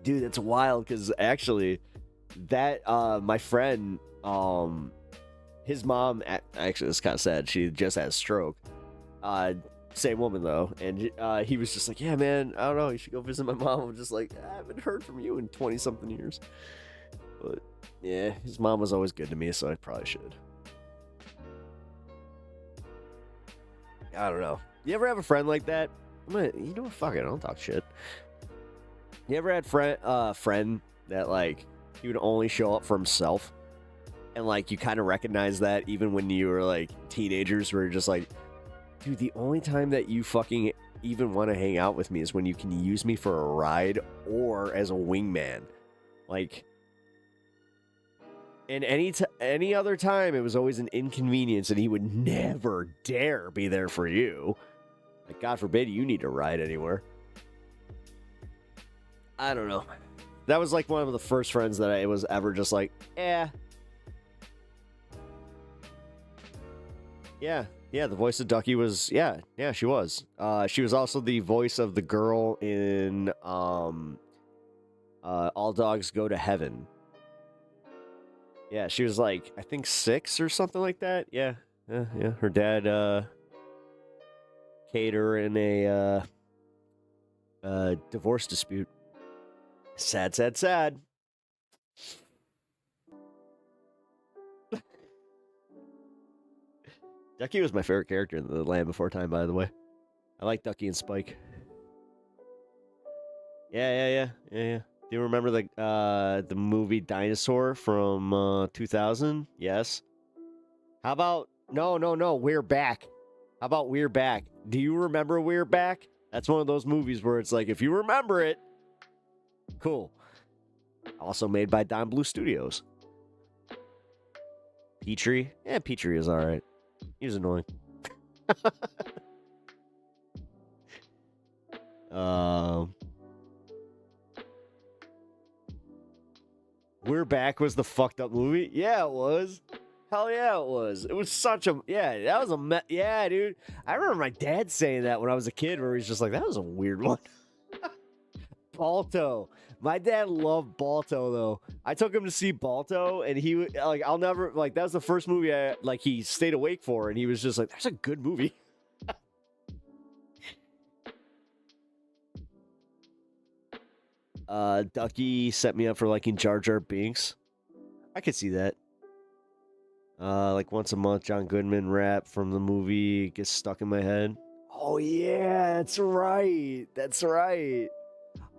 Dude, that's wild, because actually, that, my friend, his mom, actually, it's kind of sad, she just had a stroke. Same woman, though, and he was just like, yeah, man, I don't know, you should go visit my mom. I'm just like, I haven't heard from you in 20-something years. But, yeah, his mom was always good to me, so I probably should. I don't know. You ever have a friend like that? You know what, fuck it, I don't talk shit. You ever had friend that, like, he would only show up for himself? And, like, you kind of recognize that even when you were, like, teenagers, where you're just like, dude, the only time that you fucking even want to hang out with me is when you can use me for a ride or as a wingman. Like, and any other time, it was always an inconvenience, and he would never dare be there for you. Like, God forbid you need to ride anywhere. I don't know. That was like one of the first friends that I was ever just like, eh. Yeah, the voice of Ducky was, yeah, she was. She was also the voice of the girl in All Dogs Go to Heaven. Yeah, she was like, I think 6 or something like that. Yeah. Her dad Kate her in a divorce dispute. Sad. Ducky was my favorite character in The Land Before Time, by the way. I like Ducky and Spike. Yeah. Do you remember the movie Dinosaur from 2000? Yes. How about no, We're Back. How about We're Back? Do you remember We're Back? That's one of those movies where it's like, if you remember it, cool. Also made by Don Bluth Studios. Petrie? Yeah, Petrie is alright. He was annoying. We're Back was the fucked up movie? Yeah, it was. Hell yeah, it was. It was such a that was a yeah, dude. I remember my dad saying that when I was a kid, where he's just like, that was a weird one. Balto. My dad loved Balto though. I took him to see Balto, and he like I'll never like that was the first movie he stayed awake for, and he was just like, that's a good movie. Ducky set me up for liking Jar Jar Binks. I could see that. Like once a month, John Goodman rap from the movie gets stuck in my head. Oh yeah, that's right. That's right.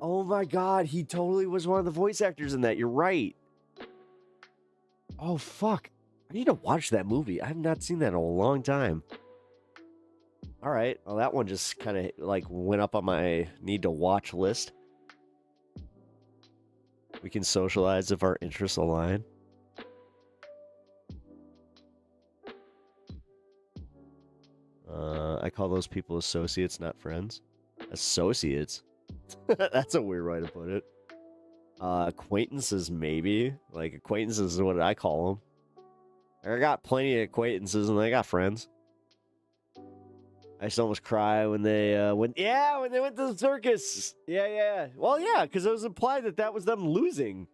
Oh my god, he totally was one of the voice actors in that. You're right. Oh fuck. I need to watch that movie. I have not seen that in a long time. All right. Well, that one just kind of like went up on my need to watch list. We can socialize if our interests align. I call those people associates, not friends. Associates? That's a weird way to put it. Acquaintances, maybe. Like, acquaintances is what I call them. I got plenty of acquaintances, and I got friends. I used to almost cry when they when they went to the circus. Yeah. Well, yeah, because it was implied that was them losing.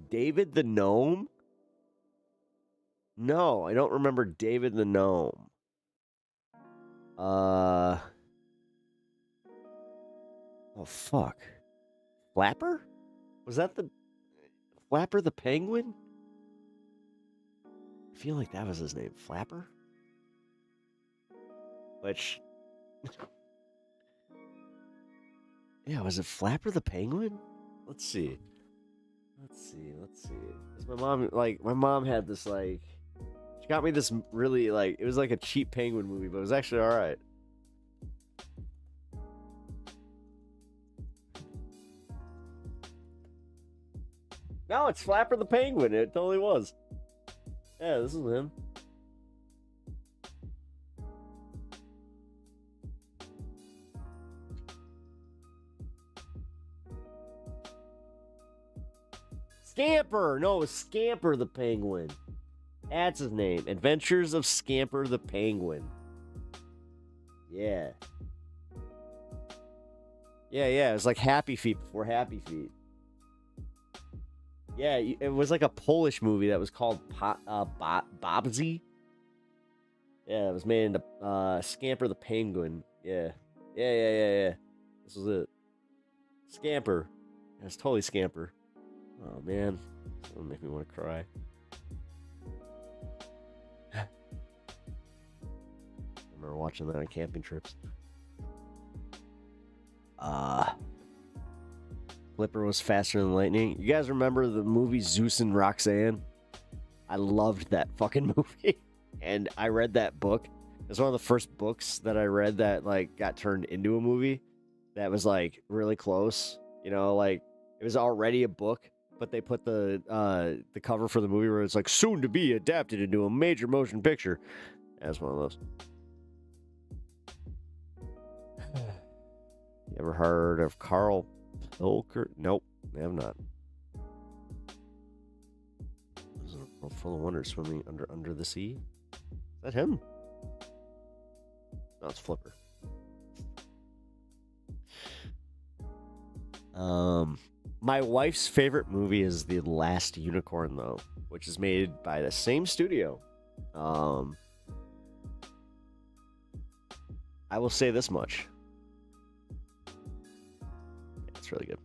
David the Gnome? No, I don't remember David the Gnome. Oh, fuck. Flapper? Was that the Flapper the Penguin? I feel like that was his name. Flapper? Which... yeah, was it Flapper the Penguin? Let's see. Let's see. 'Cause my mom had this, like... She got me this really, like... It was like a cheap penguin movie, but it was actually alright. No, it's Flapper the Penguin. It totally was. Yeah, this is him. Scamper! No, it was Scamper the Penguin. That's his name. Adventures of Scamper the Penguin. Yeah. Yeah, it was like Happy Feet before Happy Feet. Yeah, it was like a Polish movie that was called Bobsy. Yeah, it was made into Scamper the Penguin. Yeah. This was it. Scamper. It was totally Scamper. Oh, man. It's gonna make me want to cry. I remember watching that on camping trips. Flipper was faster than lightning. You guys remember the movie Zeus and Roxanne? I loved that fucking movie. And I read that book. It's one of the first books that I read that like got turned into a movie that was like really close. You know, like it was already a book, but they put the cover for the movie where it's like soon to be adapted into a major motion picture. That's one of those. You ever heard of Carl Pilker? Nope, I have not. There's a world full of wonders swimming under the sea. Is that him? No, it's Flipper. My wife's favorite movie is The Last Unicorn, though, which is made by the same studio. I will say this much. It's really good.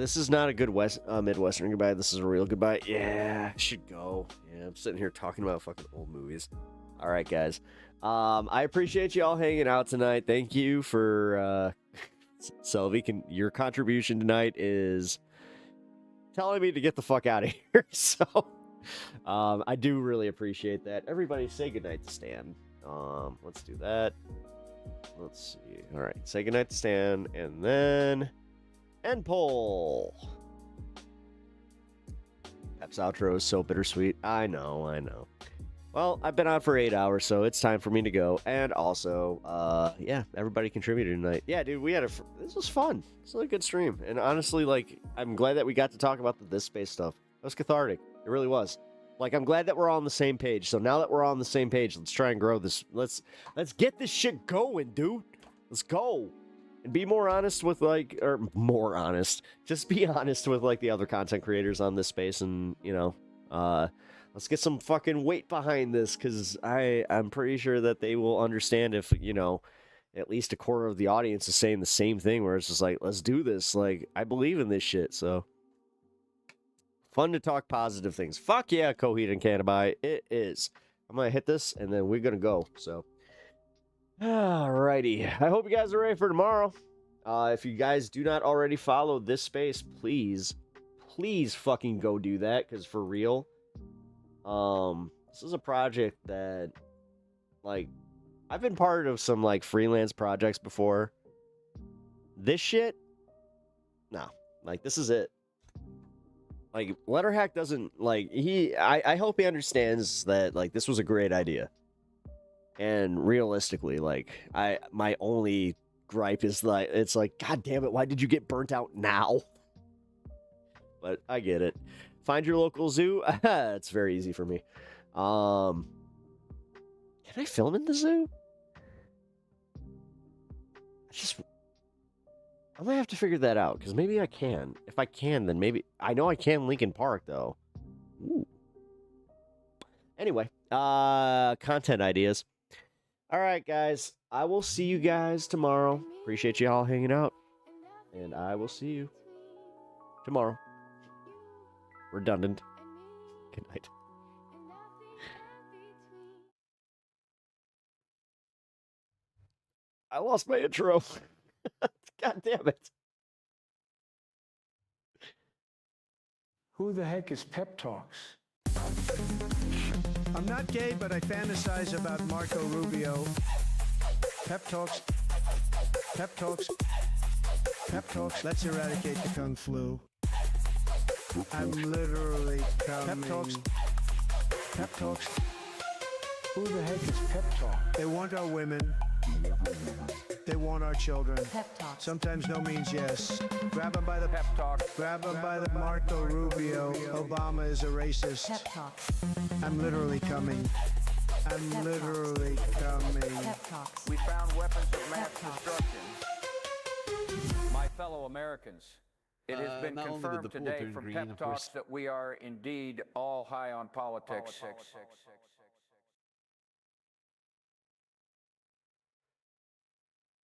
This is not a good Midwestern goodbye. This is a real goodbye. Yeah, I should go. Yeah, I'm sitting here talking about fucking old movies. All right, guys. I appreciate you all hanging out tonight. Thank you for Selvey. Your contribution tonight is telling me to get the fuck out of here. So I do really appreciate that. Everybody say goodnight to Stan. Let's do that. Let's see. All right, say goodnight to Stan, and then end poll. Pep's outro is so bittersweet. I know. Well, I've been on for 8 hours, so it's time for me to go. And also, yeah, everybody contributed tonight. Yeah, dude, this was fun. It's a good stream. And honestly, like, I'm glad that we got to talk about the This Space stuff. It was cathartic. It really was. Like, I'm glad that we're all on the same page. So now that we're all on the same page, let's try and grow this. Let's get this shit going, dude. Let's go. And be more honest with, like, or more honest. Just be honest with, like, the other content creators on This Space and, you know, let's get some fucking weight behind this, because I'm pretty sure that they will understand if, you know, at least a quarter of the audience is saying the same thing, where it's just like, let's do this. Like, I believe in this shit, so. Fun to talk positive things. Fuck yeah, Coheed and Cannabis. It is. I'm going to hit this, and then we're going to go, so. Alrighty. I hope you guys are ready for tomorrow. If you guys do not already follow This Space, please fucking go do that, because for real, this is a project that, like, I've been part of some, like, freelance projects before. This shit, no, like, this is it. Like, Letterhack doesn't, like, I hope he understands that, like, this was a great idea. And realistically, like, my only gripe is, like, it's like, God damn it, why did you get burnt out now? But I get it. Find your local zoo. It's very easy for me. Can I film in the zoo? I'm gonna have to figure that out, because maybe I can. If I can, then maybe... I know I can Lincoln Park, though. Ooh. Anyway, content ideas. All right, guys. I will see you guys tomorrow. Appreciate you all hanging out. And I will see you tomorrow. Redundant. Good night. I lost my intro. God damn it. Who the heck is Pep Talks? I'm not gay, but I fantasize about Marco Rubio. Pep Talks. Pep Talks. Pep Talks. Let's eradicate the Kung Flu. I'm literally coming. Pep Talks. Pep Talks. Who the heck is Pep Talk? They want our women. They want our children. Pep Talk. Sometimes no means yes. Grab them by the Pep Talk. Grab them by the Marco Rubio. Obama is a racist. Pep Talk. I'm literally coming. I'm Pep literally coming. Pep Talks. We found weapons of mass destruction. My fellow Americans, it has been not only did confirmed the pool today turn from green, Pep of course. Talks that we are indeed all high on politics.